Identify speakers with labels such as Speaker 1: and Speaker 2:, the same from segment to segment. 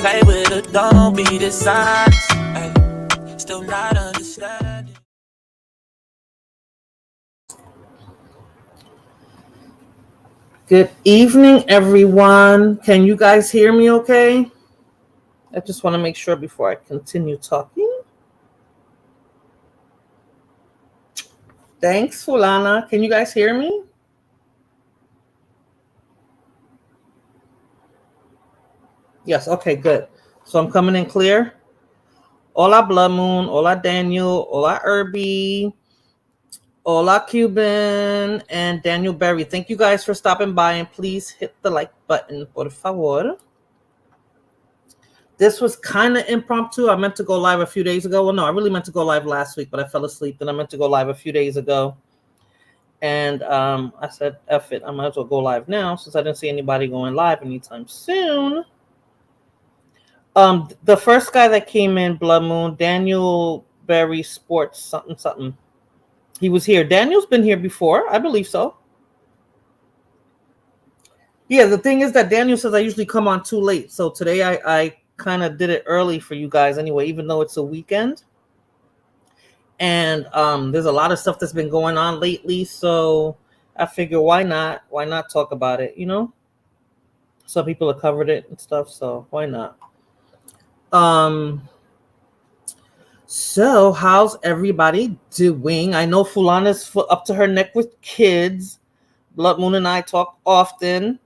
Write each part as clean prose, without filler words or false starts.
Speaker 1: play with her, don't be dishonest. Ay, still not understanding.
Speaker 2: Good evening, everyone. Can you guys hear me okay? I just want to make sure before I continue talking. Thanks, Fulana. Can you guys hear me? Yes, okay, good. So I'm coming in clear. Hola, Blood Moon. Hola, Daniel. Hola, Irby. Hola, Cuban. And Daniel Berry. Thank you guys for stopping by, and please hit the like button, por favor. This was kind of impromptu. I meant to go live a few days ago. Well, no, I really meant to go live last week, but I fell asleep. Then I meant to go live a few days ago. And I said, F it. I might as well go live now since I didn't see anybody going live anytime soon. The first guy that came in, Blood Moon, Daniel Berry Sports something. He was here. Daniel's been here before. I believe so. Yeah, the thing is that Daniel says I usually come on too late. So today I kind of did it early for you guys anyway, even though it's a weekend. And there's a lot of stuff that's been going on lately. So I figure why not talk about it, you know? Some people have covered it and stuff, so why not? So how's everybody doing? I know Fulana's up to her neck with kids. Blood Moon and I talk often,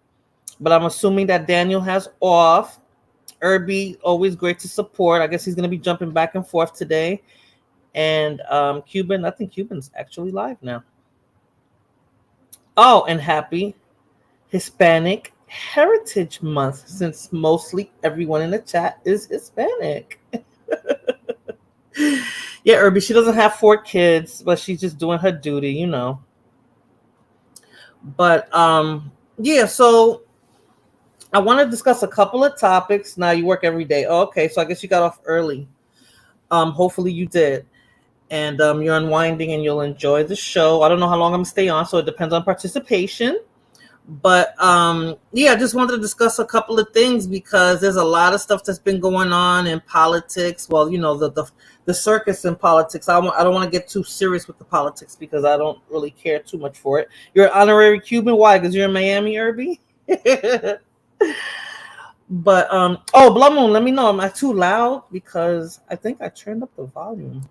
Speaker 2: but I'm assuming that Daniel has off. Irby, always great to support. I guess he's going to be jumping back and forth today. And Cuban, I think Cuban's actually live now. Oh, and happy Hispanic Heritage Month, since mostly everyone in the chat is Hispanic. Yeah, Irby, she doesn't have 4 kids, but she's just doing her duty, you know. But yeah, so I want to discuss a couple of topics. Now you work every day. Oh, okay, so I guess you got off early. Hopefully you did. And you're unwinding and you'll enjoy the show. I don't know how long I'm going to stay on, so it depends on participation. But yeah, I just wanted to discuss a couple of things because there's a lot of stuff that's been going on in politics. Well, you know, the circus in politics. I don't want to get too serious with the politics because I don't really care too much for it. You're an honorary Cuban. Why? Because you're in Miami, Irby? But oh, Blood Moon, let me know. Am I too loud? Because I think I turned up the volume.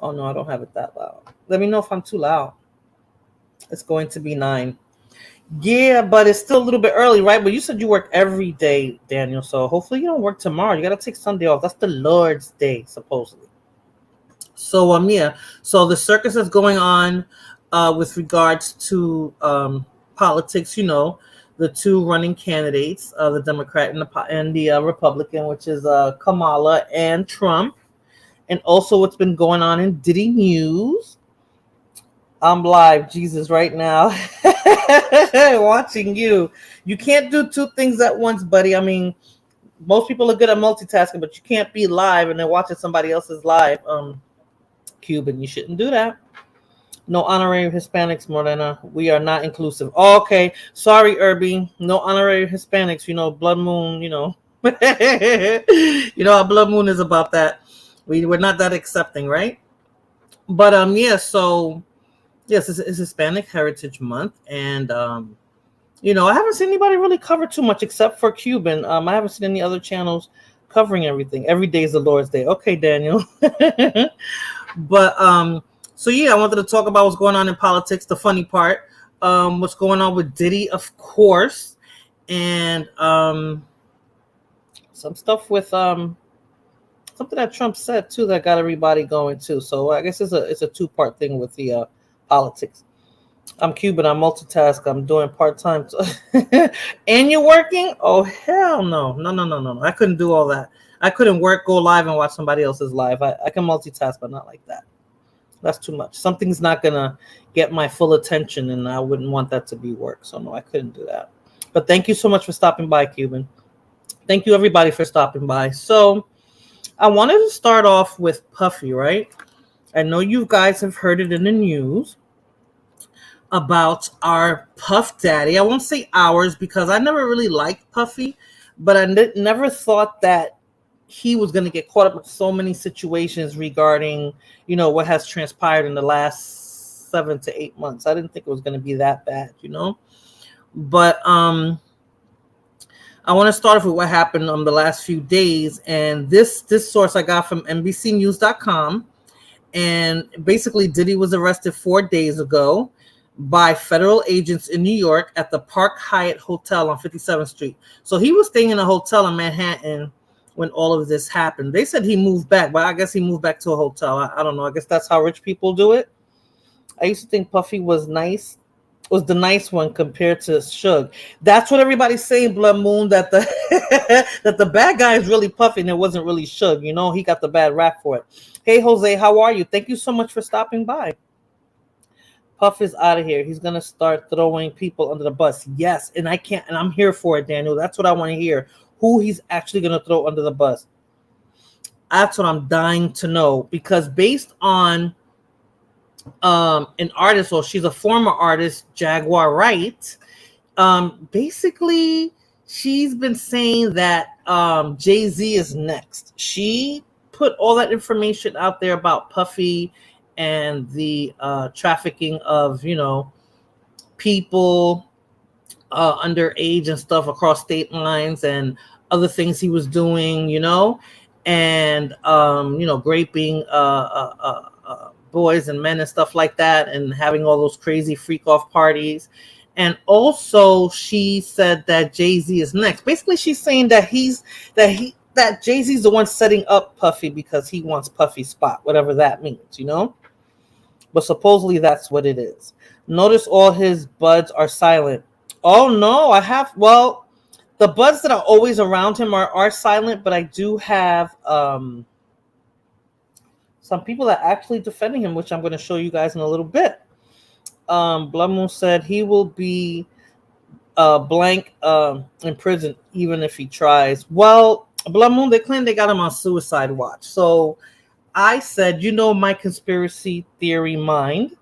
Speaker 2: Oh no, I don't have it that loud. Let me know if I'm too loud. It's going to be 9. Yeah, but it's still a little bit early, right? But you said you work every day, Daniel. So hopefully you don't work tomorrow. You got to take Sunday off. That's the Lord's Day, supposedly. So yeah. So the circus is going on with regards to politics. You know, the 2 running candidates, the Democrat and the Republican, which is Kamala and Trump, and also what's been going on in Diddy News. I'm live, Jesus, right now. Watching you. You can't do 2 things at once, buddy. I mean, most people are good at multitasking, but you can't be live and then watching somebody else's live. Cuban, you shouldn't do that. No honorary Hispanics, Morena. We are not inclusive. Oh, okay. Sorry, Irby. No honorary Hispanics. You know, Blood Moon, you know. You know how Blood Moon is about that. We're not that accepting, right? But yeah, so yes, it's Hispanic Heritage Month, and you know, I haven't seen anybody really cover too much except for Cuban. I haven't seen any other channels covering everything. Every day is the Lord's Day. Okay, Daniel. But so yeah, I wanted to talk about what's going on in politics. The funny part, what's going on with Diddy, of course, and some stuff with something that Trump said too that got everybody going too. So I guess it's a 2-part thing with the politics. I'm Cuban. I multitask. I'm doing part-time. And you're working? Oh, hell no. No. I couldn't do all that. I couldn't work, go live, and watch somebody else's live. I can multitask, but not like that. That's too much. Something's not going to get my full attention, and I wouldn't want that to be work. So, no, I couldn't do that. But thank you so much for stopping by, Cuban. Thank you, everybody, for stopping by. So, I wanted to start off with Puffy, right? I know you guys have heard it in the news about our Puff Daddy. I won't say ours because I never really liked Puffy, but I never thought that he was going to get caught up in so many situations regarding, what has transpired in the last 7 to 8 months. I didn't think it was going to be that bad. But I want to start off with what happened the last few days, and this source I got from NBCnews.com, and basically Diddy was arrested 4 days ago by federal agents in New York at the Park Hyatt Hotel on 57th Street. So he was staying in a hotel in Manhattan when all of this happened. They said he moved back, but I guess he moved back to a hotel. I don't know. I guess that's how rich people do it. I used to think Puffy was the nice one compared to Suge. That's what everybody's saying, Blood Moon, that the that the bad guy is really Puffy and it wasn't really Suge. He got the bad rap for it. Hey, Jose, how are you? Thank you so much for stopping by. Puff is out of here. He's gonna start throwing people under the bus. Yes, and I'm here for it, Daniel. That's what I want to hear. Who he's actually gonna throw under the bus. That's what I'm dying to know, because based on an artist, or she's a former artist, Jaguar Wright, basically she's been saying that Jay-Z is next. She put all that information out there about Puffy and the trafficking of people underage and stuff across state lines, and other things he was doing, and raping boys and men and stuff like that, and having all those crazy freak off parties. And also she said that Jay-Z is next. Basically she's saying that that Jay-Z's the one setting up Puffy because he wants Puffy's spot, whatever that means, but supposedly that's what it is. Notice all his buds are silent. Oh no, the buds that are always around him are silent, but I do have some people that are actually defending him, which I'm going to show you guys in a little bit. Blood Moon said he will be blank in prison even if he tries. Well, Blood Moon, they claim they got him on suicide watch. So I said, my conspiracy theory mind.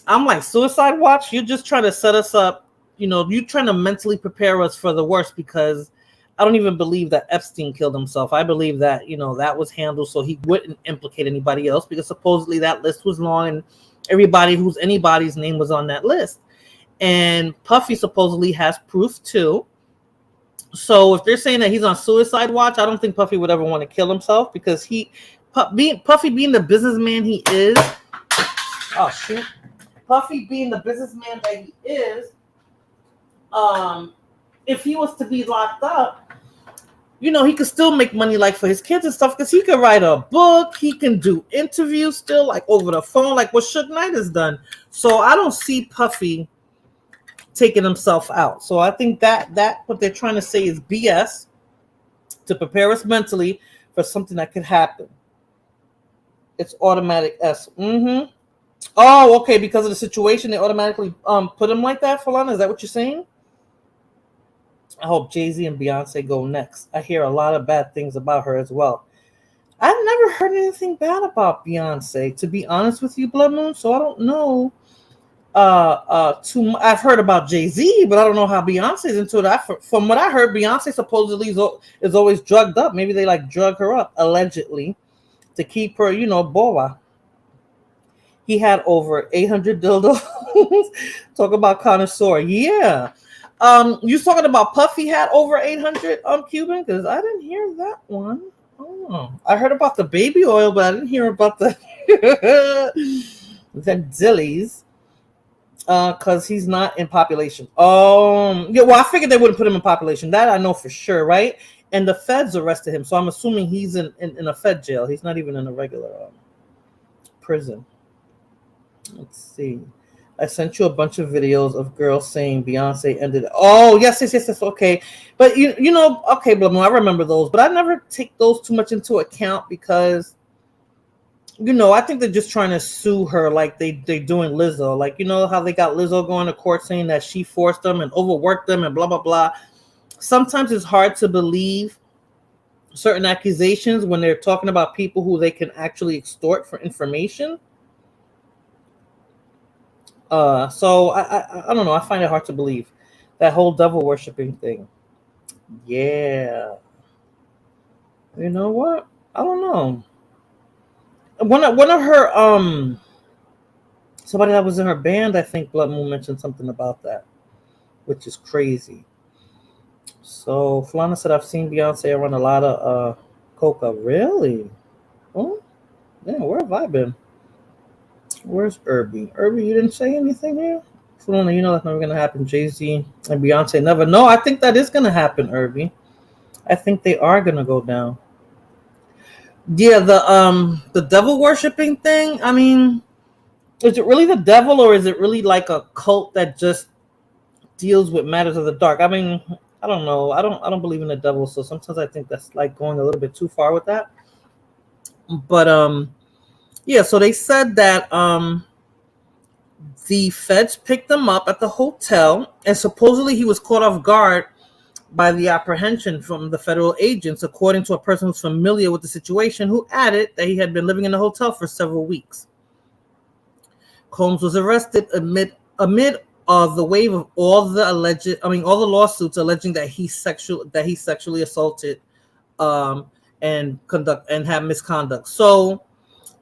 Speaker 2: I'm like, suicide watch? You're just trying to set us up. You're trying to mentally prepare us for the worst, because I don't even believe that Epstein killed himself. I believe that, that was handled so he wouldn't implicate anybody else, because supposedly that list was long and anybody's name was on that list. And Puffy supposedly has proof too. So if they're saying that he's on suicide watch, I don't think Puffy would ever want to kill himself, because Puffy being the businessman he is. Oh shoot. Puffy being the businessman that he is, if he was to be locked up, he could still make money, like for his kids and stuff, because he could write a book, he can do interviews still, like over the phone, like what Suge Knight has done. So I don't see Puffy taking himself out. So I think that what they're trying to say is BS to prepare us mentally for something that could happen. It's automatic S. Oh, okay, because of the situation, they automatically put him like that, Falana? Is that what you're saying? I hope Jay-Z and Beyonce go next. I hear a lot of bad things about her as well. I've never heard anything bad about Beyonce, to be honest with you, Blood Moon. So I don't know. I've heard about Jay-Z, but I don't know how Beyonce's into it. From what I heard, Beyonce supposedly is always drugged up. Maybe they drug her up, allegedly, to keep her, boa. He had over 800 dildos. Talk about connoisseur. Yeah. You talking about Puffy had over 800 Cuban? Because I didn't hear that one. Oh, I heard about the baby oil, but I didn't hear about the dillies. Because he's not in population. Yeah. Well, I figured they wouldn't put him in population. That I know for sure, right? And the feds arrested him, so I'm assuming he's in a fed jail. He's not even in a regular prison. Let's see. I sent you a bunch of videos of girls saying Beyonce ended. Oh, yes. Okay. But, okay, Blum, I remember those. But I never take those too much into account, because, I think they're just trying to sue her like they're doing Lizzo. Like, how they got Lizzo going to court saying that she forced them and overworked them and blah, blah, blah. Sometimes it's hard to believe certain accusations when they're talking about people who they can actually extort for information. So I don't know. I find it hard to believe that whole devil worshiping thing. Yeah. You know what? I don't know. One of her somebody that was in her band, I think Blood Moon mentioned something about that, which is crazy. So Flana said I've seen Beyonce run a lot of coca. Really? Oh, yeah, where have I been? Where's Irby? Irby, you didn't say anything here? Flana, you know that's never gonna happen. Jay-Z and Beyonce never. No, I think that is gonna happen, Irby. I think they are gonna go down. Yeah, the devil worshipping thing. I mean, is it really the devil or is it really like a cult that just deals with matters of the dark? I mean, I don't know. I don't believe in the devil, so sometimes I think that's like going a little bit too far with that. But yeah, so they said that the feds picked him up at the hotel and supposedly he was caught off guard by the apprehension from the federal agents, according to a person who's familiar with the situation, who added that he had been living in the hotel for several weeks. Combs was arrested amid the wave of all the lawsuits alleging that he sexually assaulted um, and had misconduct. So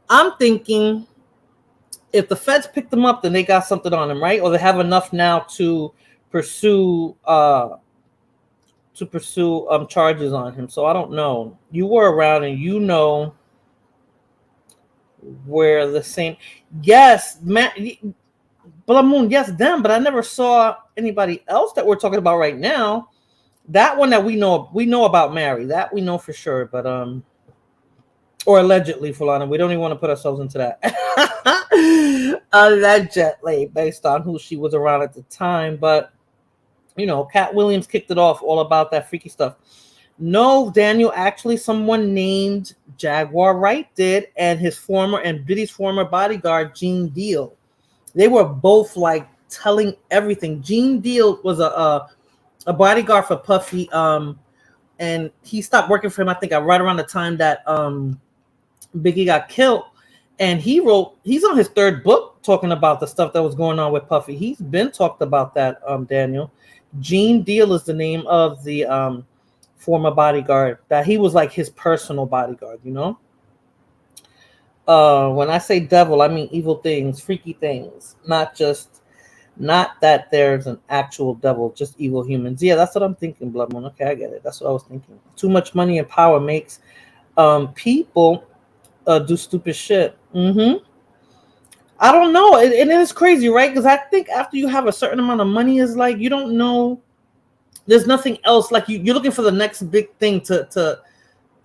Speaker 2: I'm thinking if the feds picked him up, then they got something on him, right? Or they have enough now pursue uh, to pursue charges on him. So I don't know. You were around and you know where the same. Yes, Matt. Blood Moon, yes, them, but I never saw anybody else that we're talking about right now. That one that we know about Mary. That we know for sure, but or allegedly, Fulana. We don't even want to put ourselves into that. Allegedly, based on who she was around at the time, but you know, Cat Williams kicked it off, all about that freaky stuff. No, Daniel, actually, someone named Jaguar Wright did, and Diddy's former bodyguard, Gene Deal. They were both like telling everything. Gene Deal was a bodyguard for Puffy, and he stopped working for him. I think right around the time that Biggie got killed, and he's on his third book talking about the stuff that was going on with Puffy. He's been talked about that. Daniel, Gene Deal is the name of the former bodyguard that he was like his personal bodyguard. You know. When I say devil, I mean evil things, freaky things, not that there's an actual devil, just evil humans. Yeah, that's what I'm thinking, Blood Moon. Okay, I get it. That's what I was thinking. Too much money and power makes people do stupid shit. I don't know. It is crazy, right? Because I think after you have a certain amount of money, is like you don't know. There's nothing else. Like you're looking for the next big thing to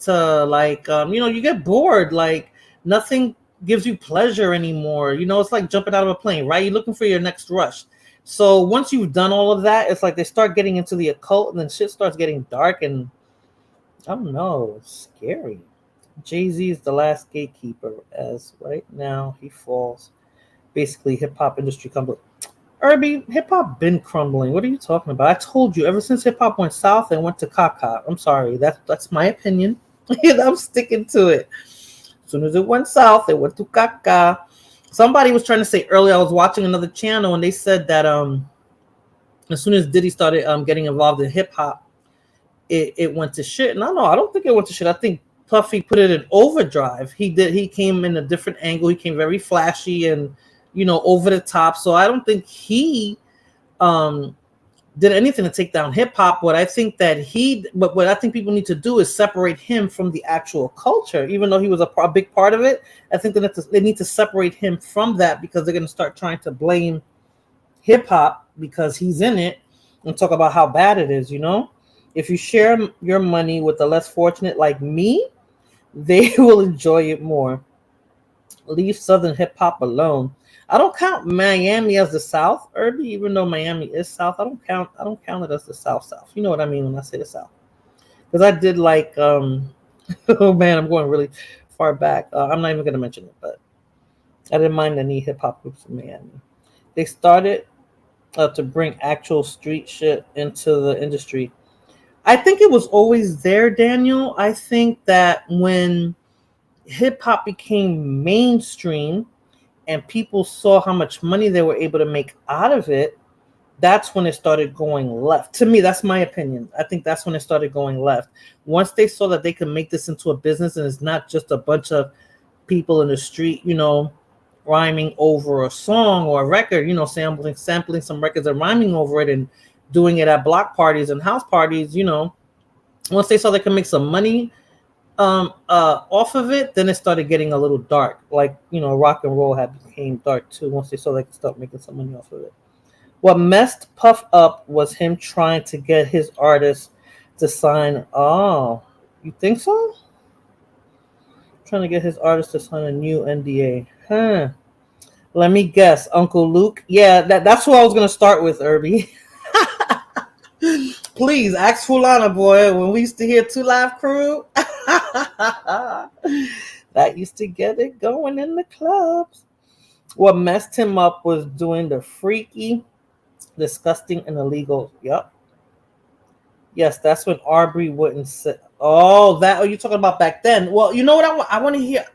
Speaker 2: like you get bored, like nothing gives you pleasure anymore. It's like jumping out of a plane, right? You're looking for your next rush. So once you've done all of that, it's like they start getting into the occult and then shit starts getting dark and I don't know, it's scary. Jay-Z is the last gatekeeper as right now he falls. Basically hip-hop industry crumbling. Irby, hip-hop been crumbling. What are you talking about? I told you ever since hip-hop went south and went to caca. I'm sorry, that's my opinion. And I'm sticking to it. As soon as it went south, it went to caca. Somebody was trying to say earlier, I was watching another channel and they said that as soon as Diddy started getting involved in hip hop, it went to shit. No, I don't think it went to shit. I think Puffy put it in overdrive. He came in a different angle. He came very flashy and over the top. So I don't think he did anything to take down hip hop. What I think people need to do is separate him from the actual culture. Even though he was a big part of it, I think they need to separate him from that because they're going to start trying to blame hip hop because he's in it and talk about how bad it is. If you share your money with the less fortunate like me, they will enjoy it more. Leave Southern hip hop alone. I don't count Miami as the South, Irby, even though Miami is South. I don't count it as the South. You know what I mean when I say the South. Because I did like oh man, I'm going really far back. I'm not even gonna mention it, but I didn't mind any hip hop groups in Miami. They started to bring actual street shit into the industry. I think it was always there, Daniel. I think that when hip hop became mainstream and people saw how much money they were able to make out of it, That's when it started going left. To me, that's my opinion. I think that's when it started going left. Once they saw that they could make this into a business and it's not just a bunch of people in the street, rhyming over a song or a record, sampling some records and rhyming over it and doing it at block parties and house parties, once they saw they could make some money off of it, then it started getting a little dark. Like, rock and roll had became dark too once they saw they could start making some money off of it. What messed Puff up was him trying to get his artist to sign. Oh, you think so? Trying to get his artist to sign a new NDA. Huh. Let me guess. Uncle Luke? Yeah, that's who I was going to start with, Irby. Please, ask Fulana, boy. When we used to hear Two Live Crew, that used to get it going in the clubs. What messed him up was doing the freaky, disgusting, and illegal. Yep. Yes, that's when Arbery wouldn't sit. Oh, that. Oh, you're talking about back then. Well, you know what I want to hear.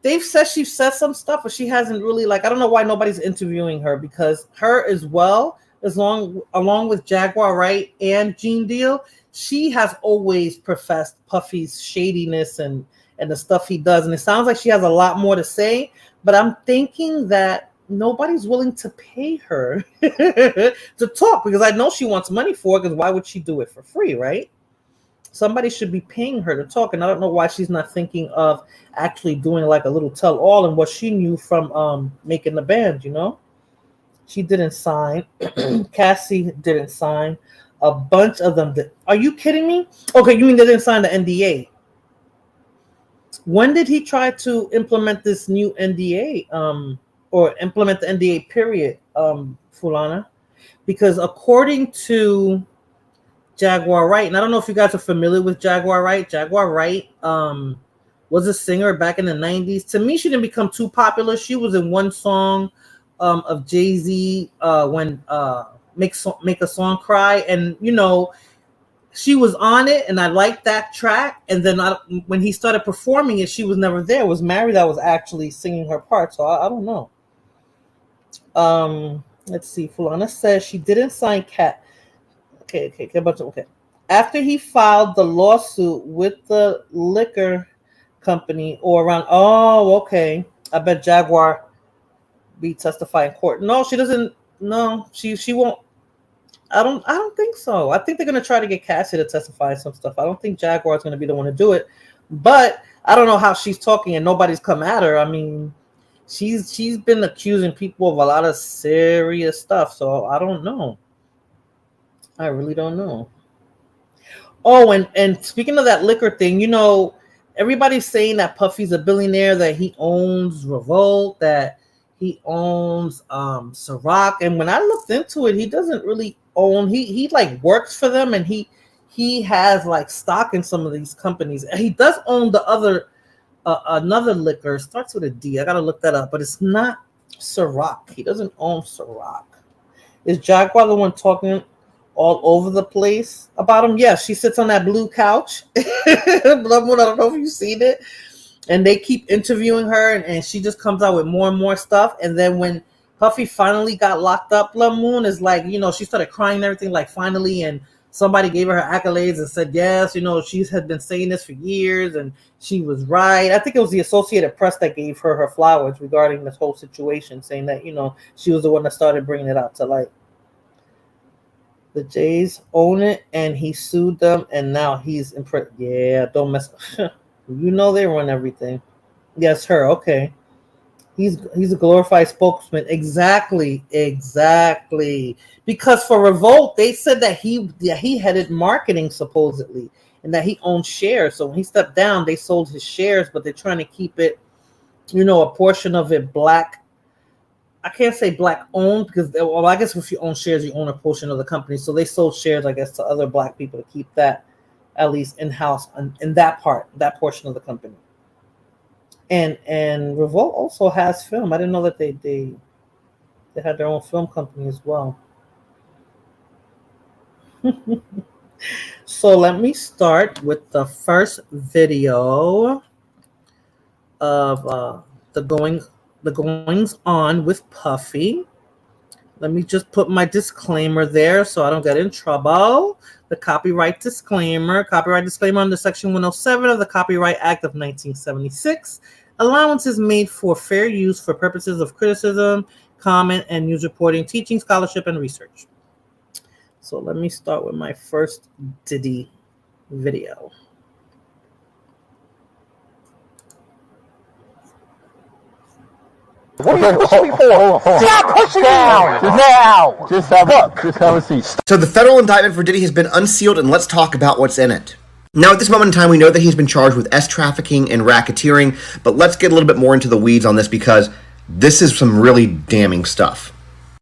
Speaker 2: They've said she said some stuff, but she hasn't really, like, I don't know why nobody's interviewing her, because her as well, along with Jaguar Wright and Gene Deal, she has always professed Puffy's shadiness and the stuff he does. And it sounds like she has a lot more to say, but I'm thinking that nobody's willing to pay her to talk, because I know she wants money for it, because why would she do it for free, right? Somebody should be paying her to talk, and I don't know why she's not thinking of actually doing like a little tell-all and what she knew from making the band, She didn't sign. Cassie didn't sign. A bunch of them did. Are you kidding me? Okay, you mean they didn't sign the NDA? When did he try to implement this new NDA? Or implement the NDA period, Fulana? Because according to Jaguar Wright, and I don't know if you guys are familiar with Jaguar Wright. Jaguar Wright was a singer back in the 90s. To me, she didn't become too popular. She was in one song of Jay-Z when Make a Song Cry. And, she was on it, and I liked that track. And then when he started performing it, she was never there. It was Mary that was actually singing her part. So I don't know. Let's see. Fulana says she didn't sign Cat. Okay. After he filed the lawsuit with the liquor company or around, okay. I bet Jaguar be testify in court. No, she doesn't. No, she won't. I don't think so. I think they're gonna try to get Cassie to testify some stuff. I don't think Jaguar is gonna be the one to do it. But I don't know how she's talking and nobody's come at her. I mean, she's been accusing people of a lot of serious stuff. So I don't know. I really don't know. Oh, and speaking of that liquor thing, everybody's saying that Puffy's a billionaire, that he owns Revolt, that he owns Ciroc. And when I looked into it, he doesn't really own. He like works for them, and he has like stock in some of these companies. He does own the other another liquor, starts with a D. I gotta look that up, but it's not Ciroc. He doesn't own Ciroc. Is Jaguar the one talking all over the place about him? Yeah, she sits on that blue couch. I don't know if you've seen it. And they keep interviewing her, and she just comes out with more and more stuff. And then when Puffy finally got locked up, Lil Moon is like, she started crying and everything, like finally, and somebody gave her accolades and said, yes, she had been saying this for years, and she was right. I think it was the Associated Press that gave her flowers regarding this whole situation, saying that, she was the one that started bringing it out to light. The Jays own it, and he sued them, and now he's in prison. Yeah, don't mess. They run everything. Yes, her. Okay, he's a glorified spokesman. Exactly. Because for Revolt, they said that he headed marketing supposedly, and that he owned shares. So when he stepped down, they sold his shares, but they're trying to keep it, a portion of it black. I can't say black owned, because, well, I guess if you own shares, you own a portion of the company. So they sold shares, I guess, to other black people to keep that at least in-house in that portion of the company. And Revolt also has film. I didn't know that they had their own film company as well. So let me start with the first video of the goings on with Puffy. Let me just put my disclaimer there so I don't get in trouble. The copyright disclaimer under Section 107 of the Copyright Act of 1976. Allowance is made for fair use for purposes of criticism, comment, and news reporting, teaching, scholarship, and research. So let me start with my first Diddy video.
Speaker 3: What are you pushing me for? Stop pushing me now! Just have a seat.
Speaker 4: So the federal indictment for Diddy has been unsealed, and let's talk about what's in it. Now, at this moment in time, we know that he's been charged with S-trafficking and racketeering, but let's get a little bit more into the weeds on this because this is some really damning stuff.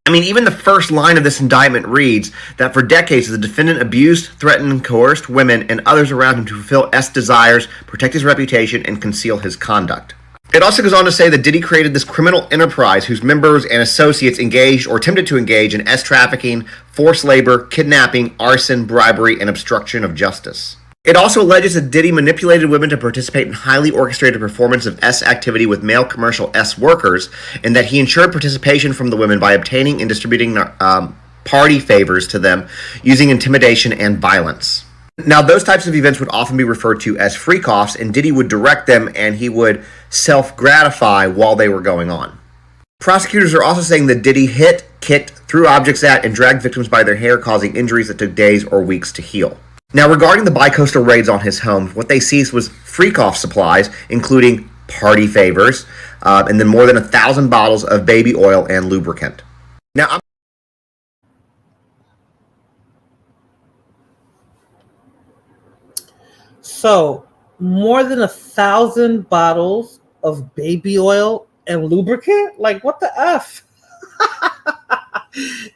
Speaker 4: I mean, even the first line of this indictment reads that for decades, the defendant abused, threatened, and coerced women and others around him to fulfill S desires, protect his reputation, and conceal his conduct. It also goes on to say that Diddy created this criminal enterprise whose members and associates engaged or attempted to engage in S-trafficking, forced labor, kidnapping, arson, bribery, and obstruction of justice. It also alleges that Diddy manipulated women to participate in highly orchestrated performance of S activity with male commercial S workers, and that he ensured participation from the women by obtaining and distributing party favors to them using intimidation and violence. Now, those types of events would often be referred to as freak-offs, and Diddy would direct them and he would self-gratify while they were going on. Prosecutors are also saying that Diddy hit, kicked, threw objects at, and dragged victims by their hair, causing injuries that took days or weeks to heal. Now, regarding the bi-coastal raids on his home, what they seized was freak-off supplies, including party favors, and then more than 1,000 bottles of baby oil and lubricant. Now,
Speaker 2: So, more than 1,000 bottles of baby oil and lubricant? Like, what the F?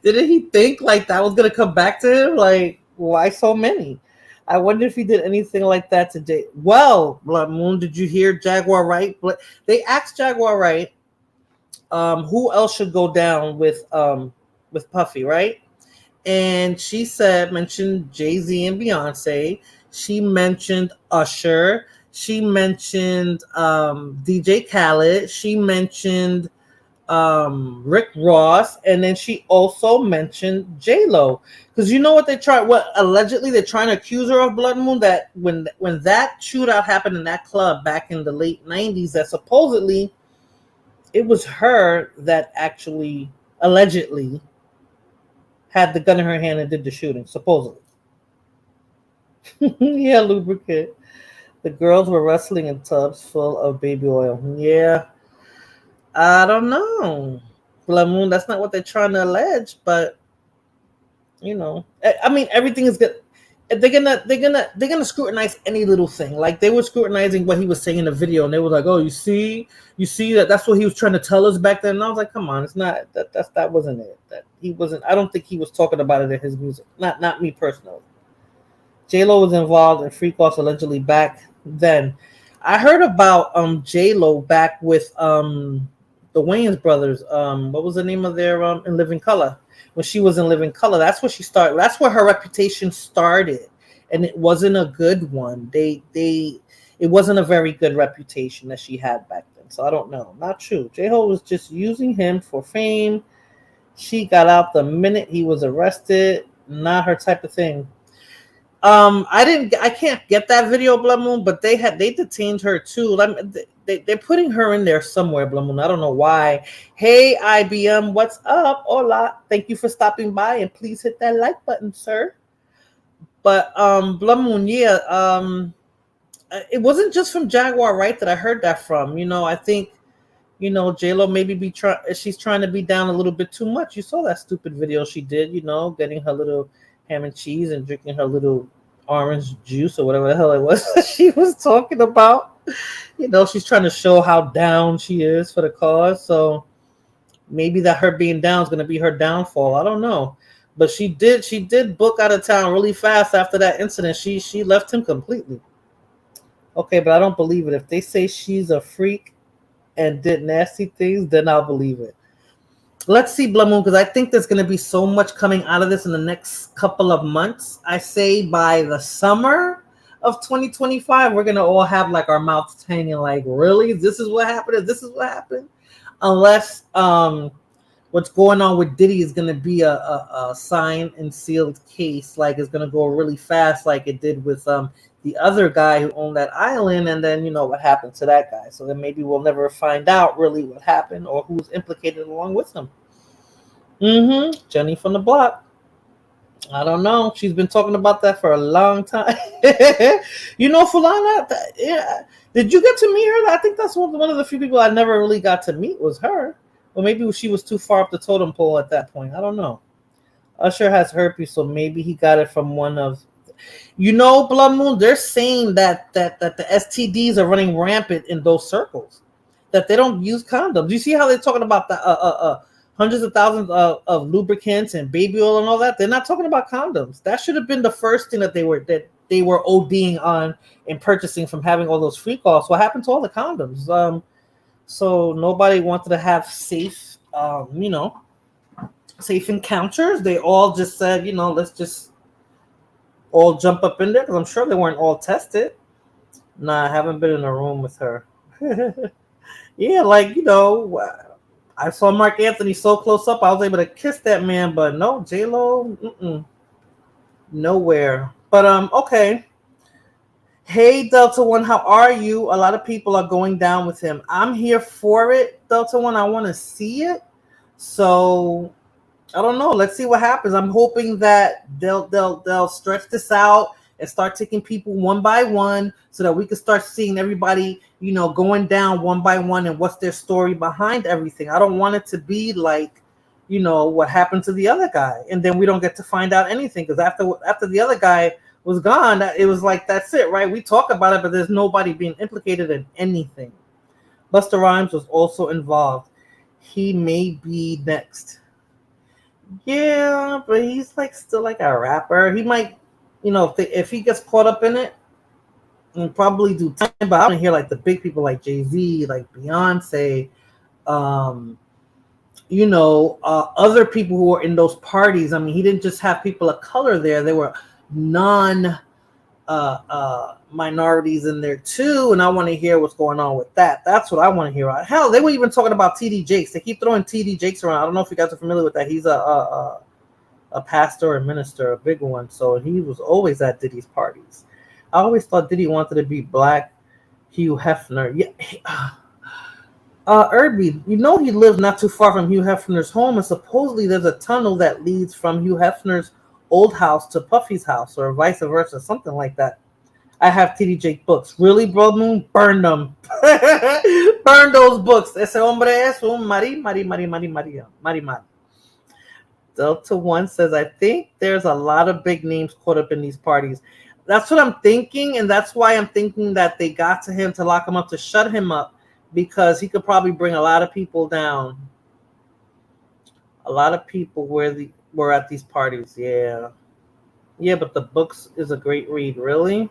Speaker 2: Didn't he think like that was going to come back to him? Like, why so many? I wonder if he did anything like that today. Well, Blood Moon, did you hear Jaguar Wright? They asked Jaguar Wright who else should go down with Puffy, right? And she mentioned Jay-Z and Beyonce. She mentioned Usher. She mentioned DJ Khaled. She mentioned Rick Ross, and then she also mentioned J-Lo. Because you know what allegedly they're trying to accuse her of, Blood Moon, that when that shootout happened in that club back in the late 90s, that supposedly it was her that actually allegedly had the gun in her hand and did the shooting, supposedly. Yeah, lubricant. The girls were wrestling in tubs full of baby oil. Yeah. I don't know. Blood Moon, that's not what they're trying to allege, but you know. I mean, everything is good. They're gonna scrutinize any little thing. Like they were scrutinizing what he was saying in the video, and they were like, "Oh, you see that's what he was trying to tell us back then." And I was like, "Come on, it's not that wasn't it. That he wasn't. I don't think he was talking about it in his music. Not me personally." J-Lo was involved in freak-offs allegedly back then. I heard about J-Lo back with the Wayans brothers. What was the name of their In Living Color? When she was in Living Color, that's where she started. That's where her reputation started, and it wasn't a good one. It wasn't a very good reputation that she had back then. So I don't know. Not true. J-Lo was just using him for fame. She got out the minute he was arrested. Not her type of thing. I can't get that video, Blood Moon, but they detained her too. They're putting her in there somewhere, Blood Moon. I don't know why. Hey, IBM, what's up? Hola. Thank you for stopping by, and please hit that like button, sir. But Blood Moon, yeah, it wasn't just from Jaguar Wright that I heard that from. You know, I think, you know, J-Lo maybe she's trying to be down a little bit too much. You saw that stupid video she did, you know, getting her little ham and cheese and drinking her little orange juice or whatever the hell it was she was talking about. You know, she's trying to show how down she is for the cause. So maybe that her being down is going to be her downfall. I don't know. But she did book out of town really fast after that incident. She left him completely. Okay, but I don't believe it. If they say she's a freak and did nasty things, then I'll believe it. Let's see, Blood Moon, because I think there's going to be so much coming out of this in the next couple of months. I say by the summer of 2025, we're going to all have like our mouths hanging like, really? This is what happened? This is what happened? Unless, what's going on with Diddy is going to be a signed and sealed case. Like it's going to go really fast, like it did with the other guy who owned that island, and then you know what happened to that guy. So then maybe we'll never find out really what happened or who's implicated along with him. Jenny from the block. I don't know. She's been talking about that for a long time. You know, Fulana. Yeah. Did you get to meet her? I think that's one of the few people I never really got to meet was her. Or maybe she was too far up the totem pole at that point. I don't know. Usher has herpes, so maybe he got it from one of. You know, Blood Moon. They're saying that the STDs are running rampant in those circles. That they don't use condoms. You see how they're talking about the hundreds of thousands of lubricants and baby oil and all that? They're not talking about condoms. That should have been the first thing that they were ODing on and purchasing from having all those free calls. What happened to all the condoms? So nobody wanted to have safe, safe encounters. They all just said, let's just all jump up in there because I'm sure they weren't all tested. Nah, I haven't been in a room with her. Yeah, I saw Mark Anthony so close up, I was able to kiss that man, but no, J-Lo, nowhere. But okay. Hey, Delta One, how are you? A lot of people are going down with him. I'm here for it, Delta One. I want to see it. So I don't know. Let's see what happens. I'm hoping that they'll stretch this out and start taking people one by one so that we can start seeing everybody, going down one by one and what's their story behind everything. I don't want it to be like, what happened to the other guy. And then we don't get to find out anything because after the other guy was gone, it was like, that's it, right? We talk about it, but there's nobody being implicated in anything. Busta Rhymes was also involved. He may be next. Yeah, but he's still a rapper. He might, if he gets caught up in it, he'll probably do time. But I want to hear the big people like Jay-Z, like Beyonce, other people who were in those parties. I mean, he didn't just have people of color there. There were minorities in there too, and I want to hear what's going on with that. That's what I want to hear. Hell, they were even talking about TD Jakes. They keep throwing TD Jakes around. I don't know if you guys are familiar with that. He's a pastor and minister, a big one. So he was always at Diddy's parties. I always thought Diddy wanted to be Black Hugh Hefner. Yeah. Irby, he lives not too far from Hugh Hefner's home, and supposedly there's a tunnel that leads from Hugh Hefner's old house to Puffy's house, or vice versa, something like that. I have TD Jake books. Really, Bro Moon? Burn them. Burn those books. Ese hombre es un mari. Delta One says, I think there's a lot of big names caught up in these parties. That's what I'm thinking, and that's why I'm thinking that they got to him to lock him up, to shut him up, because he could probably bring a lot of people down. A lot of people were at these parties. Yeah, but the books is a great read. Really?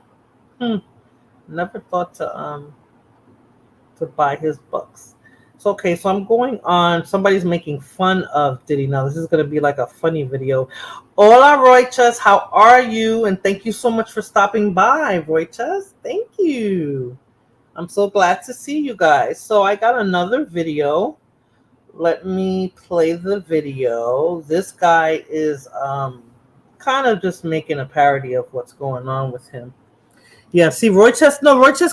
Speaker 2: Never thought to buy his books. So okay, so I'm going on. Somebody's making fun of Diddy now. This is gonna be like a funny video. Hola, Roychas, how are you? And thank you so much for stopping by, Roychas. Thank you. I'm so glad to see you guys. So I got another video. Let me play the video. This guy is kind of just making a parody of what's going on with him. Yeah, see, Roy Chest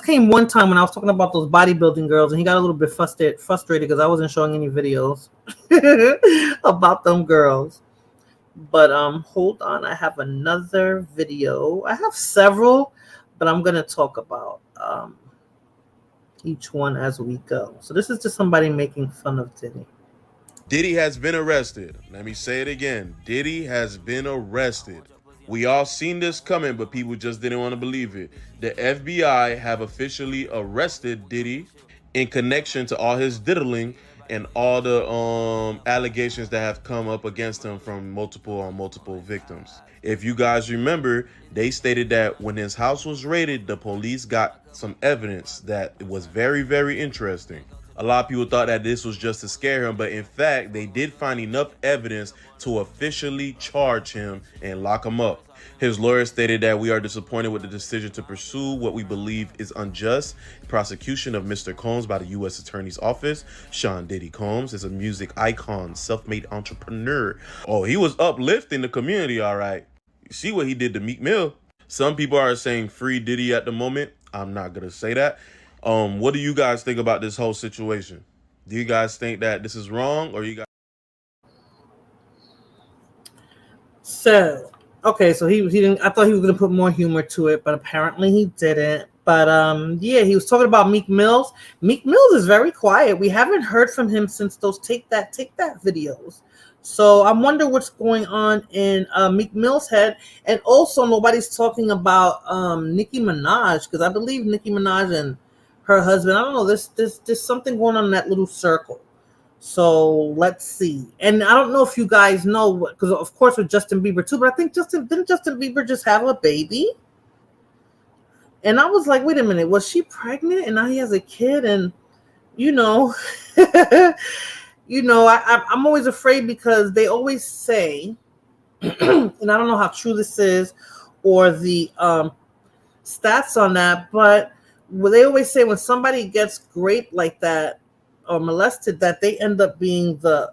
Speaker 2: came one time when I was talking about those bodybuilding girls, and he got a little bit frustrated because I wasn't showing any videos about them girls. But hold on, I have another video. I have several, but I'm gonna talk about each one as we go. So this is just somebody making fun of Diddy.
Speaker 5: Diddy has been arrested. Let me say it again. Diddy has been arrested. We all seen this coming, but people just didn't want to believe it. The FBI have officially arrested Diddy in connection to all his diddling and all the allegations that have come up against him from multiple victims. If you guys remember, they stated that when his house was raided, the police got some evidence that was very, very interesting. A lot of people thought that this was just to scare him, but in fact, they did find enough evidence to officially charge him and lock him up. His lawyer stated that we are disappointed with the decision to pursue what we believe is unjust prosecution of Mr. Combs by the U.S. Attorney's Office. Sean Diddy Combs is a music icon, self-made entrepreneur. Oh, he was uplifting the community, all right. You see what he did to Meek Mill. Some people are saying free Diddy at the moment. I'm not going to say that. What do you guys think about this whole situation? Do you guys think that this is wrong, or you guys?
Speaker 2: So, okay, so he didn't. I thought he was gonna put more humor to it, but apparently he didn't. But yeah, he was talking about Meek Mills. Meek Mills is very quiet. We haven't heard from him since those Take That videos. So I wonder what's going on in Meek Mill's head. And also, nobody's talking about Nicki Minaj, because I believe Nicki Minaj and her husband, I don't know, there's something going on in that little circle. So let's see. And I don't know if you guys know, because of course with Justin Bieber too, but I think Justin Bieber just have a baby? And I was like, wait a minute, was she pregnant and now he has a kid? And you know, I'm always afraid, because they always say, and I don't know how true this is or the stats on that, but they always say when somebody gets raped like that or molested, that they end up being the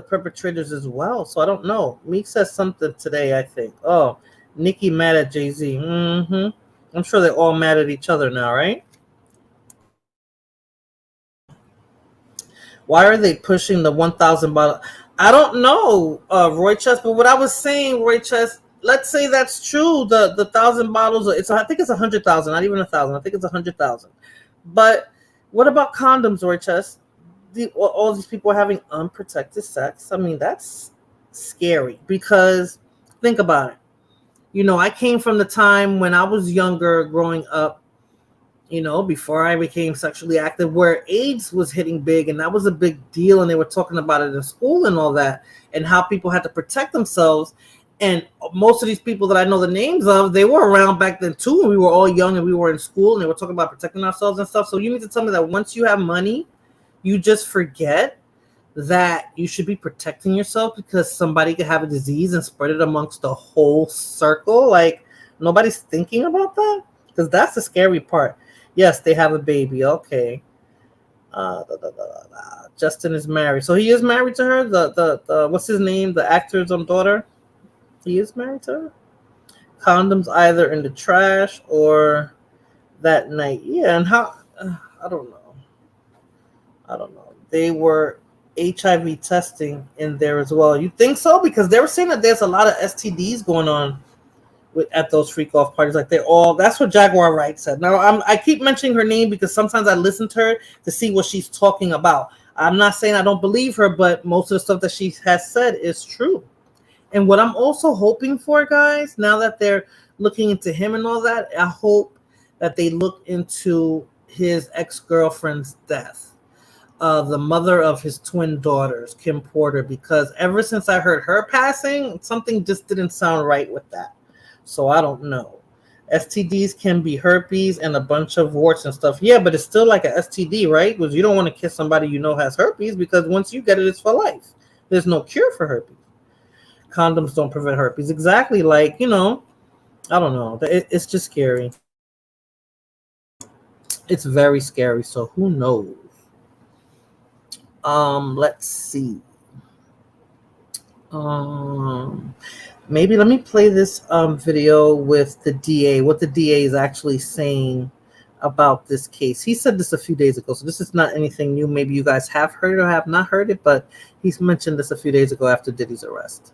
Speaker 2: perpetrators as well. So I don't know. Meek says something today, I think. Oh, Nicki mad at Jay-Z. I'm sure they're all mad at each other now, right? Why are they pushing the 1,000 bottle? I don't know, Roy Chess, but what I was saying, Roy Chess, let's say that's true. The 1,000 bottles, I think it's 100,000, not even 1,000. I think it's 100,000. But what about condoms, Roy Chess? All these people are having unprotected sex. I mean, that's scary, because think about it. You know, I came from the time when I was younger, growing up, you know, before I became sexually active, where AIDS was hitting big, and that was a big deal, and they were talking about it in school and all that, and how people had to protect themselves. And most of these people that I know the names of, they were around back then too, and we were all young and we were in school, and they were talking about protecting ourselves and stuff. So you mean to tell me that once you have money, you just forget that you should be protecting yourself because somebody could have a disease and spread it amongst the whole circle? Like, nobody's thinking about that? Because that's the scary part. Yes, they have a baby. Okay. Justin is married. So he is married to her? The what's his name? The actor's daughter? He is married to her? Condoms either in the trash or that night. Yeah, and how? I don't know. They were HIV testing in there as well. You think so? Because they were saying that there's a lot of STDs going on at those freak off parties. Like that's what Jaguar Wright said. Now I keep mentioning her name because sometimes I listen to her to see what she's talking about. I'm not saying I don't believe her, but most of the stuff that she has said is true. And what I'm also hoping for, guys, now that they're looking into him and all that, I hope that they look into his ex-girlfriend's death. The mother of his twin daughters, Kim Porter, because ever since I heard her passing, something just didn't sound right with that. So I don't know. STDs can be herpes and a bunch of warts and stuff. Yeah, but it's still like an STD, right? Because you don't want to kiss somebody you know has herpes, because once you get it, it's for life. There's no cure for herpes. Condoms don't prevent herpes. Exactly. Like, I don't know. It's just scary. It's very scary. So who knows? Let's see. Maybe let me play this video with the DA, what the DA is actually saying about this case. He said this a few days ago, so this is not anything new. Maybe you guys have heard or have not heard it, but he's mentioned this a few days ago after Diddy's arrest.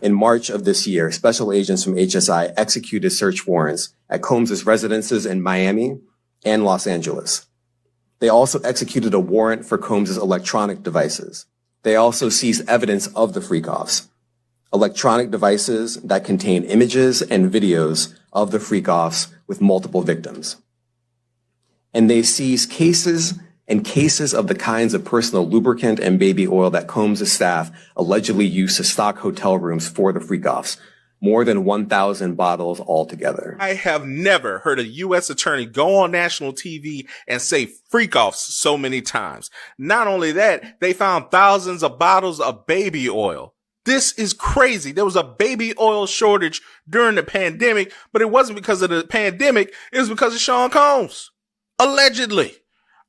Speaker 6: In March of this year, special agents from HSI executed search warrants at Combs' residences in Miami and Los Angeles. They also executed a warrant for Combs' electronic devices. They also seized evidence of the freak-offs, electronic devices that contain images and videos of the freak-offs with multiple victims. And they seized cases and cases of the kinds of personal lubricant and baby oil that Combs' staff allegedly used to stock hotel rooms for the freak-offs, more than 1,000 bottles altogether.
Speaker 7: I have never heard a U.S. attorney go on national TV and say freak-offs so many times. Not only that, they found thousands of bottles of baby oil. This is crazy. There was a baby oil shortage during the pandemic, but it wasn't because of the pandemic. It was because of Sean Combs. Allegedly.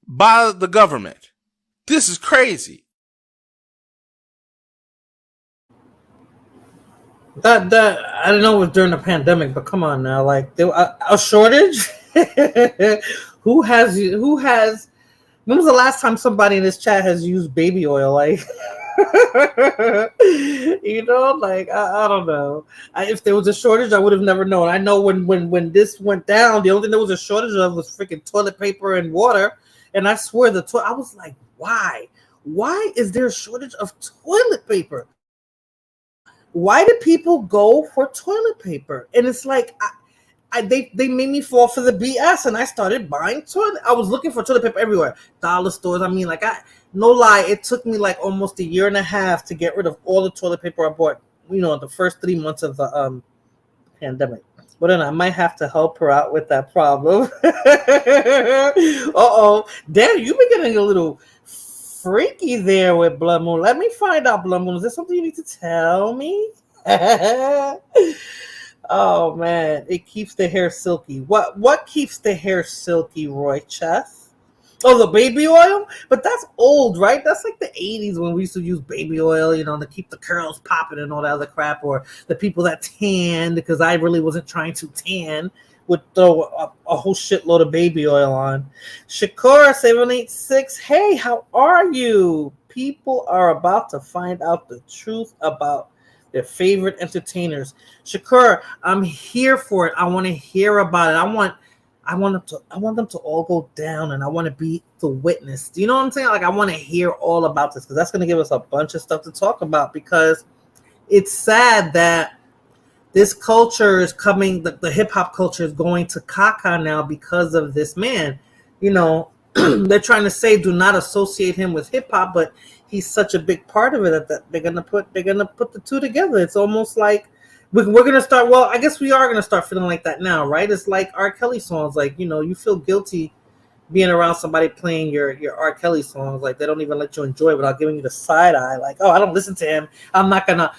Speaker 7: By the government. This is crazy.
Speaker 2: That I don't know it was during the pandemic, but come on now, like there a shortage. Who has? When was the last time somebody in this chat has used baby oil? Like, like I don't know. If there was a shortage, I would have never known. I know when this went down, the only thing there was a shortage of was freaking toilet paper and water. And I swear I was like, why? Why is there a shortage of toilet paper? Why do people go for toilet paper? And it's like they made me fall for the BS, and I started buying toilet. I was looking for toilet paper everywhere, dollar stores. I mean, like no lie, it took me like almost a year and a half to get rid of all the toilet paper I bought. The first 3 months of the pandemic. But then I might have to help her out with that problem. Dan, you've been getting a little freaky there with Blood Moon. Let me find out, Blood Moon. Is there something you need to tell me? Oh man, it keeps the hair silky. What keeps the hair silky, Roy Chess? Oh, the baby oil? But that's old, right? That's like the 80s when we used to use baby oil, to keep the curls popping and all that other crap. Or the people that tan, because I really wasn't trying to tan, would throw a whole shitload of baby oil on. Shakura786, hey, how are you? People are about to find out the truth about their favorite entertainers. Shakura, I'm here for it. I want to hear about it. I want them to all go down, and I want to be the witness. Do you know what I'm saying? Like, I want to hear all about this, because that's going to give us a bunch of stuff to talk about, because it's sad that this culture is coming, the hip-hop culture is going to caca now because of this man. They're trying to say do not associate him with hip-hop, but he's such a big part of it that they're gonna put the two together. It's almost like we're gonna start. Well, I guess we are gonna start feeling like that now, right? It's like R. Kelly songs. Like, you feel guilty being around somebody playing your R. Kelly songs. Like, they don't even let you enjoy it without giving you the side eye. Like, oh, I don't listen to him. I'm not gonna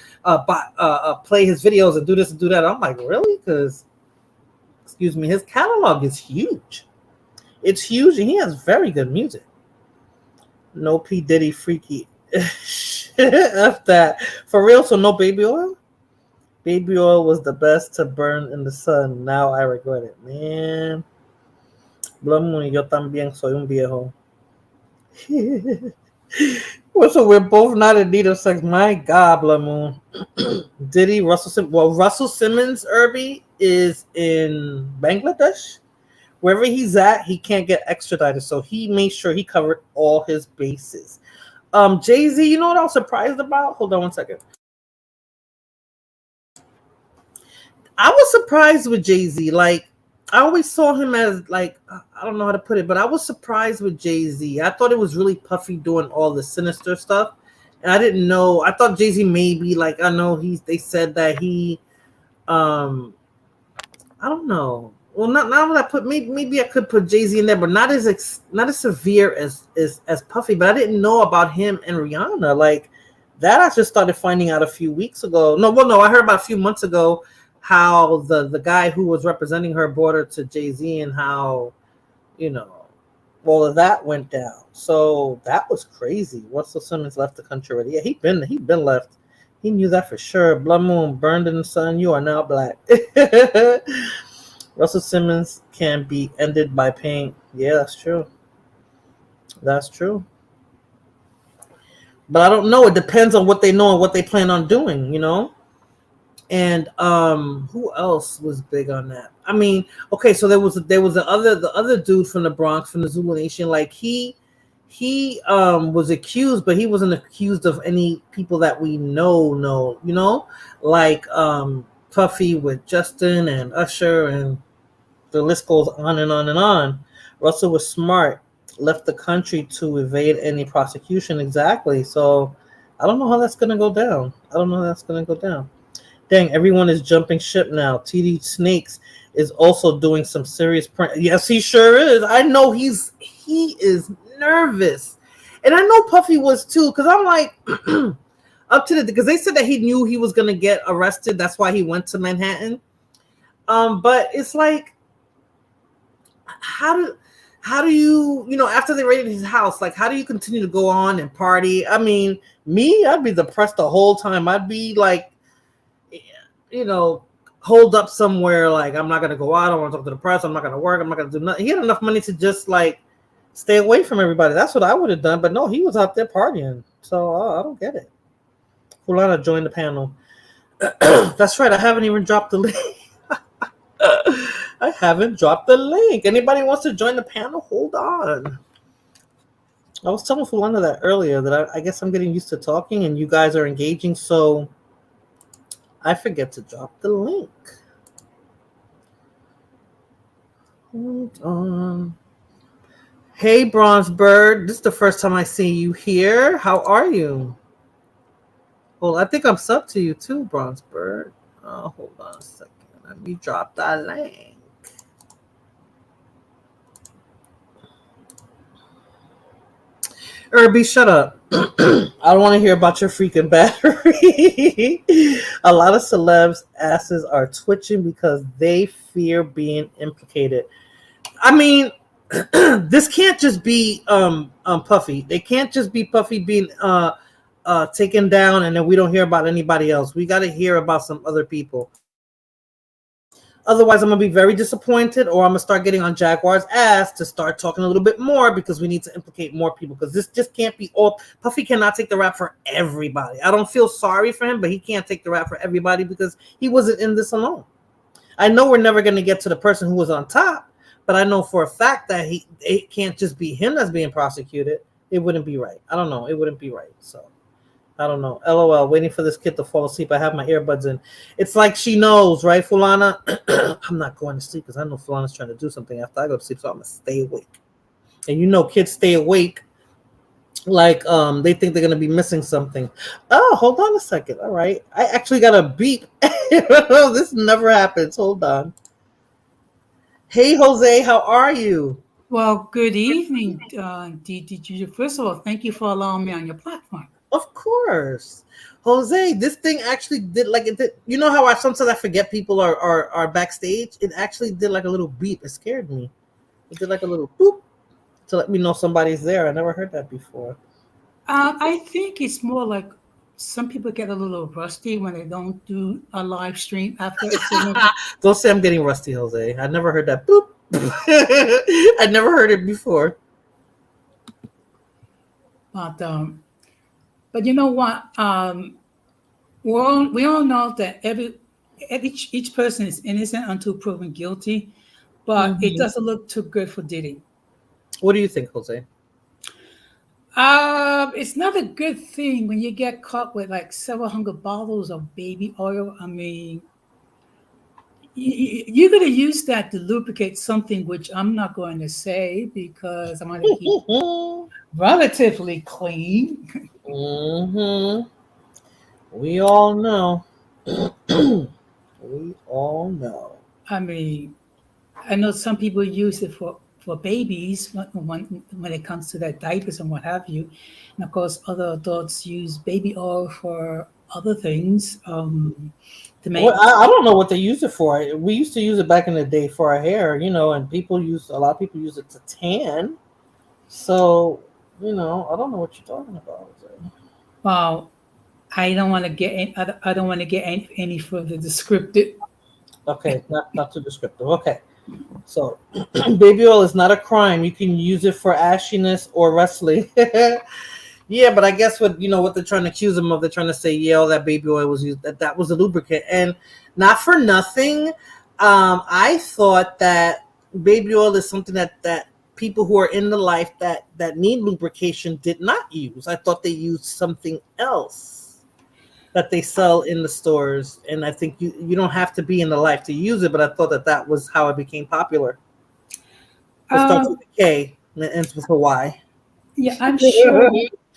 Speaker 2: play his videos and do this and do that. I'm like, really? Because, excuse me, his catalog is huge. It's huge, and he has very good music. No P. Diddy freaky. F that. For real, so no baby oil? Baby oil was the best to burn in the sun. Now I regret it. Man. Blood Moon, yo también soy un viejo. So we're both not in need of sex. My God, Blood Moon. Diddy, Russell Simmons. Well, Russell Simmons, Irby, is in Bangladesh. Wherever he's at, he can't get extradited. So he made sure he covered all his bases. Jay-Z, you know what I was surprised about? Hold on one second. I was surprised with Jay-Z. Like, I always saw him as, like, I don't know how to put it, but I was surprised with Jay-Z. I thought it was really Puffy doing all the sinister stuff. And I didn't know. I thought Jay-Z maybe, like, I know they said that he, I don't know. Well, not that I put, maybe I could put Jay-Z in there, but not as severe as Puffy. But I didn't know about him and Rihanna. Like, that I just started finding out a few weeks ago. No, I heard about a few months ago how the guy who was representing her brought her to Jay-Z, and how, all of that went down. So that was crazy. Russell Simmons left the country already. Yeah, he been left. He knew that for sure. Blood Moon, burned in the sun. You are now black. Russell Simmons can be ended by pain. Yeah, that's true. That's true. But I don't know. It depends on what they know and what they plan on doing, And who else was big on that? I mean, okay, so there was the other dude from the Bronx, from the Zulu Nation. Like, he was accused, but he wasn't accused of any people that we know, like Puffy with Justin and Usher, and the list goes on and on and on. Russell was smart, left the country to evade any prosecution. Exactly. So I don't know how that's gonna go down. Dang, everyone is jumping ship now. TD Snakes is also doing some serious prank. Yes, he sure is. I know he is nervous. And I know Puffy was too, because I'm like, up to the, because they said that he knew he was gonna get arrested. That's why he went to Manhattan. But it's like, how do you, after they raided his house, like, how do you continue to go on and party? I mean, me, I'd be depressed the whole time. I'd be like, hold up somewhere, like, I'm not gonna go out, I don't want to talk to the press, I'm not gonna work, I'm not gonna do nothing. He had enough money to just like stay away from everybody. That's what I would have done, but no, he was out there partying. So I don't get it. Fulana joined the panel. That's right, I haven't even dropped the link. I haven't dropped the link. Anybody wants to join the panel? Hold on. I was telling Fulana that earlier, that I guess I'm getting used to talking and you guys are engaging, so I forget to drop the link. Hold on. Hey, Bronze Bird. This is the first time I see you here. How are you? Well, I think I'm sub to you too, Bronze Bird. Hold on a second. Let me drop that link. Irby, shut up. I don't want to hear about your freaking battery. A lot of celebs' asses are twitching because they fear being implicated. I mean, this can't just be Puffy. They can't just be Puffy being taken down and then we don't hear about anybody else. We got to hear about some other people. Otherwise, I'm going to be very disappointed, or I'm going to start getting on Jaguar's ass to start talking a little bit more because we need to implicate more people, because this just can't be all. Puffy cannot take the rap for everybody. I don't feel sorry for him, but he can't take the rap for everybody because he wasn't in this alone. I know we're never going to get to the person who was on top, but I know for a fact that it can't just be him that's being prosecuted. It wouldn't be right. I don't know. It wouldn't be right. So I don't know. LOL. Waiting for this kid to fall asleep. I have my earbuds in. It's like she knows, right, Fulana? I'm not going to sleep because I know Fulana's trying to do something after I go to sleep, so I'm gonna stay awake. And kids stay awake like they think they're gonna be missing something. Oh, hold on a second. All right, I actually got a beep. This never happens. Hold on. Hey, Jose, how are you?
Speaker 8: Well, good evening, DDG. First of all, thank you for allowing me on your platform.
Speaker 2: Of course. Jose, this thing actually did like it did. You know how sometimes I forget people are backstage? It actually did like a little beep. It scared me. It did like a little boop to let me know somebody's there. I never heard that before.
Speaker 8: I think it's more like some people get a little rusty when they don't do a live stream after a certain.
Speaker 2: Don't say I'm getting rusty, Jose. I never heard that boop. I never heard it before.
Speaker 8: But you know what? We all know that each person is innocent until proven guilty, but it doesn't look too good for Diddy.
Speaker 2: What do you think, Jose?
Speaker 8: It's not a good thing when you get caught with like several hundred bottles of baby oil. I mean, you're going to use that to lubricate something, which I'm not going to say because I'm going to keep relatively clean.
Speaker 2: Mm-hmm. We all know. We all know.
Speaker 8: I mean, I know some people use it for babies when it comes to their diapers and what have you. And of course, other adults use baby oil for other things. To make.
Speaker 2: Well, I don't know what they use it for. We used to use it back in the day for our hair, and a lot of people use it to tan. So, I don't know what you're talking about.
Speaker 8: Well, I don't want to get any further descriptive.
Speaker 2: Okay, not too descriptive. Okay, so baby oil is not a crime. You can use it for ashiness or wrestling. Yeah, but I guess what they're trying to accuse him of, they're trying to say, all that baby oil was used, that was a lubricant, and not for nothing. I thought that baby oil is something that people who are in the life that need lubrication did not use. I thought they used something else that they sell in the stores, and I think you don't have to be in the life to use it. But I thought that was how it became popular. It starts with a K and it ends with a Y.
Speaker 8: Yeah, I'm sure.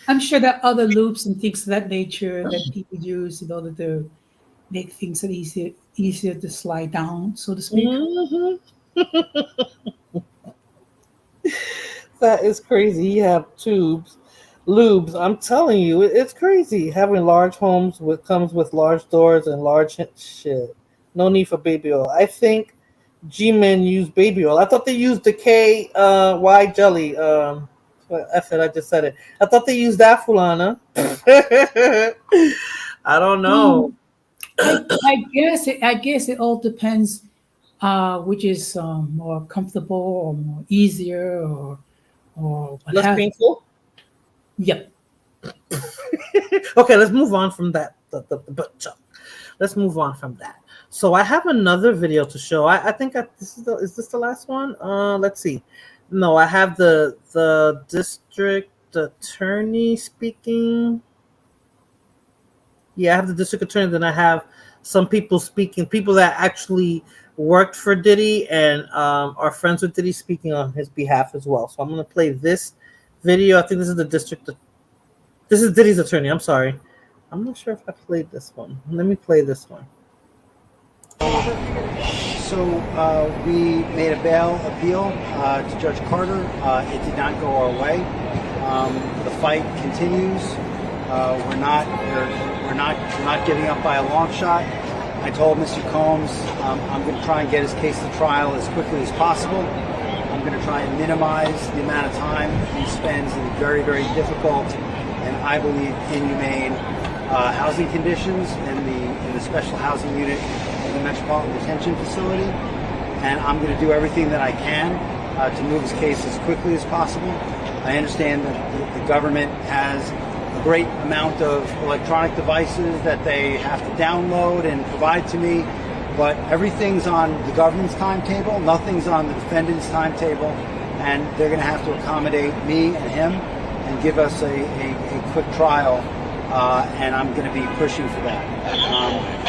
Speaker 8: I'm sure that other loops and things of that nature that people use in order to make things easier to slide down, so to speak.
Speaker 2: Mm-hmm. That is crazy. You have tubes. Lubes, I'm telling you, it's crazy. Having large homes comes with large doors and large shit. No need for baby oil. I think G-men use baby oil. I thought they used the Y jelly. I just said it. I thought they used that, Fulana. I don't know.
Speaker 8: I guess it all depends which is more comfortable or more easier or what
Speaker 2: Less
Speaker 8: have you.
Speaker 2: painful.
Speaker 8: Yep.
Speaker 2: Okay, let's move on from that. Let's move on from that. So I have another video to show. I think is this the last one? Let's see. No, I have the district attorney speaking. Yeah, I have the district attorney. Then I have some people speaking, people that actually worked for Diddy and are friends with Diddy, speaking on his behalf as well. So I'm gonna play this video. I think this is the district. This is Diddy's attorney. I'm sorry. I'm not sure if I played this one. Let me play this one.
Speaker 9: So we made a bail appeal to Judge Carter. It did not go our way. The fight continues. We're not giving up by a long shot. I told Mr. Combs I'm going to try and get his case to trial as quickly as possible. I'm going to try and minimize the amount of time he spends in very, very difficult and I believe inhumane housing conditions in the special housing unit of the Metropolitan Detention Facility. And I'm going to do everything that I can to move his case as quickly as possible. I understand that the government has a great amount of electronic devices that they have to download and provide to me, but everything's on the government's timetable, nothing's on the defendant's timetable, and they're going to have to accommodate me and him and give us a quick trial, and I'm going to be pushing for that.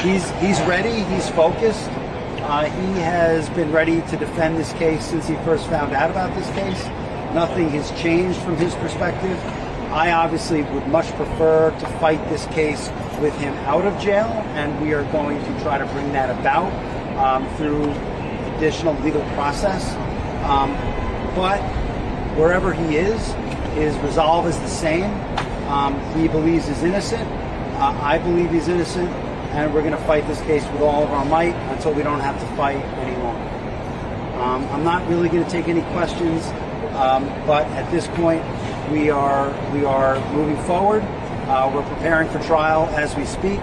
Speaker 9: He's ready, he's focused. He has been ready to defend this case since he first found out about this case. Nothing has changed from his perspective. I obviously would much prefer to fight this case with him out of jail, and we are going to try to bring that about through additional legal process. But wherever he is, his resolve is the same. He believes he's innocent. I believe he's innocent, and we're going to fight this case with all of our might until we don't have to fight any longer. I'm not really going to take any questions, but at this point, we are moving forward. We're preparing for trial as we speak,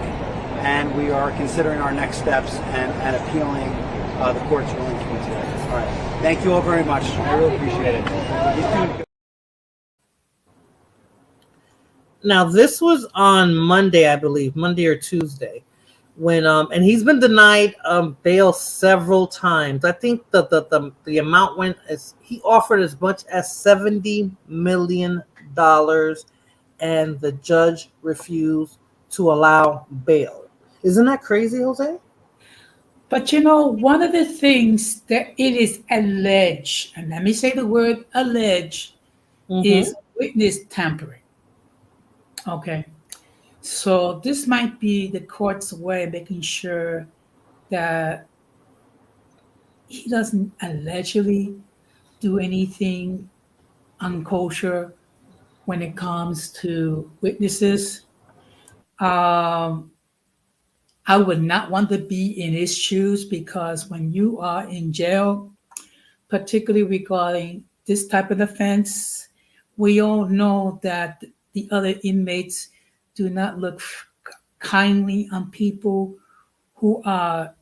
Speaker 9: and we are considering our next steps and appealing the court's ruling to me today. All right. Thank you all very much. I really appreciate it.
Speaker 2: Now this was on Monday, I believe, Monday or Tuesday, when and he's been denied bail several times. I think the amount went as he offered as much as $70 million, and the judge refused to allow bail. Isn't that crazy, Jose?
Speaker 8: But one of the things that it is alleged, and let me say the word alleged, is witness tampering. Okay. So this might be the court's way of making sure that he doesn't allegedly do anything unkosher when it comes to witnesses. I would not want to be in his shoes, because when you are in jail, particularly regarding this type of offense, we all know that the other inmates do not look kindly on people who are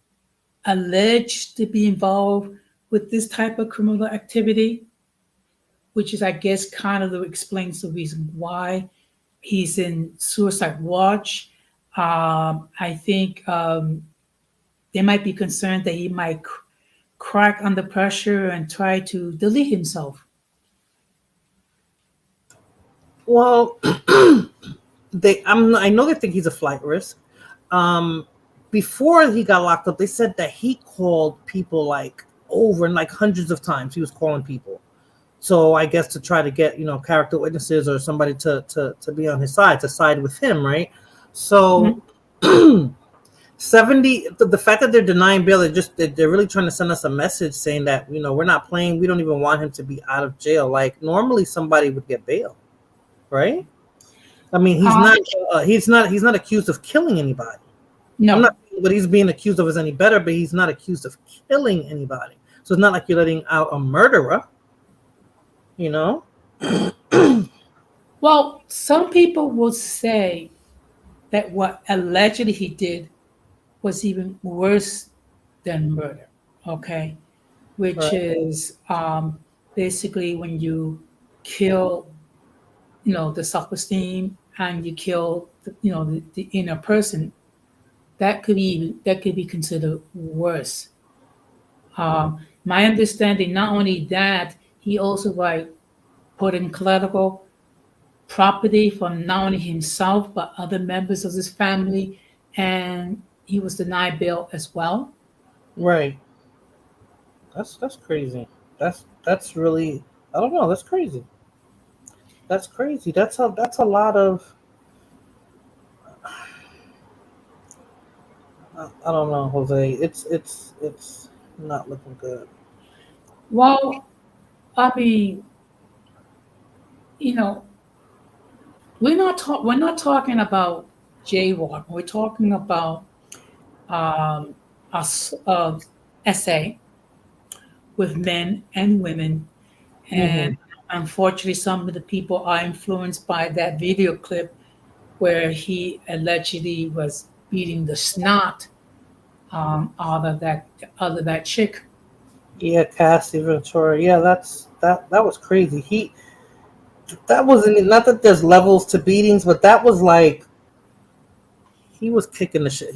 Speaker 8: alleged to be involved with this type of criminal activity, which is, I guess, kind of explains the reason why he's in suicide watch. I think they might be concerned that he might crack under pressure and try to delete himself.
Speaker 2: Well, I know they think he's a flight risk. Before he got locked up, they said that he called people over and hundreds of times. He was calling people. So I guess to try to get, character witnesses or somebody to be on his side, to side with him, right? So 70, the fact that they're denying bail, they're really trying to send us a message saying that, we're not playing. We don't even want him to be out of jail. Like normally somebody would get bail, right? I mean,
Speaker 8: Um,
Speaker 2: he's not accused of killing anybody. I'm
Speaker 8: no.
Speaker 2: not saying what he's being accused of is any better, but he's not accused of killing anybody. So it's not like you're letting out a murderer, you know?
Speaker 8: Well, some people will say that what allegedly he did was even worse than murder. Okay, which
Speaker 2: Right.
Speaker 8: is basically when you kill, the self-esteem, and you kill, the inner person. That could be considered worse. My understanding, not only that, he also like put in collateral property from not only himself but other members of his family, and he was denied bail as well.
Speaker 2: Right. That's crazy. That's really, I don't know, that's crazy. That's crazy. That's a lot of, I don't know, Jose. It's not looking good.
Speaker 8: Well, I mean, you know, we're not talking about jaywalk. We're talking about um, a essay with men and women, and
Speaker 2: Hmm.
Speaker 8: unfortunately, some of the people are influenced by that video clip where he allegedly was beating the snot out of that chick.
Speaker 2: Yeah, Cassie Ventura. Yeah, that was crazy. That wasn't, not that there's levels to beatings, but that was like he was kicking the shit.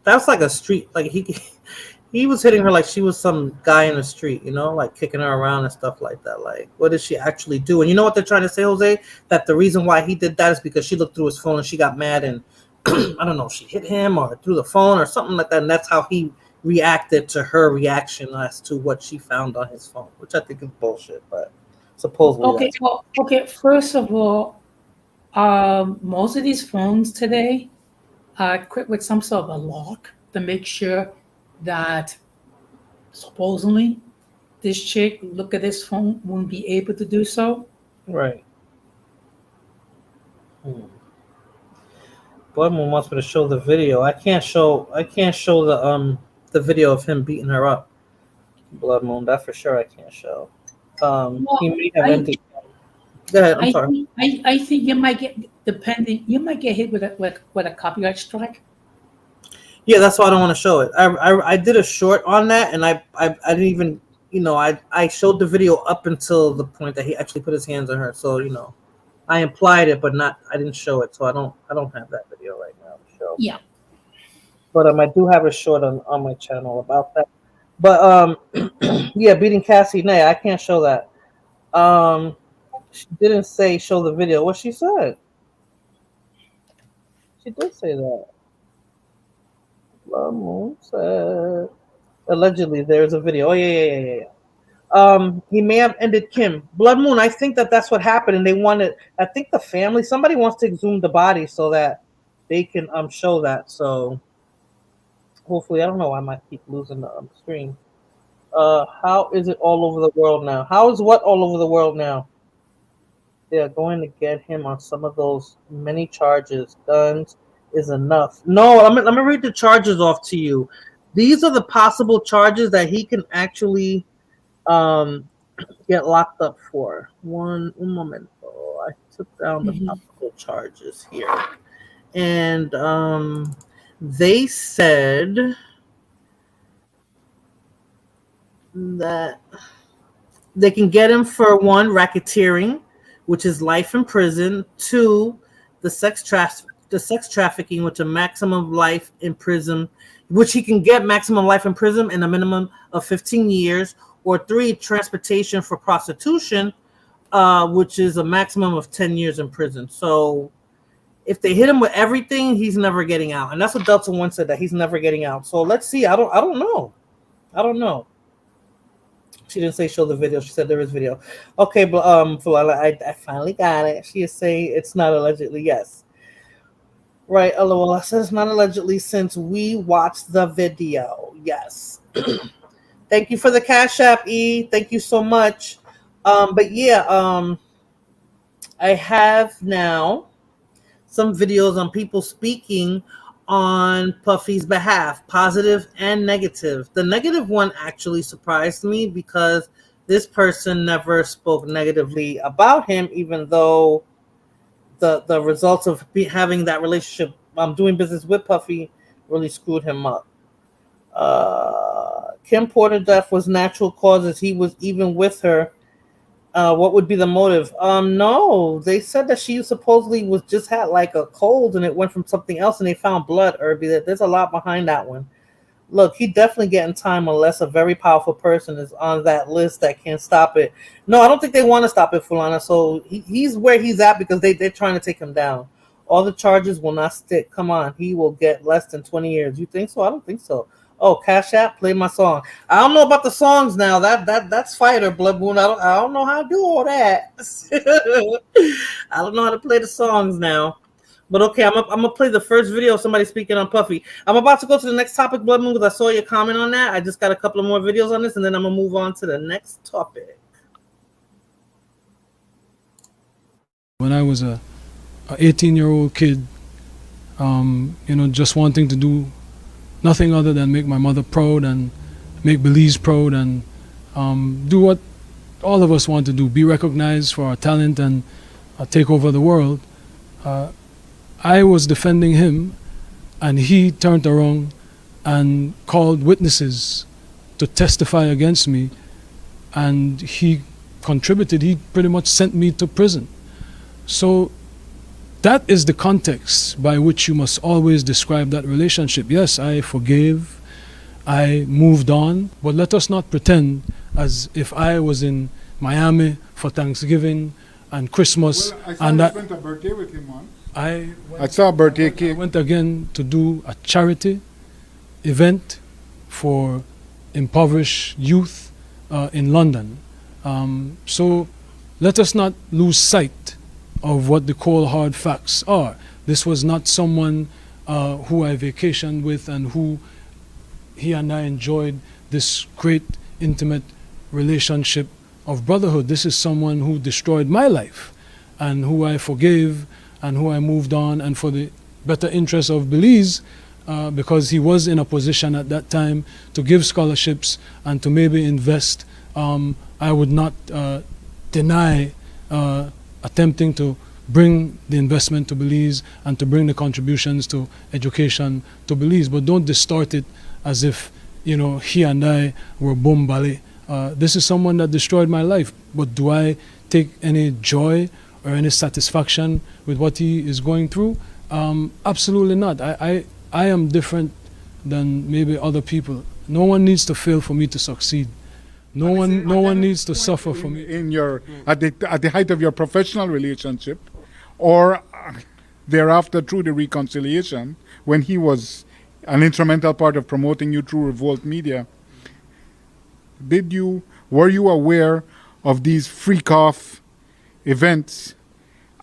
Speaker 2: That's like a street, like he was hitting her like she was some guy in the street, like kicking her around and stuff like that. Like, what did she actually do? And you know what they're trying to say, Jose? That the reason why he did that is because she looked through his phone and she got mad, and I don't know, she hit him or through the phone or something like that. And that's how he reacted to her reaction as to what she found on his phone, which I think is bullshit. But supposedly
Speaker 8: Okay,
Speaker 2: that's
Speaker 8: well, okay. First of all, most of these phones today are equipped with some sort of a lock to make sure that supposedly this chick look at this phone won't be able to do so.
Speaker 2: right. Hmm. Blood Moon wants me to show the video. I can't show the video of him beating her up. Blood Moon, that for sure I can't show.
Speaker 8: Well,
Speaker 2: He may have
Speaker 8: I
Speaker 2: ended. Go ahead. I'm
Speaker 8: I
Speaker 2: sorry.
Speaker 8: think I think you might get hit with a copyright strike.
Speaker 2: Yeah, that's why I don't want to show it. I did a short on that, and I didn't even, I showed the video up until the point that he actually put his hands on her. So I implied it, but not, I didn't show it. So I don't have that video right now to show.
Speaker 8: Yeah.
Speaker 2: But I do have a short on my channel about that. But yeah, beating Cassie Nay, I can't show that. She didn't say show the video. What she said? She did say that. Blood Moon said allegedly there's a video. Oh, yeah. He may have ended Kim. Blood Moon, I think that's what happened, and they wanted. I think the family, somebody wants to exhume the body so that they can show that. So hopefully, I don't know why I might keep losing the screen. How is it all over the world now? How is what all over the world now? They are going to get him on some of those many charges. Guns is enough. No, let me read the charges off to you. These are the possible charges that he can actually um, get locked up for. One moment. Oh, I took down the
Speaker 8: Mhm.
Speaker 2: possible charges here, and they said that they can get him for one, racketeering, which is life in prison. Two, the sex trafficking, which a maximum life in prison, which he can get maximum life in prison and a minimum of 15 years. Or three, transportation for prostitution, which is a maximum of 10 years in prison. So if they hit him with everything, he's never getting out. And that's what Delta One said, that he's never getting out. So let's see. I don't know. I don't know. She didn't say show the video. She said there is video. Okay, but Falala, I finally got it. She is saying it's not allegedly. Yes. Right, LOL. I said it's not allegedly since we watched the video. Yes. Thank you for the Cash App, E. Thank you so much. But yeah, I have now. some videos on people speaking on Puffy's behalf, positive and negative. The negative one actually surprised me because this person never spoke negatively about him, even though the results of having that relationship, doing business with Puffy, really screwed him up. Kim Porter death was natural causes. He was even with her. What would be the motive? No, they said that she supposedly was just had like a cold and it went from something else, and they found blood. Irby, there's a lot behind that one. Look, he definitely getting time unless a very powerful person is on that list that can't stop it. No, I don't think they want to stop it, Fulana. So he's where he's at because they're trying to take him down. All the charges will not stick. Come on, he will get less than 20 years. You think so? I don't think so. Oh, Cash App, play my song. I don't know about the songs now. That's Fighter, Blood Moon. I don't know how to do all that. I don't know how to play the songs now. But okay, I'm gonna play the first video of somebody speaking on Puffy. I'm about to go to the next topic, Blood Moon, because I saw your comment on that. I just got a couple of more videos on this, and then I'm gonna move on to the next topic.
Speaker 10: When I was a 18-year-old kid, just wanting to do nothing other than make my mother proud and make Belize proud and do what all of us want to do, be recognized for our talent and take over the world. I was defending him, and he turned around and called witnesses to testify against me, and he contributed. He pretty much sent me to prison. So that is the context by which you must always describe that relationship. Yes, I forgave, I moved on, but let us not pretend as if I was in Miami for Thanksgiving and Christmas.
Speaker 11: Well, I saw
Speaker 10: and
Speaker 11: you
Speaker 10: that
Speaker 11: spent a birthday with him once.
Speaker 10: I
Speaker 11: saw a birthday cake.
Speaker 10: I went again to do a charity event for impoverished youth in London. So let us not lose sight of what the cold hard facts are. This was not someone who I vacationed with and who he and I enjoyed this great intimate relationship of brotherhood. This is someone who destroyed my life and who I forgave and who I moved on, and for the better interest of Belize, because he was in a position at that time to give scholarships and to maybe invest. I would not deny attempting to bring the investment to Belize and to bring the contributions to education to Belize, but don't distort it as if he and I were bombali. This is someone that destroyed my life, but do I take any joy or any satisfaction with what he is going through? Absolutely not. I am different than maybe other people. No one needs to fail for me to succeed. No one needs to suffer for me.
Speaker 11: At the height of your professional relationship, or thereafter through the reconciliation, when he was an instrumental part of promoting you through Revolt Media, were you aware of these freak-off events,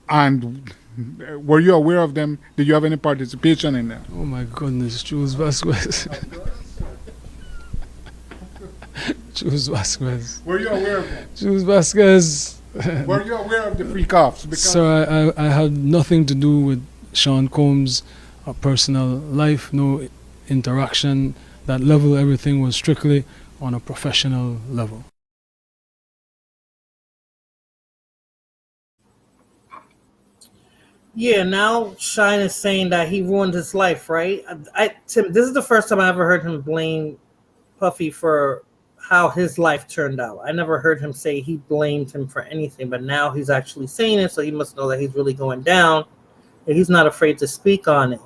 Speaker 11: and were you aware of them? Did you have any participation in them?
Speaker 10: Oh my goodness, Jules Vasquez. Jules Vasquez.
Speaker 11: Were you aware of them?
Speaker 10: Jules Vasquez.
Speaker 11: Were you aware of the freak-offs?
Speaker 10: Sir, I had nothing to do with Sean Combs' personal life, no interaction. That level, everything was strictly on a professional level.
Speaker 2: Yeah, now Shine is saying that he ruined his life, right? Tim, this is the first time I ever heard him blame Puffy for how his life turned out. I never heard him say he blamed him for anything, but now he's actually saying it, so he must know that he's really going down, and he's not afraid to speak on it,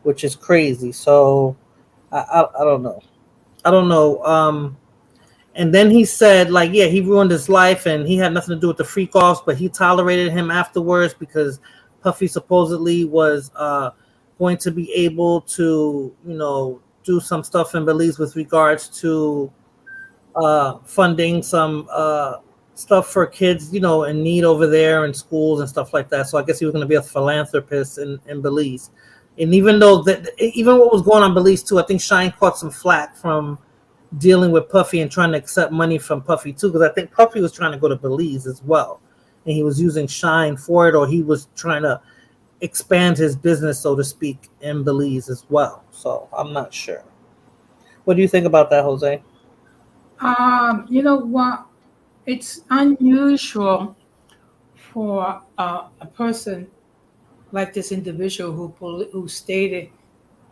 Speaker 2: which is crazy. So I don't know. I don't know. And then he said, yeah, he ruined his life, and he had nothing to do with the freak-offs, but he tolerated him afterwards because Puffy supposedly was going to be able to, do some stuff in Belize with regards to funding some stuff for kids, in need over there in schools and stuff like that. So I guess he was going to be a philanthropist in Belize. And even though even what was going on in Belize too, I think Shine caught some flack from dealing with Puffy and trying to accept money from Puffy too, because I think Puffy was trying to go to Belize as well, and he was using Shine for it, or he was trying to expand his business, so to speak, in Belize as well. So I'm not sure. What do you think about that, Jose?
Speaker 8: You know what? It's unusual for a person like this individual who stated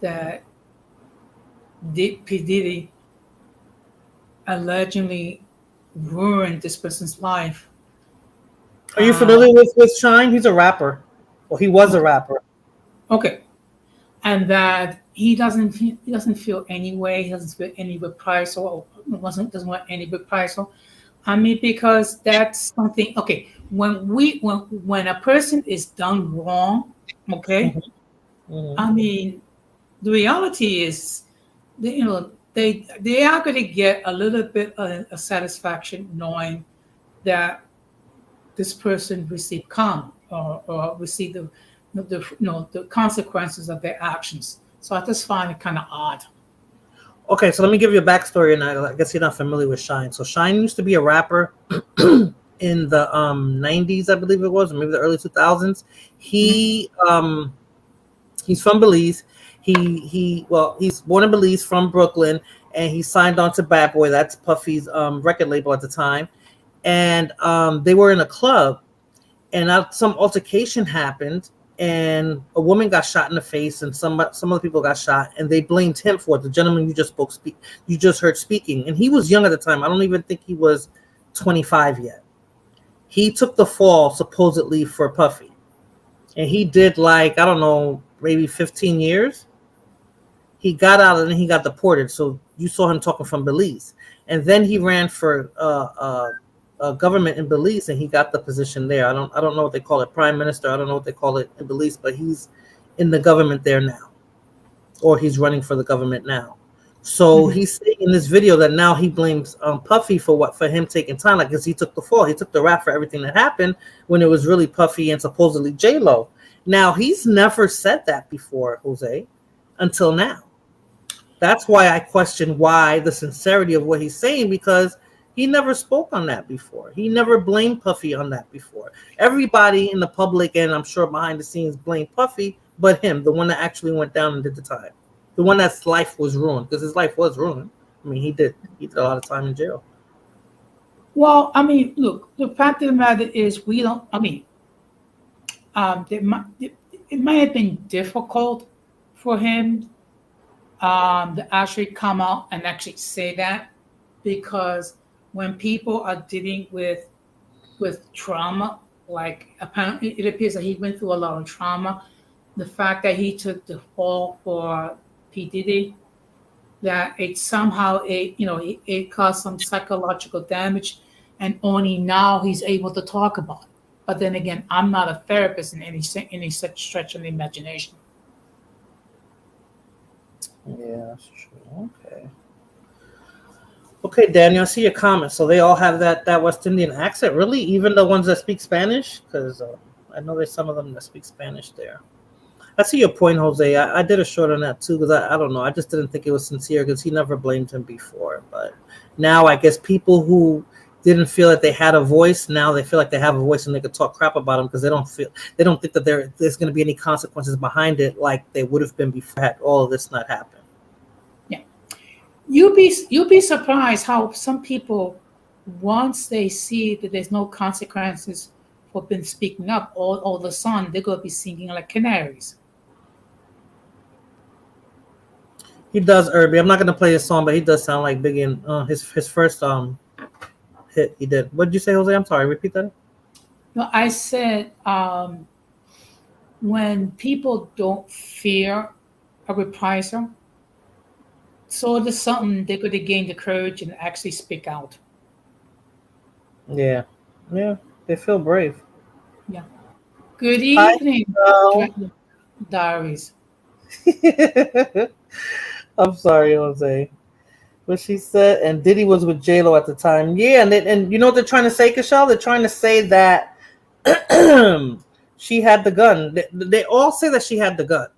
Speaker 8: that P Diddy allegedly ruined this person's life.
Speaker 2: Are you familiar with Shine? He's a rapper. Well, he was a rapper.
Speaker 8: Okay, and that he doesn't feel any way. He doesn't feel any reprisal. Or doesn't want any reprisal. I mean, because that's something. Okay, when a person is done wrong, okay. I mean, the reality is, they are going to get a little bit of a satisfaction knowing that this person received karma or received the consequences of their actions. So I just find it kind of odd.
Speaker 2: Okay, so let me give you a backstory, and I guess you're not familiar with Shine. So Shine used to be a rapper in the 90s, I believe it was, or maybe the early 2000s. He's from Belize. He's born in Belize, from Brooklyn, and he signed on to Bad Boy. That's Puffy's record label at the time. And they were in a club, and some altercation happened, and a woman got shot in the face, and some other people got shot, and they blamed him for it. The gentleman you just heard speaking, and he was young at the time. I don't even think he was 25 yet. He took the fall supposedly for Puffy, and he did, like, I don't know, maybe 15 years. He got out and then he got deported. So you saw him talking from Belize, and then he ran for government in Belize, and he got the position there. I don't know what they call it, prime minister. I don't know what they call it in Belize, but he's in the government there now, or he's running for the government now. So he's saying in this video that now he blames Puffy for him taking time, like, because he took the fall, he took the rap for everything that happened, when it was really Puffy and supposedly J-Lo. Now he's never said that before, Jose, until now. That's why I question why the sincerity of what he's saying, because he never spoke on that before. He never blamed Puffy on that before. Everybody in the public, and I'm sure behind the scenes, blamed Puffy, but him, the one that actually went down and did the time. The one that's life was ruined, because his life was ruined. I mean, he did a lot of time in jail.
Speaker 8: Well, I mean, look, the fact of the matter is, we don't. I mean, it might have been difficult for him to actually come out and actually say that, because when people are dealing with trauma, like, apparently it appears that he went through a lot of trauma. The fact that he took the fall for P Diddy, that it somehow it caused some psychological damage, and only now he's able to talk about it. But then again, I'm not a therapist in any such stretch of the imagination.
Speaker 2: Yeah, that's true. Okay, Daniel, I see your comments. So they all have that West Indian accent, really? Even the ones that speak Spanish? Because I know there's some of them that speak Spanish there. I see your point, Jose. I did a short on that too, because I don't know. I just didn't think it was sincere, because he never blamed him before. But now I guess people who didn't feel that they had a voice, now they feel like they have a voice and they could talk crap about him, because they don't think that there's going to be any consequences behind it, like they would have been before had all of this not happened.
Speaker 8: You'll be surprised how some people, once they see that there's no consequences for been speaking up, all of a sudden they're gonna be singing like canaries.
Speaker 2: He does, Irby. I'm not gonna play his song, but he does sound like Biggie in his first hit he did. What did you say, Jose? I'm sorry. Repeat that.
Speaker 8: No, I said when people don't fear a reprisal, so there's something they're going to gain the courage and actually speak out.
Speaker 2: Yeah, they feel brave.
Speaker 8: Yeah. Good evening, Diaries.
Speaker 2: I'm sorry, Jose. What she said, and Diddy was with J-Lo at the time. Yeah, and you know what they're trying to say, Kashal? They're trying to say that she had the gun. They all say that she had the gun.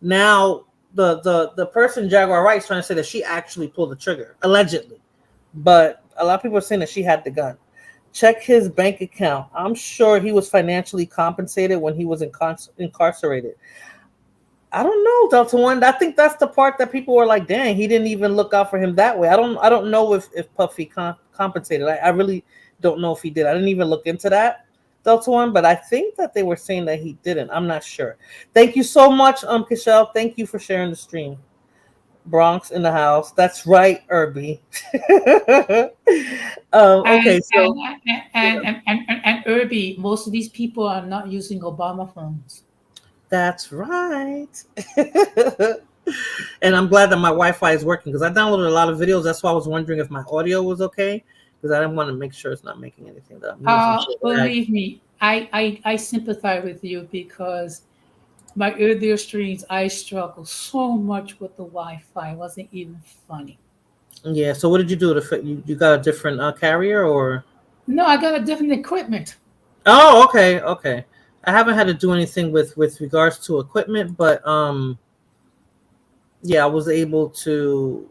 Speaker 2: Now, the person, Jaguar Wright's trying to say that she actually pulled the trigger, allegedly. But a lot of people are saying that she had the gun. Check his bank account. I'm sure he was financially compensated when he was incarcerated. I don't know, Delta One. I think that's the part that people were like, "Dang, he didn't even look out for him that way." I don't know if Puffy compensated. I really don't know if he did. I didn't even look into that, Delta One. But I think that they were saying that he didn't. I'm not sure. Thank you so much, Kishel. Thank you for sharing the stream. Bronx in the house. That's right, Irby. Okay, so
Speaker 8: And Irby, most of these people are not using Obama phones.
Speaker 2: that's right. And I'm glad that my Wi-Fi is working because I downloaded a lot of videos. That's why I was wondering if my audio was okay because I didn't want to make sure it's not making anything that I'm using.
Speaker 8: Believe me, I sympathize with you because my earlier streams, I struggled so much with the Wi-Fi. It wasn't even funny.
Speaker 2: Yeah. So what did you do to fit? You got a different carrier or?
Speaker 8: No, I got a different equipment.
Speaker 2: Oh, okay, okay. I haven't had to do anything with regards to equipment, but yeah, I was able to.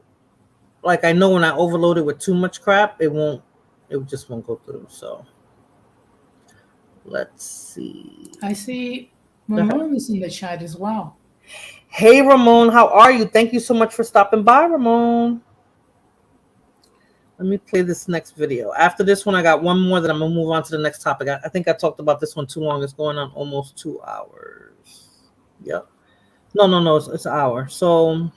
Speaker 2: Like I know when I overload it with too much crap, it just won't go through. So let's see.
Speaker 8: I see Ramon is in the chat as well.
Speaker 2: Hey Ramon, how are you? Thank you so much for stopping by, Ramon. Let me play this next video. After this one, I got one more that I'm gonna move on to the next topic. I think I talked about this one too long. It's going on almost 2 hours. Yep. No, it's an hour. So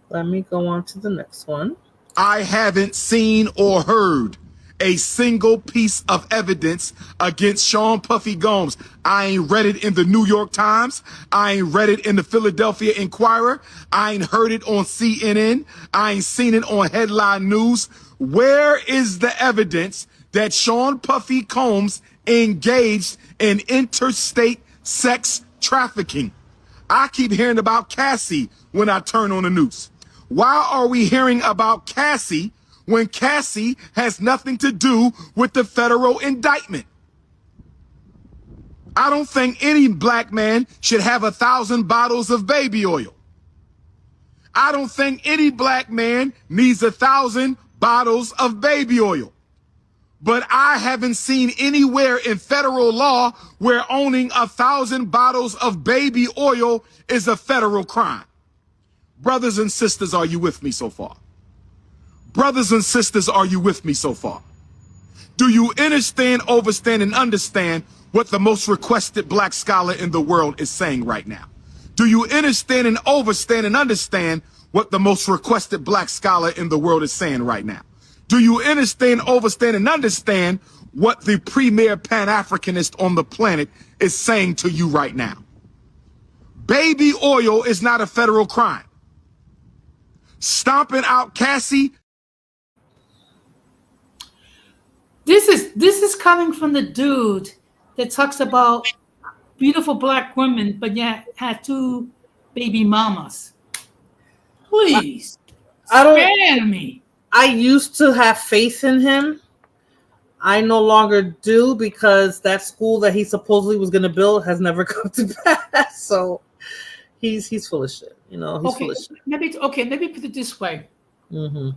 Speaker 2: let me go on to the next one.
Speaker 12: I haven't seen or heard a single piece of evidence against Sean Puffy Gomes. I ain't read it in the New York Times. I ain't read it in the Philadelphia Inquirer. I ain't heard it on CNN. I ain't seen it on headline news. Where is the evidence that Sean Puffy Combs engaged in interstate sex trafficking? I keep hearing about Cassie when I turn on the news. Why are we hearing about Cassie when Cassie has nothing to do with the federal indictment? I don't think any black man should have 1,000 bottles of baby oil. I don't think any black man needs 1,000 bottles of baby oil. But I haven't seen anywhere in federal law where owning 1,000 bottles of baby oil is a federal crime. Brothers and sisters, are you with me so far? Brothers and sisters, are you with me so far? Do you understand, overstand, and understand what the most requested black scholar in the world is saying right now? Do you understand and overstand and understand what the most requested black scholar in the world is saying right now? Do you understand, overstand, and understand what the premier Pan-Africanist on the planet is saying to you right now? Baby oil is not a federal crime. Stomping out Cassie.
Speaker 8: This is coming from the dude that talks about beautiful black women, but yet had 2 baby mamas. Please,
Speaker 2: I don't.
Speaker 8: spare me.
Speaker 2: I used to have faith in him. I no longer do because that school that he supposedly was going to build has never come to pass. So he's full of shit. You know, he's full of shit.
Speaker 8: Let me put it this way.
Speaker 2: Mm-hmm.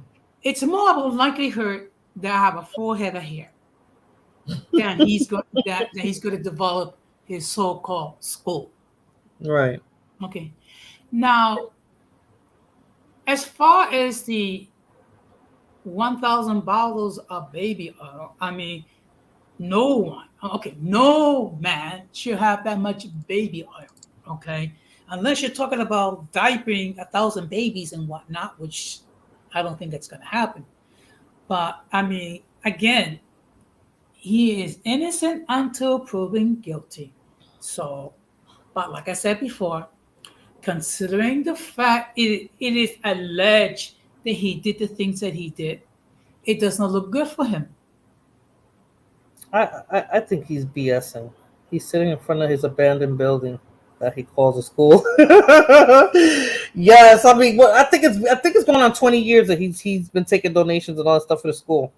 Speaker 8: It's more of a likelihood that I have a full head of hair than he's going to develop his so-called school.
Speaker 2: Right.
Speaker 8: Okay. Now, as far as the 1,000 bottles of baby oil, I mean, no man should have that much baby oil. Okay. Unless you're talking about diapering 1,000 babies and whatnot, which I don't think that's going to happen. But I mean, again, he is innocent until proven guilty. So, but like I said before, considering the fact it is alleged that he did the things that he did, it does not look good for him.
Speaker 2: I think he's BSing. He's sitting in front of his abandoned building that he calls a school. Yes, I mean, well, I think it's going on 20 years that he's been taking donations and all that stuff for the school,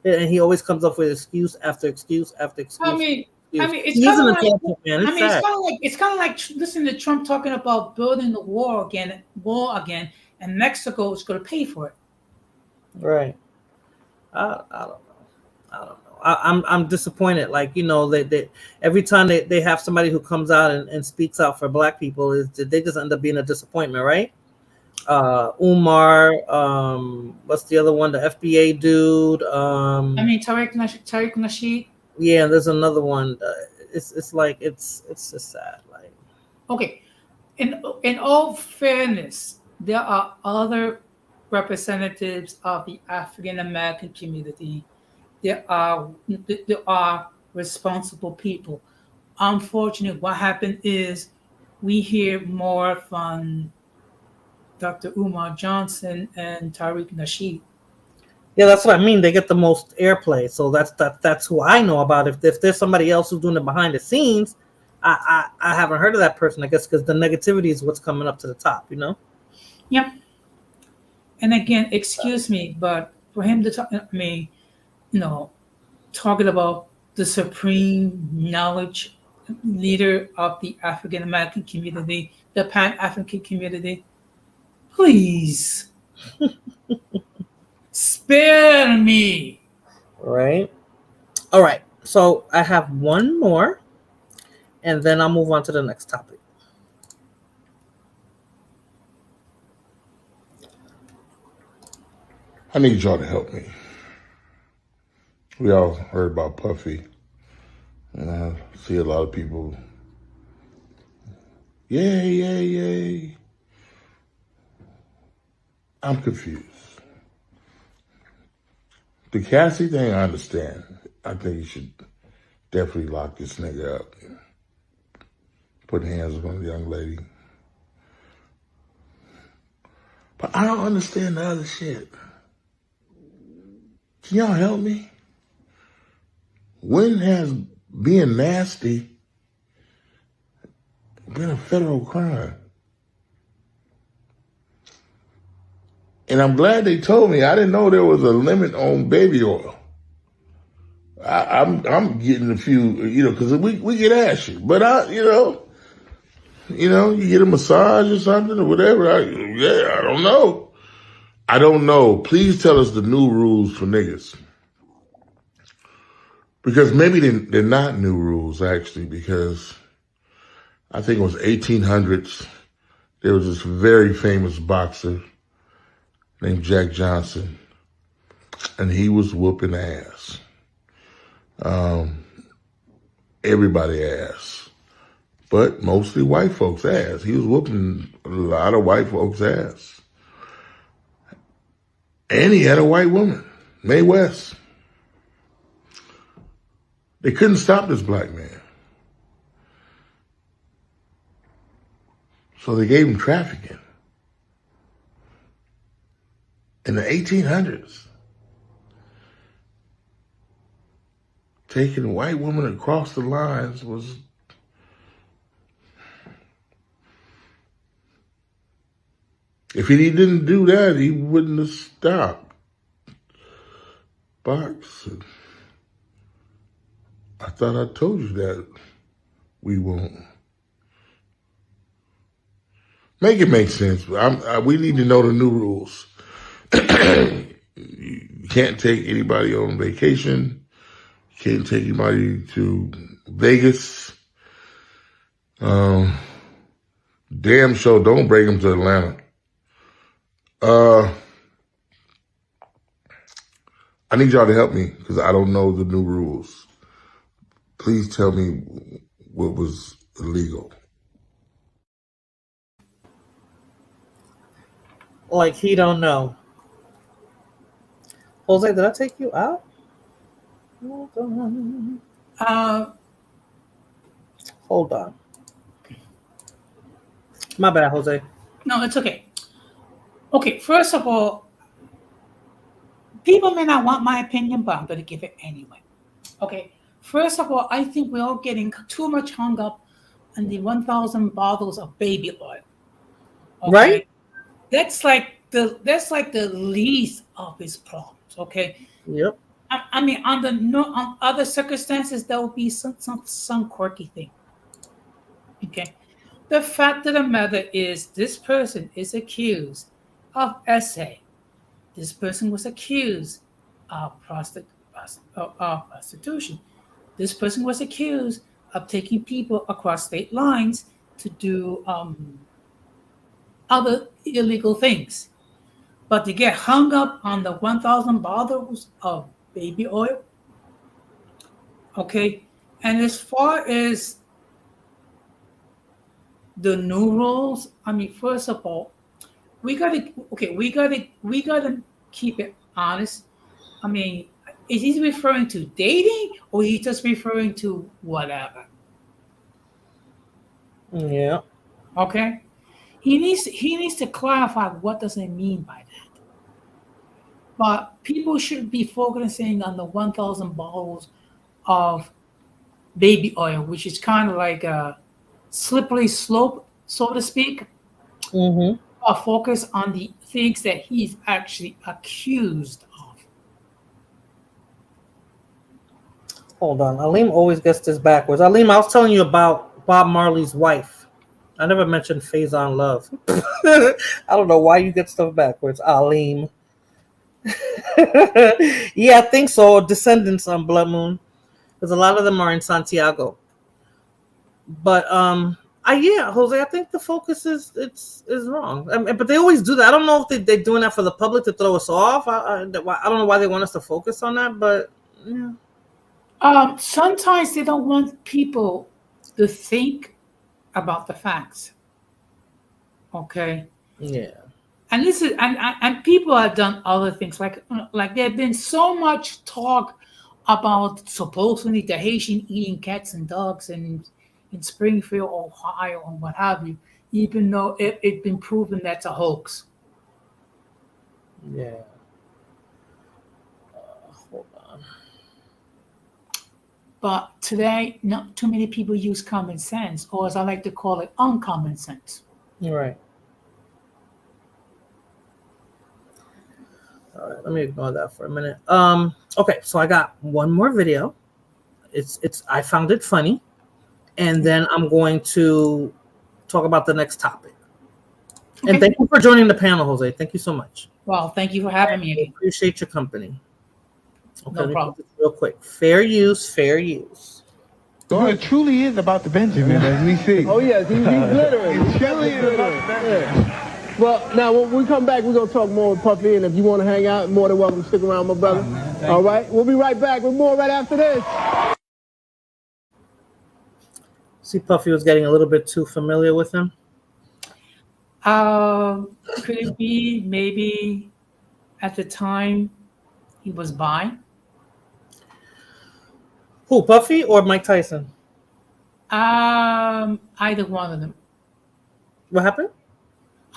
Speaker 2: and he always comes up with excuse after excuse after excuse.
Speaker 8: I mean, it's
Speaker 2: he's
Speaker 8: kind
Speaker 2: an
Speaker 8: of like,
Speaker 2: adult man.
Speaker 8: it's kind of like listening to Trump talking about building the wall again, and Mexico is going to pay for it.
Speaker 2: Right. I don't know. I'm disappointed. Like, you know, they every time they have somebody who comes out and speaks out for black people, they just end up being a disappointment, right? Umar, what's the other one? The FBA dude.
Speaker 8: I mean, Tariq Nasheed.
Speaker 2: Yeah, and there's another one. It's like it's just sad. Like,
Speaker 8: Okay, in all fairness, there are other representatives of the African American community. There are responsible people. Unfortunately, what happened is we hear more from Dr. Umar Johnson and Tariq Nasheed.
Speaker 2: yeah, that's what I mean. They get the most airplay, so that's who I know about. If there's somebody else who's doing it behind the scenes, I haven't heard of that person. I guess because the negativity is what's coming up to the top, you know.
Speaker 8: Yep. And again, excuse me, but for him to talk, I mean, you know, talking about the supreme knowledge leader of the African American community, the Pan African community, please spare me.
Speaker 2: Right. All right. So I have one more, and then I'll move on to the next topic.
Speaker 13: I need y'all to help me. We all heard about Puffy, and I see a lot of people, yay, yay, yay. I'm confused. The Cassie thing, I understand. I think you should definitely lock this nigga up. Put hands on the young lady. But I don't understand the other shit. Can y'all help me? When has being nasty been a federal crime? And I'm glad they told me. I didn't know there was a limit on baby oil. I'm getting a few, you know, because we get ashy. But you get a massage or something or whatever. I don't know. I don't know. Please tell us the new rules for niggas. Because maybe they're not new rules, actually, because I think it was 1800s. There was this very famous boxer named Jack Johnson, and he was whooping ass. Everybody ass, but mostly white folks ass. He was whooping a lot of white folks ass. And he had a white woman, Mae West. They couldn't stop this black man. So they gave him trafficking. In the 1800s, taking a white woman across the lines was if he didn't do that, he wouldn't have stopped. Box. I thought I told you that we won't. Make it make sense. We need to know the new rules. You can't take anybody on vacation. You can't take anybody to Vegas. Damn sure don't bring them to Atlanta. I need y'all to help me because I don't know the new rules. Please tell me what was illegal.
Speaker 2: Like he don't know. Jose, did I take you out? Hold on. Hold on. My bad, Jose.
Speaker 8: No, it's okay. Okay, first of all, people may not want my opinion, but I'm going to give it anyway. Okay, first of all, I think we're all getting too much hung up on the 1,000 bottles of baby oil. Okay?
Speaker 2: Right?
Speaker 8: That's like the least of his problems. Okay.
Speaker 2: Yep.
Speaker 8: I mean, on other circumstances, there will be some quirky thing. Okay. The fact of the matter is, this person is accused of SA. This person was accused of prostitution. This person was accused of taking people across state lines to do other illegal things. But to get hung up on the 1,000 bottles of baby oil, okay. And as far as the new rules, I mean, first of all, we gotta keep it honest. I mean, is he referring to dating or he just referring to whatever?
Speaker 2: Yeah.
Speaker 8: Okay. He needs to clarify what does it mean by that. But people should be focusing on the 1,000 bottles of baby oil, which is kind of like a slippery slope, so to speak.
Speaker 2: Mm-hmm.
Speaker 8: Focus on the things that he's actually accused of.
Speaker 2: Hold on. Aleem always gets this backwards. Aleem, I was telling you about Bob Marley's wife. I never mentioned Faison Love. I don't know why you get stuff backwards, Aleem. Yeah, I think so. Descendants on Blood Moon, because a lot of them are in Santiago. But yeah, Jose, I think the focus is wrong. I mean, but they always do that. I don't know if they're doing that for the public to throw us off. I don't know why they want us to focus on that, but yeah.
Speaker 8: Sometimes they don't want people to think about the facts. Okay.
Speaker 2: Yeah.
Speaker 8: And this is and people have done other things like there's been so much talk about supposedly the Haitian eating cats and dogs in Springfield, Ohio, and what have you, even though it's been proven that's a hoax.
Speaker 2: Yeah. Hold on.
Speaker 8: But today, not too many people use common sense, or as I like to call it, uncommon sense.
Speaker 2: You're right. All right, let me ignore that for a minute. Okay, so I got one more video. I found it funny, and then I'm going to talk about the next topic. Okay. And thank you for joining the panel, Jose. Thank you so much.
Speaker 8: Well, thank you for having me.
Speaker 2: I appreciate your company. Okay,
Speaker 8: no problem.
Speaker 2: Real quick. Fair use, fair use.
Speaker 3: So it truly is about the Benjamin, as we see.
Speaker 14: Oh, yes, he's glittering.
Speaker 3: It truly is about the Benjamin.
Speaker 14: Yeah. Well, now, when we come back, we're going to talk more with Puffy, and if you want to hang out, more than welcome to stick around, my brother. All right? We'll be right back with more right after this.
Speaker 2: See, Puffy was getting a little bit too familiar with him.
Speaker 8: Could it be maybe at the time he was bi?
Speaker 2: Who, Puffy or Mike Tyson?
Speaker 8: Either one of them.
Speaker 2: What happened?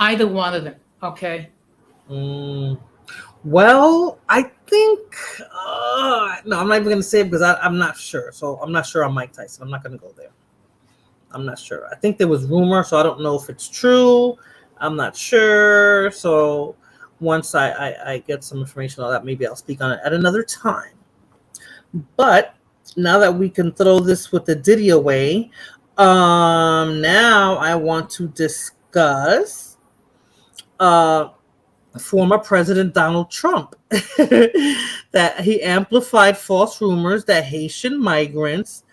Speaker 8: Either one of them. Okay.
Speaker 2: Well, I think no, I'm not even going to say it because I'm not sure. So I'm not sure on Mike Tyson. I'm not going to go there. I'm not sure. I think there was rumor, so I don't know if it's true. I'm not sure. So once I get some information on that, maybe I'll speak on it at another time. But now that we can throw this with the Diddy away, now I want to discuss former President Donald Trump, that he amplified false rumors that Haitian migrants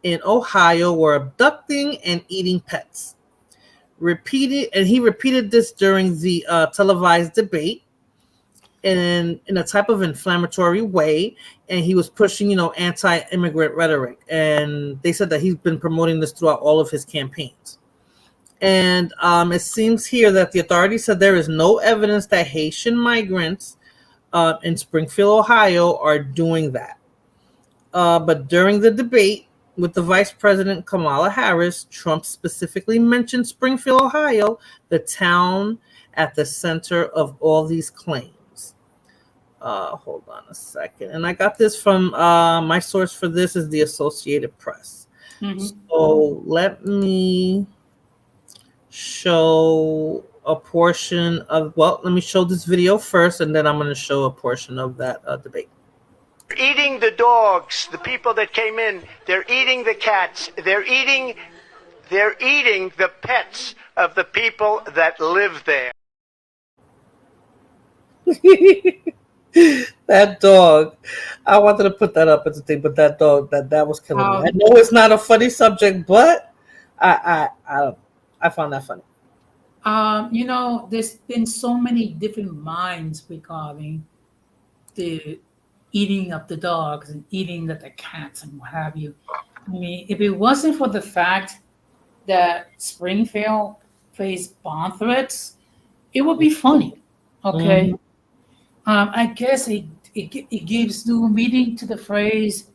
Speaker 2: in Ohio were abducting and eating pets. He repeated this during the televised debate in a type of inflammatory way, and he was pushing, anti-immigrant rhetoric. And they said that he's been promoting this throughout all of his campaigns. And it seems here that the authorities said there is no evidence that Haitian migrants in Springfield, Ohio, are doing that. But during the debate with the Vice President Kamala Harris, Trump specifically mentioned Springfield, Ohio, the town at the center of all these claims. Hold on a second. And I got this from my source for this is the Associated Press. Mm-hmm. So let me show a portion of, let me show this video first, and then I'm going to show a portion of that debate.
Speaker 15: Eating the dogs, the people that came in, they're eating the cats, they're eating the pets of the people that live there.
Speaker 2: That dog. I wanted to put that up as a thing, but that dog that was killing me. I
Speaker 8: Um,
Speaker 2: know it's not a funny subject, but I found that funny.
Speaker 8: there's been so many different minds regarding the eating of the dogs and eating of the cats and what have you. I mean, if it wasn't for the fact that Springfield plays bomb threats, it would be funny. Okay.
Speaker 2: Mhm.
Speaker 8: I guess it gives new meaning to the phrase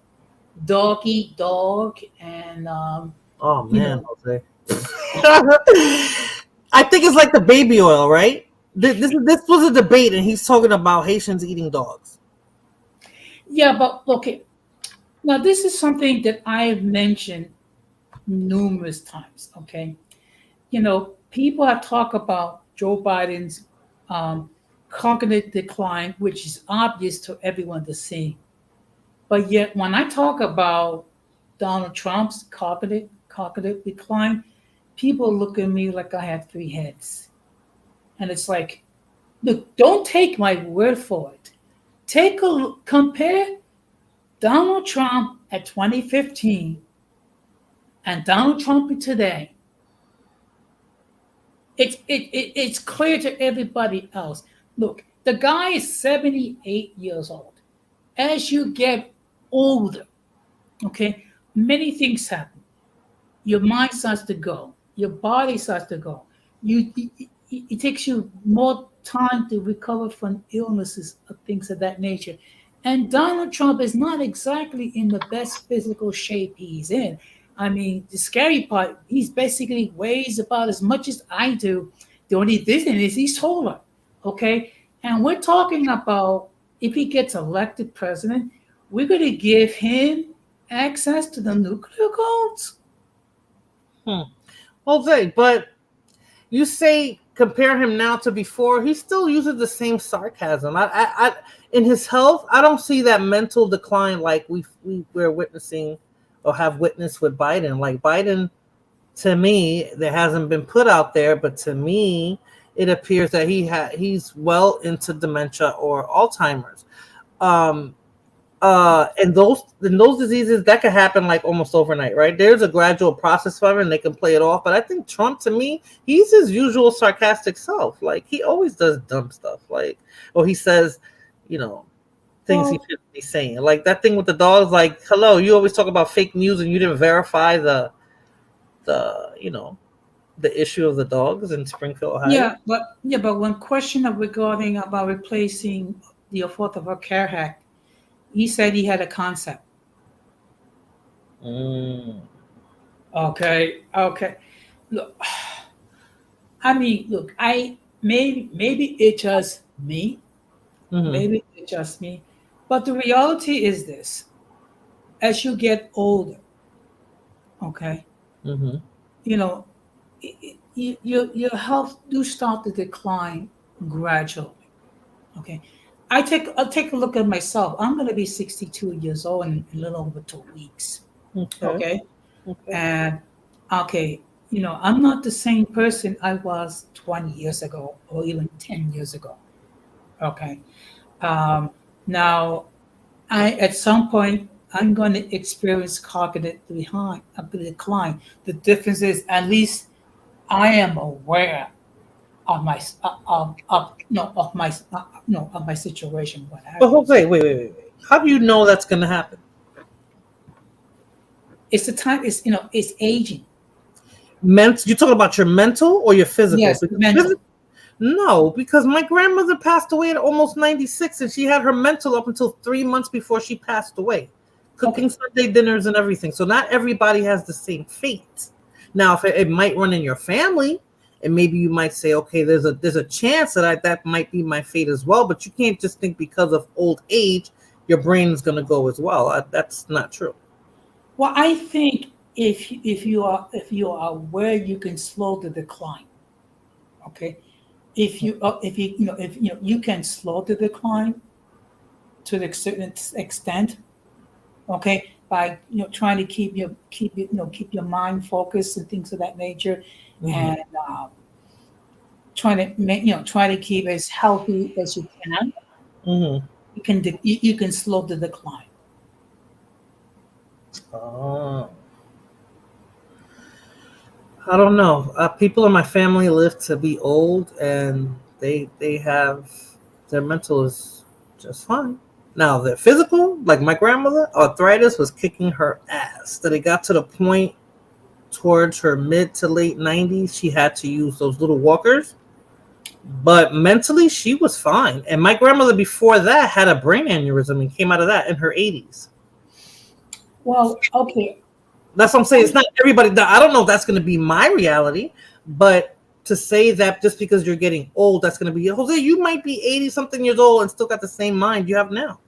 Speaker 8: dog eat dog. And,
Speaker 2: Oh
Speaker 8: you
Speaker 2: man,
Speaker 8: know,
Speaker 2: Jose. I think it's like the baby oil, right? This was a debate, and he's talking about Haitians eating dogs.
Speaker 8: yeah, but okay. Now, this is something that I've mentioned numerous times. Okay. People have talked about Joe Biden's um, cognitive decline, which is obvious to everyone to see. But yet, when I talk about Donald Trump's cognitive decline, people look at me like I have three heads. And it's like, look, don't take my word for it. Compare Donald Trump at 2015 and Donald Trump today. It's clear to everybody else. Look, the guy is 78 years old. As you get older, okay, many things happen. Your mind starts to go. Your body starts to go. It takes you more time to recover from illnesses or things of that nature. And Donald Trump is not exactly in the best physical shape he's in. I mean, the scary part, he's basically weighs about as much as I do. The only difference is he's taller. Okay. And we're talking about if he gets elected president, we're going to give him access to the nuclear codes.
Speaker 2: Hmm. Jose, but you say compare him now to before. He still uses the same sarcasm. In his health, I don't see that mental decline like we're witnessing or have witnessed with Biden. Like Biden, to me, that hasn't been put out there, but to me, it appears that he's well into dementia or Alzheimer's. Um, and those diseases that could happen like almost overnight, right? There's a gradual process for him, and they can play it off. But I think Trump, to me, he's his usual sarcastic self. Like he always does dumb stuff, like or he says, you know, things he
Speaker 8: Well,
Speaker 2: shouldn't be saying. Like that thing with the dogs. Like, hello, you always talk about fake news, and you didn't verify the the issue of the dogs in Springfield, Ohio.
Speaker 8: but when questioned regarding about replacing the Affordable Care Act, he said he had a concept.
Speaker 2: Mm.
Speaker 8: Okay. Look, I mean, look, maybe it's just me,
Speaker 2: Mm-hmm.
Speaker 8: maybe it's just me, but the reality is this: as you get older, okay,
Speaker 2: Mm-hmm.
Speaker 8: you know, your health do start to decline gradually. Okay, I'll take a look at myself. I'm going to be 62 years old in a little over 2 weeks.
Speaker 2: Okay.
Speaker 8: Okay,
Speaker 2: Okay.
Speaker 8: and okay, I'm not the same person I was 20 years ago or even 10 years ago. Okay, um, now I at some point I'm going to experience cognitive decline. The difference is at least I am aware of my of no of my no of my situation, what have
Speaker 2: But
Speaker 8: you.
Speaker 2: Jose, wait. How do you know that's going to happen?
Speaker 8: It's the time. It's aging.
Speaker 2: You talking about your mental or your physical?
Speaker 8: Yes,
Speaker 2: Because
Speaker 8: mental.
Speaker 2: no, because my grandmother passed away at almost 96, and she had her mental up until 3 months before she passed away, cooking
Speaker 8: Okay.
Speaker 2: Sunday dinners and everything. So not everybody has the same fate. Now, if it might run in your family, and maybe you might say, okay, there's a chance that might be my fate as well. But you can't just think because of old age, your brain is going to go as well. That's not true.
Speaker 8: Well, I think if you are aware, you can slow the decline. Okay. If you can slow the decline to the certain extent. Okay, by trying to keep your mind focused and things of that nature,
Speaker 2: Mm-hmm.
Speaker 8: and trying to keep as healthy as you can.
Speaker 2: Mm-hmm.
Speaker 8: you can slow the decline.
Speaker 2: Oh. I don't know. People in my family live to be old, and they have their mental is just fine. Now their physical, like my grandmother, arthritis was kicking her ass. That it got to the point towards her mid to late 90s, she had to use those little walkers. But mentally, she was fine. And my grandmother before that had a brain aneurysm and came out of that in her 80s.
Speaker 8: Well, okay.
Speaker 2: That's what I'm saying. It's not everybody. I don't know if that's going to be my reality, but to say that just because you're getting old, that's going to be Jose. You might be 80 something years old and still got the same mind you have now.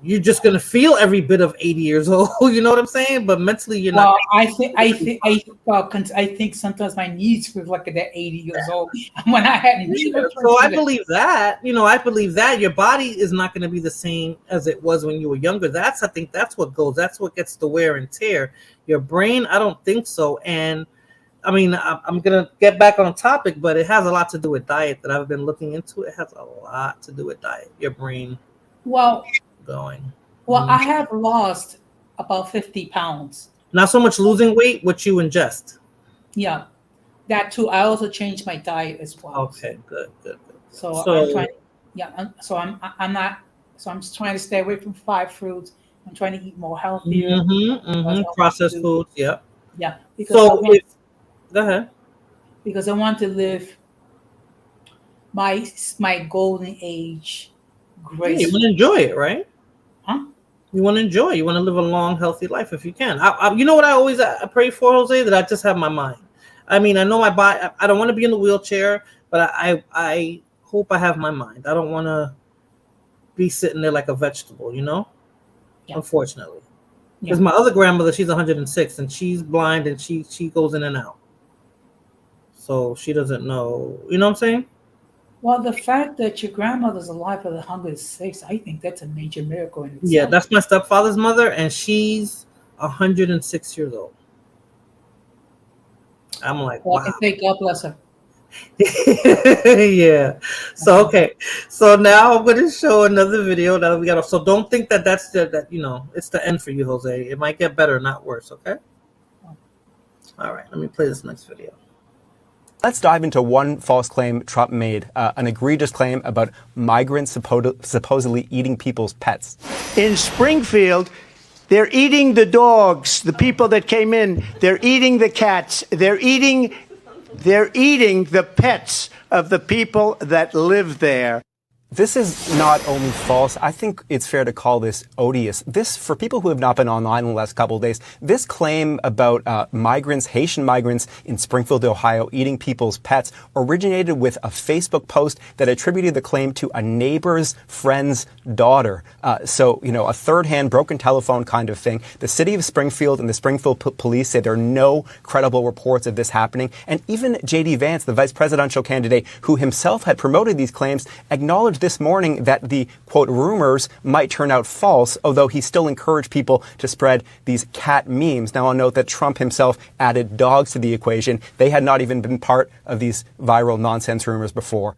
Speaker 2: You're just going to feel every bit of 80 years old. You know what I'm saying? But mentally, you're not.
Speaker 8: I think sometimes my knees feel like they're 80 years old when I had knee replacement.
Speaker 2: So I believe that. I believe that your body is not going to be the same as it was when you were younger. I think that's what goes. That's what gets the wear and tear. Your brain, I don't think so. And I mean, I'm going to get back on topic, but it has a lot to do with diet that I've been looking into. It has a lot to do with diet. Your brain.
Speaker 8: Well,
Speaker 2: going.
Speaker 8: I have lost about 50 pounds.
Speaker 2: Not so much losing weight, what you ingest.
Speaker 8: Yeah, that too. I also changed my diet as well.
Speaker 2: Okay, good.
Speaker 8: So I'm trying. Yeah, I'm not. So I'm just trying to stay away from fried fruits. I'm trying to eat more healthy.
Speaker 2: Processed foods. Yeah.
Speaker 8: Yeah. Because
Speaker 2: go ahead.
Speaker 8: Because I want to live my golden age.
Speaker 2: Yeah, you want to enjoy it, right?
Speaker 8: Huh?
Speaker 2: You want to enjoy. You want to live a long, healthy life if you can. You know what I always pray for, Jose? That I just have my mind. I mean, I know my body. I don't want to be in the wheelchair, but I hope I have my mind. I don't want to be sitting there like a vegetable, Yeah. Unfortunately, because my other grandmother, she's 106 and she's blind and she goes in and out, so she doesn't know. You know what I'm saying?
Speaker 8: Well, the fact that your grandmother's alive at 106, I think that's a major miracle in itself.
Speaker 2: Yeah, that's my stepfather's mother, and she's 106 years old. I'm like,
Speaker 8: well,
Speaker 2: wow.
Speaker 8: I say God bless her.
Speaker 2: Yeah. So okay. So now I'm going to show another video that we got. So don't think that that's it's the end for you, Jose. It might get better, not worse. Okay. All right. Let me play this next video.
Speaker 16: Let's dive into one false claim Trump made, an egregious claim about migrants supposedly eating people's pets.
Speaker 15: In Springfield, they're eating the dogs, the people that came in. They're eating the cats. They're eating the pets of the people that live there.
Speaker 16: This is not only false, I think it's fair to call this odious. This, for people who have not been online in the last couple of days, this claim about Haitian migrants in Springfield, Ohio, eating people's pets originated with a Facebook post that attributed the claim to a neighbor's friend's daughter. So, a third-hand broken telephone kind of thing. The city of Springfield and the Springfield police say there are no credible reports of this happening. And even J.D. Vance, the vice presidential candidate who himself had promoted these claims, acknowledged this morning that the, quote, rumors might turn out false, although he still encouraged people to spread these cat memes. Now, I'll note that Trump himself added dogs to the equation. They had not even been part of these viral nonsense rumors before.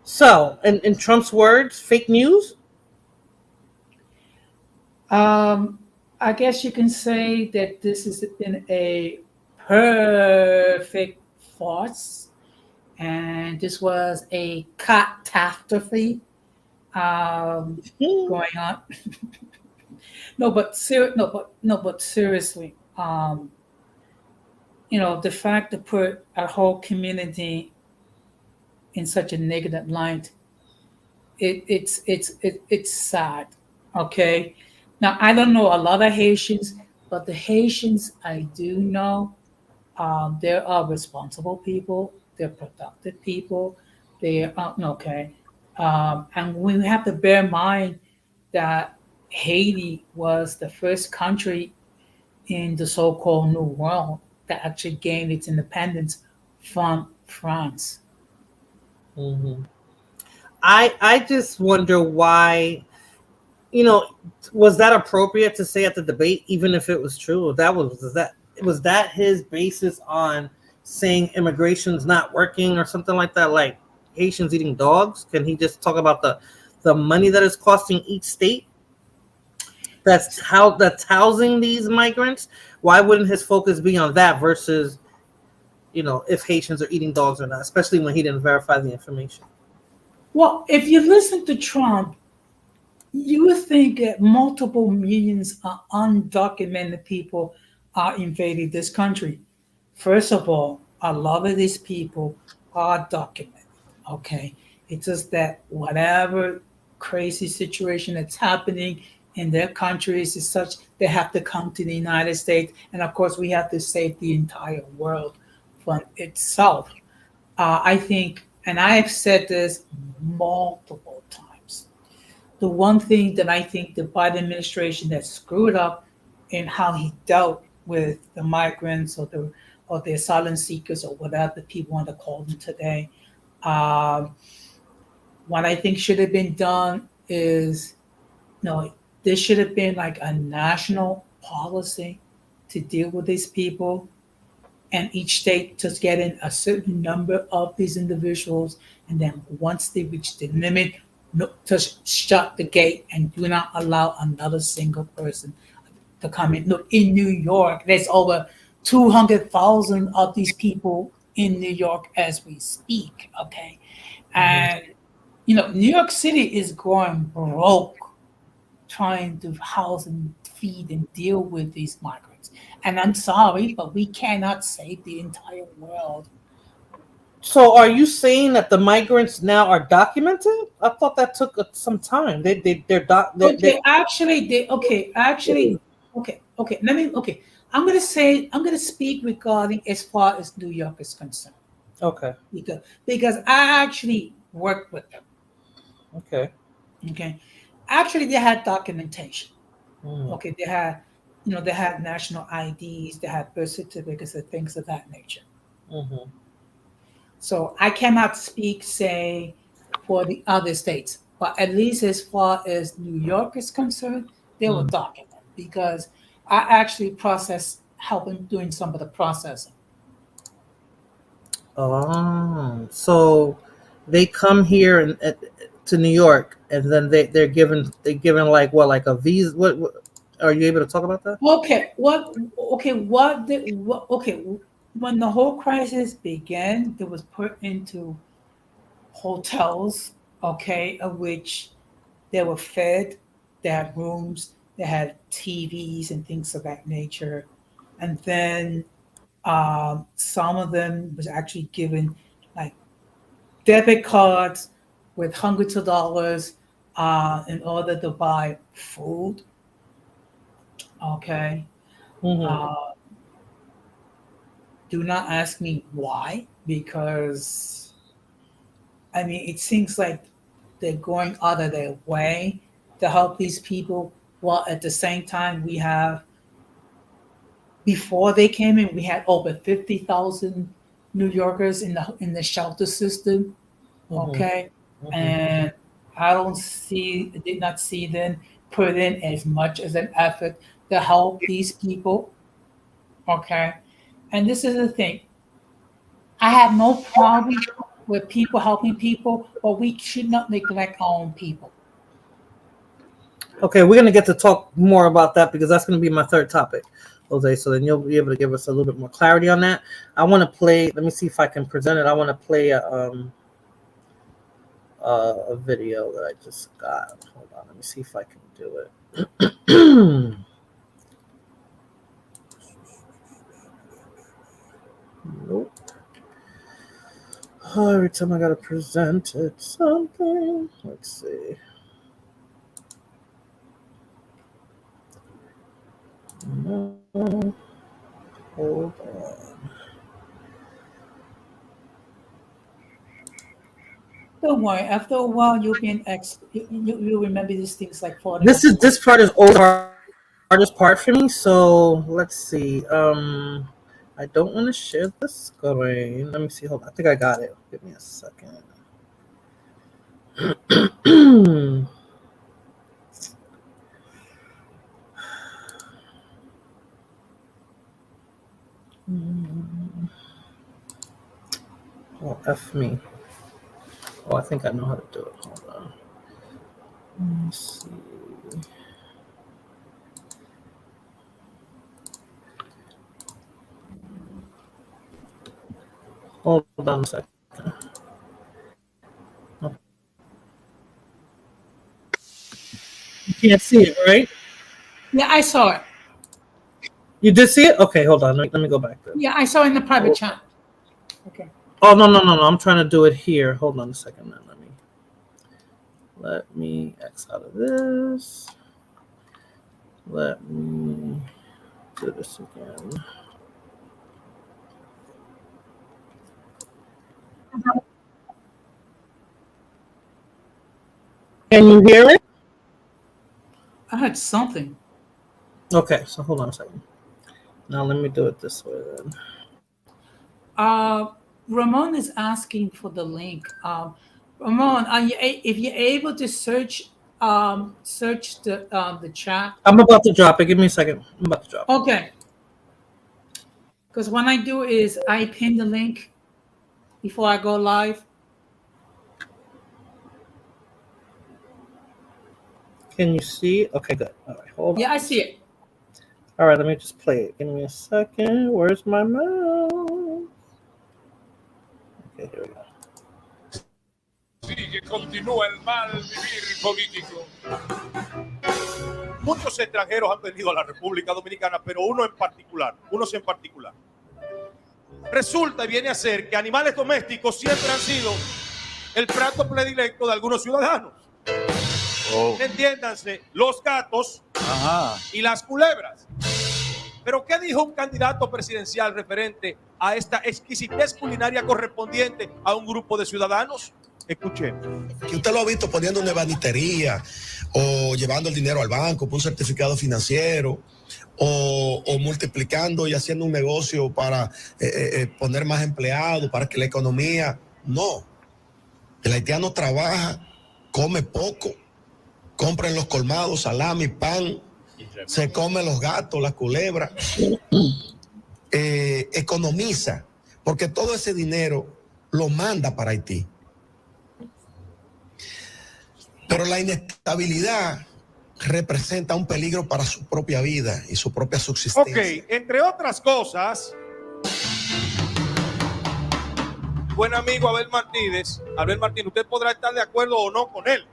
Speaker 2: So, in Trump's words, fake news?
Speaker 8: I guess you can say that this has been a perfect farce, and this was a catastrophe going on. But seriously, the fact to put our whole community in such a negative light, it's sad. Okay, now I don't know a lot of Haitians, but the Haitians I do know, they are responsible people. They're productive people. They are okay, and we have to bear in mind that Haiti was the first country in the so-called New World that actually gained its independence from France.
Speaker 2: Mm-hmm. I just wonder why. Was that appropriate to say at the debate, even if it was true? Was that his basis on saying immigration's not working or something like that, like Haitians eating dogs? Can he just talk about the money that is costing each state that's housing these migrants? Why wouldn't his focus be on that versus, if Haitians are eating dogs or not, especially when he didn't verify the information?
Speaker 8: Well, if you listen to Trump, you would think that multiple millions of undocumented people are invading this country. First of all, a lot of these people are documented. Okay. It's just that whatever crazy situation that's happening in their countries is such they have to come to the United States. And of course, we have to save the entire world from itself. I think, and I have said this multiple times, the one thing that I think the Biden administration that screwed up in how he dealt with the migrants or the asylum seekers or whatever people want to call them today. Um, what I think should have been done is no, there should have been like a national policy to deal with these people, and each state just get in a certain number of these individuals, and then once they reach the limit, no, just shut the gate and do not allow another single person to come in. Look, in New York, there's over 200,000 of these people in New York as we speak. Okay, and New York City is going broke trying to house and feed and deal with these migrants. And I'm sorry, but we cannot save the entire world.
Speaker 2: So are you saying that the migrants now are documented? I thought that took some time.
Speaker 8: Okay, actually, okay. I'm gonna speak regarding as far as New York is concerned
Speaker 2: Okay.
Speaker 8: because I actually worked with them.
Speaker 2: Okay.
Speaker 8: Okay, actually, they had documentation.
Speaker 2: Mm.
Speaker 8: Okay, they had national IDs, they had birth certificates, and things of that nature.
Speaker 2: Mhm.
Speaker 8: So I cannot speak, say, for the other states, but at least as far as New York is concerned, they were
Speaker 2: Mm.
Speaker 8: documented because I actually helping doing some of the processing.
Speaker 2: Oh, so they come here to New York, and then they're given like what, like a visa? What are you able to talk about that?
Speaker 8: Okay, what? Okay, what? What? Okay, when the whole crisis began, it was put into hotels. Okay, of which they were fed, they had rooms, they had TVs and things of that nature. And then some of them was actually given like debit cards with hundreds of dollars in order to buy food. Okay.
Speaker 2: Hmm.
Speaker 8: Uh, do not ask me why, because I mean, it seems like they're going out of their way to help these people, while at the same time we have before they came in, we had over 50,000 New Yorkers in the shelter system.
Speaker 2: Hmm.
Speaker 8: Okay,
Speaker 2: Hmm.
Speaker 8: and did not see them put in as much as an effort to help these people. Okay, and this is the thing. I have no problem with people helping people, but we should not neglect our own people.
Speaker 2: Okay, we're gonna get to talk more about that because that's gonna be my third topic, Jose. So then you'll be able to give us a little bit more clarity on that. I want to play. Let me see if I can present it. I want to play a video that I just got. Hold on. Let me see if I can do it. Nope. Oh, every time I gotta present it something. Let's see. No. Hold on.
Speaker 8: Don't worry. After a while, you'll be an ex. You remember these things like falling
Speaker 2: This
Speaker 8: off
Speaker 2: is
Speaker 8: the
Speaker 2: this part is always the hardest part for me. So let's see. I don't want to share the screen. Let me see. Hold on. I think I got it. Give me a second. Oh, F me. Oh, I think I know how to do it. Hold on. Let me see. Hold on a second. You can't see it, right?
Speaker 8: Yeah, I saw it.
Speaker 2: You did see it? Okay, hold on. Let me go back there.
Speaker 8: Yeah, I saw it in the private chat. Okay.
Speaker 2: Oh, no. I'm trying to do it here. Hold on a second. Then. Let me X out of this. Let me do this again. Can you hear it?
Speaker 8: I heard something.
Speaker 2: Okay, so hold on a second. Now let me do it this way then.
Speaker 8: Ramon is asking for the link. Ramon, if you're able to search the chat?
Speaker 2: I'm about to drop it. Give me a second. I'm about to drop it.
Speaker 8: Okay. Because when I do is I pin the link before I go live.
Speaker 2: Can you see? Okay, good. All right, hold on.
Speaker 8: Yeah, I see it.
Speaker 2: All right, let me just play it. Give me a second. Where's my mouse? Okay, here we go.
Speaker 17: Sigue, continúa el mal vivir político. Muchos extranjeros han venido a la República Dominicana, pero unos en particular. Resulta y viene a ser que animales domésticos siempre han sido el plato predilecto de algunos ciudadanos. Entiéndanse, los gatos y las culebras. Pero ¿qué dijo un candidato presidencial referente a esta exquisitez culinaria correspondiente a un grupo de ciudadanos? Escuchemos.
Speaker 18: Que usted lo ha visto poniendo una banitería o llevando el dinero al banco por un certificado financiero o multiplicando y haciendo un negocio para poner más empleados, para que la economía... No. El haitiano trabaja, come poco, compra en los colmados salami, pan, se come los gatos, las culebras, economiza, porque todo ese dinero lo manda para Haití. Pero la inestabilidad representa un peligro para su propia vida y su propia subsistencia.
Speaker 17: Ok, entre otras cosas, buen amigo Abel Martínez, usted podrá estar de acuerdo o no con él.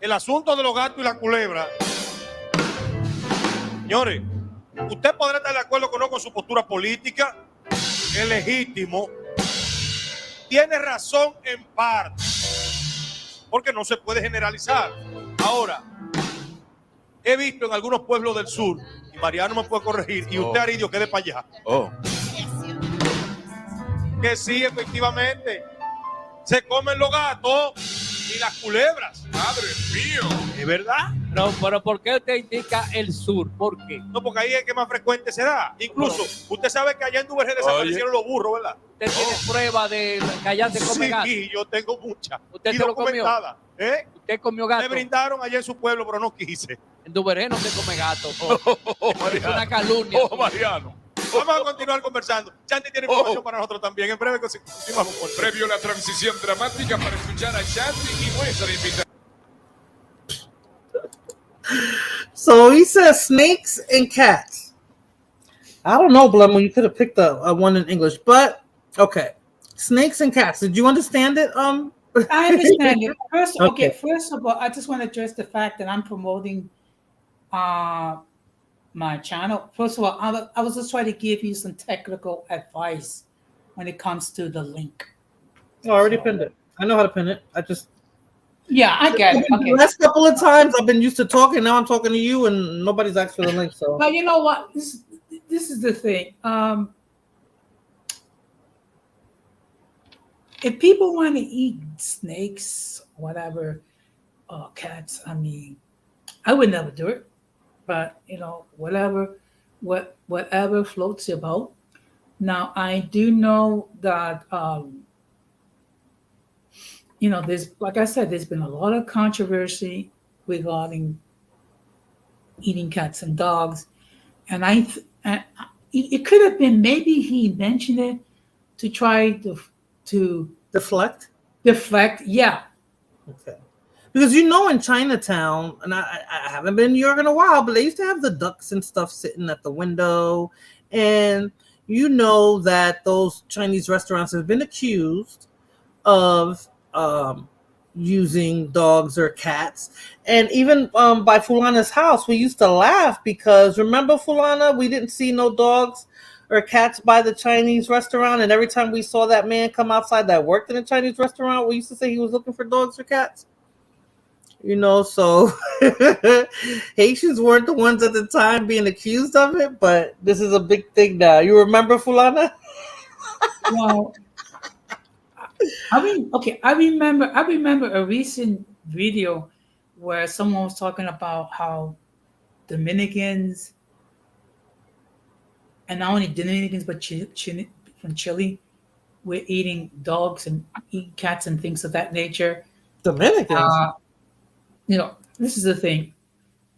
Speaker 17: El asunto de los gatos y la culebra, señores, usted podrá estar de acuerdo o no con su postura política, es legítimo, tiene razón en parte, porque no se puede generalizar. Ahora, he visto en algunos pueblos del sur, y Mariano me puede corregir, y usted, Aridio, quede para allá. Que sí, efectivamente, se comen los gatos y las culebras. Madre mío. ¿Es verdad?
Speaker 19: Pero ¿por qué usted indica el sur? ¿Por qué?
Speaker 17: No, porque ahí es que más frecuente se da. Incluso, usted sabe que allá en Duvergé desaparecieron los burros, ¿verdad?
Speaker 19: ¿Usted tiene prueba de que allá se come gato?
Speaker 17: Sí, yo tengo muchas.
Speaker 19: ¿Usted
Speaker 17: y
Speaker 19: se lo comió?
Speaker 17: ¿Eh?
Speaker 19: ¿Usted comió gato?
Speaker 17: Me brindaron allá en su pueblo, pero no quise.
Speaker 19: En Duvergé no se come gato. Es una calumnia.
Speaker 17: Mariano. Vamos a continuar conversando. Chanti tiene información para nosotros también. En breve continuamos con
Speaker 20: Previo a la transición dramática para escuchar a Chanti y nuestra invitada.
Speaker 2: So he says snakes and cats. I don't know, Blemo. You could have picked a one in English, but okay. Snakes and cats. Did you understand it?
Speaker 8: I understand it. First of all, I just want to address the fact that I'm promoting my channel. First of all, I was just trying to give you some technical advice when it comes to the link.
Speaker 2: I already pinned it. I know how to pin it. I get it. Okay. The last couple of times I've been used to talking. Now I'm talking to you, and nobody's asked for the link. So,
Speaker 8: but you know what? This is the thing. If people want to eat snakes, whatever, cats, I mean, I would never do it. But whatever floats your boat. Now I do know that there's, like I said, there's been a lot of controversy regarding eating cats and dogs, and it could have been maybe he mentioned it to try to
Speaker 2: deflect.
Speaker 8: Yeah.
Speaker 2: Okay. Because in Chinatown, and I haven't been in New York in a while, but they used to have the ducks and stuff sitting at the window, and that those Chinese restaurants have been accused of using dogs or cats. And even by Fulana's house, we used to laugh because remember Fulana, we didn't see no dogs or cats by the Chinese restaurant, and every time we saw that man come outside that worked in a Chinese restaurant, we used to say he was looking for dogs or cats. So Haitians weren't the ones at the time being accused of it, but this is a big thing now. You remember Fulana?
Speaker 8: Well, I remember a recent video where someone was talking about how Dominicans, and not only Dominicans but from Chile, were eating dogs and eating cats and things of that nature.
Speaker 2: Dominicans.
Speaker 8: This is the thing.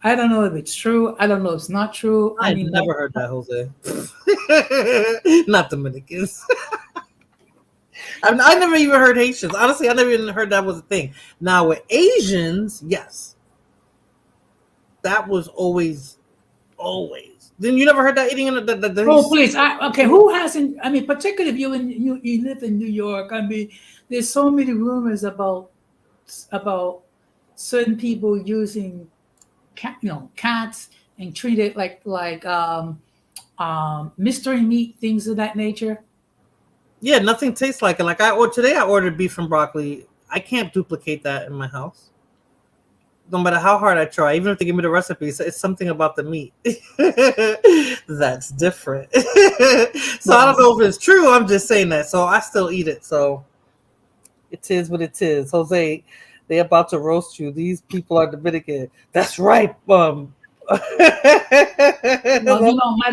Speaker 8: I don't know if it's true. I don't know if it's not true.
Speaker 2: I never heard that, Jose. Not Dominicans. I never even heard Haitians. Honestly, I never even heard that was a thing. Now with Asians, yes, that was always. Then you never heard that eating in the
Speaker 8: Oh please! Who hasn't? I mean, particularly if you live in New York. I mean, there's so many rumors about certain people using cats and treat it like mystery meat, things of that nature.
Speaker 2: Yeah, nothing tastes like it. Like today I ordered beef and broccoli. I can't duplicate that in my house. No matter how hard I try, even if they give me the recipe, it's something about the meat that's different. So I don't know if it's true. I'm just saying that. So I still eat it. So it is what it is. Jose, they about to roast you. These people are Dominican. That's right.
Speaker 8: Well, my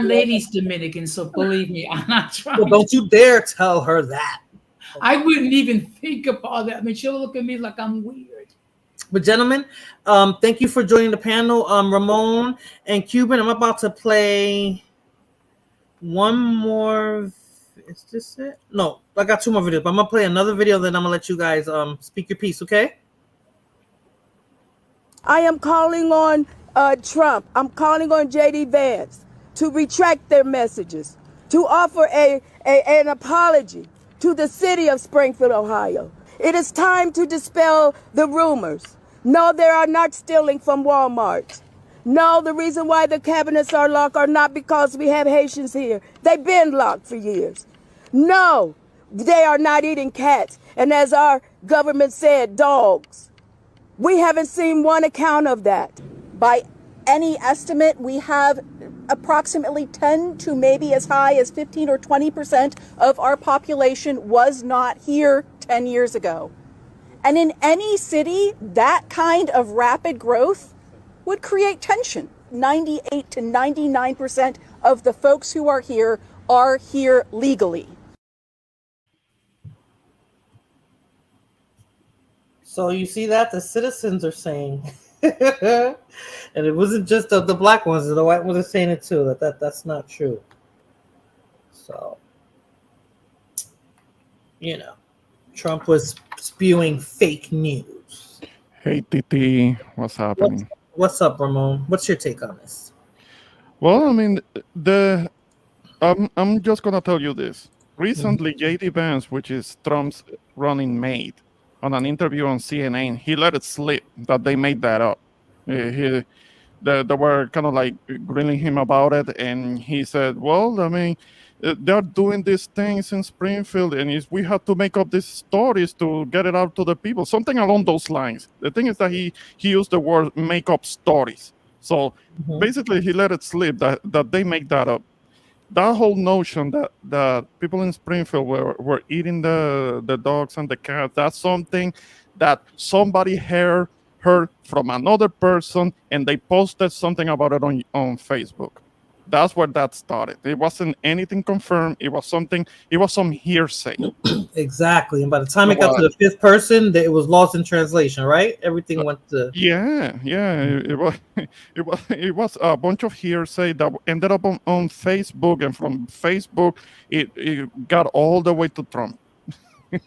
Speaker 8: lady's Dominican, so believe me, I'm not trying.
Speaker 2: Well, don't you dare tell her that.
Speaker 8: I wouldn't even think about that. I mean, she'll look at me like I'm weird.
Speaker 2: But gentlemen, thank you for joining the panel. Ramon and Cuban, I'm about to play one more. Is this it? No, I got two more videos. But I'm going to play another video, then I'm going to let you guys speak your piece, okay?
Speaker 21: I am calling on Trump. I'm calling on J.D. Vance to retract their messages, to offer an apology to the city of Springfield, Ohio. It is time to dispel the rumors. No, they are not stealing from Walmart. No, the reason why the cabinets are locked are not because we have Haitians here. They've been locked for years. No, they are not eating cats. And as our government said, dogs. We haven't seen one account of that.
Speaker 22: By any estimate, we have approximately 10 to maybe as high as 15 or 20% of our population was not here 10 years ago. And in any city, that kind of rapid growth would create tension. 98 to 99% of the folks who are here legally.
Speaker 2: So you see that the citizens are saying, and it wasn't just the black ones, the white ones are saying it too, that's not true. So, Trump was spewing fake news.
Speaker 23: Hey, Titi, what's happening?
Speaker 2: What's up, Ramon? What's your take on this?
Speaker 23: Well, I mean, I'm just gonna tell you this. Recently, J.D. Vance, which is Trump's running mate, on an interview on CNN, he let it slip that they made that up. They were kind of like grilling him about it, and he said, well, I mean, they're doing these things in Springfield, and we have to make up these stories to get it out to the people, something along those lines. The thing is that he used the word make up stories. So basically, he let it slip that they make that up. That whole notion that people in Springfield were eating the dogs and the cats, that's something that somebody heard from another person, and they posted something about it on Facebook. That's where that started. It wasn't anything confirmed. It was some hearsay.
Speaker 2: Exactly. And by the time it got to the fifth person, it was lost in translation, right? Everything went to.
Speaker 23: Yeah. It was a bunch of hearsay that ended up on Facebook, and from Facebook, it got all the way to Trump.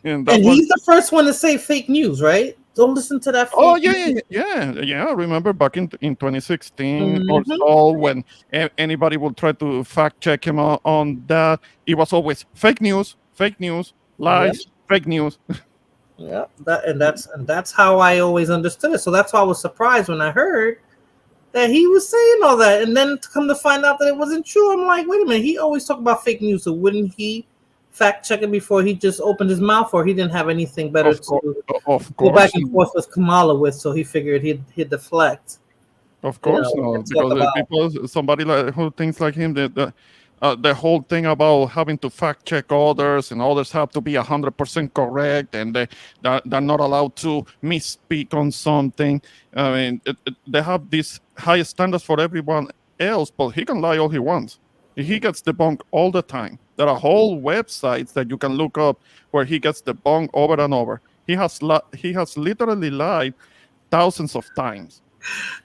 Speaker 2: And he's the first one to say fake news, right? Don't listen to that.
Speaker 23: Oh yeah. I remember back in 2016 or so, when anybody would try to fact check him on that, it was always fake news, lies, fake news.
Speaker 2: Yeah, that's how I always understood it. So that's why I was surprised when I heard that he was saying all that, and then to come to find out that it wasn't true. I'm like, wait a minute, he always talked about fake news, so wouldn't he fact check it before he just opened his mouth, or he didn't have anything better to go back and forth with Kamala with, so he figured he'd deflect.
Speaker 23: Of course, no, because somebody who thinks like him, the whole thing about having to fact check others, and others have to be 100% correct, and they're not allowed to misspeak on something. I mean, they have these high standards for everyone else, but he can lie all he wants. He gets debunked all the time. There are whole websites that you can look up where he gets debunked over and over. He has literally lied thousands of times.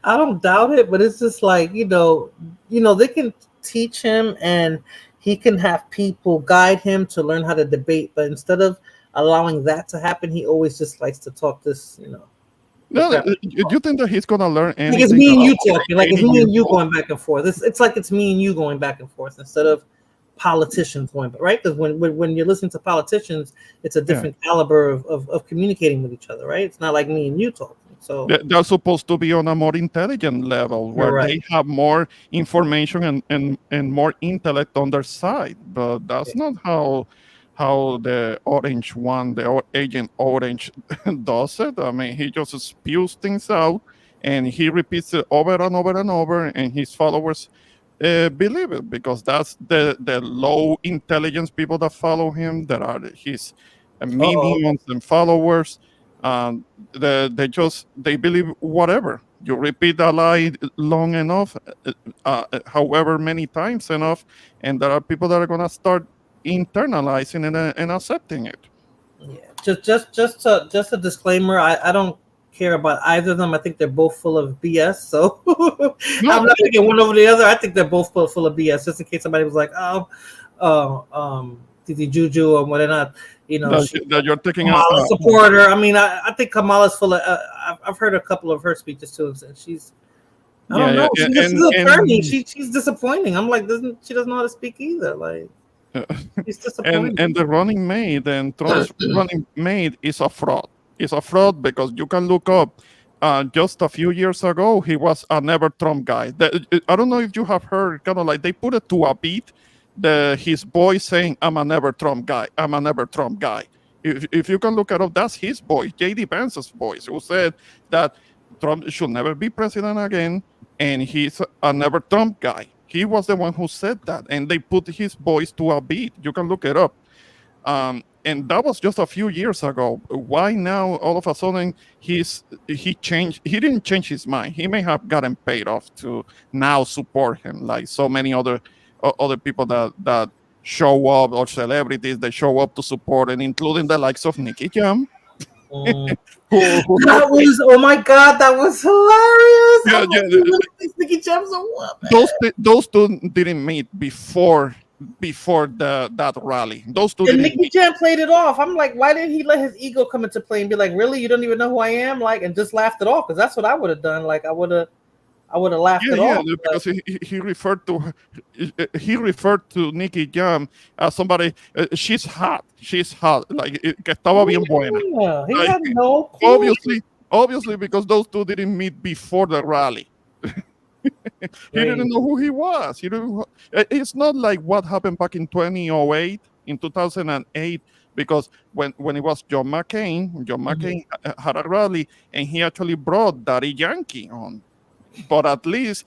Speaker 2: I don't doubt it, but it's just like, they can teach him and he can have people guide him to learn how to debate, but instead of allowing that to happen, he always just likes to talk this,
Speaker 23: No, you think that he's gonna learn anything?
Speaker 2: Like it's me and you talking, like it's me and you going back and forth. It's like it's me and you going back and forth instead of politicians going back, right? Because when you're listening to politicians, it's a different caliber of communicating with each other, right? It's not like me and you talking. So
Speaker 23: they're supposed to be on a more intelligent level where they have more information and more intellect on their side. But that's not how the Orange one, the Agent Orange, does it. I mean, he just spews things out and he repeats it over and over and over, and his followers believe it because that's the low intelligence people that follow him, that are his minions and followers. They believe whatever you repeat a lie long enough, however many times enough, and there are people that are gonna start internalizing and accepting it.
Speaker 2: Yeah, just a disclaimer. I don't care about either of them. I think they're both full of BS. So I'm not picking one over the other. I think they're both full of BS. Just in case somebody was like, Titi Juju or whatnot,
Speaker 23: that you're taking
Speaker 2: Kamala supporter. I mean, I think Kamala's full of. I've heard a couple of her speeches too, and she's. I don't know. She's an attorney. She's disappointing. I'm like, she doesn't know how to speak either. Like, she's disappointing.
Speaker 23: And the running mate and Trump's running mate is a fraud. It's a fraud because you can look up. Just a few years ago, he was a never Trump guy. I don't know if you have heard, kind of like they put it to a beat. His voice saying, "I'm a never Trump guy. I'm a never Trump guy." If you can look it up, that's his voice, J.D. Vance's voice, who said that Trump should never be president again, and he's a never Trump guy. He was the one who said that, and they put his voice to a beat. You can look it up. And that was just a few years ago. Why now all of a sudden he changed? He didn't change his mind. He may have gotten paid off to now support him, like so many other people that show up, or celebrities that show up to support, and including the likes of Nicky Jam.
Speaker 2: That was, oh my God, that was hilarious. Nicky Jam's a woman.
Speaker 23: Those two didn't meet before that rally. Those two.
Speaker 2: And Nicky Jam played it off. I'm like, why didn't he let his ego come into play and be like, really, you don't even know who I am, like, and just laughed it off? Because that's what I would have done. Like, I would have laughed it off.
Speaker 23: Yeah, because he referred to Nicky Jam as somebody. She's hot. Like, que estaba bien buena.
Speaker 2: He
Speaker 23: like,
Speaker 2: had no clue.
Speaker 23: Obviously, because those two didn't meet before the rally. He didn't know who he was. It's not like what happened back in 2008, in 2008, because when it was John McCain had a rally, and he actually brought Daddy Yankee on. But at least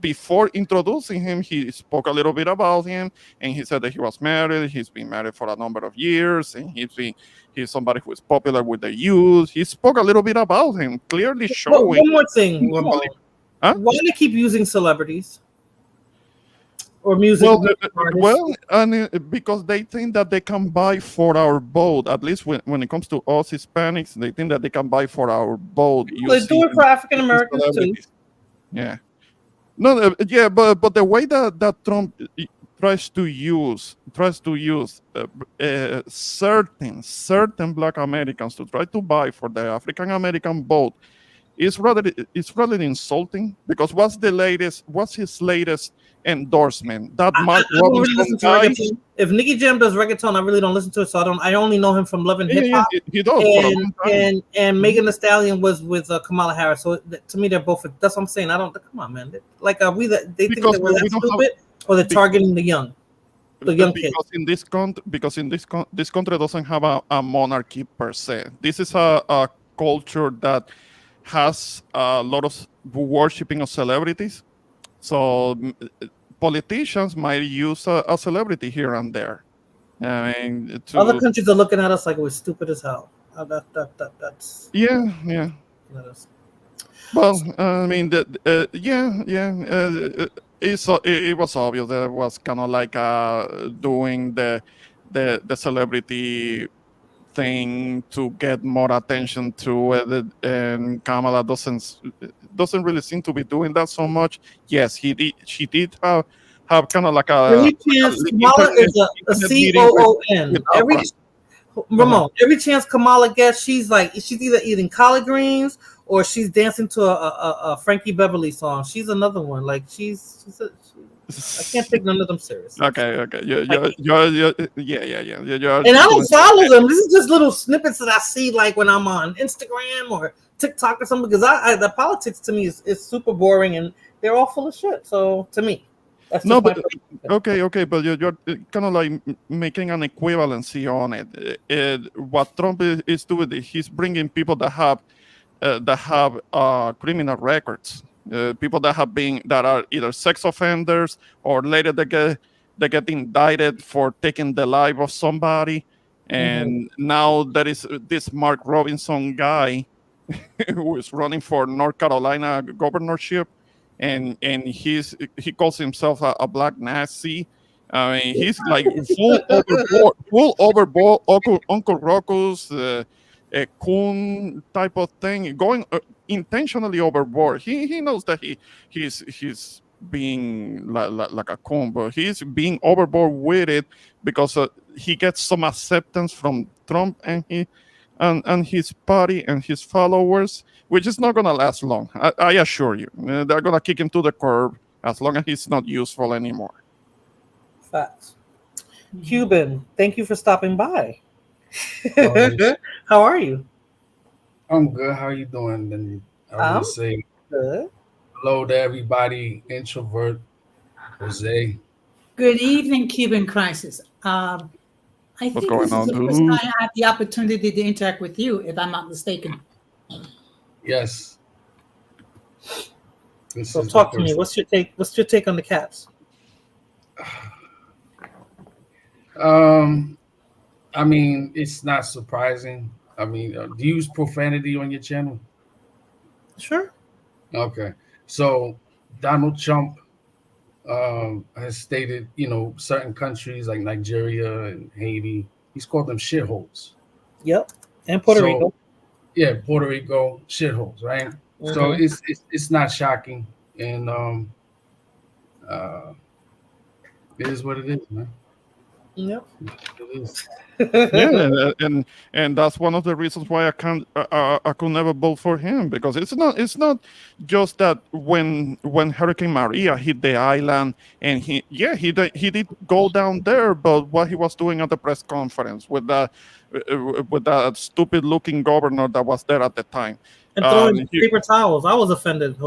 Speaker 23: before introducing him, he spoke a little bit about him, and he said that he was married. He's been married for a number of years, and he's somebody who is popular with the youth. He spoke a little bit about him, clearly showing.
Speaker 2: One more thing, Ramon. Huh? Why do they keep using celebrities? or music artists.
Speaker 23: Well, and because they think that they can buy for our vote, at least when it comes to us Hispanics, they think that they can buy for our vote
Speaker 2: They do it for African Americans too.
Speaker 23: Yeah. No, but the way that Trump tries to use certain Black Americans to try to buy for the African American vote is rather insulting, because what's his latest endorsement? That Mark
Speaker 2: I don't really
Speaker 23: Robinson
Speaker 2: listen to
Speaker 23: guy.
Speaker 2: reggaeton. If Nicky Jam does reggaeton, I really don't listen to it. So I only know him from Love and Hip Hop.
Speaker 23: He does for a long time.
Speaker 2: And Megan Thee Stallion was with Kamala Harris. So to me, they're both. That's what I'm saying. I don't. Come on, man. Like, are we that they think that we're that stupid, or they're targeting the young kids?
Speaker 23: Because this country doesn't have a monarchy per se. This is a culture that has a lot of worshipping of celebrities. So politicians might use a celebrity here and there. I mean,
Speaker 2: Other countries are looking at us like we're stupid as hell. That's
Speaker 23: yeah. Well, I mean, it was obvious that it was kind of like doing the celebrity thing to get more attention to it, and Kamala doesn't really seem to be doing that so much. Yes, she did have kind of like
Speaker 2: every chance Kamala is a COON. Every chance Kamala gets, she's either eating collard greens or she's dancing to a Frankie Beverly song. She's another one. Like I can't take none of them serious.
Speaker 23: Okay. Yeah.
Speaker 2: And I don't follow them. This is just little snippets that I see, like when I'm on Instagram or TikTok or something. Because the politics to me is super boring, and they're all full of shit. So to me, that's
Speaker 23: no, but okay, but you're kind of like making an equivalency on it. What Trump is doing, he's bringing people that have criminal records. People that are either sex offenders, or later they get indicted for taking the life of somebody, and now there is this Mark Robinson guy who is running for North Carolina governorship, and he calls himself a black Nazi. I mean, he's like full overboard, Uncle Rocco's a coon type of thing, going intentionally overboard. He knows that he's being like a coon, but he's being overboard with it because he gets some acceptance from Trump and his party and his followers, which is not gonna last long. I assure you, they're gonna kick him to the curb as long as he's not useful anymore.
Speaker 2: Facts. Cuban, thank you for stopping by. How are you?
Speaker 1: I'm good. How are you doing? And I would say
Speaker 2: good.
Speaker 1: Hello to everybody. Introvert, Jose.
Speaker 8: Good evening, Cuban Crisis. I think this is the first time I had the opportunity to interact with you, if I'm not mistaken.
Speaker 1: Yes.
Speaker 2: So talk to me. What's your take? What's your take on the cats?
Speaker 1: I mean, it's not surprising. I mean, do you use profanity on your channel?
Speaker 2: Sure.
Speaker 1: Okay. So Donald Trump has stated, certain countries like Nigeria and Haiti, he's called them shitholes.
Speaker 2: Yep. And Puerto Rico.
Speaker 1: Yeah, Puerto Rico, shitholes, right? Mm-hmm. So it's not shocking. And it is what it is, man.
Speaker 2: Yep.
Speaker 23: Yeah, and that's one of the reasons why I could never vote for him, because it's not just that when Hurricane Maria hit the island and he did go down there, but what he was doing at the press conference with that stupid looking governor that was there at the time.
Speaker 2: And throwing paper towels. I was offended.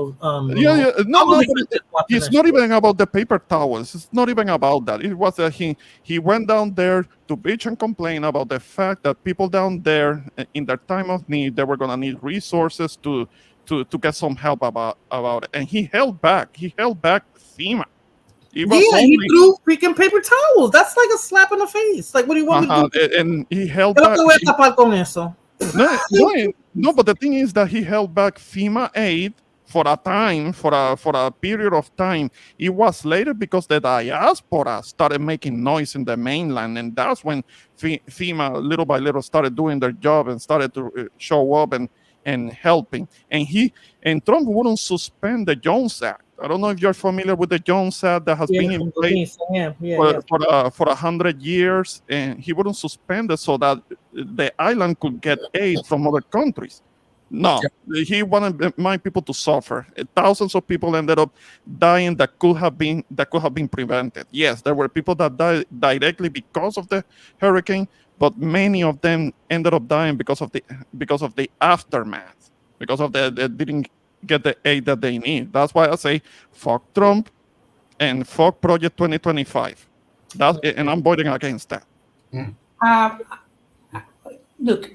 Speaker 23: It's not even about the paper towels. It's not even about that. It was that he went down there to bitch and complain about the fact that people down there, in their time of need, they were gonna need resources to get some help about it. And he held back. He held back FEMA.
Speaker 2: He threw freaking paper towels. That's like a slap in the face. Like, what do you want me to do?
Speaker 23: And he held back. No, but the thing is that he held back FEMA aid for a period of time. It was later because the diaspora started making noise in the mainland, and that's when FEMA little by little started doing their job and started to show up and helping. And Trump wouldn't suspend the Jones Act. I don't know if you're familiar with the Jones Act that has been in place for 100 years, and he wouldn't suspend it so that the island could get aid from other countries. No, he wanted my people to suffer. Thousands of people ended up dying that could have been prevented. Yes, there were people that died directly because of the hurricane, but many of them ended up dying because of the aftermath, because of they didn't get the aid that they need. That's why I say fuck Trump and fuck Project 2025. And I'm voting against that.
Speaker 8: Look,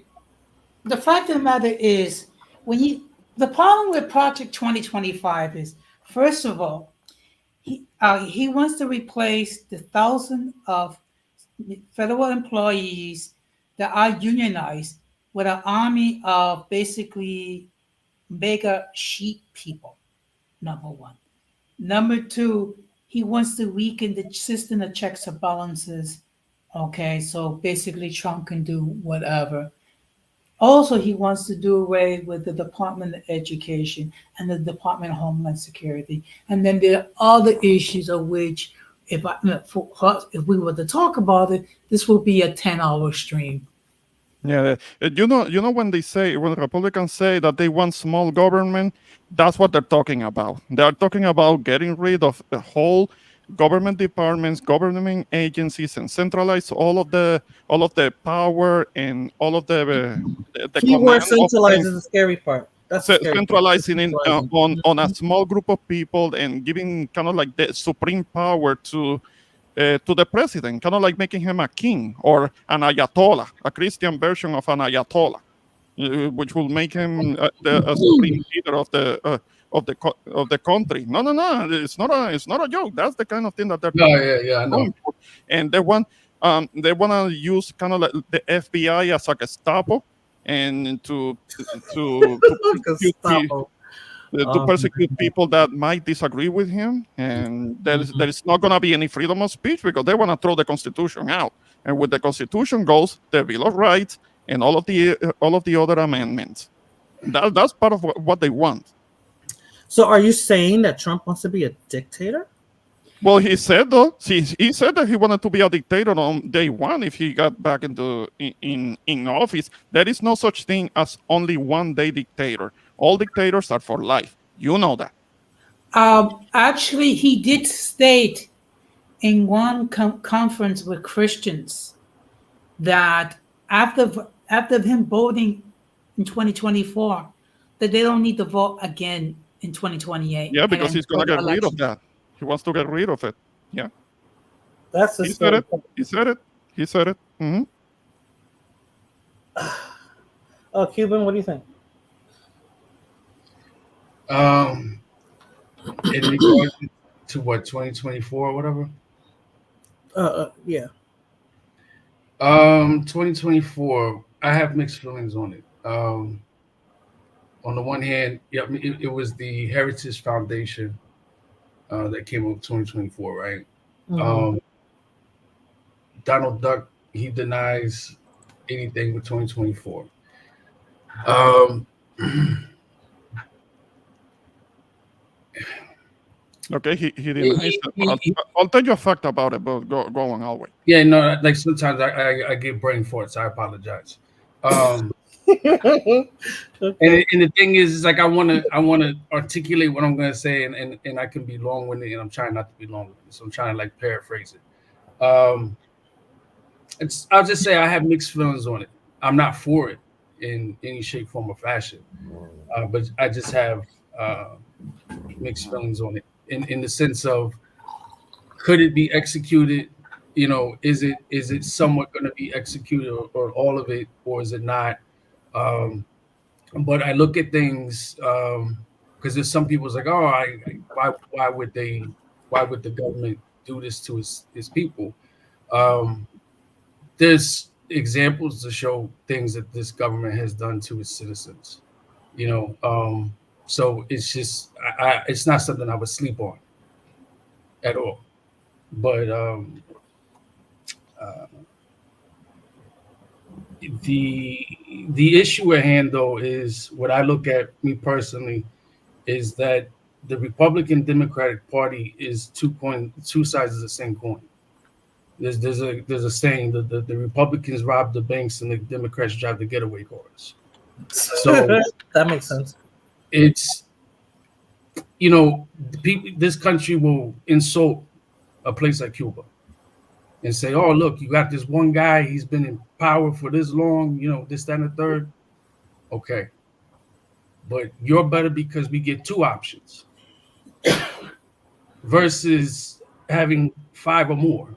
Speaker 8: the fact of the matter is, the problem with Project 2025 is, first of all, he wants to replace the thousands of federal employees that are unionized with an army of basically mega sheep people. Number one. Number two, he wants to weaken the system of checks and balances. Okay, so basically Trump can do whatever. Also, he wants to do away with the Department of Education and the Department of Homeland Security. And then there are other issues of which, if we were to talk about it, this will be a 10-hour stream.
Speaker 23: Yeah, you know when Republicans say that they want small government, that's what they're talking about. They are talking about getting rid of the whole government departments, government agencies, and centralize all of the power and all of the
Speaker 2: keyword centralize is the scary part. That's
Speaker 23: centralizing it on a small group of people and giving kind of like the supreme power to the president, kind of like making him a king or an ayatollah, a Christian version of an ayatollah, which will make him a supreme leader of the country. No, it's not a joke. That's the kind of thing that they're
Speaker 1: I know.
Speaker 23: And they want to use kind of like the FBI as a Gestapo and to persecute people that might disagree with him, and there is not going to be any freedom of speech because they want to throw the Constitution out. And with the Constitution goes the Bill of Rights and all of the other amendments. That's part of what they want.
Speaker 2: So, are you saying that Trump wants to be a dictator?
Speaker 23: Well, he said that he wanted to be a dictator on day one if he got back in office. There is no such thing as only one day dictator. All dictators are for life. You know that.
Speaker 8: Actually, he did state in one conference with Christians that after him voting in 2024, that they don't need to vote again in 2028.
Speaker 23: Yeah, because he's going to get rid of that. He wants to get rid of it. Yeah.
Speaker 2: That's
Speaker 23: he said it. He said it. He said it. Mm-hmm.
Speaker 2: Cuban, what do you think?
Speaker 1: In regard to what, 2024 or whatever?
Speaker 2: Yeah.
Speaker 1: 2024, I have mixed feelings on it. On the one hand, yeah, it was the Heritage Foundation that came up with 2024, right?
Speaker 2: Mm-hmm.
Speaker 1: Donald Duck, he denies anything with 2024.
Speaker 23: Okay, he denies it. I'll tell you a fact about it, but go on, I'll wait.
Speaker 1: Yeah, no, like sometimes I get brain farts. I apologize. And the thing is like I want to articulate what I'm going to say, and I can be long-winded, and I'm trying not to be long-winded, so I'm trying to like paraphrase it. I'll just say I have mixed feelings on it. I'm not for it in any shape, form, or fashion, but I just have mixed feelings on it in the sense of, could it be executed? You know, is it somewhat going to be executed, or all of it, or is it not? But I look at things because there's some people's like, oh, why would the government do this to his people? There's examples to show things that this government has done to its citizens. You know, So it's just it's not something I would sleep on at all. But uh, the issue at hand, though, is what I look at, me personally, is that the Republican Democratic Party is two sides of the same coin. There's a saying that the Republicans rob the banks and the Democrats drive the getaway cars. So
Speaker 2: that makes sense.
Speaker 1: it's, people, this country will insult a place like Cuba and say, "Oh, look, you got this one guy. He's been in power for this long. This, that, and the third." Okay, but you're better because we get two options versus having five or more.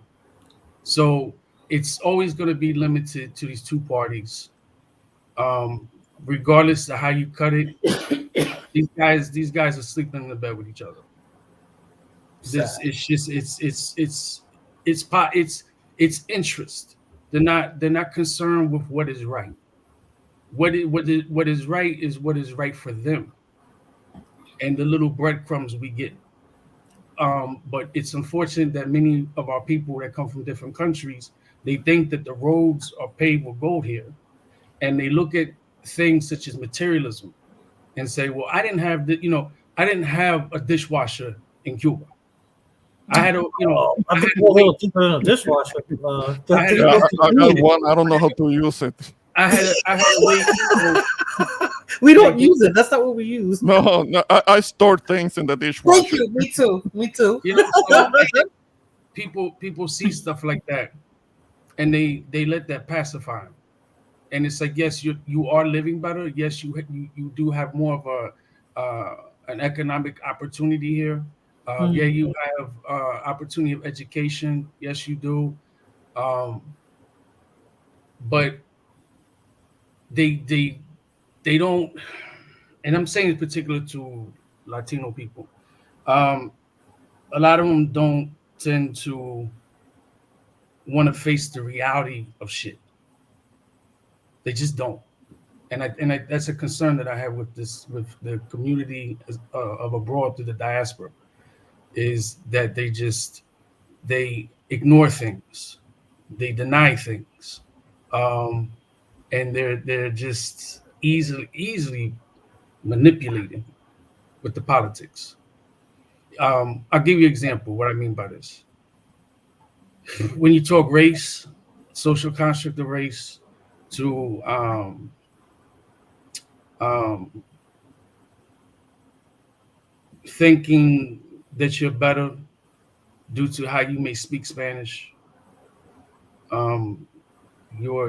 Speaker 1: So it's always going to be limited to these two parties, regardless of how you cut it. These guys are sleeping in the bed with each other. It's just it's interest. They're not concerned with what is right. What is right is what is right for them, and the little breadcrumbs we get. But it's unfortunate that many of our people that come from different countries, they think that the roads are paved with gold here, and they look at things such as materialism and say, "Well, I didn't have a dishwasher in Cuba. I had a,
Speaker 2: I think a little cheaper than a dishwasher.
Speaker 23: I got one. I don't know how to use it.
Speaker 1: I had to wait."
Speaker 2: We don't use it. That's not what we use.
Speaker 23: No, I store things in the dishwasher.
Speaker 2: Thank you. Me too.
Speaker 1: So people see stuff like that, and they let that pacify them. And it's like, yes, you are living better. Yes, you do have more of an economic opportunity here. Yeah, you have opportunity of education. Yes, you do. But they don't, and I'm saying in particular to Latino people, a lot of them don't tend to want to face the reality of shit. They just don't, and that's a concern that I have with the community of abroad through the diaspora, is that they ignore things, they deny things, and they're just easily manipulated with the politics. I'll give you an example what I mean by this. When you talk race, social construct of race, to thinking that you're better due to how you may speak Spanish, your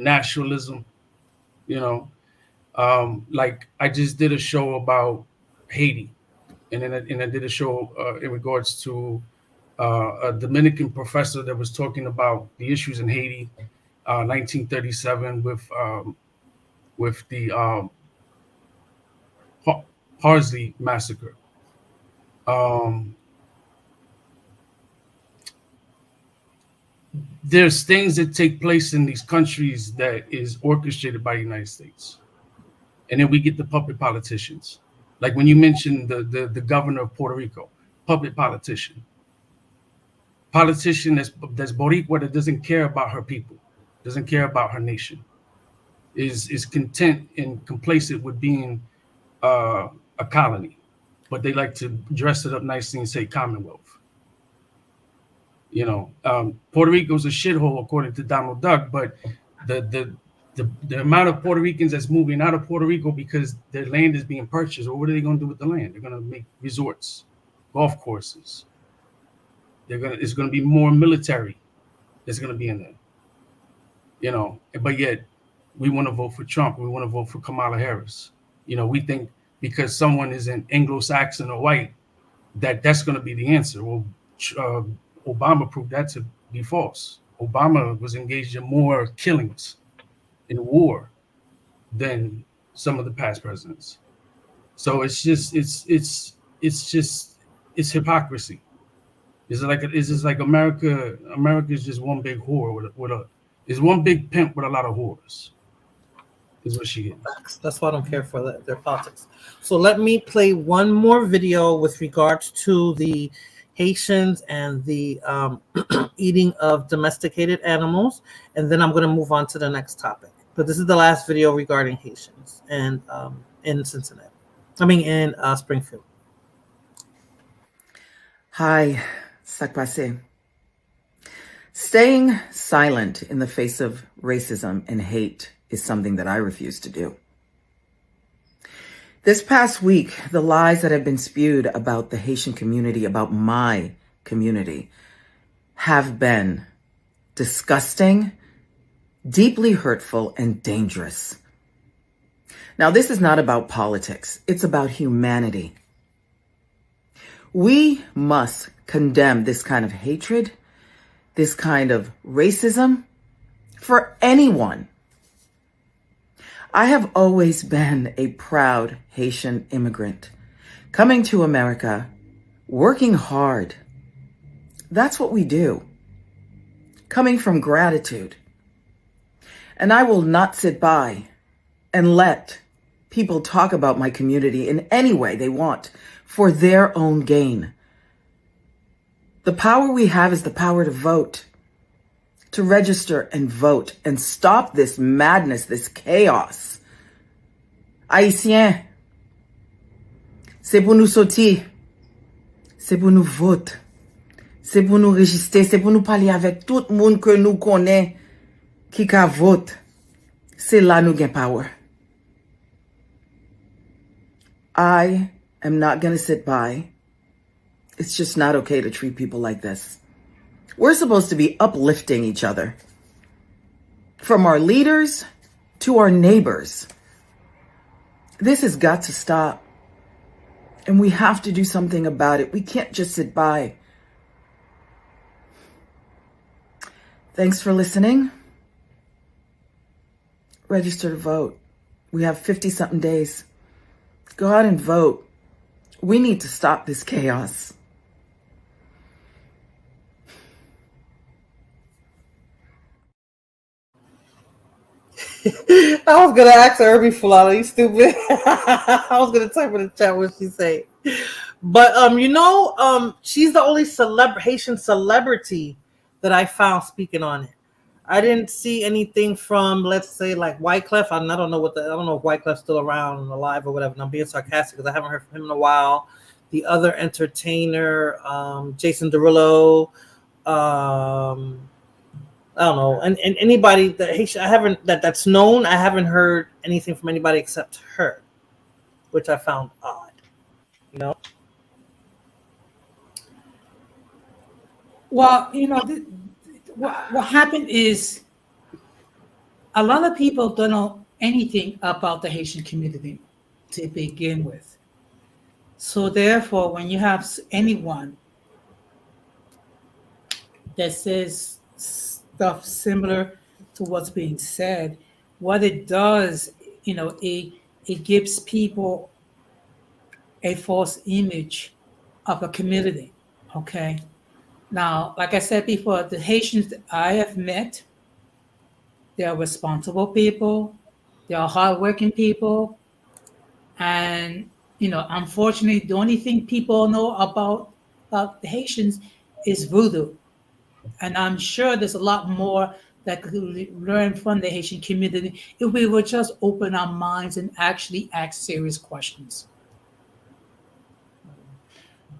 Speaker 1: nationalism, like I just did a show about Haiti, and I did a show in regards to a Dominican professor that was talking about the issues in Haiti, 1937 with the Parsley massacre. There's things that take place in these countries that is orchestrated by the United States, and then we get the puppet politicians. Like when you mentioned the governor of Puerto Rico, puppet politician that's Boricua, that doesn't care about her people, doesn't care about her nation, is content and complacent with being a colony, but they like to dress it up nicely and say Commonwealth. Puerto Rico's a shithole according to Donald Duck, but the amount of Puerto Ricans that's moving out of Puerto Rico because their land is being purchased, or what are they going to do with the land? They're going to make resorts, golf courses. It's going to be more military that's going to be in there, but yet we want to vote for Trump. We want to vote for Kamala Harris. We think because someone is an Anglo-Saxon or white, that's going to be the answer. Well, Obama proved that to be false. Obama was engaged in more killings in war than some of the past presidents. So it's hypocrisy. It's just like America. America is just one big whore it's one big pimp with a lot of whores. is what she is.
Speaker 2: That's why I don't care for their politics. So let me play one more video with regards to the Haitians and the eating of domesticated animals, and then I'm going to move on to the next topic. But this is the last video regarding Haitians and in Cincinnati. I mean in Springfield.
Speaker 4: Hi, Sakpase. Staying silent in the face of racism and hate is something that I refuse to do. This past week, the lies that have been spewed about the Haitian community, about my community, have been disgusting, deeply hurtful, and dangerous. Now, this is not about politics. It's about humanity. We must condemn this kind of hatred, this kind of racism for anyone. I have always been a proud Haitian immigrant, coming to America, working hard. That's what we do. Coming from gratitude. And I will not sit by and let people talk about my community in any way they want for their own gain. The power we have is the power to vote, to register and vote and stop this madness, this chaos. Haïtiens, c'est pour nous sortir, c'est pour nous voter, c'est pour nous register, c'est pour nous parler avec tout le monde que nous connaît qui ka vote. C'est là nous gain power. I am not going to sit by. It's just not okay to treat people like this. We're supposed to be uplifting each other. From our leaders to our neighbors. This has got to stop. And we have to do something about it. We can't just sit by. Thanks for listening. Register to vote. We have 50-something days. Go out and vote. We need to stop this chaos.
Speaker 2: I was gonna ask her before, you stupid. I was gonna type in the chat what she say. But she's the only Haitian celebrity that I found speaking on it. I didn't see anything from, let's say, like Wyclef. I don't know if Wyclef's still around and alive or whatever. And I'm being sarcastic because I haven't heard from him in a while. The other entertainer, Jason Derulo, I don't know, and anybody that that's known, I haven't heard anything from anybody except her, which I found odd.
Speaker 8: Well, what happened is a lot of people don't know anything about the Haitian community to begin with. So therefore, when you have anyone that says stuff similar to what's being said, what it does, it gives people a false image of a community. Okay. Now, like I said before, the Haitians that I have met, they are responsible people, they are hardworking people, and unfortunately, the only thing people know about the Haitians is voodoo. And I'm sure there's a lot more that could learn from the Haitian community if we would just open our minds and actually ask serious questions.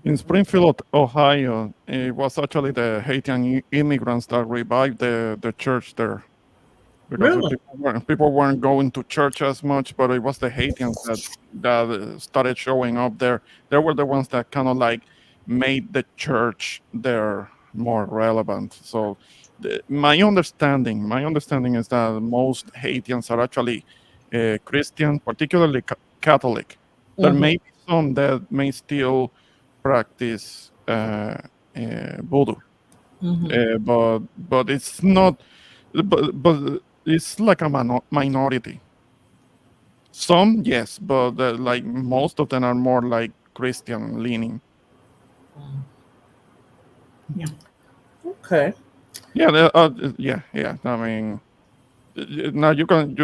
Speaker 23: In Springfield, Ohio, it was actually the Haitian immigrants that revived the church there. Because
Speaker 2: Really?
Speaker 23: people weren't going to church as much, but it was the Haitians that started showing up there. They were the ones that kind of like made the church there more relevant. So my understanding is that most Haitians are actually Christian, particularly Catholic. There may be some that may still practice voodoo, but it's not. But it's like a minority. Some, yes, but like most of them are more like Christian leaning.
Speaker 2: Yeah. Okay.
Speaker 23: Yeah, yeah. I mean, now you can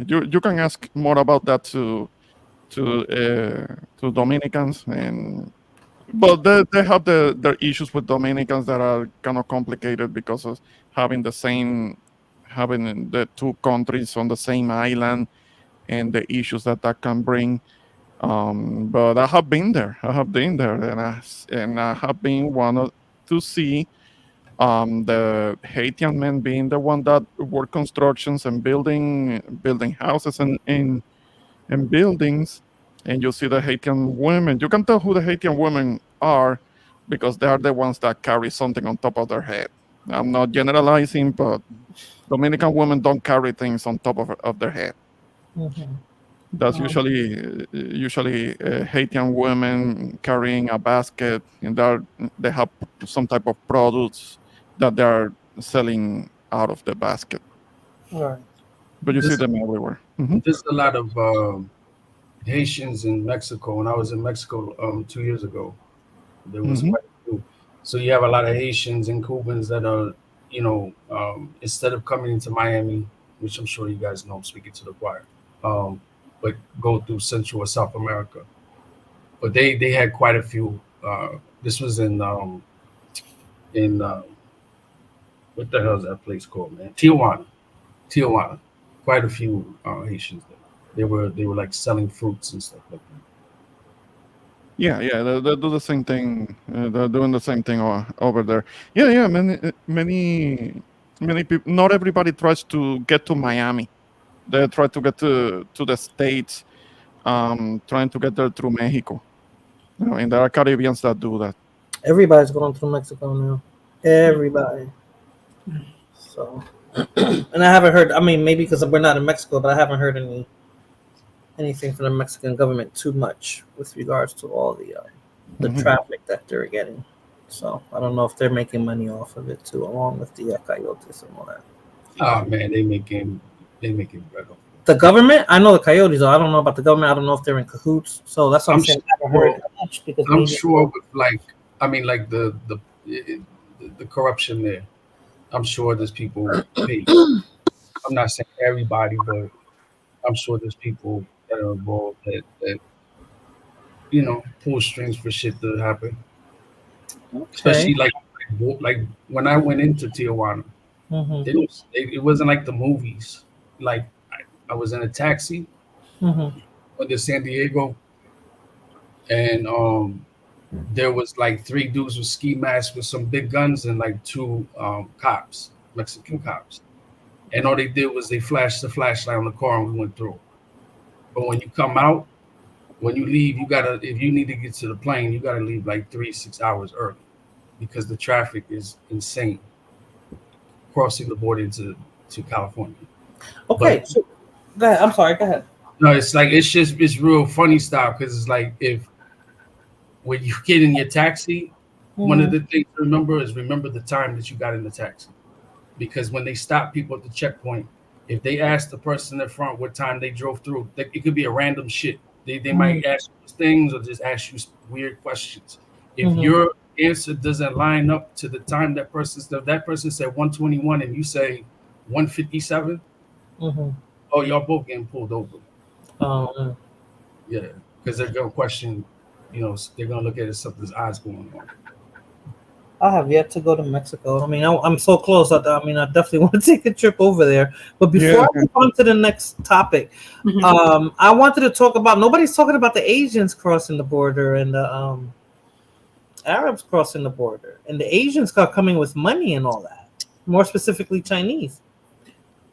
Speaker 23: you can ask more about that to Dominicans, but they have their issues with Dominicans that are kind of complicated because of having having the two countries on the same island and the issues that can bring. But I have been there. And I have been wanted to see the Haitian men being the one that work constructions and building houses and buildings, and you see the Haitian women. You can tell who the Haitian women are because they are the ones that carry something on top of their head. I'm not generalizing, but Dominican women don't carry things on top of their head.
Speaker 2: Mhm.
Speaker 23: That's usually Haitian women carrying a basket, and they have some type of products that they are selling out of the basket.
Speaker 2: Right.
Speaker 23: But you see
Speaker 1: This-
Speaker 23: them everywhere. Mhm.
Speaker 1: There's a lot of Haitians in Mexico. When I was in Mexico 2 years ago, there was
Speaker 23: Mhm.
Speaker 1: quite a few. So you have a lot of Haitians and Cubans that are, instead of coming into Miami, which I'm sure you guys know, I'm speaking to the choir, but go through Central or South America. But they had quite a few. This was in what the hell is that place called, man? Tijuana. Quite a few Haitians there. They were like selling fruits and stuff like that.
Speaker 23: Yeah, they do the same thing. They're doing the same thing over there. Yeah. Many people. Not everybody tries to get to Miami. They try to get to the States, trying to get there through Mexico. And there are Caribbeans that do that.
Speaker 2: Everybody's going through Mexico now. Everybody. So, and I haven't heard. I mean, maybe because we're not in Mexico, but I haven't heard anything from the Mexican government too much with regards to all the
Speaker 23: Mhm.
Speaker 2: traffic that they're getting. So I don't know if they're making money off of it too, along with the coyotes and all that.
Speaker 1: Oh man, they making bread off.
Speaker 2: The government, I know the coyotes. I don't know about the government. I don't know if they're in cahoots. So that's what I'm saying. I haven't heard much because
Speaker 1: I'm
Speaker 2: maybe-
Speaker 1: sure with like the corruption there. I'm sure there's people paid. I'm not saying everybody, but I'm sure there's people that are involved that pull strings for shit to happen. Especially like when I went into Tijuana,
Speaker 2: Mhm.
Speaker 1: it wasn't like the movies. Like I was in a taxi,
Speaker 2: Mhm.
Speaker 1: went to San Diego, and there was like three dudes with ski masks with some big guns and like two cops, Mexican cops. And all they did was they flashed the flashlight on the car and we went through. But when you come out, when you leave, if you need to get to the plane, you gotta leave like 6 hours early because the traffic is insane crossing the border to California.
Speaker 2: Okay,
Speaker 1: But
Speaker 2: so go ahead. I'm sorry. Go ahead.
Speaker 1: no, it's real funny style because it's like if when you get in your taxi, one of
Speaker 2: Mhm.
Speaker 1: the things to remember the time that you got in the taxi. Because when they stop people at the checkpoint, if they ask the person in front what time they drove through, it could be a random shit. They might ask you things or just ask you weird questions. If
Speaker 2: Mhm.
Speaker 1: your answer doesn't line up to the time that person said 121 and you say 157,
Speaker 2: Mhm.
Speaker 1: oh, y'all both getting pulled over.
Speaker 2: Um,
Speaker 1: Yeah, because they're gonna question, they're gonna look at it as something's odds going on.
Speaker 2: I have yet to go to Mexico. I mean, I'm so close. I mean, I definitely want to take a trip over there. But before I move on to the next topic, I wanted to talk about. Nobody's talking about the Asians crossing the border and the Arabs crossing the border, and the Asians are coming with money and all that. More specifically, Chinese.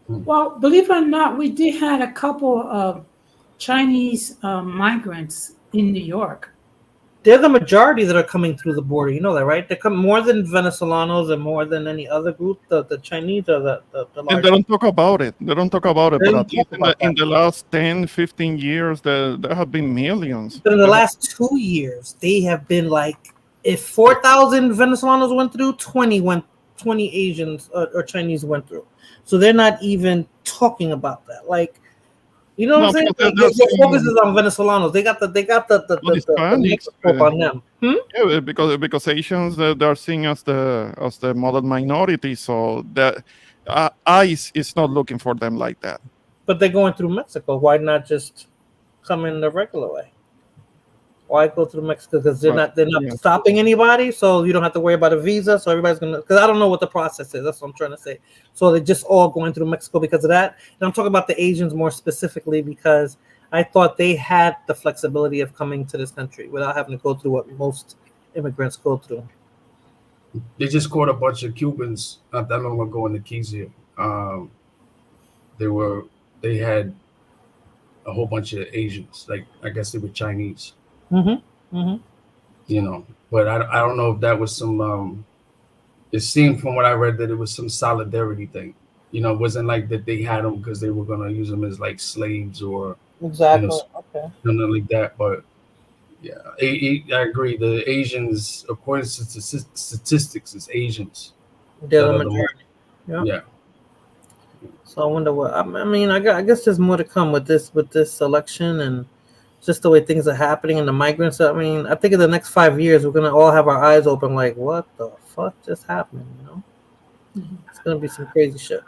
Speaker 8: Well, believe it or not, we did have a couple of Chinese migrants in New York.
Speaker 2: They're the majority that are coming through the border. You know that, right? They come more than Venezolanos and more than any other group. The Chinese are the
Speaker 23: And
Speaker 2: largest.
Speaker 23: they don't talk about it. They don't talk about it.
Speaker 2: They
Speaker 23: But
Speaker 2: don't
Speaker 23: at least
Speaker 2: talk about
Speaker 23: in the last 10, 15 years, there have been millions.
Speaker 2: But in the last 2 years, they have been like, if 4,000 Venezolanos went through, 20 Asians or Chinese went through. So they're not even talking about that. Like, you know what I'm saying?
Speaker 23: because
Speaker 2: The focus is on Venezolanos. They got the
Speaker 23: Hispanics,
Speaker 2: microscope on them.
Speaker 23: Yeah, because Asians they're seen as the model minority, so that ICE is not looking for them like that.
Speaker 2: But they're going through Mexico. Why not just come in the regular way? Why go through Mexico? Because they're not stopping anybody, so you don't have to worry about a visa. So everybody's gonna. Because I don't know what the process is. That's what I'm trying to say. So they're just all going through Mexico because of that. And I'm talking about the Asians more specifically because I thought they had the flexibility of coming to this country without having to go through what most immigrants go through.
Speaker 1: They just caught a bunch of Cubans not that long ago in the Keys here. They had a whole bunch of Asians. Like I guess they were Chinese. You know, but I don't know if that was some. It seemed from what I read that it was some solidarity thing. You know, it wasn't like that they had them because they were going to use them as like slaves or
Speaker 2: Exactly.
Speaker 1: okay, nothing like that. But yeah, I agree. The Asians, according to statistics, it's Asians.
Speaker 2: They're the majority.
Speaker 1: Yeah.
Speaker 2: So I wonder what. I mean, I guess there's more to come with this election and just the way things are happening and the migrants. I mean, I think in the next 5 years we're gonna all have our eyes open, like, what the fuck just happened? You know, it's gonna be some crazy shit.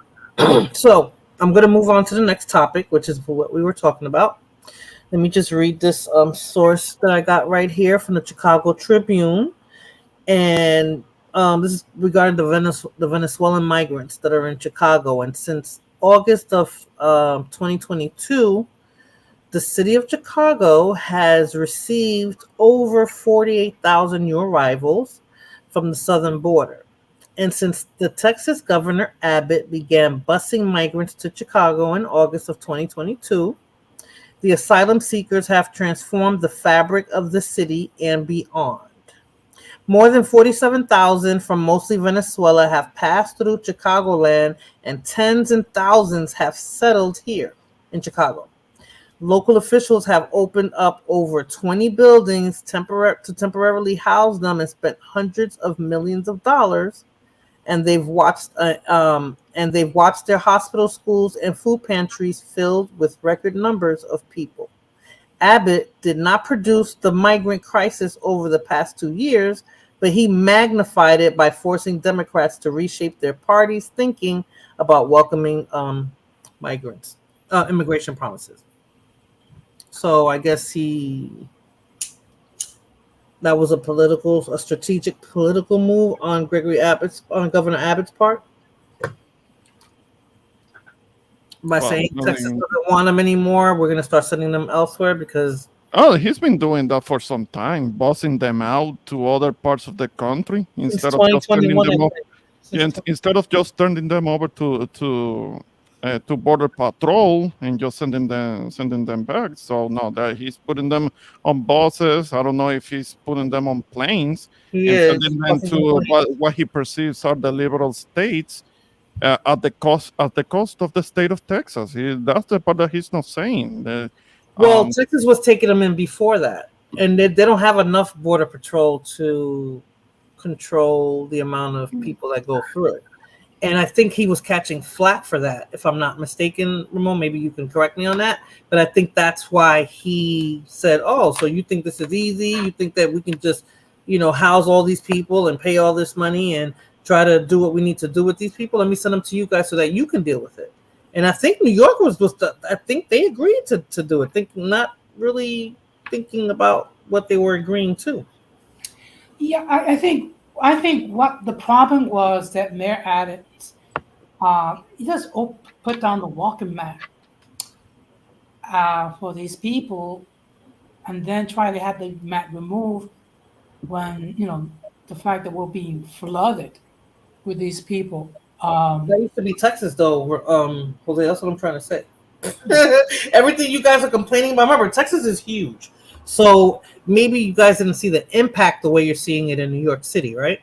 Speaker 2: So I'm gonna move on to the next topic, which is what we were talking about. Let me just read this source that I got right here from the Chicago Tribune, and this is regarding the Venezuelan migrants that are in Chicago. And since August of 2022, the city of Chicago has received over 48,000 new arrivals from the southern border. And since the Texas Governor Abbott began busing migrants to Chicago in August of 2022, the asylum seekers have transformed the fabric of the city and beyond. More than 47,000 from mostly Venezuela have passed through Chicagoland, and tens and thousands have settled here in Chicago. Local officials have opened up over 20 buildings to temporarily house them and spent hundreds of millions of dollars. And they've watched their hospital, schools, and food pantries filled with record numbers of people. Abbott did not produce the migrant crisis over the past 2 years, but he magnified it by forcing Democrats to reshape their party's thinking about welcoming immigration promises. So I guess that was a strategic political move on Governor Abbott's part. By saying Texas doesn't want them anymore, we're going to start sending them elsewhere because.
Speaker 23: Oh, he's been doing that for some time, bossing them out to other parts of the country instead of just turning them over. Instead of just turning them over to border patrol and just sending them back. So no, that he's putting them on buses. I don't know if he's putting them on planes and sending them to what he perceives are the liberal states. At the cost of the state of Texas. That's the part that he's not saying.
Speaker 2: Texas was taking them in before that, and they don't have enough border patrol to control the amount of people that go through it. And I think he was catching flack for that, if I'm not mistaken, Ramon. Maybe you can correct me on that. But I think that's why he said, "Oh, so you think this is easy? You think that we can just, house all these people and pay all this money and try to do what we need to do with these people? Let me send them to you guys so that you can deal with it." And I think New York I think they agreed to do it, not really thinking about what they were agreeing to.
Speaker 8: Yeah, I think what the problem was that Mayor Abbott, he just put down the welcome mat for these people, and then try to have the mat removed when the fact that we're being flooded with these people.
Speaker 2: That used to be Texas, though. Jose, that's what I'm trying to say. Everything you guys are complaining about, remember, Texas is huge. So maybe you guys didn't see the impact the way you're seeing it in New York City, right?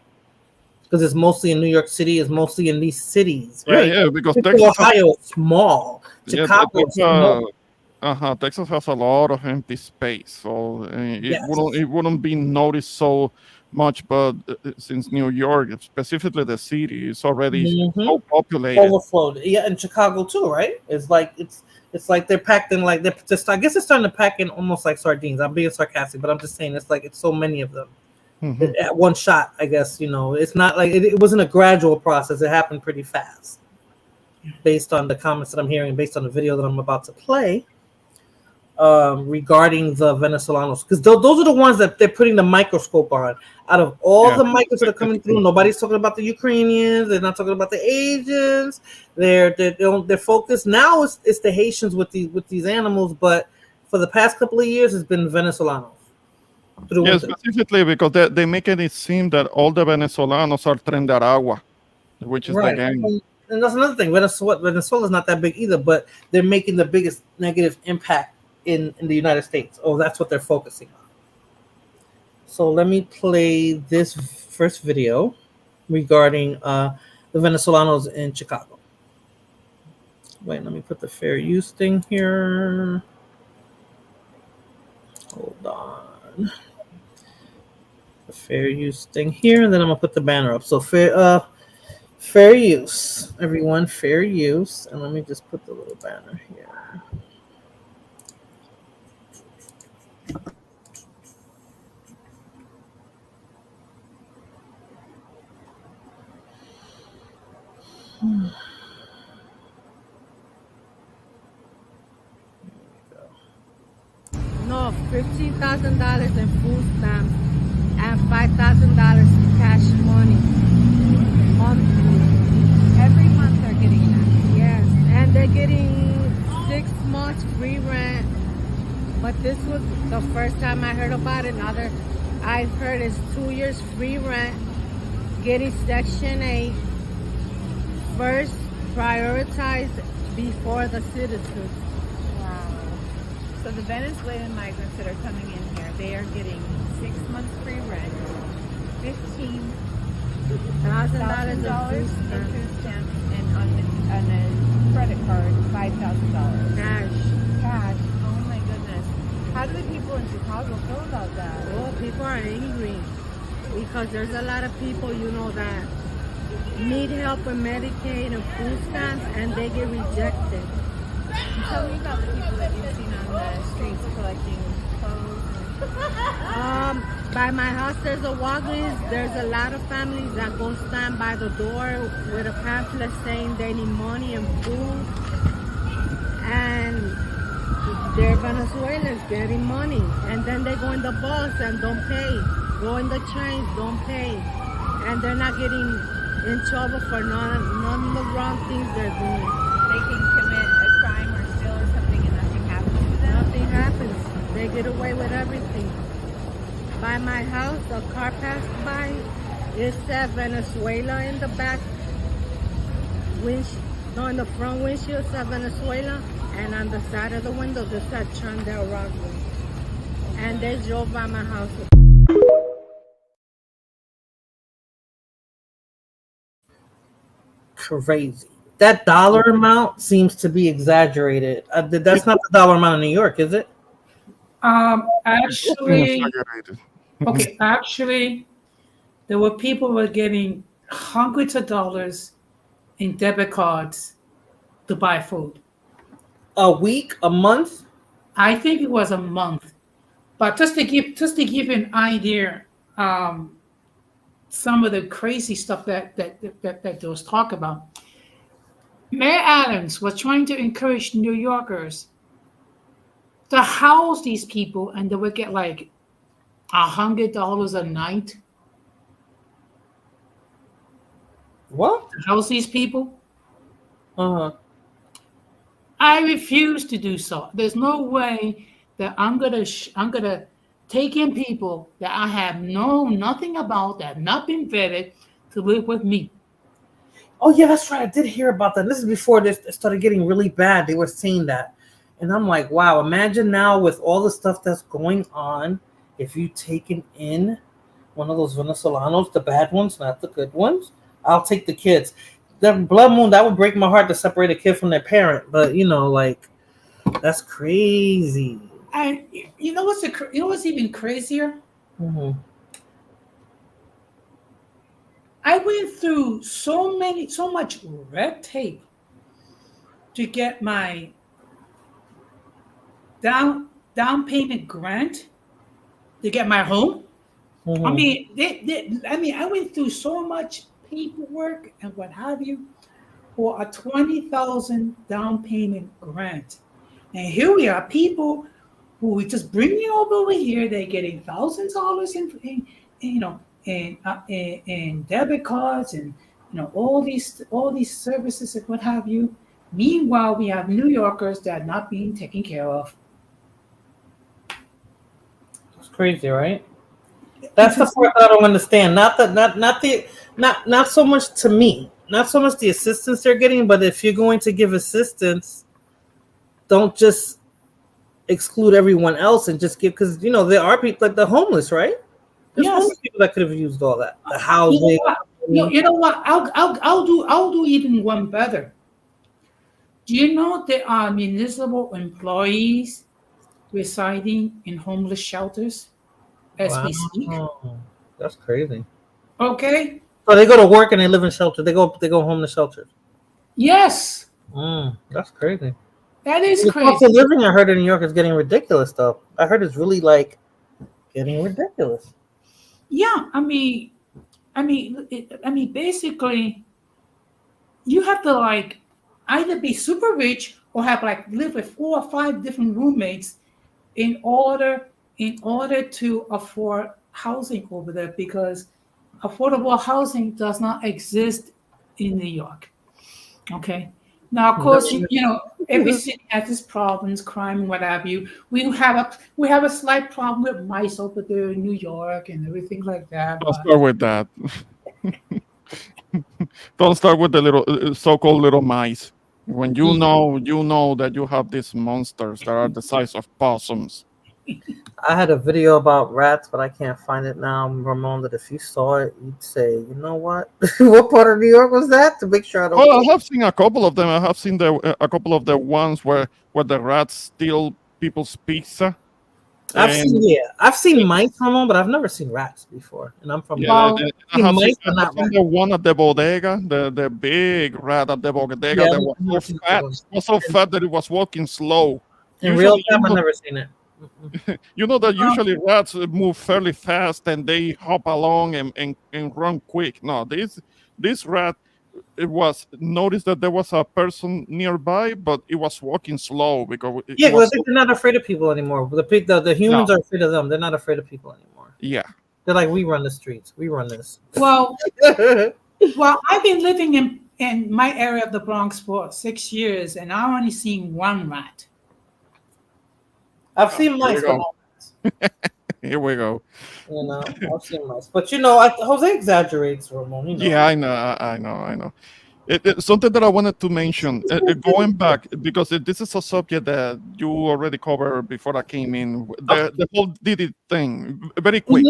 Speaker 2: Because it's mostly in New York City, it's mostly in these cities, right?
Speaker 23: Yeah, because
Speaker 2: Ohio is small. Chicago is small.
Speaker 23: Texas has a lot of empty space, so it wouldn't be noticed so much, but since New York, specifically the city, is already so populated,
Speaker 2: overflowed. Yeah, in Chicago too, right? It's like they're packed in I guess it's starting to pack in almost like sardines. I'm being sarcastic, but I'm just saying it's so many of them at one shot. I guess it's not like it wasn't a gradual process. It happened pretty fast. based on the comments that I'm hearing, based on the video that I'm about to play, regarding the Venezolanos, because those are the ones that they're putting the microscope on. Out of all the migrants that are coming through, nobody's talking about the Ukrainians. They're not talking about the Asians. Their focus now is the Haitians with these animals, but for the past couple of years, it's been Venezolanos.
Speaker 23: Yeah, specifically because they make it seem that all the Venezolanos are Tren de Aragua, which is the gang.
Speaker 2: And that's another thing. Venezuela's not that big either, but they're making the biggest negative impact in the United States. Oh, that's what they're focusing on. So let me play this first video regarding the Venezolanos in Chicago. Wait, let me put the fair use thing here. Hold on. The fair use thing here, and then I'm gonna put the banner up. So fair use, everyone, fair use. And let me just put the little banner here.
Speaker 5: No, $15,000 in food stamps and $5,000 cash money monthly. Every month they're getting that. Yes, and they're getting 6 months free rent. But this was the first time I heard about it. Now I've heard it's 2 years free rent, getting Section 8 first prioritized before the citizens.
Speaker 6: Wow. So the Venezuelan migrants that are coming in here, they are getting 6 months free rent, $15,000 in food stamps, and on a credit card, $5,000. Cash. Oh my goodness. How do the people in Chicago feel about that?
Speaker 5: Well, people are angry because there's a lot of people, that need help with Medicaid and food stamps, and they get rejected.
Speaker 6: Tell me about the people that you've seen on the streets collecting clothes.
Speaker 5: By my house, there's a Walgreens. There's a lot of families that go stand by the door with a pamphlet saying they need money and food, and they're Venezuelans getting money, and then they go in the bus and don't pay. Go in the trains, don't pay, and they're not getting in trouble for none of the wrong things they're doing.
Speaker 6: They can commit a crime or steal or something and nothing happens to them?
Speaker 5: Nothing happens. They get away with everything. By my house, a car passed by. It said Venezuela in the back windshield. In the front windshield said Venezuela, and on the side of the windows it said Chandel Rockland. And they drove by my house.
Speaker 2: Crazy. That dollar amount seems to be exaggerated. That's not the dollar amount in New York, is it?
Speaker 8: Actually, there were people who were getting hundreds of dollars in debit cards to buy food.
Speaker 2: A week, a month?
Speaker 8: I think it was a month. But just to give you an idea, some of the crazy stuff that there was talk about. Mayor Adams was trying to encourage New Yorkers to house these people, and they would get like $100 a night.
Speaker 2: What?
Speaker 8: To house these people?
Speaker 2: Uh-huh.
Speaker 8: I refuse to do so. There's no way that I'm gonna take in people that I have known nothing about, that have not been vetted, to live with me.
Speaker 2: Oh yeah, that's right. I did hear about that. This is before this started getting really bad. They were saying that, and I'm like, wow. Imagine now with all the stuff that's going on, if you taken in one of those Venezolanos, the bad ones, not the good ones. I'll take the kids. The blood moon, that would break my heart to separate a kid from their parent, but that's crazy.
Speaker 8: And you know what's even crazier?
Speaker 2: Mm-hmm.
Speaker 8: I went through so much red tape to get my down payment grant to get my home.
Speaker 2: Mm-hmm.
Speaker 8: I mean, I went through so much paperwork and what have you. or a 20,000 down payment grant. And here we are, people who we just bringing over here. They're getting $1,000 in debit cards and all these services and what have you. Meanwhile, we have New Yorkers that are not being taken care of.
Speaker 2: It's crazy, right? That's the part I don't understand. Not so much to me. Not so much the assistance they're getting, but if you're going to give assistance, don't just exclude everyone else and just give, because there are people like the homeless, right? There's homeless people that could have used all that. The housing.
Speaker 8: You know what? I'll do even one better. Do you know there are municipal employees residing in homeless shelters as we speak?
Speaker 2: That's crazy.
Speaker 8: Okay.
Speaker 2: So they go to work and they live in shelter. They go home to shelters.
Speaker 8: Yes.
Speaker 2: That's crazy.
Speaker 8: That is
Speaker 2: the
Speaker 8: crazy.
Speaker 2: cost of living, I heard in New York is getting ridiculous, though. I heard it's really getting ridiculous.
Speaker 8: Yeah, I mean, basically, you have to either be super rich or have live with 4 or 5 different roommates in order to afford housing over there, because affordable housing does not exist in New York. Okay. Now, of course, every city has its problems, crime and what have you. We have a slight problem with mice over there in New York and everything like that.
Speaker 23: Don't start with that. Don't start with the little so-called little mice. When you know that you have these monsters that are the size of possums.
Speaker 2: I had a video about rats, but I can't find it now, Ramon. That if you saw it, you'd say, "You know what? What part of New York was that?" To make sure I don't.
Speaker 23: Well, I have seen a couple of them. I have seen a couple of the ones where the rats steal people's pizza.
Speaker 2: I've seen mice, Ramon, but I've never seen rats before. And I'm from
Speaker 23: I have
Speaker 2: mice,
Speaker 23: seen
Speaker 2: but not rats.
Speaker 23: the one at the bodega, the big rat at the bodega that was so fat that it was walking slow.
Speaker 2: In real time, I've never seen it.
Speaker 23: You know that usually rats move fairly fast and they hop along and run quick. No, this rat, it was noticed that there was a person nearby, but it was walking slow because
Speaker 2: I think they're not afraid of people anymore. The humans are afraid of them. They're not afraid of people anymore.
Speaker 23: Yeah,
Speaker 2: they're like, we run the streets. We run this.
Speaker 8: Well, I've been living in my area of the Bronx for 6 years, and I've only seen one rat.
Speaker 2: I've seen mice.
Speaker 23: Here we go.
Speaker 2: I've seen mice, but Jose exaggerates, Ramon.
Speaker 23: Yeah, I know. Something that I wanted to mention, going back, because this is a subject that you already covered before I came in. The whole Diddy thing, very quick.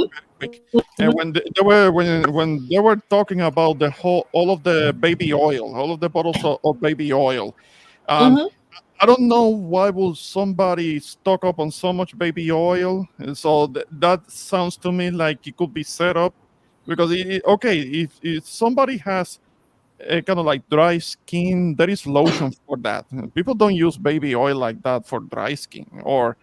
Speaker 23: And when they were talking about all of the baby oil, all of the bottles of baby oil. I don't know why would somebody stock up on so much baby oil. And so that sounds to me like it could be set up, because if somebody has a kind of dry skin, there is lotion for that. People don't use baby oil like that for dry skin or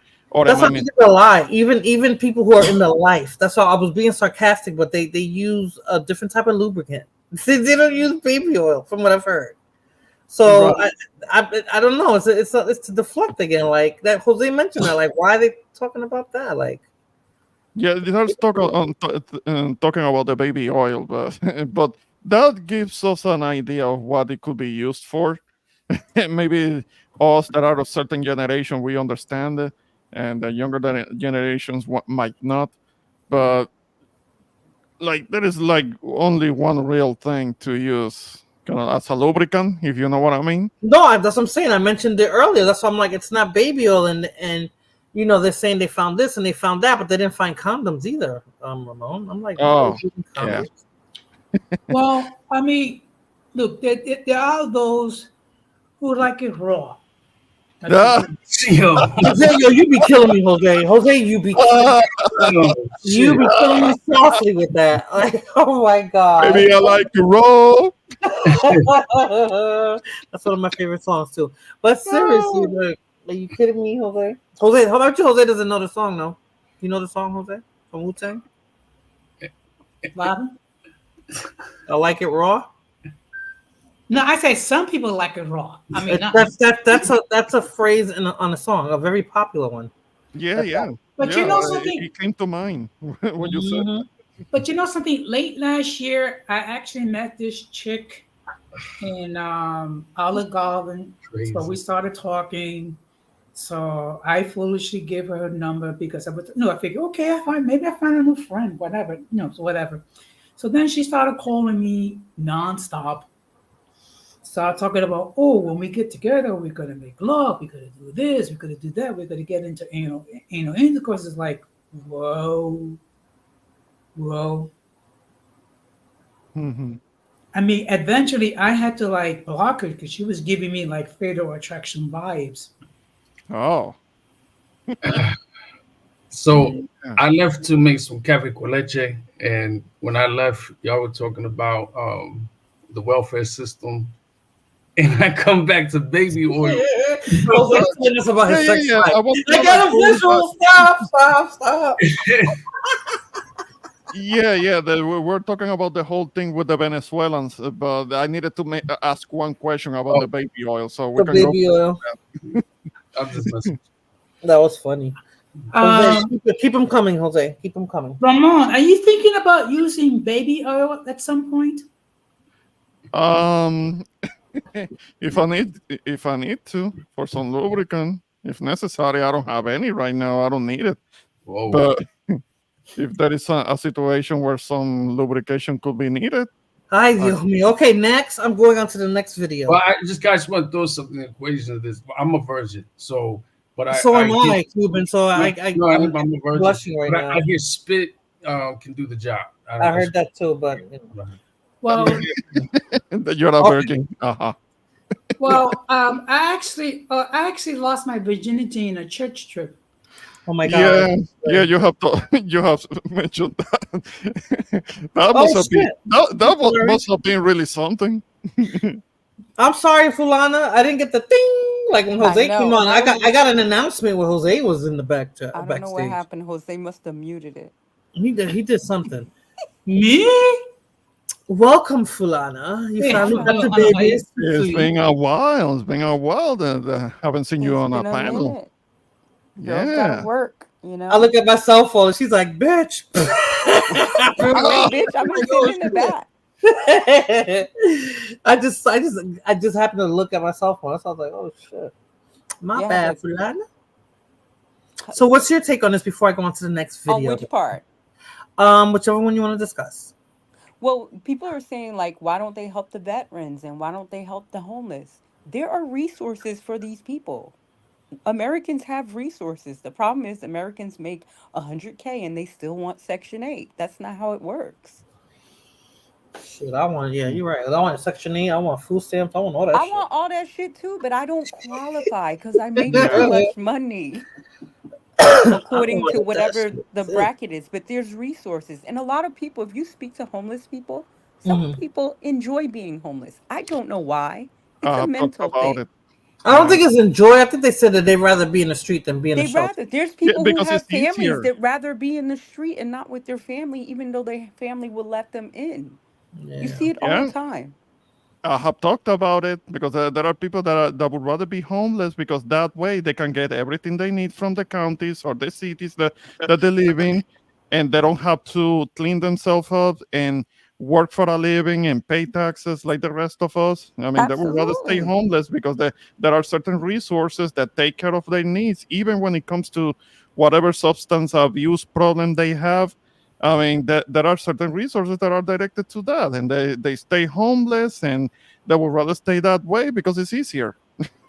Speaker 2: that's not a lie. Even people who are in the life. That's why I was being sarcastic, but they use a different type of lubricant. They don't use baby oil, from what I've heard. So right. I don't know. It's to deflect again, like that Jose mentioned that. Like, why are they talking about that? Like,
Speaker 23: yeah, they're talking about the baby oil, but that gives us an idea of what it could be used for. Maybe us that are of a certain generation, we understand it, and the younger generations might not. But there is only one real thing to use. Kind of as a lubricant, if you know what I mean.
Speaker 2: No, that's what I'm saying. I mentioned it earlier. That's why I'm like, it's not baby oil, and they're saying they found this and they found that, but they didn't find condoms either. Ramon, I'm like,
Speaker 23: yeah.
Speaker 8: Well, I mean, look, there are those who like it raw.
Speaker 2: Jose, you be killing me, Jose. Jose, you be killing me softly with that. Like, oh my god.
Speaker 23: Maybe I like to roll.
Speaker 2: That's one of my favorite songs too. But seriously, are you kidding me, Jose? Jose, how about you? Jose doesn't know the song, no? You know the song, Jose, from Wu-Tang?
Speaker 8: What?
Speaker 2: I like it raw.
Speaker 8: No, I say some people like it raw. I mean, not,
Speaker 2: That's a phrase on a song, a very popular one.
Speaker 23: Yeah.
Speaker 8: but you know something.
Speaker 23: It came to mind when you said that.
Speaker 8: But you know something? Late last year, I actually met this chick in Olive Garden. So we started talking. So I foolishly gave her number because I figured, okay, maybe I find a new friend, whatever, whatever. So then she started calling me nonstop. Started talking about, oh, when we get together, we're gonna make love, we're gonna do this, we're gonna do that, we're gonna get into intercourse. It's like, whoa.
Speaker 23: Mm-hmm.
Speaker 8: I mean, eventually I had to like block her because she was giving me like fatal attraction vibes.
Speaker 23: Oh.
Speaker 1: So I left to make some cafe con leche, and when I left, y'all were talking about the welfare system, and I come back to baby oil.
Speaker 2: Jose's telling us about his sex life. I got a visual. Stop.
Speaker 23: Yeah. We're talking about the whole thing with the Venezuelans, but I needed to ask one question about the baby oil, so we can
Speaker 2: baby
Speaker 23: go.
Speaker 2: oil.
Speaker 1: I'm just messing.
Speaker 2: That was funny. Jose, keep them coming, Jose. Keep them coming.
Speaker 8: Ramon, are you thinking about using baby oil at some point?
Speaker 23: If I need to for some lubricant, if necessary. I don't have any right now. I don't need it.
Speaker 1: Whoa.
Speaker 23: But if there is a situation where some lubrication could be needed.
Speaker 2: Hi, Dios mío. Okay, next. I'm going on to the next video.
Speaker 1: Well, I just want to throw something in the equation of this. I'm a virgin, so
Speaker 2: so am I, Cuban. So I'm
Speaker 1: a virgin.
Speaker 2: blushing right now.
Speaker 1: I hear spit can do the job.
Speaker 2: I heard that too, but
Speaker 8: well,
Speaker 23: you're a virgin.
Speaker 8: Well, I actually lost my virginity in a church trip.
Speaker 2: Oh my God!
Speaker 23: Yeah. You have mentioned that. That must have been really something.
Speaker 2: I'm sorry, Fulana. I didn't get the thing like when Jose came on. I got an announcement where Jose was in the backstage.
Speaker 7: I don't know what happened. Jose must have muted it.
Speaker 2: He did something.
Speaker 8: Me?
Speaker 2: Welcome, Fulana. You finally got the babies.
Speaker 23: It's been a while. That I haven't seen you on a panel.
Speaker 7: Girls gotta work, you know.
Speaker 2: I look at my cell phone and she's like, "Bitch."
Speaker 7: Bitch, I've been sitting in the back.
Speaker 2: I just happened to look at my cell phone. So I was like, "Oh shit, my bad, Fulana." So, what's your take on this before I go on to the next video?
Speaker 7: On which part?
Speaker 2: Whichever one you want to discuss.
Speaker 7: Well, people are saying like, why don't they help the veterans and why don't they help the homeless? There are resources for these people. Americans have resources. The problem is Americans make $100K and they still want Section 8. That's not how it works.
Speaker 2: Shit, you're right. I want Section 8. I want food stamps. I want all that shit.
Speaker 7: I want all that shit too, but I don't qualify because I make too much money according to whatever the bracket is. But there's resources. And a lot of people, if you speak to homeless people, some people enjoy being homeless. I don't know why. It's a mental thing.
Speaker 2: I don't think it's enjoy. I think they said that they'd rather be in the street than be in the shelter.
Speaker 7: There's people who have families that rather be in the street and not with their family, even though their family will let them in. Yeah. You see it all the time.
Speaker 23: I have talked about it because there are people that would rather be homeless because that way they can get everything they need from the counties or the cities that they live in, and they don't have to clean themselves up and work for a living and pay taxes like the rest of us. I mean, they would rather stay homeless because there are certain resources that take care of their needs, even when it comes to whatever substance abuse problem they have. I mean, there are certain resources that are directed to that, and they stay homeless, and they would rather stay that way because it's easier.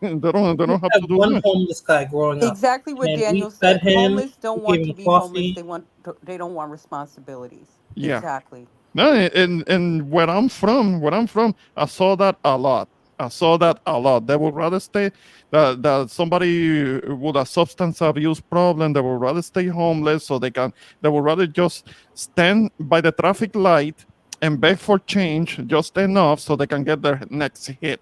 Speaker 23: they don't have to do
Speaker 2: one homeless guy growing up.
Speaker 7: Exactly what Daniel said. Homeless don't want to be homeless. They don't want responsibilities.
Speaker 23: Yeah.
Speaker 7: Exactly.
Speaker 23: No, and where I'm from, I saw that a lot. They would rather stay that somebody with a substance abuse problem, they would rather stay homeless so they would rather just stand by the traffic light and beg for change just enough so they can get their next hit.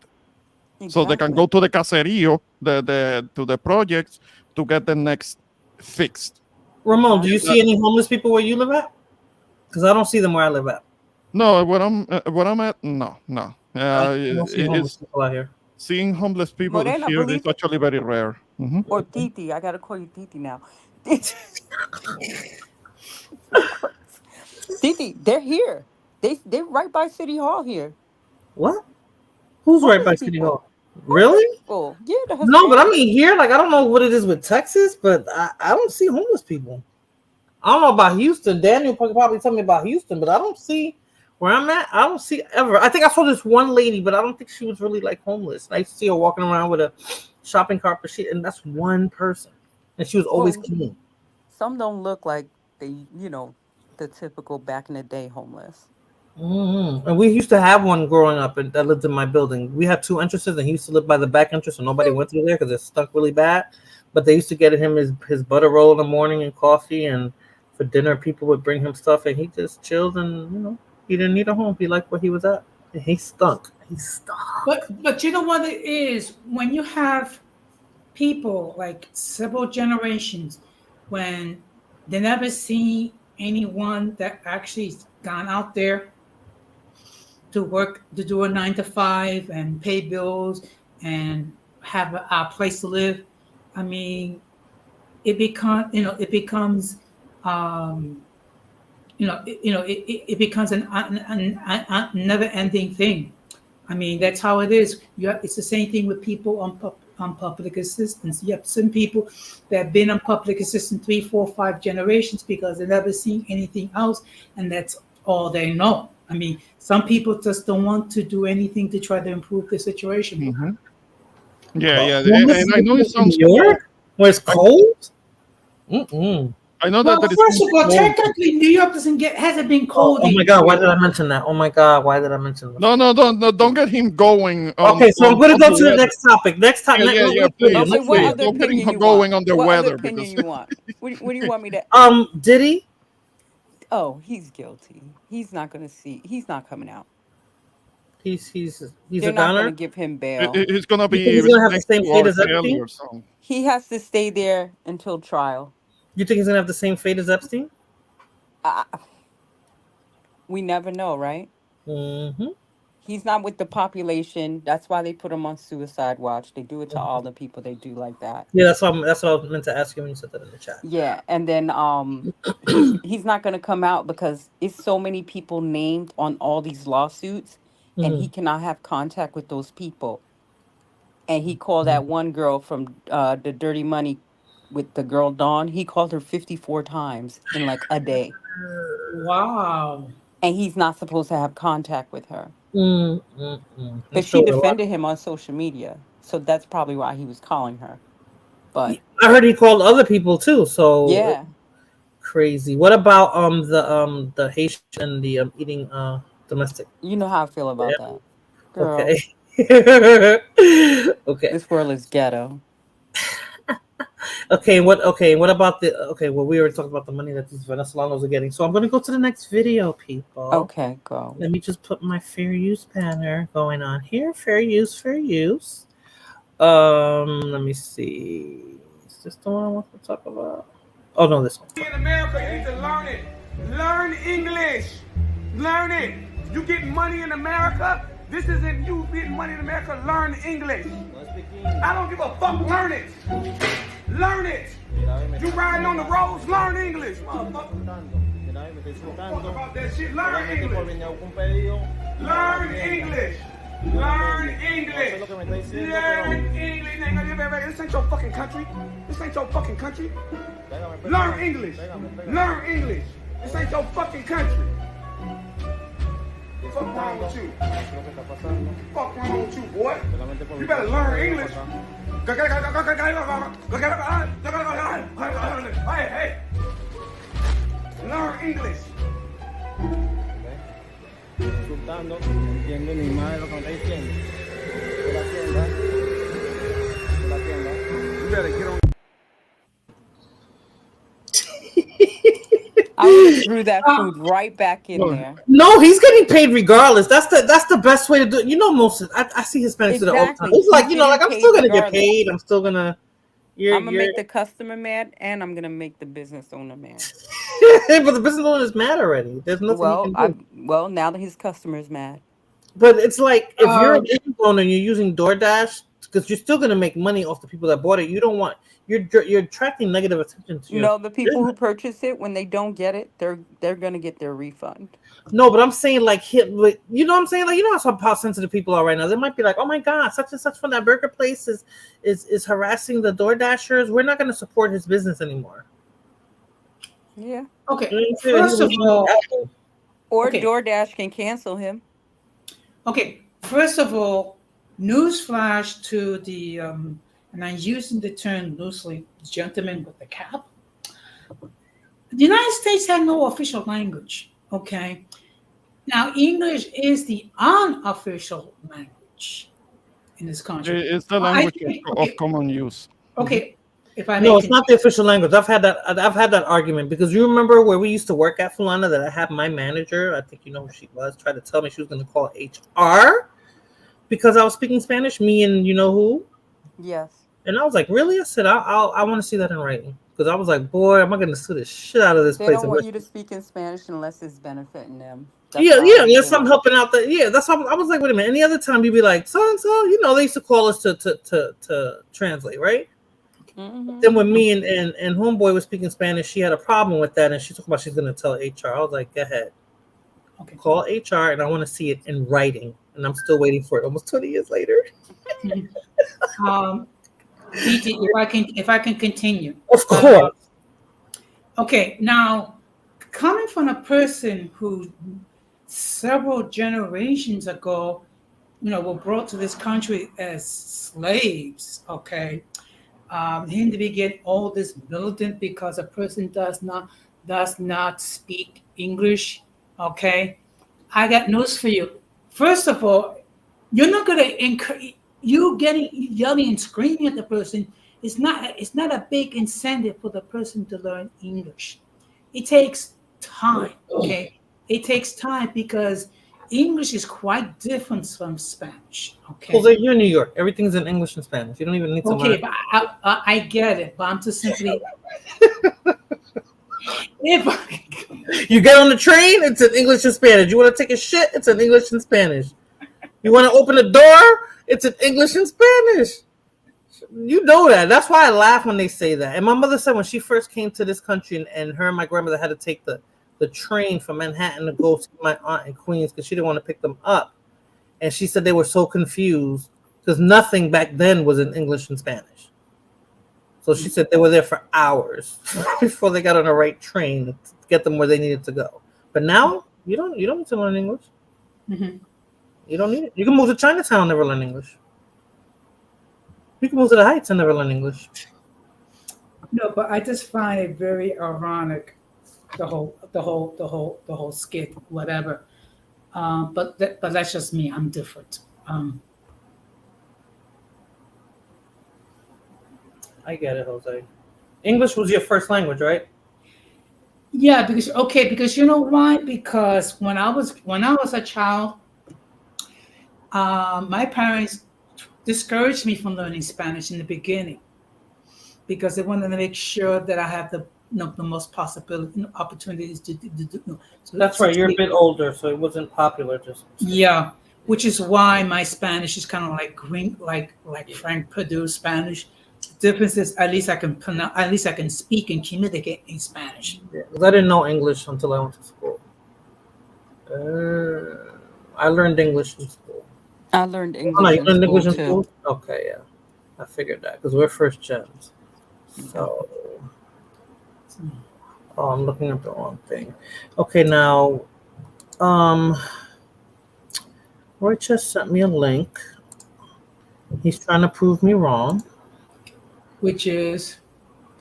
Speaker 23: Exactly. So they can go to the caserio, to the projects to get the next fixed.
Speaker 2: Ramon, do you see any homeless people where you live at? Because I don't see them where I live at.
Speaker 23: No, where I'm at, no.
Speaker 2: don't see homeless people out here.
Speaker 23: Seeing homeless people
Speaker 7: Morena,
Speaker 23: here is
Speaker 7: believe it.
Speaker 23: actually very rare. Mhm.
Speaker 7: Or Titi. I gotta call you Titi now. Titi, they're here. They're right by City Hall here.
Speaker 2: What? Who's right
Speaker 7: Homeless
Speaker 2: by City
Speaker 7: people.
Speaker 2: Hall? Really?
Speaker 7: People. Yeah, the
Speaker 2: No, but I
Speaker 7: Hispanics.
Speaker 2: mean here, like I don't know what it is with Texas, but I don't see homeless people. I don't know about Houston. Daniel could probably tell me about Houston, but I don't see where I'm at. I don't see ever. I think I saw this one lady, but I don't think she was really like homeless. I used to see her walking around with a shopping cart, but and that's one person, and she was always
Speaker 7: Well,
Speaker 2: clean.
Speaker 7: some don't look like the typical back in the day homeless.
Speaker 2: And we used to have one growing up that lived in my building. We had two entrances, and he used to live by the back entrance, so nobody went through there because it stunk really bad. But they used to get him his butter roll in the morning and coffee, and for dinner, people would bring him stuff, and he just chilled, and he didn't need a home. He liked where he was at, and he stunk. He stunk.
Speaker 8: But you know what it is when you have people like several generations when they never see anyone that actually gone out there to work to do a 9 to 5 and pay bills and have a place to live. I mean, it becomes it becomes a never-ending thing. I mean, that's how it is. It's the same thing with people on public assistance. You have some people that have been on public assistance 3, 4, 5 generations because they never seen anything else, and that's all they know. I mean, some people just don't want to do anything to try to improve the situation.
Speaker 23: Mm-hmm. Yeah.
Speaker 2: And
Speaker 23: I know it sounds
Speaker 2: New York, where it's cold. Mm-mm.
Speaker 23: I know
Speaker 8: Well,
Speaker 23: that
Speaker 8: first of all, technically, New York hasn't been cold.
Speaker 2: Oh my God! Why did I mention that? Oh my God! Why did I mention that?
Speaker 23: No, don't get him going.
Speaker 2: Okay, so I'm going to go to the next topic. Next time,
Speaker 23: Yeah, please.
Speaker 7: Okay, what
Speaker 23: Please.
Speaker 7: other
Speaker 23: Don't get
Speaker 7: opinion
Speaker 23: him
Speaker 7: you
Speaker 23: going
Speaker 7: want?
Speaker 23: on the
Speaker 7: What other
Speaker 23: weather.
Speaker 7: opinion
Speaker 23: Because
Speaker 7: you want? What do you want me to?
Speaker 2: Diddy.
Speaker 7: Oh, he's guilty. He's not gonna see. He's not coming out.
Speaker 2: He's
Speaker 7: They're
Speaker 2: a
Speaker 7: not gonna
Speaker 2: goner.
Speaker 7: give him bail.
Speaker 23: he's gonna
Speaker 2: You think
Speaker 23: be
Speaker 2: he's gonna have the
Speaker 23: next
Speaker 2: same
Speaker 23: to
Speaker 2: fate
Speaker 23: R.
Speaker 2: as
Speaker 23: Kelly
Speaker 2: Epstein?
Speaker 23: or something.
Speaker 7: He has to stay there until trial.
Speaker 2: You think he's gonna have the same fate as Epstein?
Speaker 7: We never know, right?
Speaker 2: Mm-hmm.
Speaker 7: He's not with the population. That's why they put him on suicide watch. They do it to all the people they do like that.
Speaker 2: Yeah, that's what I was meant to ask you when you said that in the chat.
Speaker 7: Yeah, and then he's not going to come out because it's so many people named on all these lawsuits, and he cannot have contact with those people. And he called that one girl from the Dirty Money with the girl Dawn. He called her 54 times in like a day.
Speaker 8: Wow.
Speaker 7: And he's not supposed to have contact with her. But
Speaker 2: So
Speaker 7: she defended him on social media. So that's probably why he was calling her. But
Speaker 2: I heard he called other people too. So
Speaker 7: yeah,
Speaker 2: crazy. What about the Haitian and the eating domestic?
Speaker 7: You know how I feel about that. Girl.
Speaker 2: Okay. Okay.
Speaker 7: This world is ghetto.
Speaker 2: Okay, what about well, we already talked about the money that these Venezolanos are getting. So I'm gonna go to the next video, people.
Speaker 7: Okay, go.
Speaker 2: Let me just put my fair use banner going on here. Fair use. Let me see. Is this the one I want to talk about? Oh no, this one.
Speaker 9: In America, you need to learn it. Learn English. Learn it. You get money in America. This isn't you getting money in America. Learn English. I don't give a fuck. Learn it. Learn it. You riding on the roads. Learn English, motherfucker. Fuck about that shit. Learn English. Learn English. Learn English. Learn English. This ain't your fucking country. This ain't your fucking country. Learn English. Learn English. This ain't your fucking country. What's wrong with you? Fuck wrong with you, boy? You better learn English. Hey. Learn English.
Speaker 10: Insultando, no entiendo ni más de lo que me está diciendo. You better get on.
Speaker 7: I would have threw that food right back in there.
Speaker 2: No, he's getting paid regardless. That's the best way to do it. You know, most I see Hispanics do that all the time. It's like, I'm still gonna get paid. I'm still gonna.
Speaker 7: I'm gonna make the customer mad, and I'm gonna make the business owner mad.
Speaker 2: But the business owner is mad already. There's nothing.
Speaker 7: Well, now that his customer is mad.
Speaker 2: But it's like if you're a business owner and you're using DoorDash, because you're still gonna make money off the people that bought it. You don't want you're attracting negative attention to your
Speaker 7: No, the people who
Speaker 2: business.
Speaker 7: purchase it, when they don't get it, they're gonna get their refund.
Speaker 2: No, but I'm saying like you know what I'm saying? Like you know how sensitive people are right now. They might be like, oh my god, such and such from that burger place is harassing the DoorDashers. We're not gonna support his business anymore.
Speaker 7: Yeah.
Speaker 8: Okay.
Speaker 2: You know what I'm saying?
Speaker 8: First of all,
Speaker 7: Or
Speaker 8: okay.
Speaker 7: DoorDash can cancel him.
Speaker 8: Okay. First of all, newsflash to the and I'm using the term loosely, gentleman with the cap. The United States had no official language. Okay. Now English is the unofficial language in this country.
Speaker 23: It's the language of common use.
Speaker 8: Okay. If I
Speaker 2: No, it's not the official language. I've had that argument because you remember where we used to work at Fulana that I had my manager, I think you know who she was, tried to tell me she was going to call HR because I was speaking Spanish, me and you know who?
Speaker 7: Yes.
Speaker 2: And I was like, really? I said, I want to see that in writing because I was like, boy, am I going to sue the shit out of this
Speaker 7: They
Speaker 2: place?
Speaker 7: don't want you to speak in Spanish unless it's benefiting them.
Speaker 2: Unless I'm helping out. That's why I was like, wait a minute. Any other time you'd be like, so and so, you know, they used to call us to translate, right?
Speaker 7: Mm-hmm.
Speaker 2: Then when me and homeboy was speaking Spanish, she had a problem with that, and she talked about she's going to tell HR. I was like, go ahead, call HR, and I want to see it in writing. And I'm still waiting for it, almost 20 years later.
Speaker 8: DT, if I can continue,
Speaker 2: of course.
Speaker 8: Okay, now coming from a person who several generations ago, you know, were brought to this country as slaves. Okay. Him to be getting all this militant because a person does not speak English. Okay, I got news for you. First of all, you're not gonna encourage you getting yelling and screaming at the person. It's not a big incentive for the person to learn English. It takes time. Okay, it takes time because English is quite different from Spanish. Okay.
Speaker 2: Well, you're in New York. Everything's in English and Spanish. You don't even need to learn.
Speaker 8: Okay, but I get it, but I'm just simply.
Speaker 2: You get on the train, it's in English and Spanish. You want to take a shit, it's in English and Spanish. You want to open a door, it's in English and Spanish. You know that. That's why I laugh when they say that. And my mother said when she first came to this country and her and my grandmother had to take the train from Manhattan to go see my aunt in Queens because she didn't want to pick them up. And she said they were so confused because nothing back then was in English and Spanish. So she said they were there for hours before they got on the right train to get them where they needed to go. But now you don't need to learn English.
Speaker 8: Mm-hmm.
Speaker 2: You don't need it. You can move to Chinatown and never learn English. You can move to the Heights and never learn English.
Speaker 8: No, but I just find it very ironic, the whole skit, whatever. But that's just me. I'm different.
Speaker 2: I get it, Jose. English was your first language, right?
Speaker 8: Yeah, because you know why? Because when I was a child, my parents discouraged me from learning Spanish in the beginning because they wanted to make sure that I have the most opportunities to do. So
Speaker 2: that's right. You're a bit older, so it wasn't popular. Just
Speaker 8: yeah, which is why my Spanish is kind of like green, like Frank Perdue Spanish. The difference is at least I can speak and communicate in Spanish.
Speaker 2: Yeah, because I didn't know English until I went to school. I learned English in school.
Speaker 7: I learned English in school too.
Speaker 2: Okay, yeah, I figured that because we're first gens. So, I'm looking at the wrong thing. Okay, now, Roy just sent me a link. He's trying to prove me wrong.
Speaker 8: Which is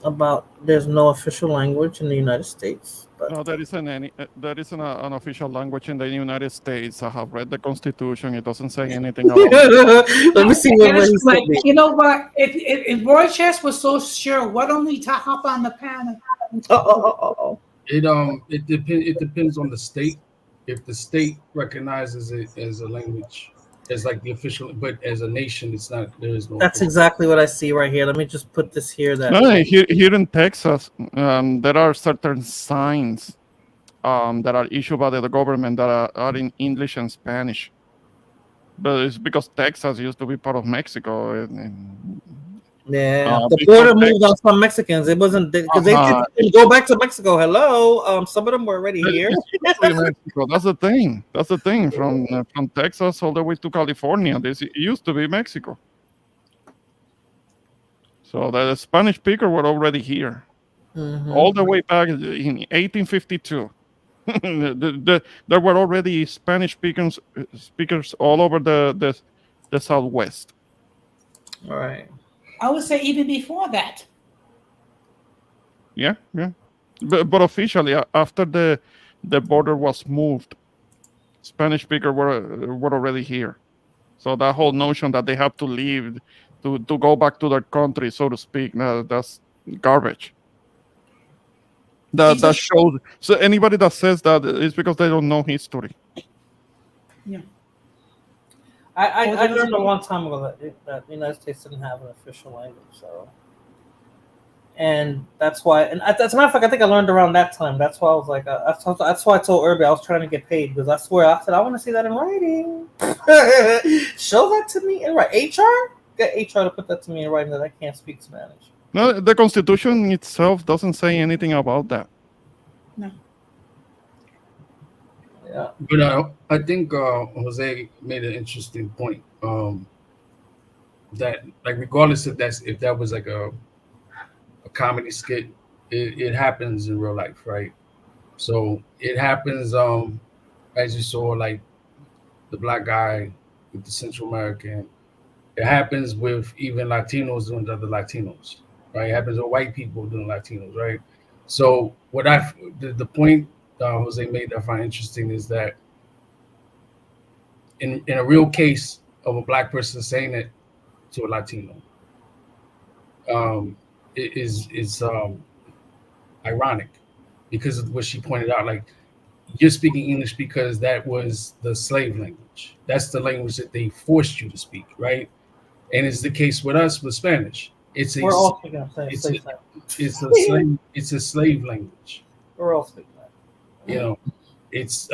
Speaker 2: about there's no official language in the United States. But
Speaker 23: no, there isn't an official language in the United States. I have read the Constitution. It doesn't say anything about it.
Speaker 2: Let me see what
Speaker 8: you know what? If Roy Chess was so sure, why don't we hop on the panel?
Speaker 1: It depends on the state. If the state recognizes it as a language, as like the official, but as a nation, it's not. There is no.
Speaker 2: That's exactly what I see right here. Let me just put this here.
Speaker 23: Here in Texas, there are certain signs that are issued by the government that are in English and Spanish. but it's because Texas used to be part of Mexico. And,
Speaker 2: Yeah, the
Speaker 23: before
Speaker 2: border moved on some Mexicans. It wasn't because they didn't go back to Mexico. Hello, some of them were already here.
Speaker 23: Especially Mexico. That's the thing. That's the thing. From Texas all the way to California, this used to be Mexico. So the Spanish speakers were already here, all the way back in 1852. There were already Spanish speakers all over the Southwest.
Speaker 2: All right.
Speaker 8: I would say even before that.
Speaker 23: Yeah. But officially, after the border was moved, Spanish speakers were already here. So that whole notion that they have to leave to go back to their country, so to speak, that's garbage. That shows. So anybody that says that is because they don't know history.
Speaker 8: Yeah.
Speaker 2: I learned a long time ago that the United States didn't have an official language, so. And that's why, and as a matter of fact, I think I learned around that time. That's why I was like, that's why I told Irby I was trying to get paid, because I swear I said I want to see that in writing. Show that to me in writing. HR, get HR to put that to me in writing that I can't speak Spanish.
Speaker 23: No, the Constitution itself doesn't say anything about that.
Speaker 8: No.
Speaker 2: Yeah,
Speaker 1: but I think Jose made an interesting point. That like regardless if that was like a comedy skit, it happens in real life, right? So it happens as you saw, like the black guy with the Central American. It happens with even Latinos doing other Latinos, right? It happens with white people doing Latinos, right? So what the point Jose made that I find interesting is that in a real case of a black person saying it to a Latino, it is ironic because of what she pointed out. Like, you're speaking English because that was the slave language. That's the language that they forced you to speak, right? And it's the case with us with Spanish. It's a slave language.
Speaker 2: We're all speaking that.
Speaker 1: You know, it's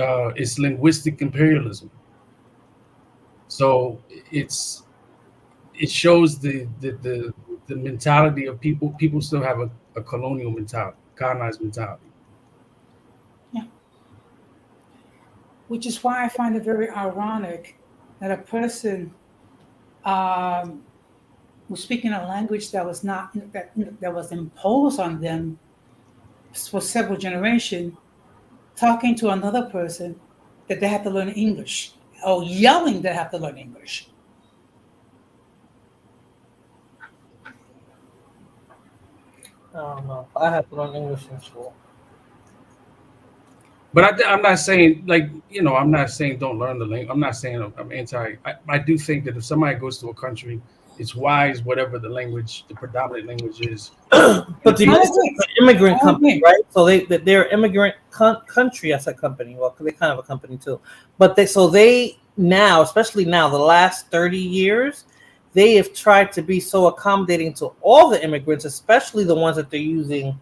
Speaker 1: linguistic imperialism. So it shows the mentality of people. People still have a colonial mentality, colonized mentality.
Speaker 8: Yeah. Which is why I find it very ironic that a person was speaking a language that was not that was imposed on them for several generations, talking to another person that they have to learn English, or yelling they have to learn English.
Speaker 2: I don't know. I have to learn English in school.
Speaker 1: But I'm not saying, like, I'm not saying don't learn the language. I'm not saying I'm anti. I do think that if somebody goes to a country, it's wise, whatever the predominant language is.
Speaker 2: But the United States is an immigrant company, right? So they're an immigrant country. I said company. Well, because they're kind of a company too. But they now, especially now, the last 30 years, they have tried to be so accommodating to all the immigrants, especially the ones that they're using,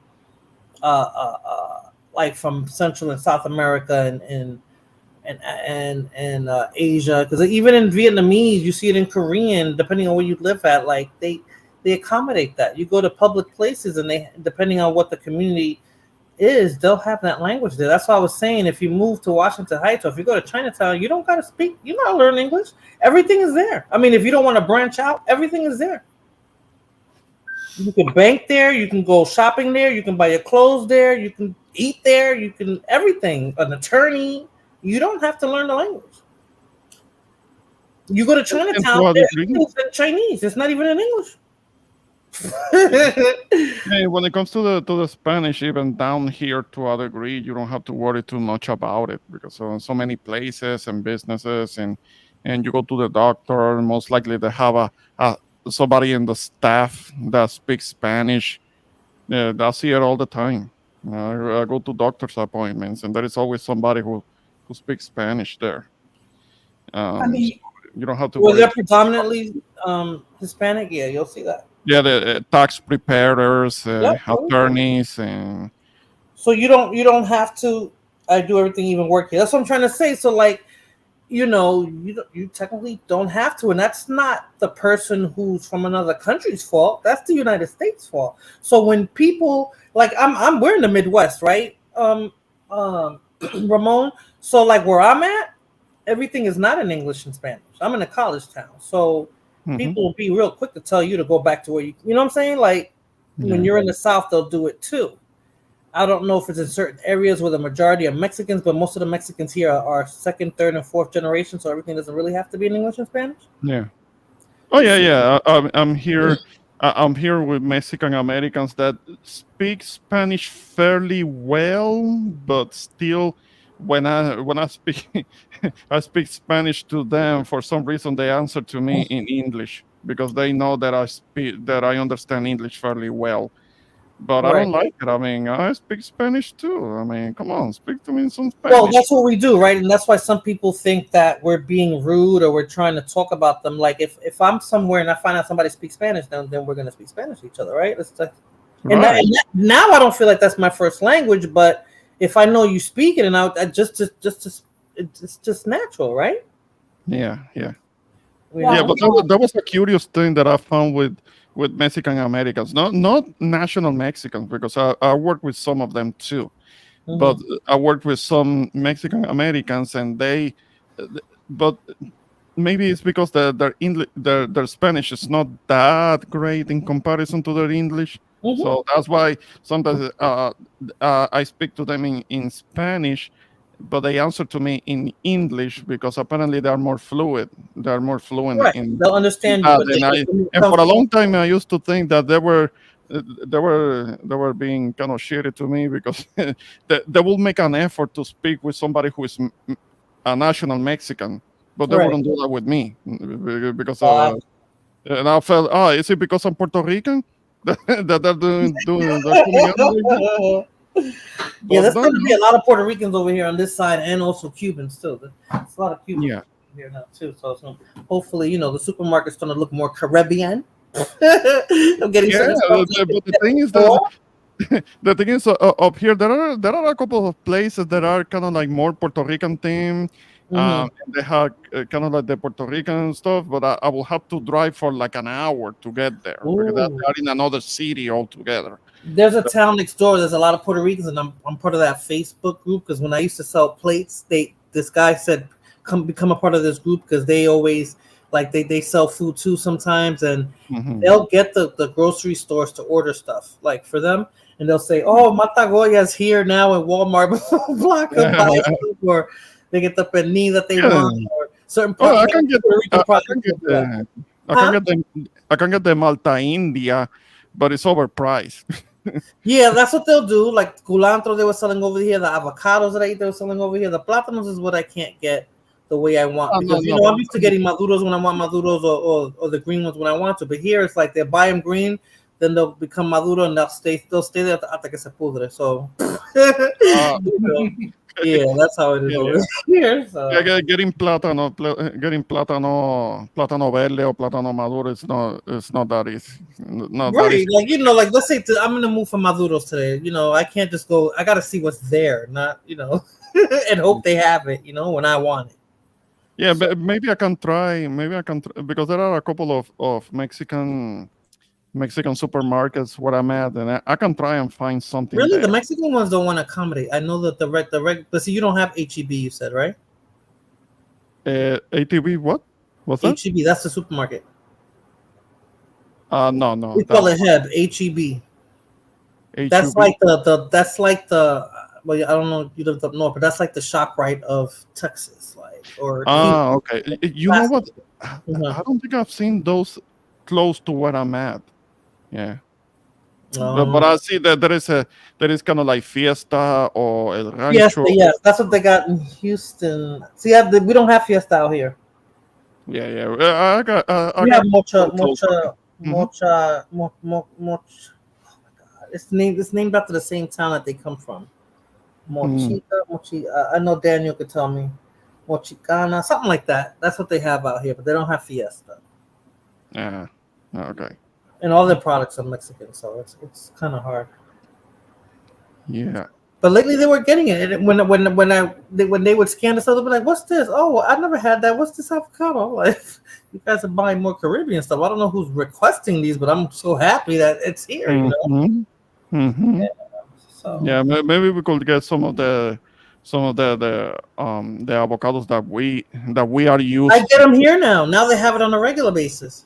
Speaker 2: like from Central and South America and Asia. Because even in Vietnamese, you see it in Korean, depending on where you live at. Like they accommodate that. You go to public places, and they, depending on what the community is, they'll have that language there. That's why I was saying, if you move to Washington Heights or if you go to Chinatown, you don't got to speak. You're not learning English. Everything is there. I mean, if you don't want to branch out, everything is there. You can bank there. You can go shopping there. You can buy your clothes there. You can eat there. You can everything. An attorney. You don't have to learn the language. You go to Chinatown, everything's in Chinese. It's not even in English.
Speaker 23: Hey, when it comes to the Spanish, even down here to a degree, you don't have to worry too much about it, because so many places and businesses, and you go to the doctor, most likely they have somebody in the staff that speaks Spanish. I see it all the time. I go to doctor's appointments, and there is always somebody who speaks Spanish there.
Speaker 8: I mean,
Speaker 23: you don't have to.
Speaker 2: Well, they're predominantly Hispanic. Yeah, you'll see that.
Speaker 23: Yeah, the tax preparers, attorneys, and
Speaker 2: so you don't have to do everything, even work here. That's what I'm trying to say. So like, you technically don't have to, and that's not the person who's from another country's fault. That's the United States' fault. So when people like we're in the Midwest, right? Ramon. So like where I'm at, everything is not in English and Spanish. I'm in a college town, so
Speaker 23: Mhm.
Speaker 2: people will be real quick to tell you to go back to where you know what I'm saying? Like when
Speaker 23: Yeah.
Speaker 2: you're in the South, they'll do it too. I don't know if it's in certain areas where the majority are Mexicans, but most of the Mexicans here are second, third, and fourth generation, so everything doesn't really have to be in English and Spanish.
Speaker 23: Yeah. Oh yeah, yeah. I'm here. I'm here with Mexican Americans that speak Spanish fairly well, but still, when I speak I speak Spanish to them, for some reason they answer to me in English because they know that I understand English fairly well. But I
Speaker 2: Right.
Speaker 23: don't like it. I mean, I speak Spanish too. I mean, come on, speak to me in some
Speaker 2: Well,
Speaker 23: Spanish.
Speaker 2: that's what we do, right? And that's why some people think that we're being rude or we're trying to talk about them. Like if I'm somewhere and I find out somebody speaks Spanish, then we're gonna speak Spanish to each other, right? It's like,
Speaker 23: Right.
Speaker 2: now I don't feel like that's my first language, but if I know you speak it, and I just it's just natural, right?
Speaker 23: Yeah, yeah.
Speaker 2: Yeah.
Speaker 23: Yeah, but that was a curious thing that I found with Mexican Americans, not national Mexicans, because I work with some of them too, but I worked with some Mexican Americans, and but maybe it's because their Spanish is not that great in comparison to their English, so that's why sometimes I speak to them in Spanish, but they answer to me in English because apparently they are more fluid. They are more fluent
Speaker 2: Right.
Speaker 23: in
Speaker 2: They'll understand
Speaker 23: that.
Speaker 2: what they
Speaker 23: And for a long time, I used to think that they were being kind of shitty to me because they will make an effort to speak with somebody who is a national Mexican, but they
Speaker 2: Right.
Speaker 23: wouldn't do that with me because
Speaker 2: Uh,
Speaker 23: and I felt, is it because I'm Puerto Rican that they're they're coming out like that?
Speaker 2: Yeah,
Speaker 23: But
Speaker 2: there's
Speaker 23: no,
Speaker 2: going to be
Speaker 23: no.
Speaker 2: a lot of Puerto Ricans over here on this side, and also Cubans too. There's a lot of Cubans
Speaker 23: Yeah.
Speaker 2: here now too. So hopefully, the supermarket's going to look more Caribbean. I'm getting
Speaker 23: Yeah,
Speaker 2: certain stuff.
Speaker 23: but the thing is that the thing is up here there are a couple of places that are kind of like more Puerto Rican themed.
Speaker 2: Mhm.
Speaker 23: And they have kind of like the Puerto Rican stuff, but I will have to drive for like an hour to get there because
Speaker 2: Ooh.
Speaker 23: they're in another city altogether.
Speaker 2: There's a town next door. There's a lot of Puerto Ricans, and I'm part of that Facebook group because when I used to sell plates, this guy said come become a part of this group because they always like they sell food too sometimes, and they'll get the grocery stores to order stuff like for them, and they'll say, "Oh, Matagoya's here now in Walmart, blah, blah, buy stuff," or they get the pernil that they
Speaker 23: Yeah.
Speaker 2: want, or certain
Speaker 23: Oh, I
Speaker 2: products.
Speaker 23: can get
Speaker 2: Puerto Rican products.
Speaker 23: I can get the Malta India, but it's overpriced.
Speaker 2: Yeah, that's what they'll do. Like culantro, they were selling over here. The avocados that I eat, they were selling over here. The plátanos is what I can't get the way I want
Speaker 23: Oh,
Speaker 2: because
Speaker 23: no.
Speaker 2: I'm used to getting maduros when I want maduros, or the green ones when I want to. But here it's like they buy them green, then they'll become maduro and they'll stay there hasta que se pudre. So yeah, that's how it is over here. So.
Speaker 23: Yeah, getting plátano verde or plátano maduro it's not that easy. Not that
Speaker 2: Right,
Speaker 23: easy.
Speaker 2: like like let's say I'm gonna move for maduros today. I can't just go. I gotta see what's there, not and hope they have it. When I want it.
Speaker 23: Yeah, but maybe I can try. Because there are a couple of Mexican supermarkets where I'm at, and I can try and find something
Speaker 2: Really, the
Speaker 23: there.
Speaker 2: Mexican ones don't want to accommodate. I know that but see, you don't have HEB. You said right?
Speaker 23: ATV, what? What's that?
Speaker 2: HEB. That's the supermarket.
Speaker 23: No.
Speaker 2: We call it HEB. HEB. That's
Speaker 23: HEB?
Speaker 2: like the. Well, I don't know. You lived up north, but that's like the ShopRite of Texas,
Speaker 23: Okay. You know what? I don't think I've seen those close to where I'm at. Yeah. But I see that there is kind of like Fiesta or El Rancho.
Speaker 2: Yes, that's what they got in Houston. See, we don't have Fiesta out here.
Speaker 23: Yeah. I got.
Speaker 2: We have mocha. It's named after the same town that they come from. Mochica. I know Daniel could tell me. Mochicana, something like that. That's what they have out here, but they don't have Fiesta.
Speaker 23: Yeah. Okay.
Speaker 2: And all their products are Mexican, so it's kind of hard.
Speaker 23: Yeah.
Speaker 2: But lately they were getting it. And when they would scan the stuff, they'd be like, "What's this? Oh, I never had that. What's this avocado?" Like, you guys are buying more Caribbean stuff. I don't know who's requesting these, but I'm so happy that it's here. You know.
Speaker 23: Mhm.
Speaker 2: So
Speaker 23: Yeah, maybe we could get some of the the avocados that we are
Speaker 2: I
Speaker 23: used
Speaker 2: get
Speaker 23: to.
Speaker 2: them here now. Now they have it on a regular basis.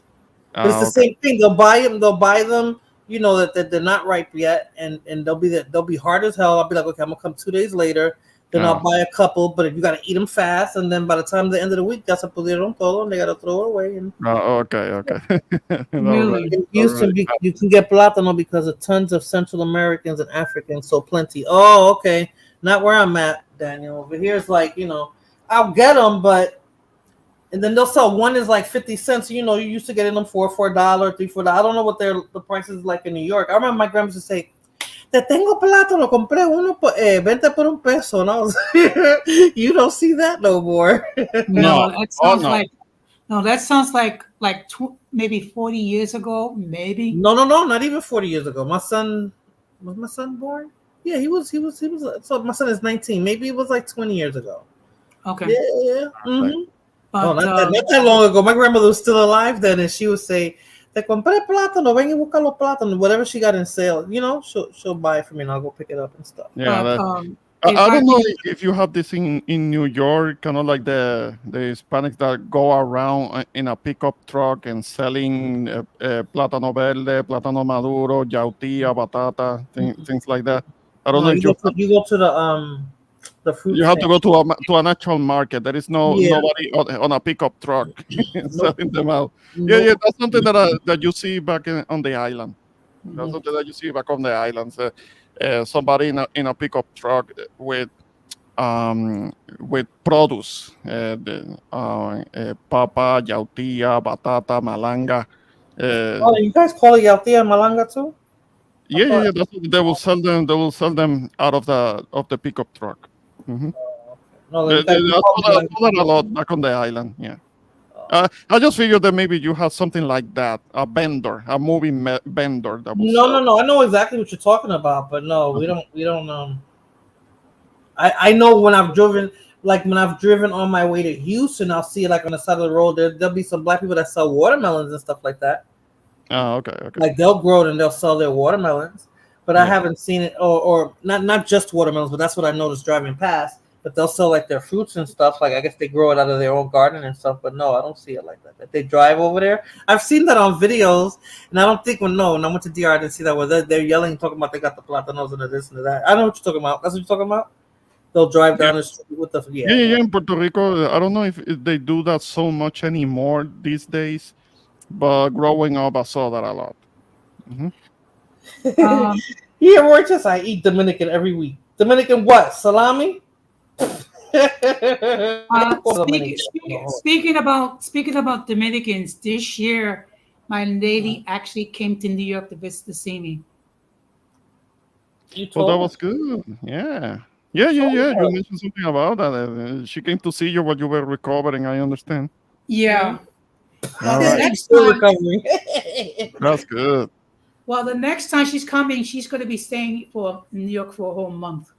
Speaker 2: But it's the
Speaker 23: Okay.
Speaker 2: same thing. They'll buy them. They'll buy them. You know that they're not ripe yet, and they'll be hard as hell. I'll be like, okay, I'm gonna come 2 days later. Then I'll buy a couple, but you gotta eat them fast. And then by the time the end of the week, that's a pudieron todo, and they gotta throw it away. And
Speaker 23: Okay. All right.
Speaker 8: Really?
Speaker 2: in
Speaker 23: All
Speaker 2: Houston,
Speaker 23: right.
Speaker 2: you can get plátano because of tons of Central Americans and Africans, so plenty. Oh, okay. Not where I'm at, Daniel. Over here, it's like I'll get them, but. And then they'll sell one is like 50 cents. You used to getting them for $4, $3, $4. I don't know what the price is like in New York. I remember my grandma used to say, "Te tengo plátano, compré uno 20 por un peso." And I was, you don't see that no more.
Speaker 8: No, that
Speaker 23: Oh
Speaker 8: sounds
Speaker 23: no.
Speaker 8: like that sounds like maybe 40 years ago, maybe.
Speaker 2: No, not even 40 years ago. Was my son born? Yeah, he was. So my son is 19. Maybe it was like 20 years ago.
Speaker 8: Okay.
Speaker 2: Yeah. Mm-hmm.
Speaker 8: But
Speaker 2: Not that long ago. My grandmother was still alive then, and she would say, "Te compré plátano, ven y busca los plátanos." Whatever she got in sale, she'll buy it for me, and I'll go pick it up and stuff.
Speaker 23: Yeah,
Speaker 8: but
Speaker 23: I don't know if you have this in New York, kind of like the Hispanics that go around in a pickup truck and selling plátano verde, plátano maduro, yautía, batata, things like that. I don't
Speaker 2: No,
Speaker 23: know if
Speaker 2: you go to the fruit
Speaker 23: you have to
Speaker 2: stand.
Speaker 23: go to a natural market. There is
Speaker 2: Yeah.
Speaker 23: nobody on a pickup truck selling them out.
Speaker 2: Nope.
Speaker 23: Yeah, that's something that you see back on the island. That's something that you see back on the islands. Somebody in a pickup truck with produce, papa, yautía, batata, malanga.
Speaker 2: Oh, you guys call it yautía malanga too?
Speaker 23: Yeah. That's what they will sell them. They will sell them out of the pickup truck. Mm-hmm.
Speaker 2: No,
Speaker 23: I
Speaker 2: you guys call it
Speaker 23: saw that a lot back on the island. Yeah. I just figured that maybe you have something like that, a vendor, a movie vendor that will sell.
Speaker 2: No. I know exactly what you're talking about, but no, we don't. I know when I've driven, on my way to Houston, I'll see like on the side of the road there'll be some black people that sell watermelons and stuff like that.
Speaker 23: Oh, okay.
Speaker 2: Like they'll grow it and they'll sell their watermelons, but I
Speaker 23: Yeah.
Speaker 2: haven't seen it, or not just watermelons, but that's what I noticed driving past. But they'll sell like their fruits and stuff. Like I guess they grow it out of their own garden and stuff. But no, I don't see it like that. If they drive over there, I've seen that on videos, and I don't think when I went to DR, I didn't see that. Where they're yelling, talking about they got the platanos and the this and the that. I know what you're talking about. That's what you're talking about. They'll drive down the street with the
Speaker 23: Yeah. In Puerto Rico, I don't know if they do that so much anymore these days, but growing up, I saw that a lot. Mm-hmm.
Speaker 2: Here, Rochester, I eat Dominican every week. Dominican what? Salami?
Speaker 8: Speaking about Dominicans, this year my lady actually came to New York to visit to see me.
Speaker 23: Well, that was good. Yeah. You mentioned something about that. She came to see you while you were recovering. I understand.
Speaker 8: Yeah.
Speaker 23: All right.
Speaker 8: Next time,
Speaker 23: That's good.
Speaker 8: well, the next time she's coming, she's going to be staying in New York for a whole month.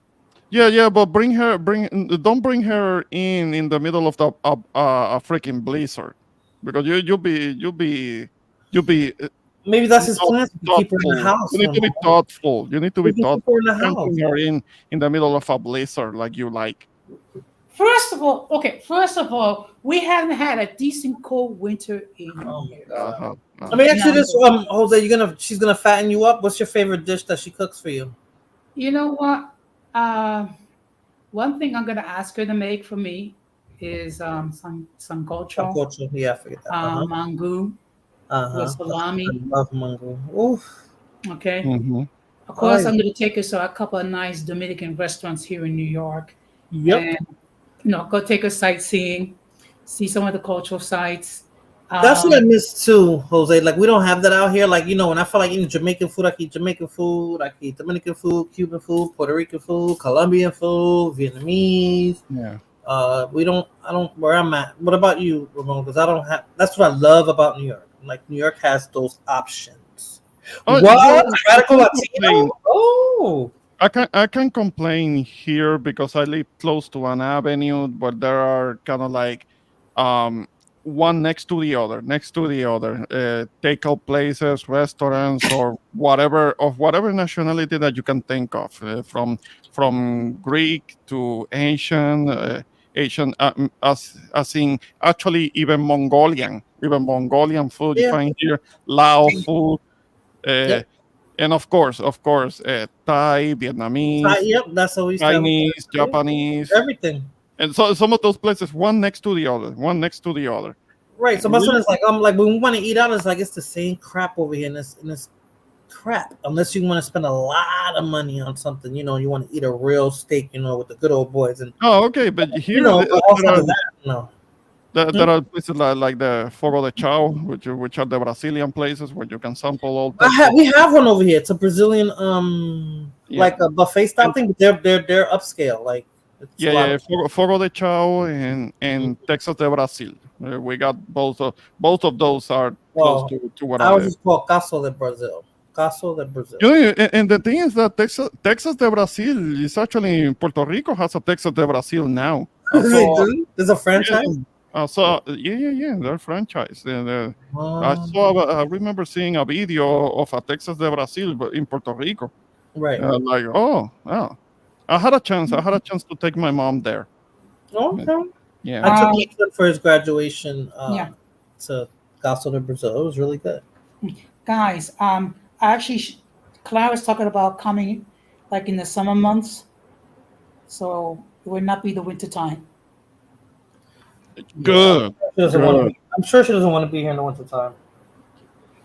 Speaker 23: Yeah, but don't bring her in the middle of the a freaking blizzard, because you'll be
Speaker 2: Maybe that's his plan. To keep her in the
Speaker 23: thoughtful.
Speaker 2: house.
Speaker 23: You need to be thoughtful. You need to be
Speaker 2: We can keep
Speaker 23: thoughtful.
Speaker 2: her in the
Speaker 23: Don't
Speaker 2: house.
Speaker 23: bring her in the middle of a blizzard like you like.
Speaker 8: First of all, we haven't had a decent cold winter in years.
Speaker 2: I mean, actually, this Jose, she's gonna fatten you up. What's your favorite dish that she cooks for you?
Speaker 8: You know what? One thing I'm gonna ask her to make for me is sancocho.
Speaker 2: Sancocho, yeah, I forget that.
Speaker 8: Mango. With salami.
Speaker 2: I love mango. Oof.
Speaker 8: Okay.
Speaker 23: Mm-hmm.
Speaker 8: Of course, I'm gonna take her to a couple of nice Dominican restaurants here in New York.
Speaker 2: Yep.
Speaker 8: And go take her sightseeing, see some of the cultural sites.
Speaker 2: That's what I miss too, Jose. Like we don't have that out here. Like when I feel like eating Jamaican food, I can eat Jamaican food, I can eat Dominican food, Cuban food, Puerto Rican food, Colombian food, Vietnamese.
Speaker 23: Yeah.
Speaker 2: I don't where I'm at. What about you, Ramon? Because I don't have. That's what I love about New York. Like New York has those options.
Speaker 23: Oh,
Speaker 2: what?
Speaker 23: yeah.
Speaker 2: Radical Latino? Oh.
Speaker 23: I can complain here because I live close to an avenue, but there are kind of like one next to the other, takeout places, restaurants, or whatever of whatever nationality that you can think of, from Greek to Asian, as in actually even Mongolian food you
Speaker 2: Yeah.
Speaker 23: find here, Lao food.
Speaker 2: Yep.
Speaker 23: And of course, Thai, Vietnamese,
Speaker 2: Yep, that's what we used to have.
Speaker 23: Chinese, Japanese,
Speaker 2: Everything.
Speaker 23: and so some of those places, one next to the other.
Speaker 2: Right. So my son is like, like when we want to eat out, it's like it's the same crap over here, and it's crap. Unless you want to spend a lot of money on something, you want to eat a real steak, with the good old boys. And
Speaker 23: Oh, okay, but here
Speaker 2: but outside of that, no.
Speaker 23: there are places like the Fogo de Chao, which are the Brazilian places where you can sample all.
Speaker 2: We have one over here. It's a Brazilian, like a buffet style thing, but they're upscale. Like
Speaker 23: Fogo de Chao and Texas de Brazil. We got both of those are close to what I
Speaker 2: was
Speaker 23: live.
Speaker 2: just called Caso de Brazil. Caso de Brazil.
Speaker 23: And the thing is that Texas de Brazil is actually Puerto Rico has a Texas de Brazil now.
Speaker 2: There's a franchise.
Speaker 23: They're franchise. I remember seeing a video of a Texas de Brazil, but in Puerto Rico.
Speaker 2: Right.
Speaker 23: Like, I had a chance to take my mom there.
Speaker 2: Okay.
Speaker 23: Yeah.
Speaker 2: I took him for his graduation
Speaker 8: to
Speaker 2: Caso de Brazil. It was really good.
Speaker 8: Guys, actually, Clara was talking about coming like in the summer months, so it would not be the winter time.
Speaker 23: Good.
Speaker 2: I'm sure she doesn't want to be here in the winter time.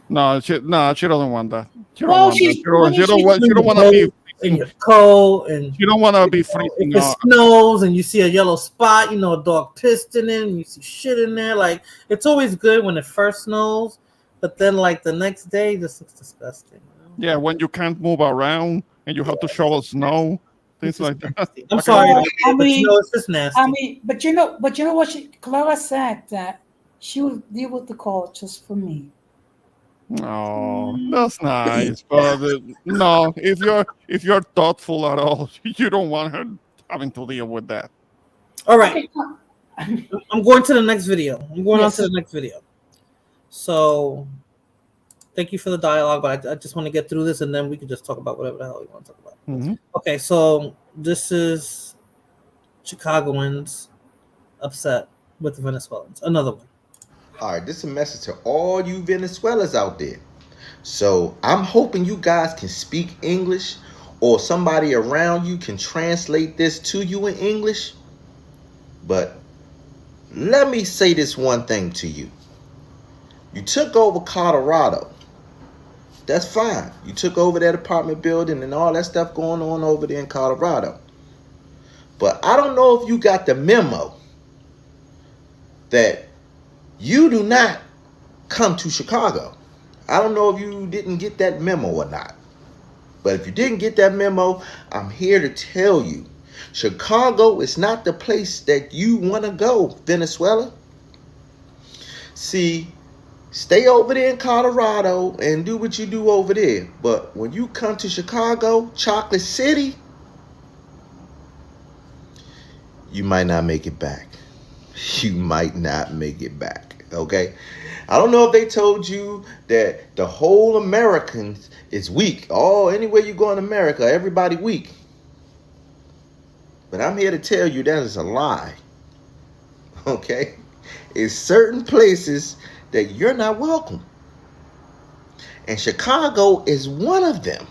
Speaker 23: No, she doesn't want that. She don't want to be
Speaker 2: in your coat, and
Speaker 23: you don't want to be freezing.
Speaker 2: If it snows and you see a yellow spot, a dog pissed in it, and you see shit in there. Like, it's always good when it first snows, but then like the next day, this looks disgusting.
Speaker 23: Yeah, when you can't move around and you have to shovel snow, things like that.
Speaker 2: I'm sorry, but it's just nasty.
Speaker 8: But you know what? Clara said that she would deal with the call just for me.
Speaker 23: Oh, that's nice, but no, if you're thoughtful at all, you don't want her having to deal with that.
Speaker 2: All right, I'm going to the next video. I'm going on to the next video. So, thank you for the dialogue, but I just want to get through this, and then we can just talk about whatever the hell we want to talk about.
Speaker 23: Mm-hmm.
Speaker 2: Okay, so this is Chicagoans upset with the Venezuelans. Another one.
Speaker 11: All right, this is a message to all you Venezuelans out there. So I'm hoping you guys can speak English, or somebody around you can translate this to you in English. But let me say this one thing to you. You took over Colorado. That's fine. You took over that apartment building and all that stuff going on over there in Colorado. But I don't know if you got the memo that you do not come to Chicago. I don't know if you didn't get that memo or not. But if you didn't get that memo, I'm here to tell you, Chicago is not the place that you want to go, Venezuela. See, stay over there in Colorado and do what you do over there. But when you come to Chicago, Chocolate City, you might not make it back. You might not make it back, okay? I don't know if they told you that the whole Americans is weak. Oh, anywhere you go in America, everybody weak. But I'm here to tell you that is a lie, okay? It's certain places that you're not welcome. And Chicago is one of them.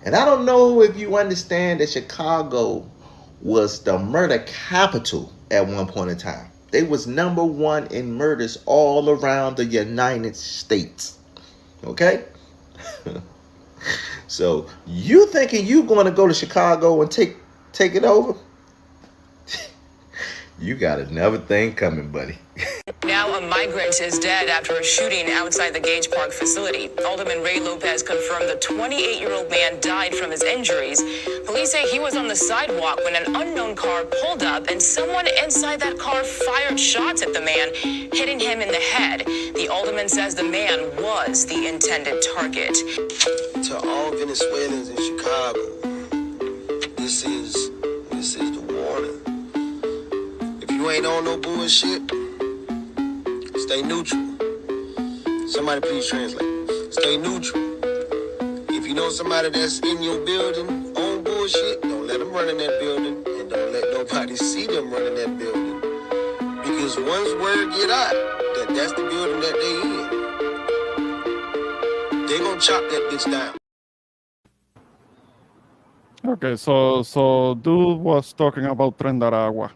Speaker 11: And I don't know if you understand that Chicago was the murder capital at one point in time. They was number one in murders all around the United States. Okay? So you thinking you going to go to Chicago and take it over? You got another thing coming, buddy.
Speaker 12: Now a migrant is dead after a shooting outside the Gage Park facility. Alderman Ray Lopez confirmed the 28-year-old man died from his injuries. Police say he was on the sidewalk when an unknown car pulled up and someone inside that car fired shots at the man, hitting him in the head. The alderman says the man was the intended target.
Speaker 3: To all Venezuelans in Chicago, this is the warning. If you ain't on no bullshit, stay neutral. Somebody please translate. Stay neutral. If you know somebody that's in your building on bullshit, don't let them run in that building, and don't let nobody see them run in that building. Because once word get out that that's the building that they in, they gonna chop that bitch down.
Speaker 23: Okay, so dude was talking about Trendaragua,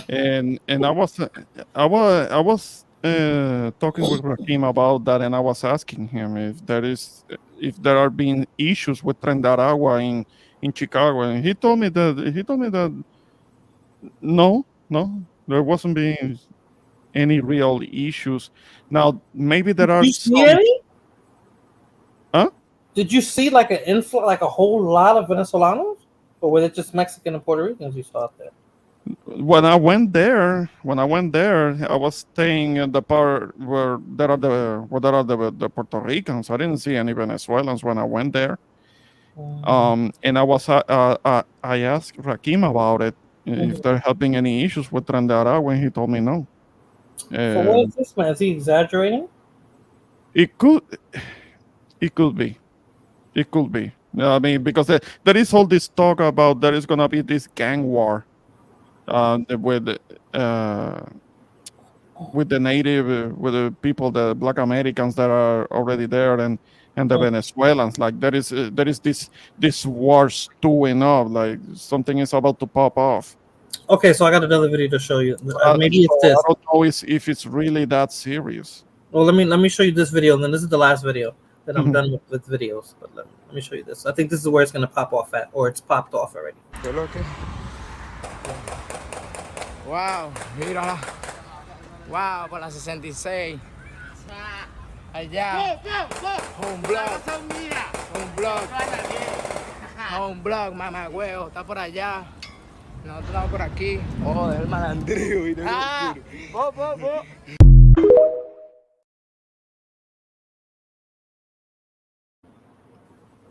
Speaker 23: and I was talking with Rakim about that, and I was asking him if there are being issues with Trendaragua in Chicago, and he told me that no, there wasn't being any real issues. Now maybe there are
Speaker 2: You see
Speaker 23: some.
Speaker 2: any?
Speaker 23: Huh?
Speaker 2: Did you see like an influx, like a whole lot of Venezolanos, or were it just Mexican and Puerto Ricans you saw out there?
Speaker 23: When I went there, I was staying in the part where there are the Puerto Ricans. I didn't see any Venezuelans when I went there. And I asked Rakim about it if there had been any issues with Trandara when he told me no.
Speaker 2: So what is this man? Is he exaggerating?
Speaker 23: It could be. It could be. I mean, because there is all this talk about there is gonna be this gang war with the native, with the people, the Black Americans that are already there, and the Venezuelans. Like there is this war stewing up. Like something is about to pop off.
Speaker 2: Okay, so I got another video to show you. Maybe it's this.
Speaker 23: I don't know if it's really that serious.
Speaker 2: Well, let me show you this video, and then this is the last video that I'm done with videos. But let me show you this. I think this is where it's gonna pop off at, or it's popped off already.
Speaker 13: Wow, mírala. Wow, por la 66. Allá. Home blog, mamá huevo, está por allá. Nosotros estamos por aquí. Oh, el malandrío.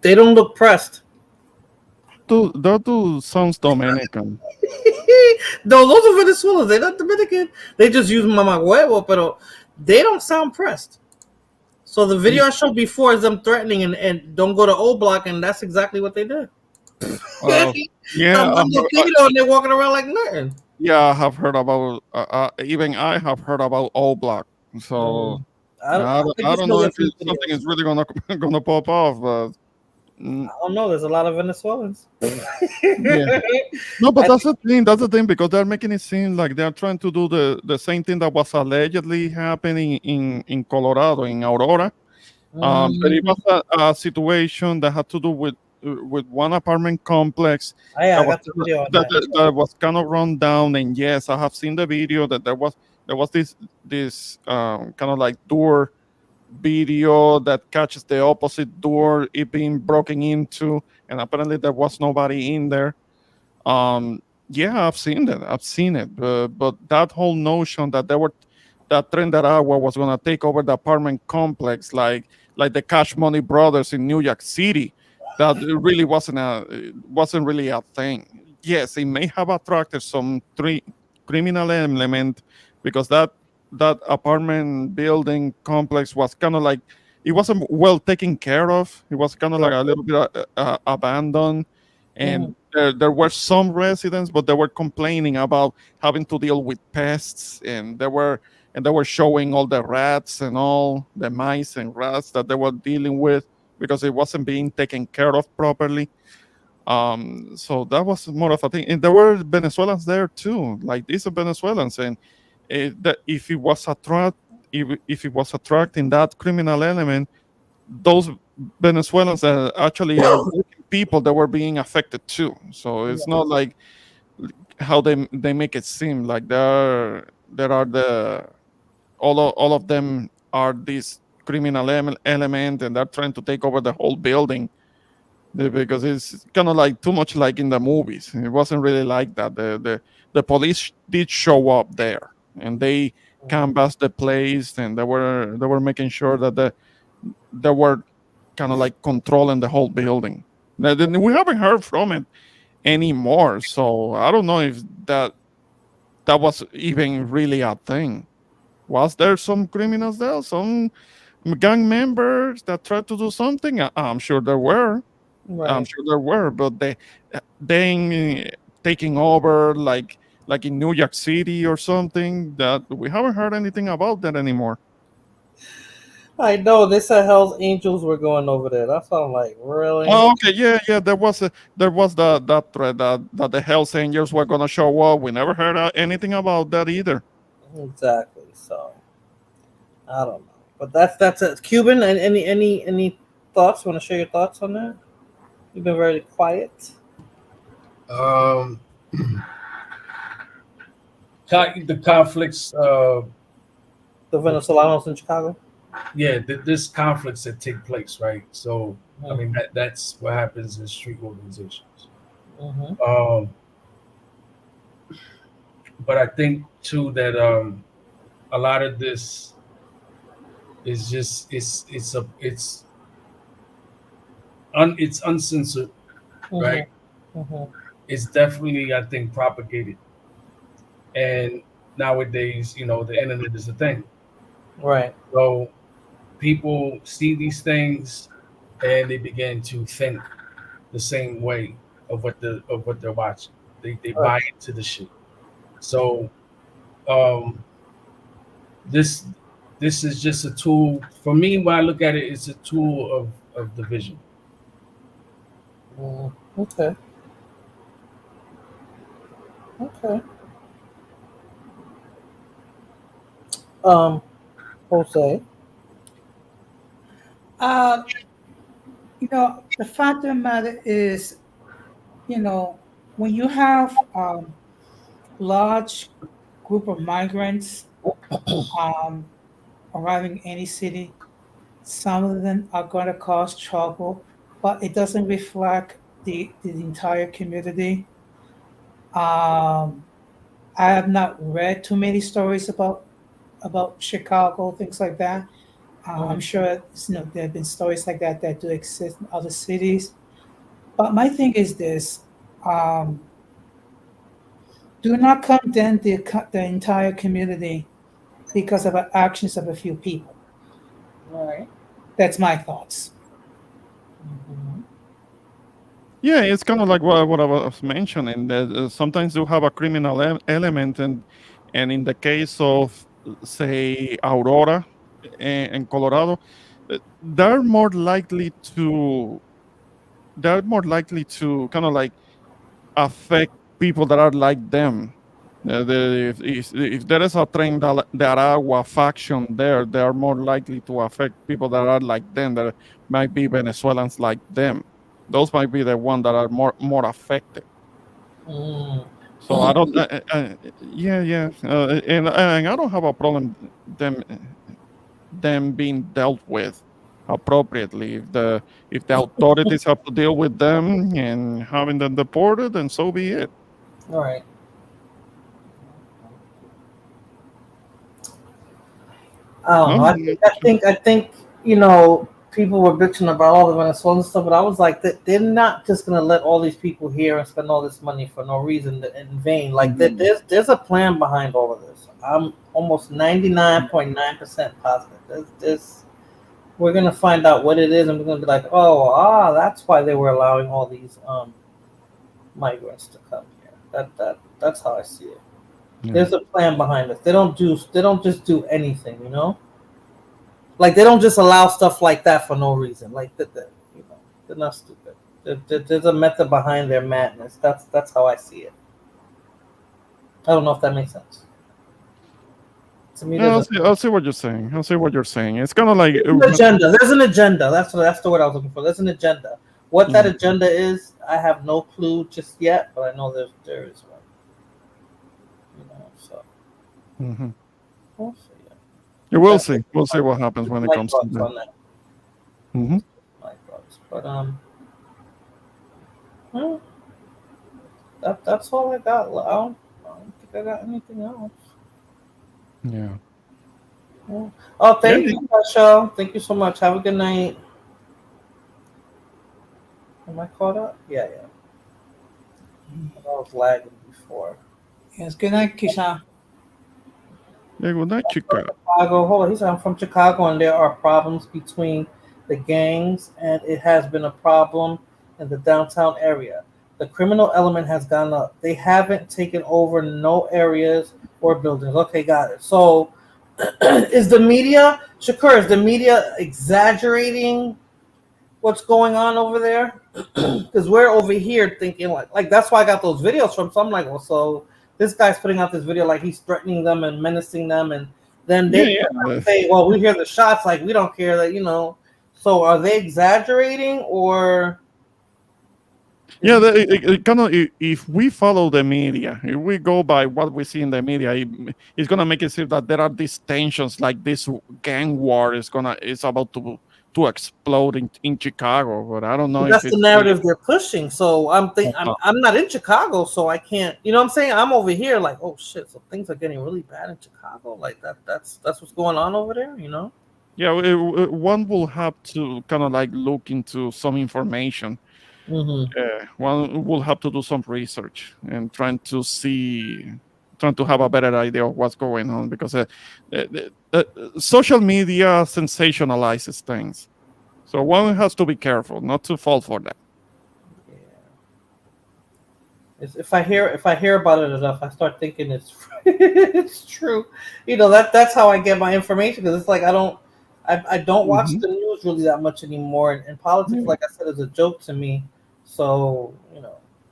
Speaker 2: They don't look pressed.
Speaker 23: That dude sounds Dominican.
Speaker 2: No, those are Venezuelans. They're not Dominican. They just use mama huevo, but they don't sound pressed. So the video I showed before is them threatening and don't go to O Block, and that's exactly what they did.
Speaker 23: Yeah,
Speaker 2: and they're walking around like nothing.
Speaker 23: Yeah, I have heard about. Even I have heard about O Block. So I don't know if something is really gonna pop off, but.
Speaker 2: I don't know. There's a lot of Venezuelans.
Speaker 23: Yeah. No, but that's the thing. That's the thing, because they're making it seem like they're trying to do the same thing that was allegedly happening in Colorado, in Aurora. But it was a situation that had to do with one apartment complex
Speaker 2: I got the video on
Speaker 23: that was kind of run down. And yes, I have seen the video that there was this kind of like door video that catches the opposite door, it being broken into, and apparently there was nobody in there. Yeah, I've seen it, but that whole notion that Trendaragua was going to take over the apartment complex like the Cash Money brothers in New York City, that really wasn't really a thing. Yes, it may have attracted some criminal element, because that apartment building complex was kind of like, it wasn't well taken care of. It was kind of like a little bit abandoned, and there were some residents, but they were complaining about having to deal with pests, and they were showing all the rats and all the mice and rats that they were dealing with because it wasn't being taken care of properly. So that was more of a thing, and there were Venezuelans there too, like these are Venezuelans, and that if it was attracting that criminal element, those Venezuelans actually are people that were being affected too. So it's not like how they make it seem like there are all of them are this criminal element, and they're trying to take over the whole building, because it's kind of like too much like in the movies. It wasn't really like that. The police did show up there, and they canvassed the place, and they were making sure that there were kind of like controlling the whole building. Then we haven't heard from it anymore, so I don't know if that was even really a thing. Was there some criminals there, some gang members that tried to do something? I'm sure there were. I'm
Speaker 2: Right.
Speaker 23: sure there were, but they taking over like in New York City or something. That we haven't heard anything about that anymore.
Speaker 2: I know they said Hell's Angels were going over there. That's what I'm like, really?
Speaker 23: Oh, okay, yeah. There was that threat that the Hells Angels were gonna show up. We never heard anything about that either.
Speaker 2: Exactly. So I don't know, but that's it. Cuban. And any thoughts? Want to share your thoughts on that? You've been very quiet.
Speaker 1: Um, the conflicts.
Speaker 2: The Venezolanos in Chicago.
Speaker 1: Yeah, this conflicts that take place, right? So I mean
Speaker 2: Mhm.
Speaker 1: that's what happens in street organizations.
Speaker 2: Mhm.
Speaker 1: Um, but I think too that a lot of this is just it's uncensored, right?
Speaker 2: Mhm. Mhm.
Speaker 1: It's definitely I think propagated, and nowadays the internet is a thing.
Speaker 2: Right.
Speaker 1: So people see these things and they begin to think the same way of what they're watching. They
Speaker 2: Right.
Speaker 1: buy into the shit. So um, this this is just a tool for me. When I look at it, it's a tool of division.
Speaker 2: Okay. Okay. Um, Jose.
Speaker 8: Uh, the fact of the matter is, when you have large group of migrants um, arriving in any city, some of them are going to cause trouble, but it doesn't reflect the entire community. Um, I have not read too many stories about Chicago, things like that. I'm sure there have been stories like that do exist in other cities. But my thing is this: um, do not condemn the entire community because of the actions of a few people.
Speaker 2: All right.
Speaker 8: That's my thoughts.
Speaker 23: Yeah, it's kind of like what I was mentioning. That sometimes you have a criminal element, and in the case of say Aurora and Colorado, they're more likely to kind of like affect people that are like them. If there is a train that Agua faction there, they are more likely to affect people that are like them, that might be Venezuelans like them. Those might be the ones that are more affected.
Speaker 2: Mm.
Speaker 23: So I don't, yeah, and I don't have a problem them being dealt with appropriately. If the authorities have to deal with them and having them deported, then so be it.
Speaker 2: All right. I don't know.
Speaker 23: No,
Speaker 2: I think people were bitching about all the Venezuelan stuff, but I was like, they're not just gonna let all these people here and spend all this money for no reason in vain. Like there's a plan behind all of this. I'm almost 99.9% positive. We're gonna find out what it is, and we're gonna be like, that's why they were allowing all these migrants to come here. That's how I see it.
Speaker 23: Yeah.
Speaker 2: There's a plan behind this. They don't just do anything. Like they don't just allow stuff like that for no reason. Like they're not stupid. There's a method behind their madness. That's how I see it. I don't know if that makes sense. To me,
Speaker 23: Yeah,
Speaker 2: there's
Speaker 23: I'll see what you're saying. I'll see what you're saying. It's kind of like
Speaker 2: an agenda. There's an agenda. That's the word I was looking for. There's an agenda. What that agenda is, I have no clue just yet, but I know there is one. So
Speaker 23: Mhm.
Speaker 2: we'll see.
Speaker 23: You will see. We'll see what happens when it
Speaker 2: My
Speaker 23: comes to
Speaker 2: thoughts
Speaker 23: that.
Speaker 2: on that.
Speaker 23: Hmm.
Speaker 2: My thoughts, but well, that's all I got. I don't think I got anything else.
Speaker 23: Yeah.
Speaker 2: Yeah. Oh, thank you, Michelle. Thank you so much. Have a good night. Am I caught up? Yeah. I was lagging before.
Speaker 8: Yes, good night, Kisha.
Speaker 23: Yeah, good night, Chica.
Speaker 2: Chicago. Hold on. He said, I'm from Chicago, and there are problems between the gangs, and it has been a problem in the downtown area. The criminal element has gone up. They haven't taken over no areas or buildings. Okay, got it. So, is the media, Shakur, is the media exaggerating what's going on over there? Because we're over here thinking like that's why I got those videos from. So I'm like, well, so this guy's putting out this video like he's threatening them and menacing them, and then they say, well, we hear the shots, like we don't care that So are they exaggerating or?
Speaker 23: Yeah, kind of. If we follow the media, if we go by what we see in the media, it's gonna make it seem that there are these tensions, like this gang war is about to explode in Chicago. But I don't know
Speaker 2: But
Speaker 23: if
Speaker 2: that's the
Speaker 23: it's
Speaker 2: narrative they're pushing. So I'm not in Chicago, so I can't. You know what I'm saying? I'm over here, like, oh shit. So things are getting really bad in Chicago. Like that's what's going on over there.
Speaker 23: Yeah, one will have to kind of like look into some information.
Speaker 2: Mm-hmm.
Speaker 23: One will have to do some research and trying to have a better idea of what's going on, because social media sensationalizes things. So one has to be careful not to fall for that.
Speaker 2: If I hear about it enough, I start thinking it's it's true. That's how I get my information, because it's like I don't watch the news really that much anymore, and politics, like I said, is a joke to me. So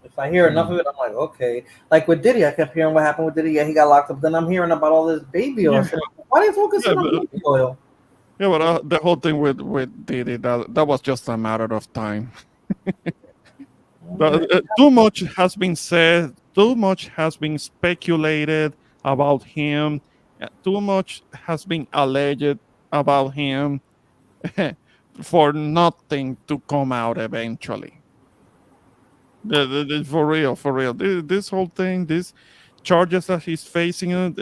Speaker 2: if I hear enough of it, I'm like, okay. Like with Diddy, I kept hearing what happened with Diddy. Yeah, he got locked up. Then I'm hearing about all this baby oil.
Speaker 23: Yeah.
Speaker 2: Why didn't focus on baby oil?
Speaker 23: Yeah, but the whole thing with Diddy, that was just a matter of time. Too much has been said. Too much has been speculated about him. Too much has been alleged about him for nothing to come out eventually. For real, for real. This whole thing, these charges that he's facing,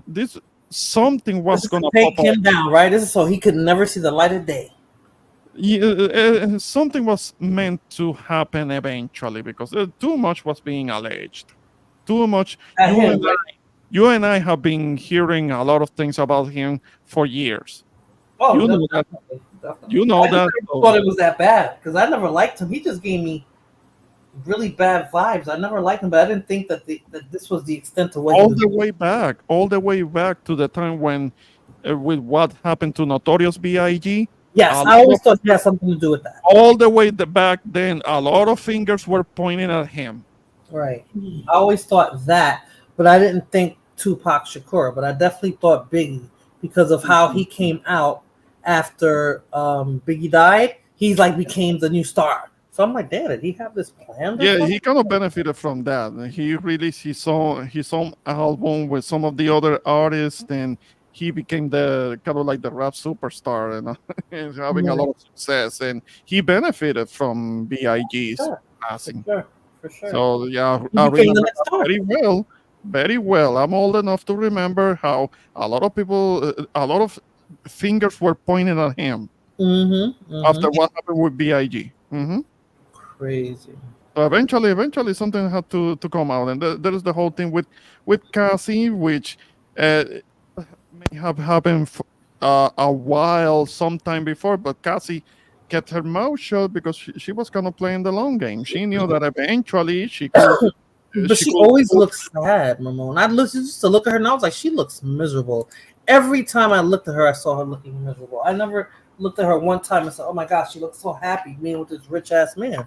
Speaker 23: this something was
Speaker 2: This is
Speaker 23: gonna
Speaker 2: to take
Speaker 23: pop up.
Speaker 2: him down, right? This is so he could never see the light of day.
Speaker 23: Yeah, something was meant to happen eventually, because too much was being alleged. Too much. You and I have been hearing a lot of things about him for years.
Speaker 2: Oh,
Speaker 23: You know that.
Speaker 2: definitely.
Speaker 23: You know
Speaker 2: I never
Speaker 23: that.
Speaker 2: even thought it was that bad, because I never liked him. He just gave me really bad vibes. I never liked him, but I didn't think that this was the extent of what he
Speaker 23: all
Speaker 2: was
Speaker 23: the
Speaker 2: doing.
Speaker 23: way back to the time when, with what happened to Notorious B.I.G.
Speaker 2: Yes, I always thought he had something to do with that.
Speaker 23: All the way back then, a lot of fingers were pointing at him.
Speaker 2: Right. I always thought that, but I didn't think Tupac Shakur. But I definitely thought Biggie, because of how he came out after Biggie died. He's like became the new star. So I'm like, damn, did he have this plan?
Speaker 23: Yeah, he kind of benefited from that. He released his own album with some of the other artists, and he became the kind of like the rap superstar, and having a lot of success. And he benefited from B.I.G.'s passing.
Speaker 2: For sure.
Speaker 23: So yeah,
Speaker 2: He
Speaker 23: I
Speaker 2: became the
Speaker 23: remember
Speaker 2: next star.
Speaker 23: very well. Very well. I'm old enough to remember how a lot of people, a lot of fingers were pointed at him after what happened with B.I.G.
Speaker 2: Crazy.
Speaker 23: So eventually, something had to come out, and there is the whole thing with Cassie, which may have happened a while, sometime before, but Cassie kept her mouth shut because she was kind of playing the long game. She knew that eventually she could.
Speaker 2: But she always looks sad, Ramon. I used to look at her and I was like, she looks miserable. Every time I looked at her, I saw her looking miserable. I never looked at her one time and said, oh my gosh, she looks so happy being with this rich ass man.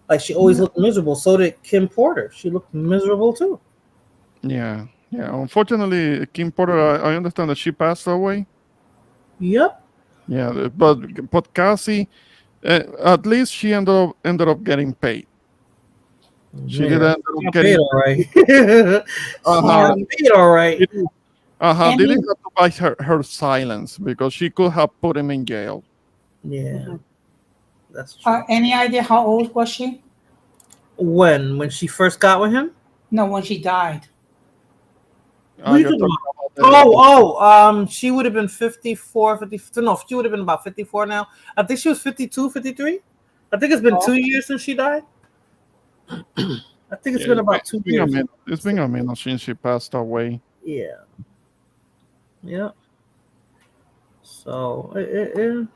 Speaker 2: Like she always looked miserable. So did Kim Porter. She looked miserable too.
Speaker 23: Yeah. Unfortunately, Kim Porter, I understand that she passed away.
Speaker 2: Yep.
Speaker 23: Yeah, but Cassie, at least she ended up getting paid. She did end up getting
Speaker 2: paid all right. Paid all right.
Speaker 23: Didn't have to buy her silence, because she could have put him in jail.
Speaker 2: Yeah, that's true.
Speaker 8: Any idea how old was she?
Speaker 2: When she first got with him?
Speaker 8: No, when she died.
Speaker 2: She would have been 54, 50. No, she would have been about 54 now. I think she was 52, 53. I think it's been 2 years since she died. I think it's been about 2 years.
Speaker 23: It's been a minute since she passed away.
Speaker 2: Yeah. Yeah. So it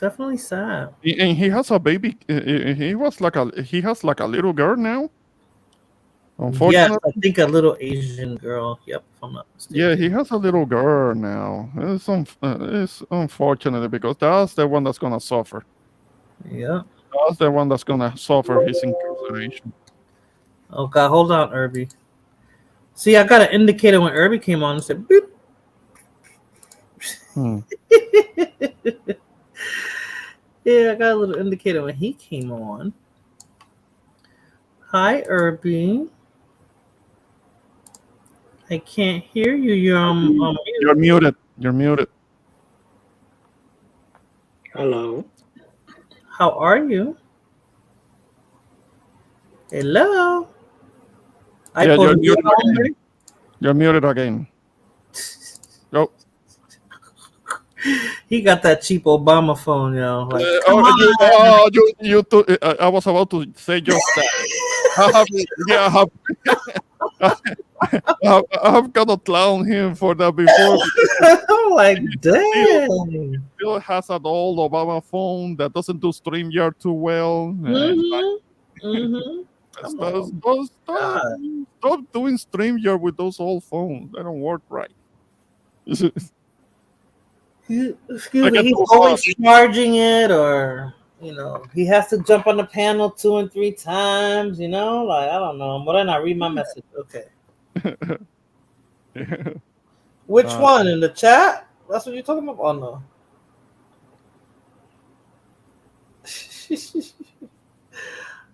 Speaker 2: definitely sad.
Speaker 23: And he has a baby. He has like a little girl now.
Speaker 2: Yes,
Speaker 23: Unfortunately,
Speaker 2: I think a little Asian girl. Yep, if I'm not mistaken.
Speaker 23: yeah, he has a little girl now. It's unfortunate because that's the one that's gonna suffer.
Speaker 2: Yeah.
Speaker 23: That's the one that's gonna suffer his incarceration.
Speaker 2: Oh God, hold on, Irby. See, I got an indicator when Irby came on and said beep. Yeah, I got a little indicator when he came on. Hi, Irby. I can't hear you. You're
Speaker 23: muted. You're muted.
Speaker 14: Hello.
Speaker 2: How are you? Hello.
Speaker 23: Yeah, you're muted again. You're muted again. Go.
Speaker 2: He got that cheap Obama phone, yo. Like,
Speaker 23: I was about to say just that. I have kind of clowned him for that before.
Speaker 2: I'm like, damn.
Speaker 23: He still has an old Obama phone that doesn't do StreamYard too well. Stop doing StreamYard with those old phones. They don't work right.
Speaker 2: Excuse me, he's always charging it, or he has to jump on the panel 2 and 3 times. Like, I don't know. But then I read my message. Okay. Which one in the chat? That's what you're talking about. Oh no.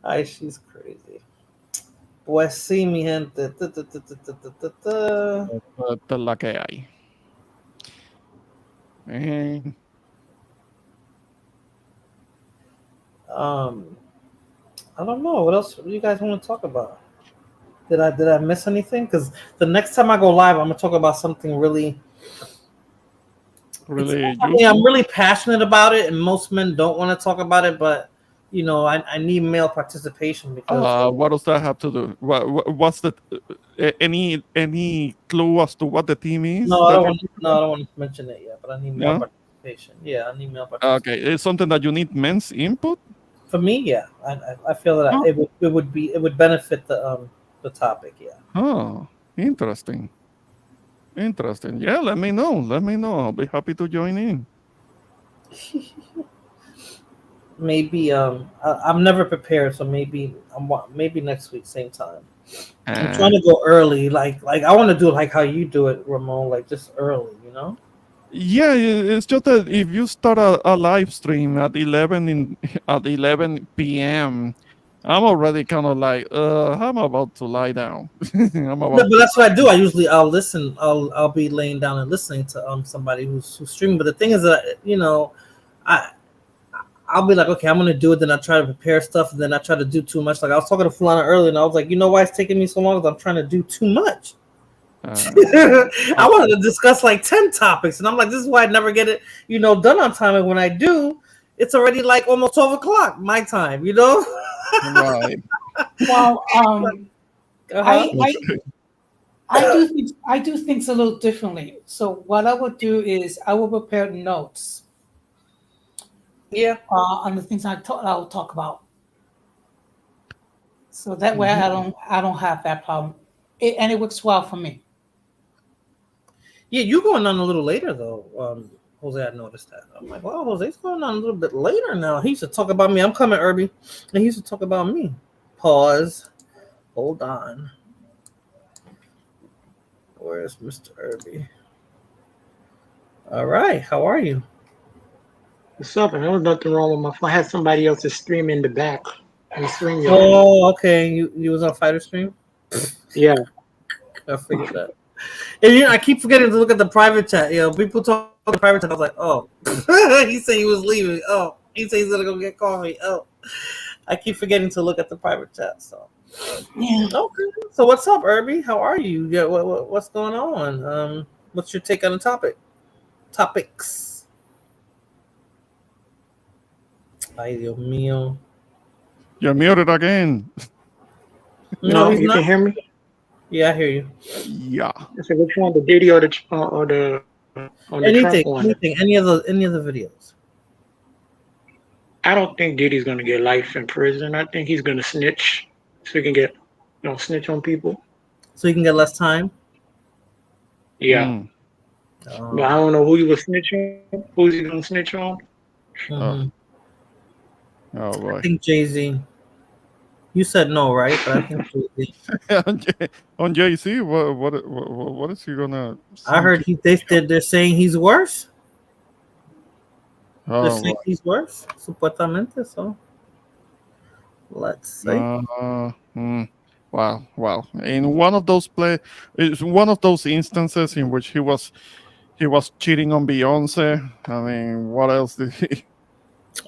Speaker 2: Ay, she's crazy. Pues sí, mi gente.
Speaker 23: La que hay.
Speaker 2: I don't know. What else do you guys want to talk about? Did I miss anything? Because the next time I go live, I'm gonna talk about something really. I'm really passionate about it, and most men don't want to talk about it. But I need male participation because.
Speaker 23: What does that have to do? What's the any clue as to what the team is?
Speaker 2: No, I don't want to mention it yet. But I need male participation. Yeah, I need male participation.
Speaker 23: Okay, it's something that you need men's input.
Speaker 2: For me, yeah, I feel that it would benefit the topic. Yeah.
Speaker 23: Oh, interesting. Yeah, let me know. I'll be happy to join in.
Speaker 2: Maybe I'm never prepared, so maybe next week same time. I'm trying to go early, like I want to do it like how you do it, Ramon, like just early,
Speaker 23: Yeah, it's just that if you start a live stream at 11 p.m., I'm already kind of like, I'm about to lie down.
Speaker 2: But that's what I do. I'll listen. I'll be laying down and listening to somebody who's streaming. But the thing is that I'll be like, okay, I'm gonna do it. Then I try to prepare stuff, and then I try to do too much. Like I was talking to Fulana earlier, and I was like, why it's taking me so long? Because I'm trying to do too much. I wanted to discuss like 10 topics, and I'm like, this is why I never get it, done on time. And when I do, it's already like almost 12 o'clock my time,
Speaker 23: Right.
Speaker 8: Well, I do things a little differently. So what I would do is I will prepare notes.
Speaker 2: Yeah.
Speaker 8: On the things I'll talk about. So that way I don't have that problem. And it works well for me.
Speaker 2: Yeah, you're going on a little later though, Jose. I noticed that. I'm like, wow, Jose's going on a little bit later now. He used to talk about me. I'm coming, Irby, and he used to talk about me. Pause. Hold on. Where's Mr. Irby? All right, how are you?
Speaker 14: What's up? And there was nothing wrong with my phone. I had somebody else's stream in the back.
Speaker 2: Oh, okay. You was on Fighter Stream?
Speaker 14: Yeah.
Speaker 2: I figured that. And I keep forgetting to look at the private chat. People talk about the private chat. I was like, oh. He said he was leaving. Oh. He said he's gonna go get coffee. Oh. I keep forgetting to look at the private chat. So yeah. Okay. So what's up, Irby? How are you? Yeah, what's going on? What's your take on the topics? Ay, Dios mío.
Speaker 23: You're muted again.
Speaker 2: No, he's
Speaker 14: you
Speaker 2: not.
Speaker 14: can hear me.
Speaker 2: Yeah, I hear you.
Speaker 23: Yeah.
Speaker 14: I said, which one, the Diddy or the on the Trump
Speaker 2: Anything,
Speaker 14: one?
Speaker 2: anything, any of the videos.
Speaker 14: I don't think Diddy's gonna get life in prison. I think he's gonna snitch so he can get, snitch on people.
Speaker 2: So you can get less time.
Speaker 14: Yeah, but I don't know who he was snitching. Who's he gonna snitch on?
Speaker 2: Mhm.
Speaker 23: Oh
Speaker 2: I
Speaker 23: boy.
Speaker 2: think Jay-Z. You said no, right? But I think Jay-Z.
Speaker 23: On JC, what is he gonna?
Speaker 2: I heard they're saying he's worse. They're
Speaker 23: Oh
Speaker 2: saying
Speaker 23: boy.
Speaker 2: he's worse, supuestamente. So let's see.
Speaker 23: Well. In one of those it's one of those instances in which he was cheating on Beyonce. I mean, what else did he?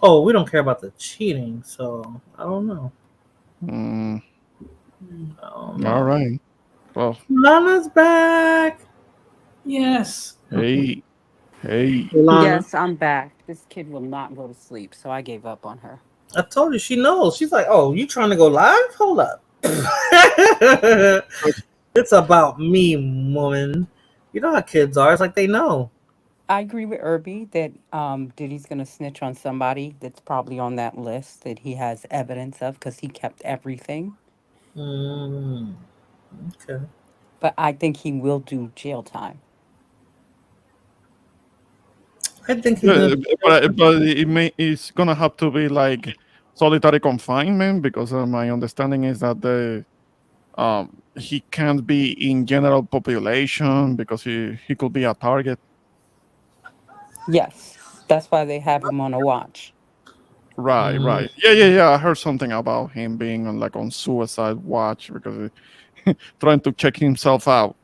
Speaker 2: Oh, we don't care about the cheating, so I don't know.
Speaker 23: Mm,
Speaker 2: I don't
Speaker 23: all
Speaker 2: know.
Speaker 23: right. Well,
Speaker 2: Lana's back.
Speaker 8: Yes.
Speaker 23: hey.
Speaker 7: Yes, I'm back. This kid will not go to sleep, so I gave up on her.
Speaker 2: I told you she knows. She's like, "Oh, you trying to go live? Hold up." It's about me, woman. You know how kids are. It's like they know.
Speaker 7: I agree with Irby that Diddy's going to snitch on somebody that's probably on that list that he has evidence of because he kept everything.
Speaker 2: Okay.
Speaker 7: But I think he will do jail time.
Speaker 2: I think he's
Speaker 23: Yeah,
Speaker 2: gonna.
Speaker 23: but it's gonna have to be like solitary confinement because my understanding is that he can't be in general population because he could be a target.
Speaker 7: Yes, that's why they have him on a watch.
Speaker 23: Right. Yeah. I heard something about him being on suicide watch because trying to check himself out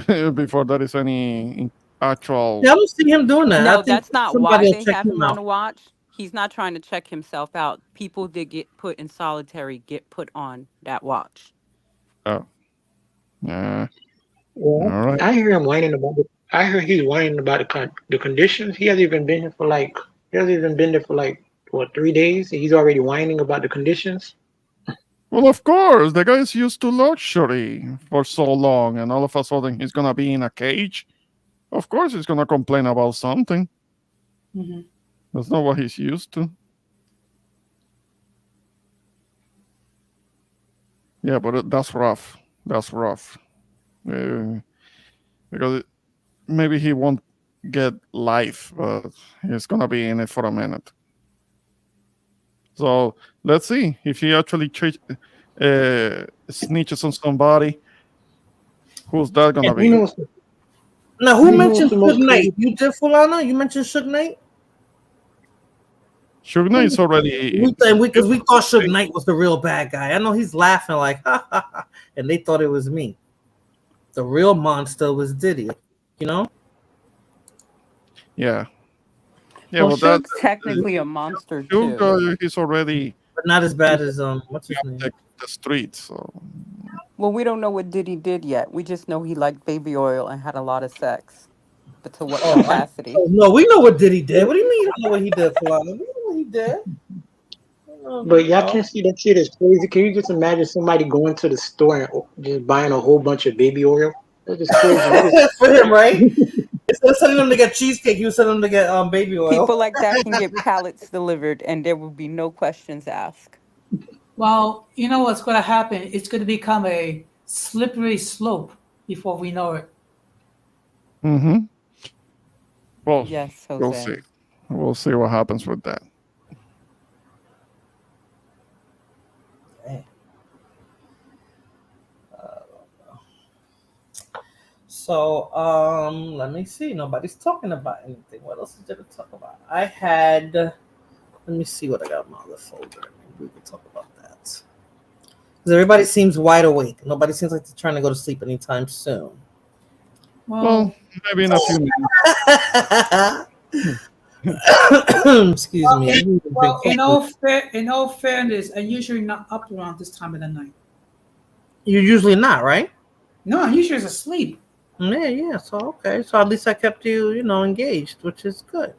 Speaker 23: before there is any actual.
Speaker 2: Yeah, I don't see him doing that.
Speaker 7: No,
Speaker 2: I think
Speaker 7: that's not
Speaker 2: somebody
Speaker 7: why
Speaker 2: will
Speaker 7: they
Speaker 2: check
Speaker 7: have
Speaker 2: him
Speaker 7: him on
Speaker 2: out.
Speaker 7: the watch. He's not trying to check himself out. People that get put in solitary get put on that watch.
Speaker 23: Oh, yeah.
Speaker 14: Well,
Speaker 23: All right.
Speaker 14: I hear him whining about it. I heard he's whining about the conditions. He hasn't even been here for like. He hasn't even been there for like what 3 days. He's already whining about the conditions.
Speaker 23: Well, of course, the guy's used to luxury for so long, and all of a sudden he's gonna be in a cage. Of course, he's gonna complain about something.
Speaker 8: Mm-hmm.
Speaker 23: That's not what he's used to. Yeah, but that's rough. That's rough. Because maybe he won't get life, but he's gonna be in it for a minute. So let's see if he actually snitches on somebody. Who's that gonna
Speaker 14: And you
Speaker 23: be?
Speaker 14: know,
Speaker 2: Now, who
Speaker 14: you know what's
Speaker 2: mentioned
Speaker 14: the
Speaker 2: Suge
Speaker 14: most
Speaker 2: Knight?
Speaker 14: crazy?
Speaker 2: You did, Fulana? You mentioned Suge Knight?
Speaker 23: Suge Knight is already.
Speaker 2: Because we thought Suge Knight was the real bad guy. I know he's laughing like, ha ha ha, and they thought it was me. The real monster was Diddy, you know?
Speaker 23: Yeah. Yeah,
Speaker 7: Well,
Speaker 23: but that
Speaker 7: Suge's technically a monster too.
Speaker 23: Suge he's already
Speaker 2: But not as bad as what's his name?
Speaker 23: the streets. So
Speaker 7: Well, we don't know what Diddy did yet. We just know he liked baby oil and had a lot of sex. But to what capacity?
Speaker 2: No, we know what Diddy did. What do you mean you don't know what he did, Fulana? We know what he did.
Speaker 14: But y'all can't see that shit is crazy. Can you just imagine somebody going to the store and just buying a whole bunch of baby oil? That's just crazy.
Speaker 2: For him, right? Instead of sending them to get cheesecake, you send them to get baby oil.
Speaker 7: People like that can get pallets delivered and there will be no questions asked.
Speaker 8: Well, you know what's going to happen? It's going to become a slippery slope before we know it.
Speaker 23: Mm-hmm. Well,
Speaker 7: yes, Jose.
Speaker 23: we'll see. We'll see what happens with that.
Speaker 2: So, let me see. Nobody's talking about anything. What else is there to talk about? I had. Let me see what I got in my other folder. Maybe we can talk about that. Because everybody seems wide awake. Nobody seems like they're trying to go to sleep anytime soon.
Speaker 23: Well, maybe in a few
Speaker 2: minutes. Excuse me.
Speaker 8: Well, in all fairness, I'm usually not up around this time of the night.
Speaker 2: You're usually not, right?
Speaker 8: No, I'm usually asleep.
Speaker 2: Yeah. So okay. So at least I kept you, engaged, which is good.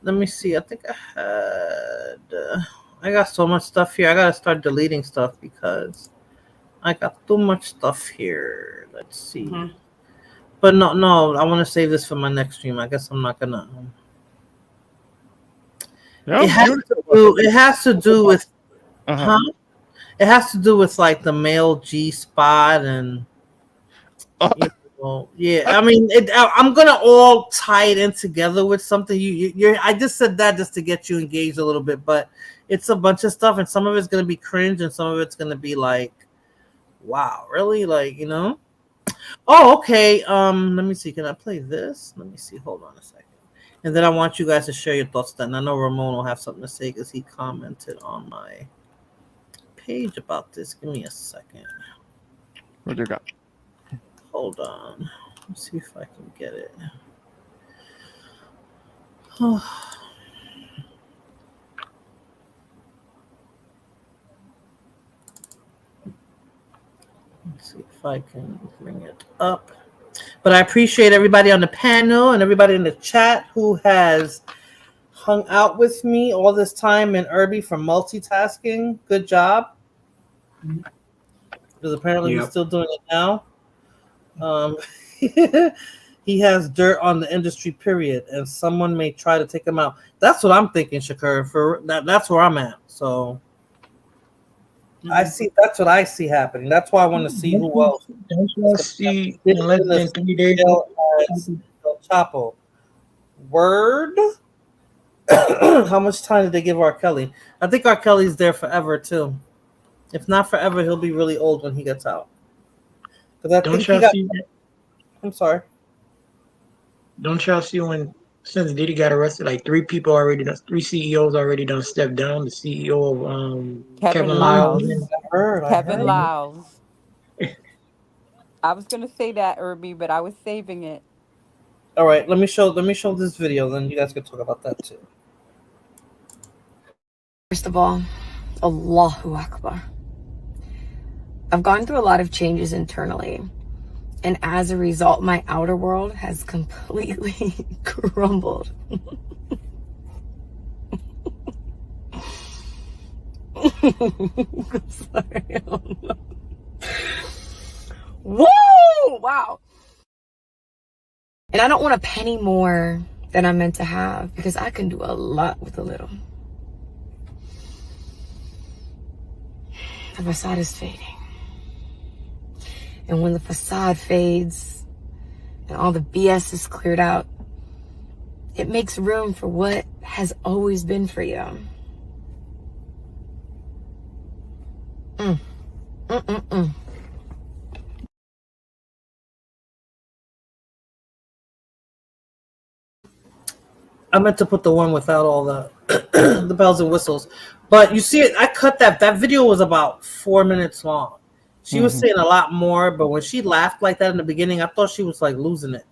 Speaker 2: Let me see. I think I I got so much stuff here. I gotta start deleting stuff because I got too much stuff here. Let's see. But no, I want to save this for my next stream. I guess I'm not gonna. It has to do. It has to do with, huh? It has to do with like the male G spot and. Yeah, I mean, I'm gonna all tie it in together with something. You're. I just said that just to get you engaged a little bit, but it's a bunch of stuff, and some of it's gonna be cringe, and some of it's gonna be like, wow, really, like Oh, okay. Let me see. Can I play this? Let me see. Hold on a second, and then I want you guys to share your thoughts. Then I know Ramon will have something to say because he commented on my page about this. Give me a second.
Speaker 23: What you got?
Speaker 2: Hold on. Let's see if I can get it. Let's see if I can bring it up. But I appreciate everybody on the panel and everybody in the chat who has hung out with me all this time, and Irby for multitasking. Good job. Because apparently he's still doing it now. He has dirt on the industry, period, and someone may try to take him out. That's what I'm thinking, Shakur. For that's where I'm at. So I see. That's what I see happening. That's why I want to see who else.
Speaker 14: Don't you see in less than 3 days?
Speaker 2: El Chapo. Word. How much time did they give R. Kelly? I think R. Kelly's there forever too. If not forever, he'll be really old when he gets out. Because I think he got. I'm sorry.
Speaker 14: Don't y'all see when since Diddy got arrested, like three CEOs already done stepped down. The CEO of
Speaker 7: Kevin
Speaker 14: Lyles.
Speaker 7: Kevin Lyles. I was gonna say that, Irby, but I was saving it.
Speaker 2: All right, let me show this video, then you guys can talk about that too.
Speaker 15: First of all, Allahu Akbar. I've gone through a lot of changes internally, and as a result, my outer world has completely crumbled. Sorry, woo! Wow. And I don't want a penny more than I'm meant to have because I can do a lot with a little. The facade is fading. And when the facade fades and all the BS is cleared out, it makes room for what has always been for you.
Speaker 2: I meant to put the one without all the the bells and whistles, but you see it. I cut that. That video was about 4 minutes long. She was saying a lot more, but when she laughed like that in the beginning, I thought she was like losing it.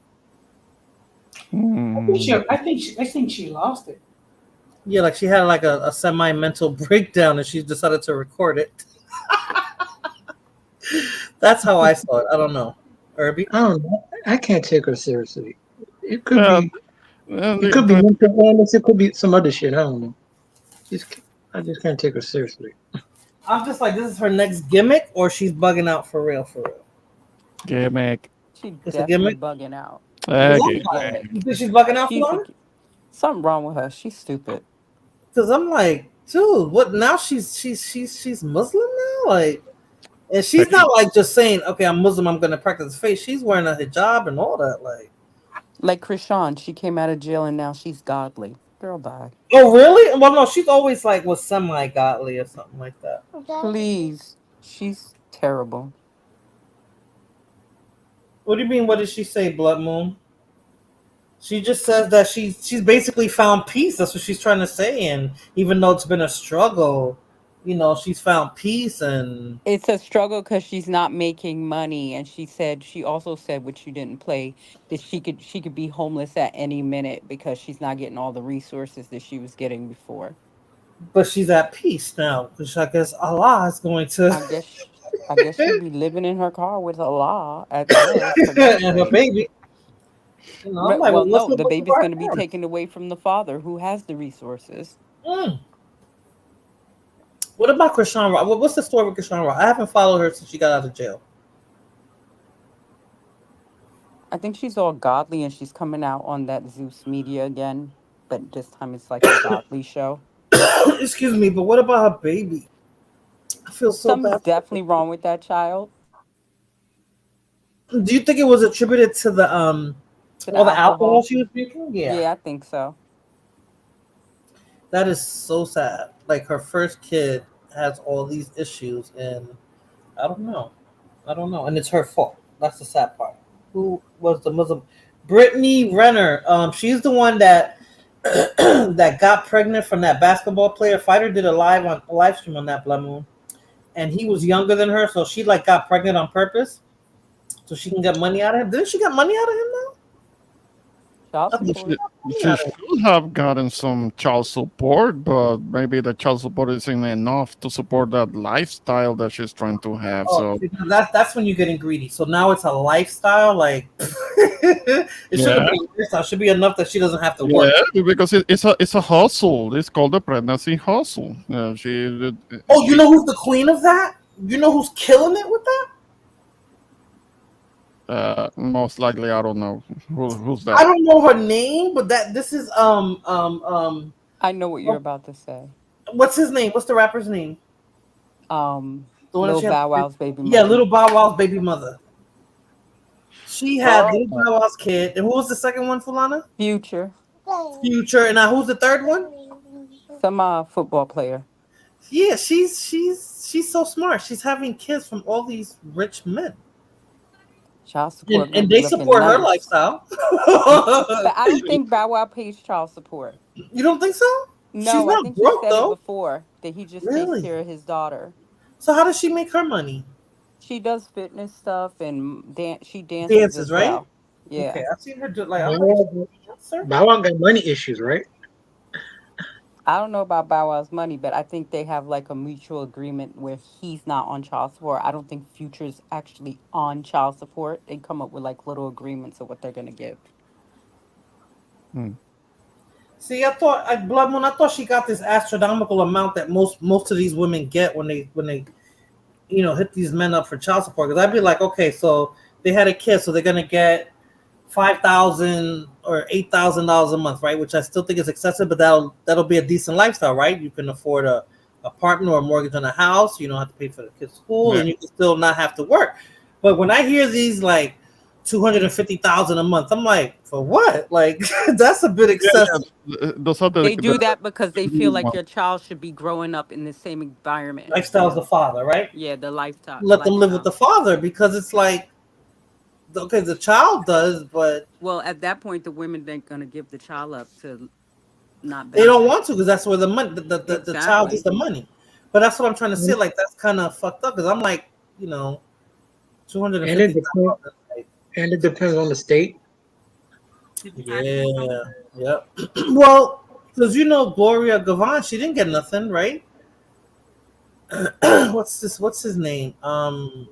Speaker 8: I think she lost it.
Speaker 2: Yeah, like she had like a semi-mental breakdown, and she decided to record it. That's how I saw it. I don't know, Irby.
Speaker 14: I don't know. I can't take her seriously. It could be. It could be mental illness. It could be some other shit. I don't know. I just can't take her seriously.
Speaker 2: I'm just like, this is her next gimmick, or she's bugging out for real, for real.
Speaker 23: Gimmick.
Speaker 7: She's
Speaker 2: It's a
Speaker 7: definitely
Speaker 2: gimmick?
Speaker 7: bugging out.
Speaker 2: Gimmick. You think she's bugging out for her?
Speaker 7: Something wrong with her. She's stupid.
Speaker 2: Because I'm like, dude, what now? She's Muslim now, like, and she's not like just saying, okay, I'm Muslim, I'm gonna practice faith. She's wearing a hijab and all that,
Speaker 7: Like Krishan, she came out of jail and now she's godly. Girl, bye.
Speaker 2: Oh, really? Well, no, she's always like was semi-godly or something like that.
Speaker 7: Please. She's terrible.
Speaker 2: What do you mean? What did she say, Blood Moon? She just says that she's basically found peace. That's what she's trying to say. And even though it's been a struggle, you know, she's found peace. And
Speaker 7: It's a struggle because she's not making money. And she also said, which you didn't play, that she could be homeless at any minute because she's not getting all the resources that she was getting before.
Speaker 2: But she's at peace now, which I guess Allah is going to.
Speaker 7: I guess she'll be living in her car with Allah at the
Speaker 2: and her baby. You know, I'm like,
Speaker 7: well,
Speaker 2: what's
Speaker 7: no, the
Speaker 2: with
Speaker 7: baby's going to be
Speaker 2: her?
Speaker 7: taken away from the father who has the resources.
Speaker 2: What about Krishan Rock? What's the story with Krishan Rock? I haven't followed her since she got out of jail.
Speaker 7: I think she's all godly and she's coming out on that Zeus Media again, but this time it's like a godly show.
Speaker 2: Excuse me, but what about her baby? I feel so
Speaker 7: Something's
Speaker 2: bad.
Speaker 7: definitely wrong with that child.
Speaker 2: Do you think it was attributed to the
Speaker 7: To the
Speaker 2: all the alcohol
Speaker 7: alcohol.
Speaker 2: she was drinking? Yeah.
Speaker 7: Yeah, I think so.
Speaker 2: That is so sad. Like her first kid has all these issues, and I don't know. And it's her fault. That's the sad part. Who was the Muslim? Brittany Renner. She's the one that that got pregnant from that basketball player. Fighter did a live stream on that Blood Moon, and he was younger than her, so she like got pregnant on purpose, so she can get money out of him. Didn't she get money out of him though?
Speaker 7: Child
Speaker 23: She should have gotten some child support, but maybe the child support isn't enough to support that lifestyle that she's trying to have.
Speaker 2: Oh,
Speaker 23: So
Speaker 2: that's when you're getting greedy. So now it's a lifestyle. Like it shouldn't be a lifestyle. It should be enough that she doesn't have to work.
Speaker 23: yeah, because it's a hustle. It's called a pregnancy hustle.
Speaker 2: Oh, you know who's the queen of that? You know who's killing it with that?
Speaker 23: Most likely, I don't know who's that.
Speaker 2: I don't know her name, but this is
Speaker 7: I know what you're about to say.
Speaker 2: What's his name? What's the rapper's name? The one that
Speaker 7: Lil
Speaker 2: she had-
Speaker 7: Bow Wow's baby mother.
Speaker 2: Yeah, Little Bow Wow's baby mother. She had Little Bow Wow's kid, and who was the second one, Fulana?
Speaker 7: Future.
Speaker 2: Future, and now who's the third one?
Speaker 7: Some football player.
Speaker 2: Yeah, she's so smart. She's having kids from all these rich men.
Speaker 7: Child support.
Speaker 2: And they support her lifestyle.
Speaker 7: But I don't think Bow Wow pays child support.
Speaker 2: You don't think so?
Speaker 7: No,
Speaker 2: She's
Speaker 7: I
Speaker 2: not
Speaker 7: think
Speaker 2: broke,
Speaker 7: he said
Speaker 2: though.
Speaker 7: it before that he just
Speaker 2: Really?
Speaker 7: takes care of his daughter.
Speaker 2: So how does she make her money?
Speaker 7: She does fitness stuff and she dances.
Speaker 2: Dances,
Speaker 7: as
Speaker 2: right?
Speaker 7: well. Yeah.
Speaker 2: Okay, I've seen her do like.
Speaker 14: Bow Wow got money issues, right?
Speaker 7: I don't know about Bow Wow's money, but I think they have like a mutual agreement where he's not on child support. I don't think Future's actually on child support. They come up with like little agreements of what they're gonna give.
Speaker 2: See, I thought Blood Moon. I thought she got this astronomical amount that most of these women get when they hit these men up for child support. Because I'd be like, okay, so they had a kid, so they're gonna get $5,000 or $8,000 a month, right? Which I still think is excessive, but that'll be a decent lifestyle, right? You can afford a apartment or a mortgage on a house. You don't have to pay for the kids' school, and you can still not have to work. But when I hear these like $250,000 a month, I'm like, for what? Like that's a bit excessive.
Speaker 7: They do that because they feel like your child should be growing up in the same environment.
Speaker 2: Lifestyle's the father, right?
Speaker 7: Yeah, the lifestyle.
Speaker 2: Let them live with the father because it's like, okay, the child does, but
Speaker 7: well, at that point, the women ain't gonna give the child up to not.
Speaker 2: They don't want to because that's where the money, the child is the money. But that's what I'm trying to say. Like that's kind of fucked up because I'm like, $250,000.
Speaker 14: And it depends on the state.
Speaker 2: Yeah. Well, because Gloria Gavan, she didn't get nothing, right? What's his name? No,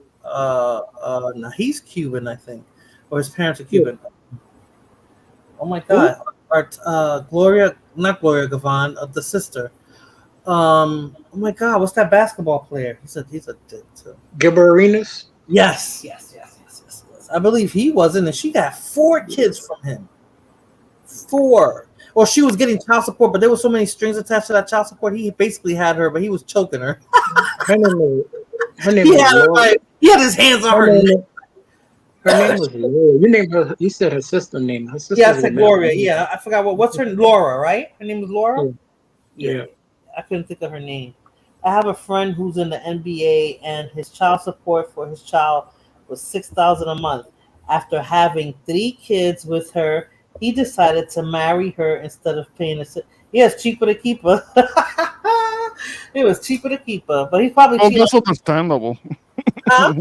Speaker 2: he's Cuban, I think, or his parents are Cuban. Oh my God! Not Gloria Gavan, the sister. Oh my God! What's that basketball player? He's a dick too.
Speaker 14: Gilbert Arenas.
Speaker 2: Yes. I believe he wasn't, and she got 4 kids from him. 4. Or she was getting child support, but there were so many strings attached to that child support. He basically had her, but he was choking her.
Speaker 14: Her name
Speaker 2: He had his hands on her neck.
Speaker 14: Her name was Laura. You said her sister name. Her sister.
Speaker 2: Yeah, I said Gloria. Yeah, I forgot what's her Laura, right? Her name was Laura.
Speaker 14: Yeah.
Speaker 2: I couldn't think of her name. I have a friend who's in the NBA, and his child support for his child was $6,000 a month. After having 3 kids with her, he decided to marry her instead of paying it's cheaper to keep her. It was cheaper to keep her, but he probably.
Speaker 23: Oh, that's understandable.
Speaker 2: Huh?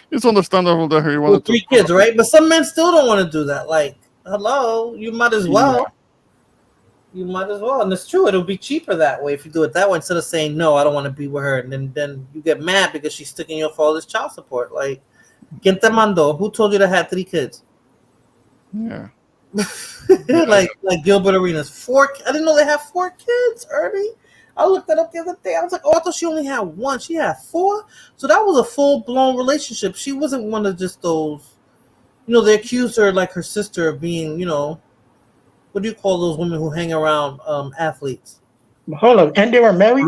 Speaker 23: It's understandable that he wanted
Speaker 2: 3 kids, right? But some men still don't want to do that. Like, hello, you might as well. You might as well, and it's true. It'll be cheaper that way if you do it that way instead of saying no, I don't want to be with her, and then you get mad because she's sticking you for all this child support. Like, ¿Quién te mandó? Who told you to have 3 kids?
Speaker 23: Yeah.
Speaker 2: like Gilbert Arenas. 4. I didn't know they have 4 kids, Ernie. I looked that up the other day. I was like, oh, I thought she only had one. She had 4. So that was a full-blown relationship. She wasn't one of just those, they accused her, like her sister, of being, what do you call those women who hang around athletes?
Speaker 14: Hold on, and they were married.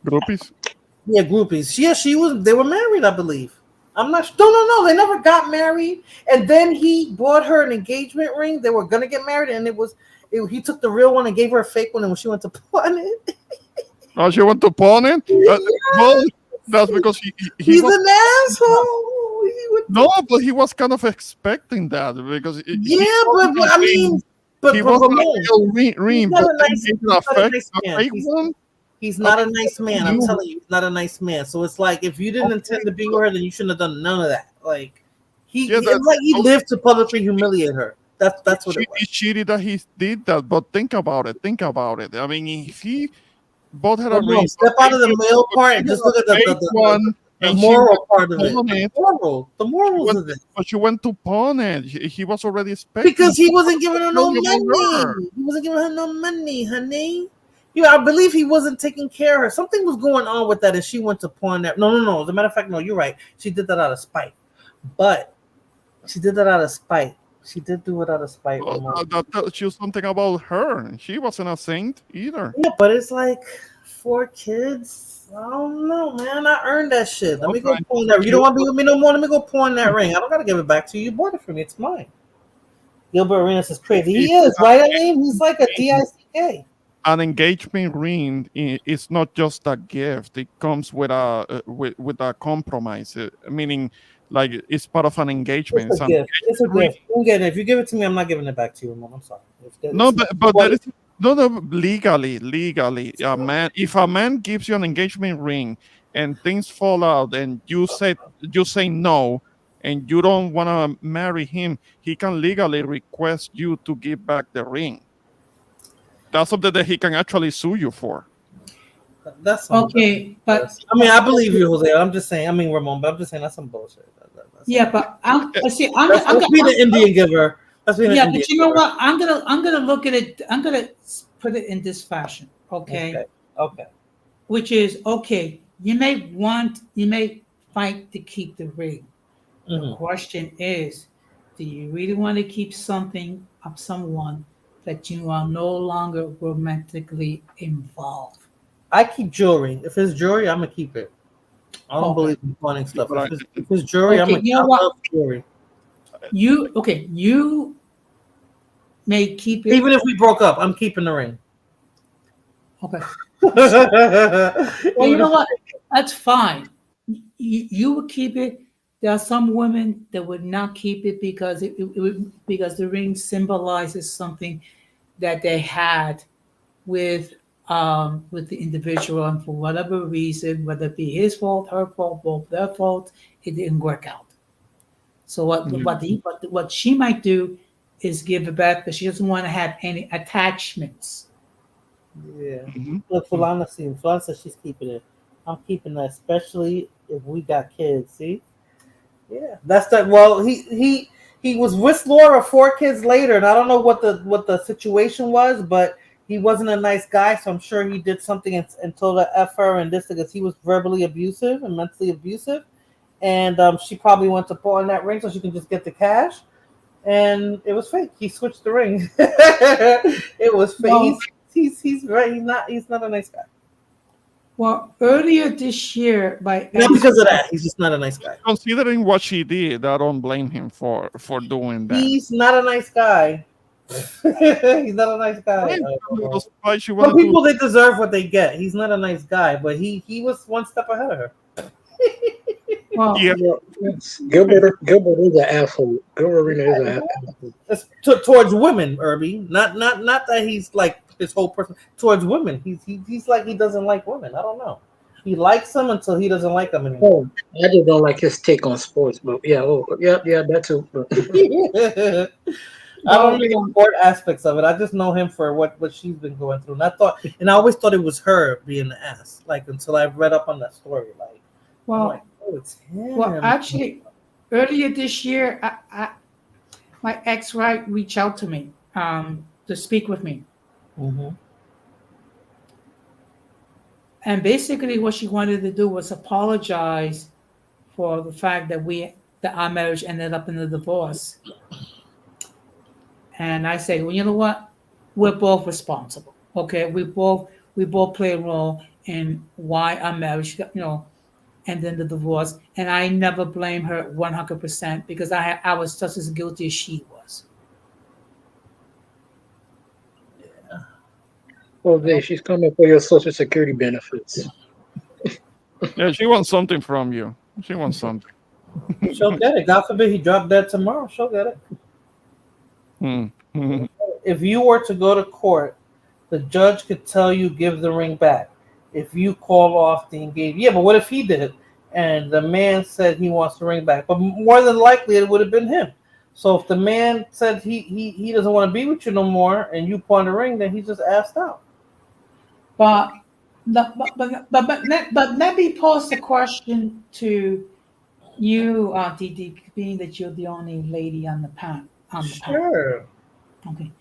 Speaker 23: Groupies.
Speaker 2: Yeah, groupies. Yeah, she was. They were married, I believe. I'm not. No. They never got married. And then he bought her an engagement ring. They were gonna get married, and he took the real one and gave her a fake one. And when she went to pawn it,
Speaker 23: Oh, she went to pawn it. Well, that's because
Speaker 2: he's an asshole.
Speaker 23: No, but he was kind of expecting that because
Speaker 2: I mean, but
Speaker 23: he was
Speaker 2: Ramon,
Speaker 23: a real ring, but
Speaker 2: he's not a nice man. I'm telling you, he's not a nice man. So it's like if you didn't intend to be with her, then you shouldn't have done none of that. Like he lived to publicly humiliate her. That's what it was.
Speaker 23: It's shitty that he did that, but think about it. I mean, if he bought her a ring,
Speaker 2: step out of the male part and just look at the moral part of it. The morals of it.
Speaker 23: But she went to pawn it. He was already expecting
Speaker 2: because he wasn't giving her no money. He wasn't giving her no money, honey. I believe he wasn't taking care of her. Something was going on with that, and she went to pawn that. No. As a matter of fact, no, you're right. She did that out of spite. But she did that out of spite. She did do it out of spite.
Speaker 23: That tells you something about her. She wasn't a saint either.
Speaker 2: Yeah, but it's like 4 kids. I don't know, man. I earned that shit. Let me go pawn that. You don't want to be with me no more? Let me go pawn that ring. I don't gotta give it back to you. You bought it for me. It's mine. Gilbert Arenas is crazy. He is, right? I mean, he's like a DICK.
Speaker 23: An engagement ring is not just a gift; it comes with a compromise. Meaning, like it's part of an engagement.
Speaker 2: It's a gift. It's a gift. If you give it to me, I'm not giving it back to you, Ramon. I'm sorry.
Speaker 23: No, but there is no legally. A man, if a man gives you an engagement ring and things fall out, and you say no, and you don't want to marry him, he can legally request you to give back the ring. That's something that he can actually sue you for.
Speaker 2: That's
Speaker 8: okay, but
Speaker 2: I mean, I believe you, Jose. I'm just saying. I mean, Ramon, but I'm just saying that's some bullshit.
Speaker 8: But I'm
Speaker 2: be the Indian giver.
Speaker 8: But you know what? I'm gonna look at it. I'm gonna put it in this fashion. Okay. Which is okay. You may fight to keep the ring. The question is, do you really want to keep something of someone that you are no longer romantically involved?
Speaker 2: I keep jewelry. If it's jewelry, I'm gonna keep it. I don't believe in pawning stuff. If it's jewelry, I'm gonna keep jewelry.
Speaker 8: You may keep it.
Speaker 2: Even if we broke up, I'm keeping the ring.
Speaker 8: Okay. Well, you know what? That's fine. You would keep it. There are some women that would not keep it because because the ring symbolizes something that they had with the individual, and for whatever reason, whether it be his fault, her fault, both their fault, it didn't work out. So what she might do is give it back, but she doesn't want to have any attachments.
Speaker 2: Yeah. Look, Fulana says she's keeping it. I'm keeping that, especially if we got kids. See? Yeah. That's that. Well, he was with Laura 4 kids later, and I don't know what the situation was, but he wasn't a nice guy, so I'm sure he did something and told her F her and this because he was verbally abusive and mentally abusive. And she probably went to pawn that ring so she can just get the cash. And it was fake. He switched the ring. It was fake.
Speaker 8: Well,
Speaker 2: he's right. He's not a nice guy.
Speaker 8: Well, earlier this year,
Speaker 2: not because of that, he's just not a nice guy.
Speaker 23: Considering what she did, I don't blame him for doing that.
Speaker 2: He's not a nice guy. He's not a nice guy. Some people they deserve what they get. He's not a nice guy, but he was one step ahead of her.
Speaker 8: Well,
Speaker 14: Gilbert is an asshole. Gilbert is an asshole.
Speaker 2: Towards women, Irby. Not that he's like his whole person. Towards women, he's like he doesn't like women. I don't know. He likes them until he doesn't like them anymore.
Speaker 14: I just don't like his take on sports, but yeah, that too.
Speaker 2: I don't know the sport aspects of it. I just know him for what she's been going through, and I always thought it was her being the ass. Like until I read up on that story, like.
Speaker 8: Well,
Speaker 2: it's him.
Speaker 8: Well, actually, earlier this year, my ex-wife reached out to me to speak with me.
Speaker 2: Mm-hmm.
Speaker 8: And basically, what she wanted to do was apologize for the fact that our marriage ended up in a divorce. And I say, well, you know what? We're both responsible. Okay, we both play a role in why our marriage, and then the divorce. And I never blame her 100% because I was just as guilty as she was.
Speaker 14: Jose, she's coming for your Social Security benefits.
Speaker 23: Yeah, she wants something from you. She wants something.
Speaker 2: She'll get it. God forbid he dropped dead tomorrow. She'll get it. If you were to go to court, the judge could tell you give the ring back. If you call off the engagement, yeah, but what if he did it and the man said he wants the ring back? But more than likely, it would have been him. So if the man said he doesn't want to be with you no more, and you pawn the ring, then he just asked out.
Speaker 8: But let me pose the question to you, Didi, being that you're the only lady on the panel.
Speaker 2: Sure.
Speaker 8: Okay.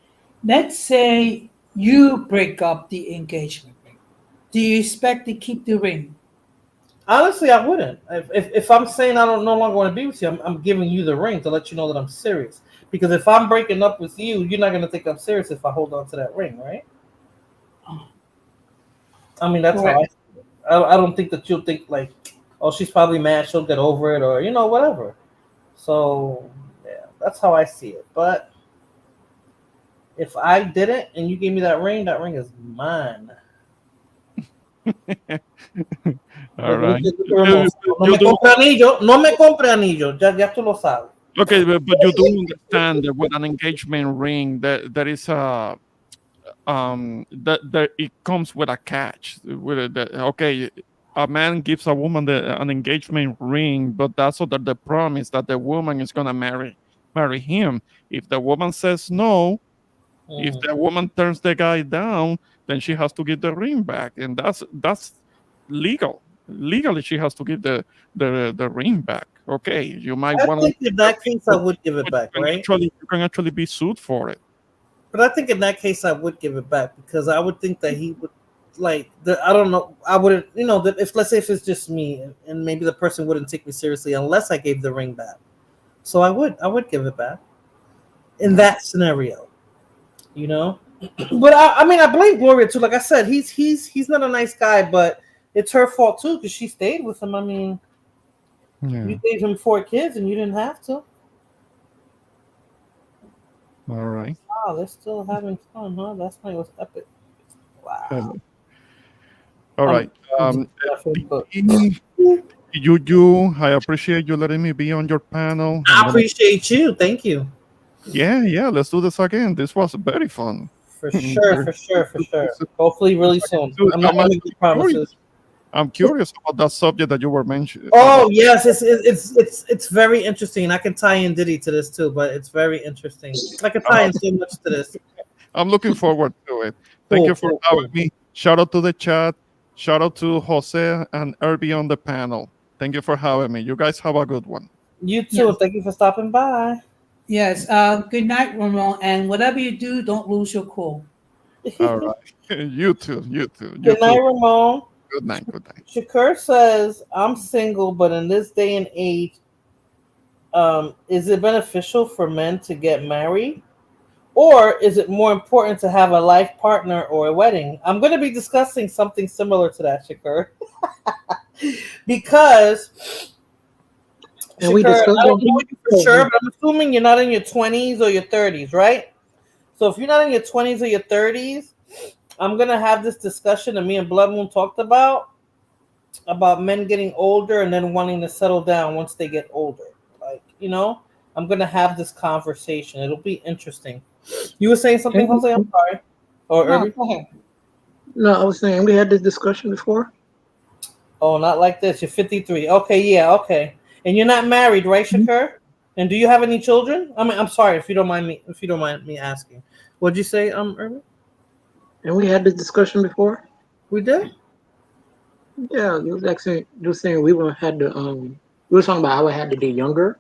Speaker 8: Let's say you break up the engagement ring. Do you expect to keep the ring?
Speaker 2: Honestly, I wouldn't. If I'm saying I don't no longer want to be with you, I'm giving you the ring to let you know that I'm serious. Because if I'm breaking up with you, you're not going to think I'm serious if I hold on to that ring, right? I mean, that's how I don't think that you'll think like, oh, she's probably mad, she'll get over it, or whatever. So yeah, that's how I see it. But if I didn't and you gave me that ring is mine.
Speaker 23: All right.
Speaker 2: No me compre anillo. Ya tú lo sabes.
Speaker 23: Okay, but you do understand that with an engagement ring, there is a that it comes with a catch. Okay, a man gives a woman an engagement ring, but that's so that the promise that the woman is gonna marry him. If the woman says no, if the woman turns the guy down, then she has to give the ring back, and that's legal. Legally, she has to give the ring back. Okay, you might
Speaker 2: I
Speaker 23: want
Speaker 2: think in that case I would give it back, right?
Speaker 23: you can actually be sued for it.
Speaker 2: But I think in that case I would give it back because I would think that he would I don't know. I wouldn't, if let's say if it's just me and maybe the person wouldn't take me seriously unless I gave the ring back. So I would give it back in that scenario, But I mean, I blame Gloria too. Like I said, he's not a nice guy, but it's her fault too because she stayed with him. I mean, you gave him 4 kids and you didn't have to.
Speaker 23: All right.
Speaker 2: Wow, they're still having fun, huh? That's why it was epic. Wow.
Speaker 23: All right. You, I appreciate you letting me be on your panel.
Speaker 2: I appreciate you. Thank you.
Speaker 23: Yeah. Let's do this again. This was very fun.
Speaker 2: For sure. Hopefully, really soon. I'm not making promises.
Speaker 23: I'm curious about that subject that you were mentioning.
Speaker 2: Oh yes, it's very interesting. I can tie in Diddy to this too, but it's very interesting. I can tie in so much to this.
Speaker 23: I'm looking forward to it. Thank you for having me. Shout out to the chat. Shout out to Jose and Irby on the panel. Thank you for having me. You guys have a good one.
Speaker 2: You too. Yes. Thank you for stopping by.
Speaker 8: Yes. Good night, Ramon. And whatever you do, don't lose your cool.
Speaker 23: All right. You too.
Speaker 2: Good night, Ramon.
Speaker 23: Good night.
Speaker 2: Shakur says, I'm single, but in this day and age, is it beneficial for men to get married? Or is it more important to have a life partner or a wedding? I'm going to be discussing something similar to that, Shakur. Because, Shakur, I don't know you for sure, but I'm assuming you're not in your 20s or your 30s, right? So if you're not in your 20s or your 30s, I'm going to have this discussion that me and Blood Moon talked about men getting older and then wanting to settle down once they get older. I'm going to have this conversation. It'll be interesting. You were saying something, Jose? I'm sorry. Or Irby?
Speaker 8: Go ahead.
Speaker 14: No, I was saying we had this discussion before.
Speaker 2: Oh, not like this. You're 53. Okay, yeah, okay. And you're not married, right, Shakur? And do you have any children? I mean, I'm sorry if you don't mind me asking. What'd you say, Irby?
Speaker 14: And we had this discussion before.
Speaker 2: We did.
Speaker 14: Yeah, you was actually saying we were talking about how I had to be younger.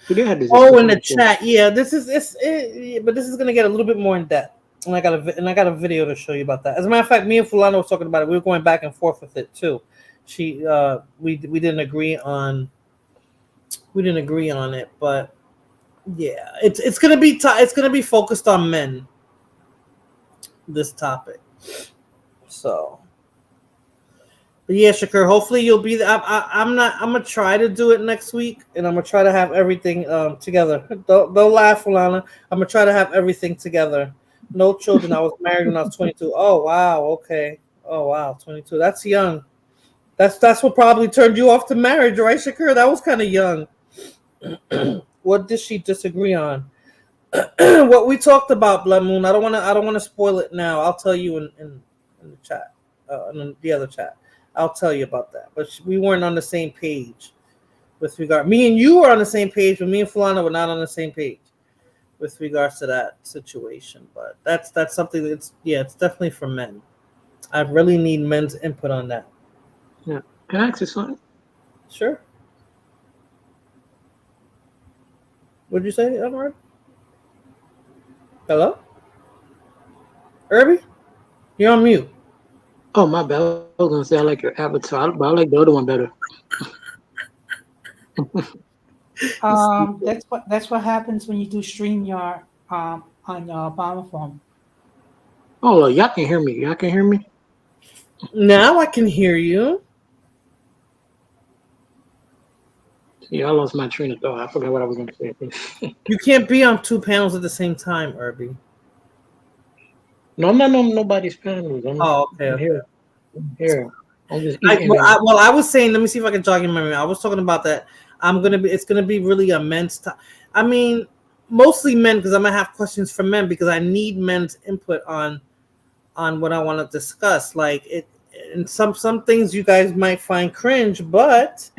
Speaker 14: We did have this.
Speaker 2: Oh, in the chat, yeah. But this is gonna get a little bit more in depth. And I got a video to show you about that. As a matter of fact, me and Fulano was talking about it. We were going back and forth with it too. We didn't agree on it, but yeah, it's gonna be it's gonna be focused on men. This topic, so. But yeah, Shakur. Hopefully you'll be there. I'm not. I'm gonna try to do it next week, and I'm gonna try to have everything together. Don't laugh, Fulana. I'm gonna try to have everything together. No children. I was married when I was 22. Oh wow. Okay. Oh wow. 22. That's young. That's what probably turned you off to marriage, right, Shakur? That was kind of young. What did she disagree on? What we talked about, Blood Moon. I don't want to spoil it now. I'll tell you in the chat, in the other chat. I'll tell you about that. But we weren't on the same page with regard. Me and you were on the same page, but me and Fulana were not on the same page with regards to that situation. But that's something that's it's definitely for men. I really need men's input on that.
Speaker 14: Yeah. Can I ask you something?
Speaker 2: Sure. What'd you say, Edward? Hello? Irby? You're on mute.
Speaker 14: Oh, my bad. I was going to say I like your avatar, but I like the other one better.
Speaker 8: That's what happens when you do StreamYard on your Obama phone.
Speaker 14: Oh, y'all can hear me. Y'all can hear me?
Speaker 2: Now I can hear you.
Speaker 14: Yeah, I lost my train of thought. I forgot what I was going to say.
Speaker 2: You can't be on two panels at the same time, Irby.
Speaker 14: No, I'm not on nobody's panels.
Speaker 2: Okay.
Speaker 14: Here. Here. I'm just
Speaker 2: I
Speaker 14: eating.
Speaker 2: was saying, let me see if I can jog your memory. I was talking about that. It's gonna be really a men's time. I mean, mostly men, because I'm gonna have questions for men because I need men's input on what I want to discuss. Like it, and some things you guys might find cringe, but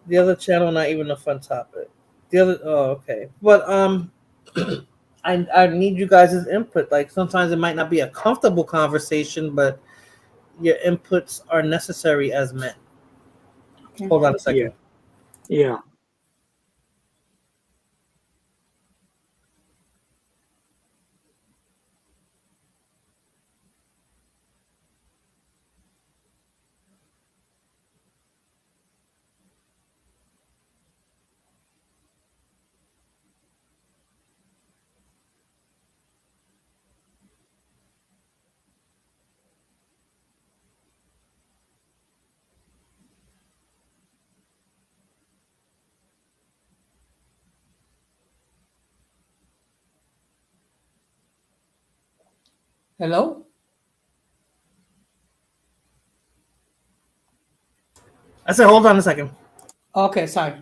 Speaker 2: the other channel not even a fun topic. Okay, but I need you guys' input. Like sometimes it might not be a comfortable conversation, but your inputs are necessary as men. Okay. Hold on a second.
Speaker 14: Yeah.
Speaker 8: Hello?
Speaker 2: I said, hold on a second.
Speaker 8: Okay, sorry.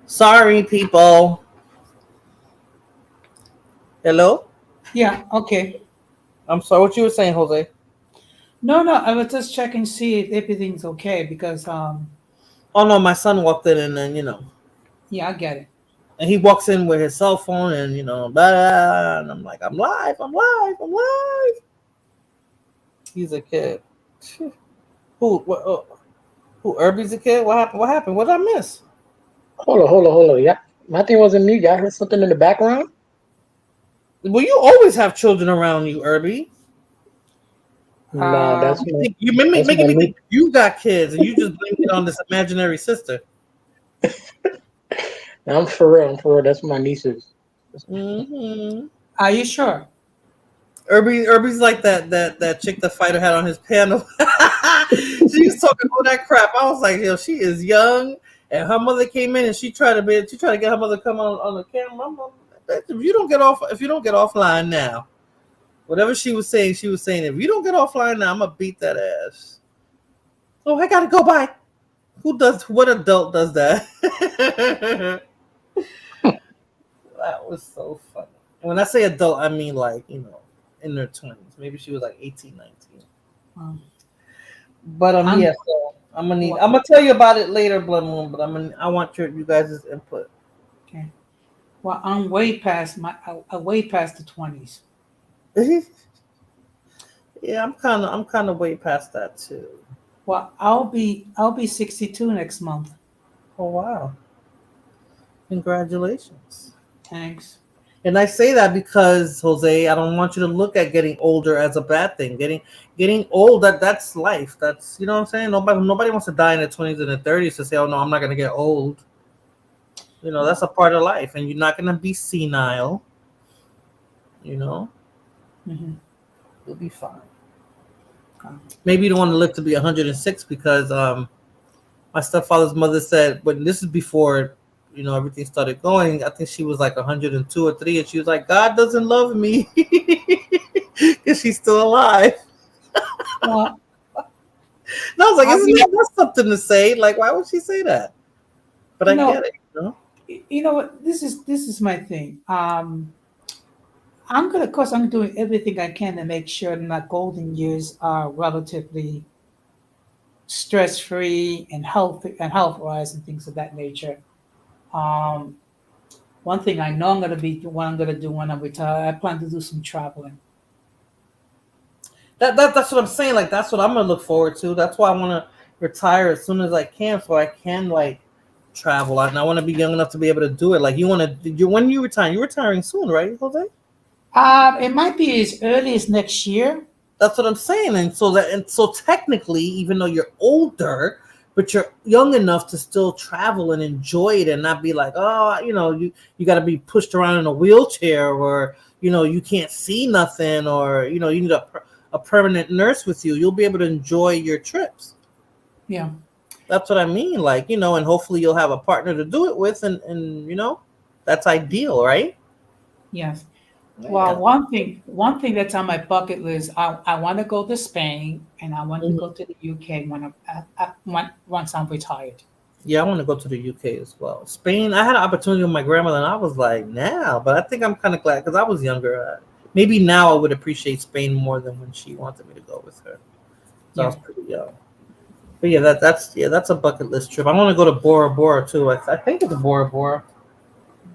Speaker 2: Sorry, people. Hello?
Speaker 8: Yeah, okay.
Speaker 2: I'm sorry. What you were saying, Jose?
Speaker 8: No, I was just checking to see if everything's okay because
Speaker 2: Oh no, my son walked in and then
Speaker 8: yeah, I get it.
Speaker 2: And he walks in with his cell phone and blah, blah, and I'm like, I'm live. He's a kid. Who? Irby's a kid? What happened? What did I miss?
Speaker 14: Hold on. Yeah, my thing wasn't mute. Y'all heard something in the background?
Speaker 2: Well, you always have children around you, Irby.
Speaker 14: Nah, that's
Speaker 2: you're making me think you got kids and you just blame it on this imaginary sister.
Speaker 14: I'm for real. That's my nieces.
Speaker 2: Mm-hmm.
Speaker 8: Are you sure?
Speaker 2: Irby's like that chick the fighter had on his panel. She was talking all that crap. I was like, yo, she is young And her mother came in and she tried to get her mother to come on the camera. If you don't get offline now, whatever she was saying, if you don't get offline now, I'm gonna beat that ass. Oh, I gotta go by. What adult does that? That was so funny. When I say adult, I mean like, in their 20s. Maybe she was like 18, 19. But yeah, so I'm gonna tell you about it later, Blood Moon, but I want you guys' input.
Speaker 8: Okay. Well, I'm way past I way past the 20s.
Speaker 2: Yeah, I'm kind of way past that too.
Speaker 8: Well, I'll be 62 next month.
Speaker 2: Oh wow. Congratulations.
Speaker 8: Thanks.
Speaker 2: And I say that because, Jose, I don't want you to look at getting older as a bad thing. Getting old, that's life. That's, you know what I'm saying? Nobody wants to die in their 20s and their 30s to say, oh no, I'm not gonna get old. That's a part of life, and you're not gonna be senile.
Speaker 8: Mm-hmm.
Speaker 2: You'll be fine. Maybe you don't want to live to be 106 because my stepfather's mother said, when this is before everything started going, I think she was like 102 or 3, and she was like, God doesn't love me because she's still alive.
Speaker 8: Well,
Speaker 2: and I was like, isn't that something to say? Like, why would she say that? But I get it.
Speaker 8: You know what? This is my thing. I'm doing everything I can to make sure that my golden years are relatively stress-free and health-wise and things of that nature. One thing I know I'm going to do when I retire, I plan to do some traveling.
Speaker 2: That's what I'm saying. Like, that's what I'm going to look forward to. That's why I want to retire as soon as I can, so I can like travel. And I want to be young enough to be able to do it. Like, when you retire, you're retiring soon, right, Jose?
Speaker 8: It might be as early as next year.
Speaker 2: That's what I'm saying. And so technically, even though you're older, but you're young enough to still travel and enjoy it and not be like, oh, you got to be pushed around in a wheelchair, or, you can't see nothing, or, you need a permanent nurse with you. You'll be able to enjoy your trips.
Speaker 8: Yeah.
Speaker 2: That's what I mean. Like, and hopefully you'll have a partner to do it with, and that's ideal, right?
Speaker 8: Yes. Well, one thing that's on my bucket list, I want to go to Spain, and I want to go to the UK once I'm retired.
Speaker 2: Yeah, I want to go to the UK as well. Spain, I had an opportunity with my grandmother, and I was like, now, but I think I'm kind of glad because I was younger. Maybe now I would appreciate Spain more than when she wanted me to go with her. So I was pretty young. But yeah, that's a bucket list trip. I want to go to Bora Bora too. I think it's Bora Bora.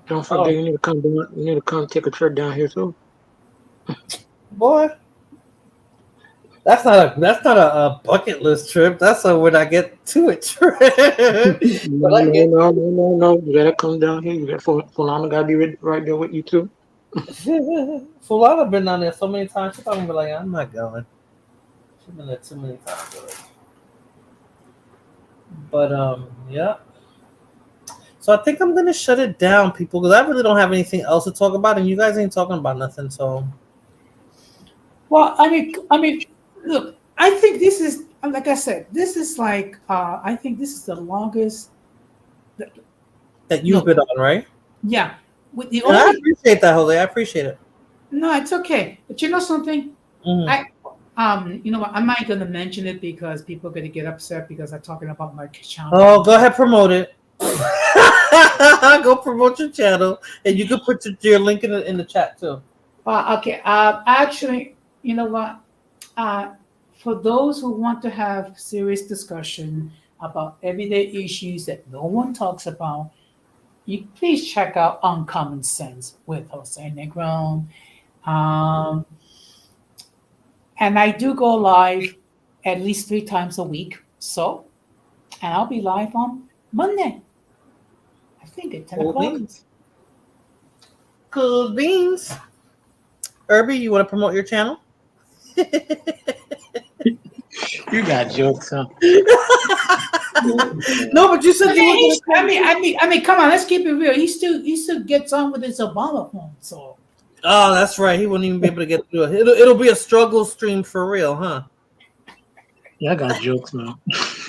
Speaker 14: Don't forget, you need to come down. You need to come take a trip down here too.
Speaker 2: Boy, that's not a bucket list trip. That's a when I get to it trip.
Speaker 14: No. You gotta come down here. You got Fulana gotta be right there with you too.
Speaker 2: Fulana been down there so many times. She's probably be like, I'm not going. She's been there too many times already. But yeah. So I think I'm gonna shut it down, people, because I really don't have anything else to talk about, and you guys ain't talking about nothing. So,
Speaker 8: well, I mean, look, I think this is, like I said, this is like, I think this is the longest
Speaker 2: that you've been on, right?
Speaker 8: Yeah.
Speaker 2: I appreciate that, Jose. I appreciate it.
Speaker 8: No, it's okay. But you know something?
Speaker 2: Mm-hmm.
Speaker 8: You know what? I'm not gonna mention it because people are gonna get upset because I'm talking about my channel.
Speaker 2: Oh, go ahead, promote it. Go promote your channel, and you can put your link in the chat too.
Speaker 8: Okay. Actually, you know what? For those who want to have serious discussion about everyday issues that no one talks about, you please check out Uncommon Sense with Jose Negron. And I do go live at least 3 times a week. And I'll be live on Monday. I think at 10 o'clock.
Speaker 2: Cool beans. Irby, you want to promote your channel?
Speaker 14: You got jokes, huh?
Speaker 2: No, but you said you were.
Speaker 8: I mean, come on, let's keep it real. He still gets on with his Obama phone, so.
Speaker 2: Oh, that's right. He wouldn't even be able to get through it. It'll be a struggle stream for real, huh?
Speaker 14: Yeah, I got jokes now.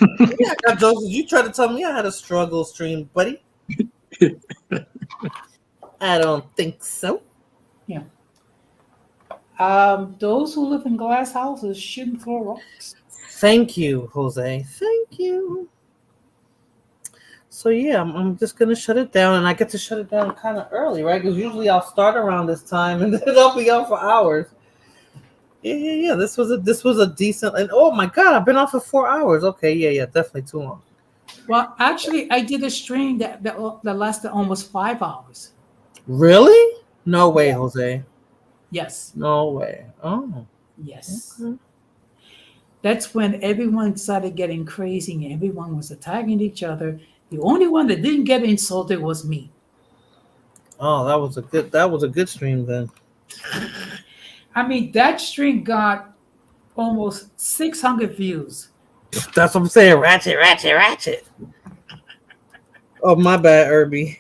Speaker 2: Yeah, I got jokes. You tried to tell me I had a struggle stream, buddy. I don't think so.
Speaker 8: Yeah. Those who live in glass houses shouldn't throw rocks.
Speaker 2: Thank you, Jose. Thank you. So yeah, I'm just gonna shut it down, and I get to shut it down kind of early, right? Because usually I'll start around this time, and then I'll be on for hours. Yeah. This was a decent, and oh my god, I've been on for 4 hours. Okay, yeah, definitely too long.
Speaker 8: Well, actually, I did a stream that lasted almost 5 hours.
Speaker 2: Really? No way,
Speaker 8: Yeah.
Speaker 2: Jose.
Speaker 8: Yes.
Speaker 2: No way. Oh.
Speaker 8: Yes.
Speaker 2: Okay.
Speaker 8: That's when everyone started getting crazy and everyone was attacking each other. The only one that didn't get insulted was me.
Speaker 2: Oh, that was a good stream then.
Speaker 8: I mean, that stream got almost 600 views.
Speaker 2: That's what I'm saying. Ratchet. Oh, my bad, Irby.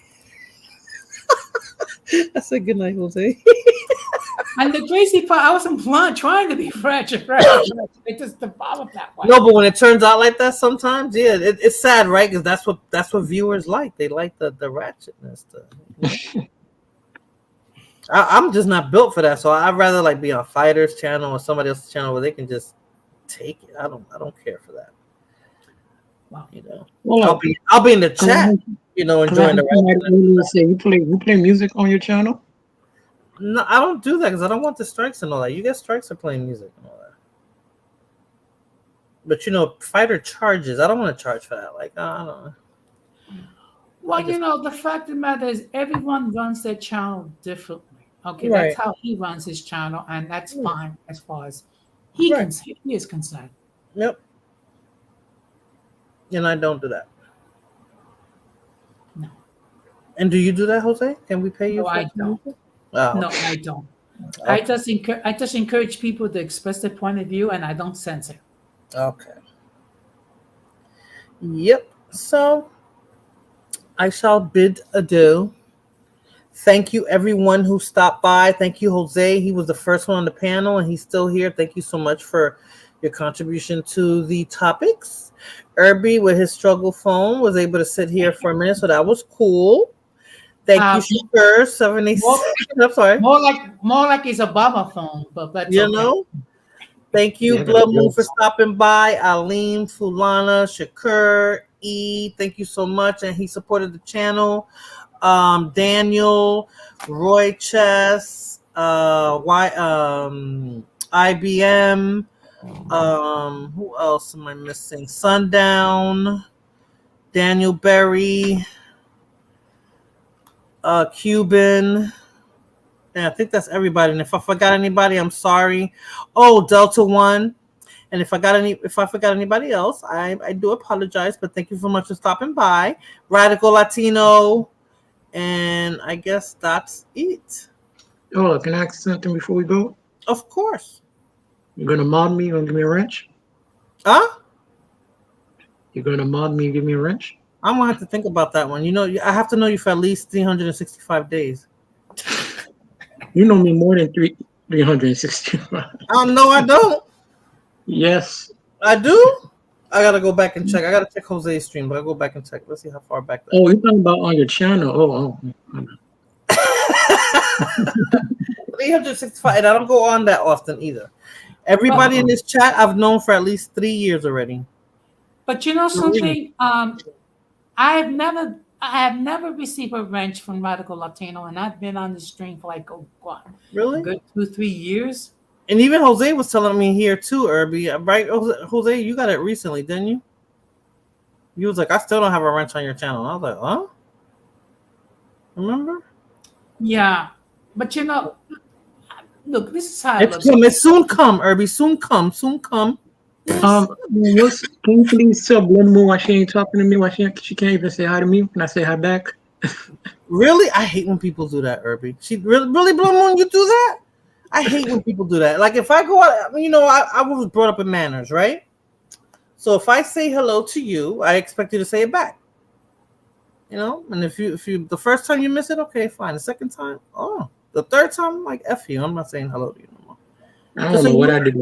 Speaker 2: I said good night, Jose.
Speaker 8: And the crazy part, I wasn't trying to be ratchet. It just developed that way.
Speaker 2: No, but when it turns out like that, sometimes, yeah, it's sad, right? Because that's what viewers like. They like the ratchetness. I'm just not built for that, so I'd rather like be on Fighter's channel or somebody else's channel where they can just take it. I don't care for that.
Speaker 8: Wow.
Speaker 2: You know,
Speaker 14: Well,
Speaker 2: I'll be in the chat. You know, enjoying the ratchetness.
Speaker 14: Say you play music on your channel.
Speaker 2: No, I don't do that because I don't want the strikes and all that. You get strikes for playing music and all that. But you know, Fighter charges. I don't want to charge for that. Like, I don't know.
Speaker 8: Well, you know, the fact of the matter is everyone runs their channel differently. Okay,
Speaker 2: Right.
Speaker 8: that's how he runs his channel, and that's fine as far as he is concerned.
Speaker 2: Yep. And I don't do that.
Speaker 8: No.
Speaker 2: And do you do that, Jose? Can we pay you?
Speaker 8: No,
Speaker 2: for
Speaker 8: I don't.
Speaker 2: Oh.
Speaker 8: No, I don't.
Speaker 2: Okay.
Speaker 8: I just encourage people to express their point of view, and I don't censor.
Speaker 2: Okay. Yep. So I shall bid adieu. Thank you, everyone who stopped by. Thank you, Jose. He was the first one on the panel, and he's still here. Thank you so much for your contribution to the topics. Irby, with his struggle phone, was able to sit here for a minute, so that was cool. Thank you, Shakur 76. I'm sorry.
Speaker 8: More like his Obama phone, but that's
Speaker 2: You
Speaker 8: okay.
Speaker 2: know. Thank you, Blood Moon, for stopping by. Alim, Fulana, Shakur, E. Thank you so much, and he supported the channel. Daniel, Roy Chess, IBM. Who else am I missing? Sundown, Daniel Berry, Cuban. And I think that's everybody. And if I forgot anybody, I'm sorry. Oh, Delta One. And if I forgot anybody else, I do apologize. But thank you so much for stopping by. Radical Latino. And I guess that's it.
Speaker 14: Oh, can I ask something before we go?
Speaker 2: Of course.
Speaker 14: You're gonna mod me and give me a wrench?
Speaker 2: Huh?
Speaker 14: You're gonna mod me and give me a wrench?
Speaker 2: I'm gonna have to think about that one. You know, I have to know you for at least 365 days.
Speaker 14: You know me more than 365.
Speaker 2: No, I don't.
Speaker 14: Yes.
Speaker 2: I do? I gotta go back and check. I gotta check Jose's stream, but I'll go back and check. Let's see how far back that
Speaker 14: Oh, you're talking about on your channel. Oh.
Speaker 2: 365, and I don't go on that often either. Everybody in this chat I've known for at least 3 years already.
Speaker 8: But you know something? I have never received a wrench from Radical Latino, and I've been on the stream for like
Speaker 2: Really?
Speaker 8: a good 2-3 years.
Speaker 2: And even Jose was telling me here too, Irby, right? Jose, you got it recently, didn't you? You was like, I still don't have a wrench on your channel. I was like, huh? Remember?
Speaker 8: Yeah, but you know, look, this is how
Speaker 2: It's soon come, Irby. Soon come.
Speaker 14: Can you please tell Blood Moon why she ain't talking to me? Why she can't even say hi to me when I say hi back?
Speaker 2: Really? I hate when people do that, Irby. She really Blood Moon, you do that? I hate when people do that. Like if I go out, you know, I was brought up in manners, right? So if I say hello to you, I expect you to say it back. You know, and if you the first time you miss it, okay, fine. The second time, the third time, like F you. I'm not saying hello to you no more.
Speaker 14: I don't know what I did.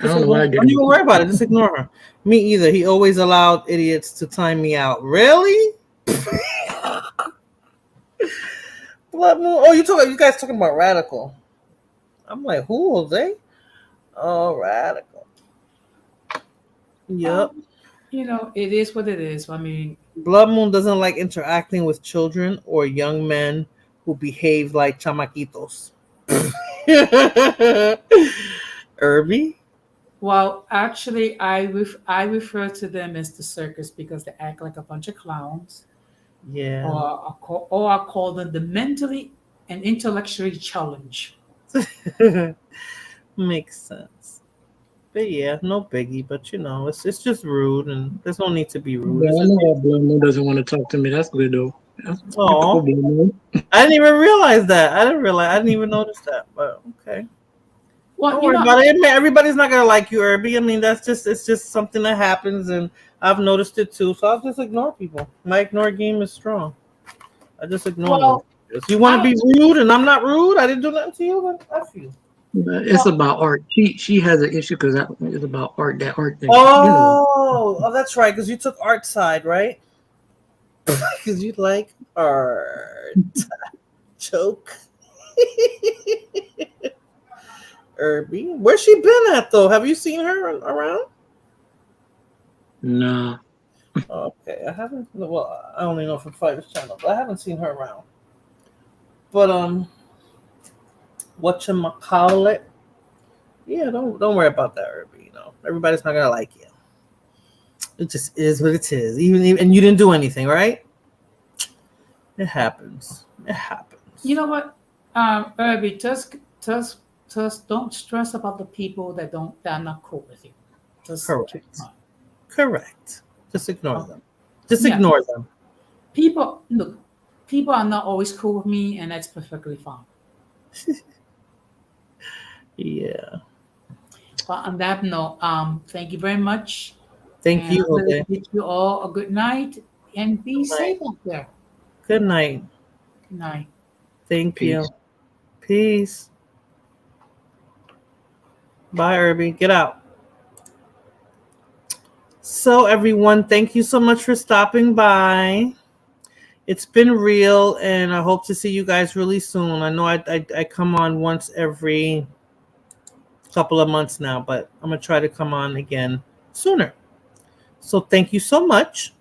Speaker 14: I don't know what I did.
Speaker 2: Don't even worry about it. Just ignore her. Me either. He always allowed idiots to time me out. Really? Blood Moon. Oh, you guys talking about Radical. I'm like, who are they? Oh, Radical. Yep.
Speaker 8: You know, it is what it is. I mean,
Speaker 2: Blood Moon doesn't like interacting with children or young men who behave like chamaquitos. Irby?
Speaker 8: well, actually, I refer to them as the circus because they act like a bunch of clowns.
Speaker 2: Yeah.
Speaker 8: Or I call them the mentally and intellectually challenged.
Speaker 2: Makes sense. But yeah, no biggie. But you know, it's just rude, and there's no need to be rude.
Speaker 14: Yeah,
Speaker 2: It's
Speaker 14: I
Speaker 2: just,
Speaker 14: know that Blood Moon doesn't want to talk to me. That's good though. That's cool,
Speaker 2: oh,
Speaker 14: Blood Moon.
Speaker 2: I didn't even realize that. I didn't even notice that. But okay.
Speaker 8: Well,
Speaker 2: Don't
Speaker 8: you
Speaker 2: worry
Speaker 8: know,
Speaker 2: about it. Everybody's not gonna like you, Irby. I mean, it's just something that happens, and I've noticed it too. So I'll just ignore people. My ignore game is strong. I just ignore them.
Speaker 8: well,
Speaker 2: If you want to be rude, and I'm not rude, I didn't do nothing to you. Then F you.
Speaker 14: But it's about art. She has an issue because it's about art. That art thing.
Speaker 2: Oh, that's right. Because you took art side, right? Because you like art. Choke. Irby, where's she been at though? Have you seen her around?
Speaker 14: Nah.
Speaker 2: Okay, I haven't. Well, I only know from Fiverr's channel, but I haven't seen her around. But whatchamacallit? Yeah, don't worry about that, Irby. You know, everybody's not gonna like you. It just is what it is. Even and you didn't do anything, right? It happens. It happens.
Speaker 8: you know what, Irby, just don't stress about the people that are not cool with you. Just keep
Speaker 2: Correct.
Speaker 8: on.
Speaker 2: Correct. Just ignore them. Just
Speaker 8: Yeah.
Speaker 2: ignore them.
Speaker 8: People are not always cool with me, and that's perfectly fine.
Speaker 2: Yeah.
Speaker 8: But on that note, thank you very much.
Speaker 2: Thank
Speaker 8: And
Speaker 2: you,
Speaker 8: I'm gonna
Speaker 2: Jose.
Speaker 8: bid you all a good night and be
Speaker 2: Good night.
Speaker 8: safe out there.
Speaker 2: Good night.
Speaker 8: Good night.
Speaker 2: Thank
Speaker 14: Peace.
Speaker 2: you. Peace. Bye, Irby. Get out. So, everyone, thank you so much for stopping by. It's been real, and I hope to see you guys really soon. I know I come on once every couple of months now, but I'm going to try to come on again sooner. So, thank you so much.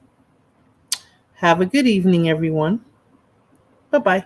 Speaker 2: Have a good evening, everyone. Bye-bye.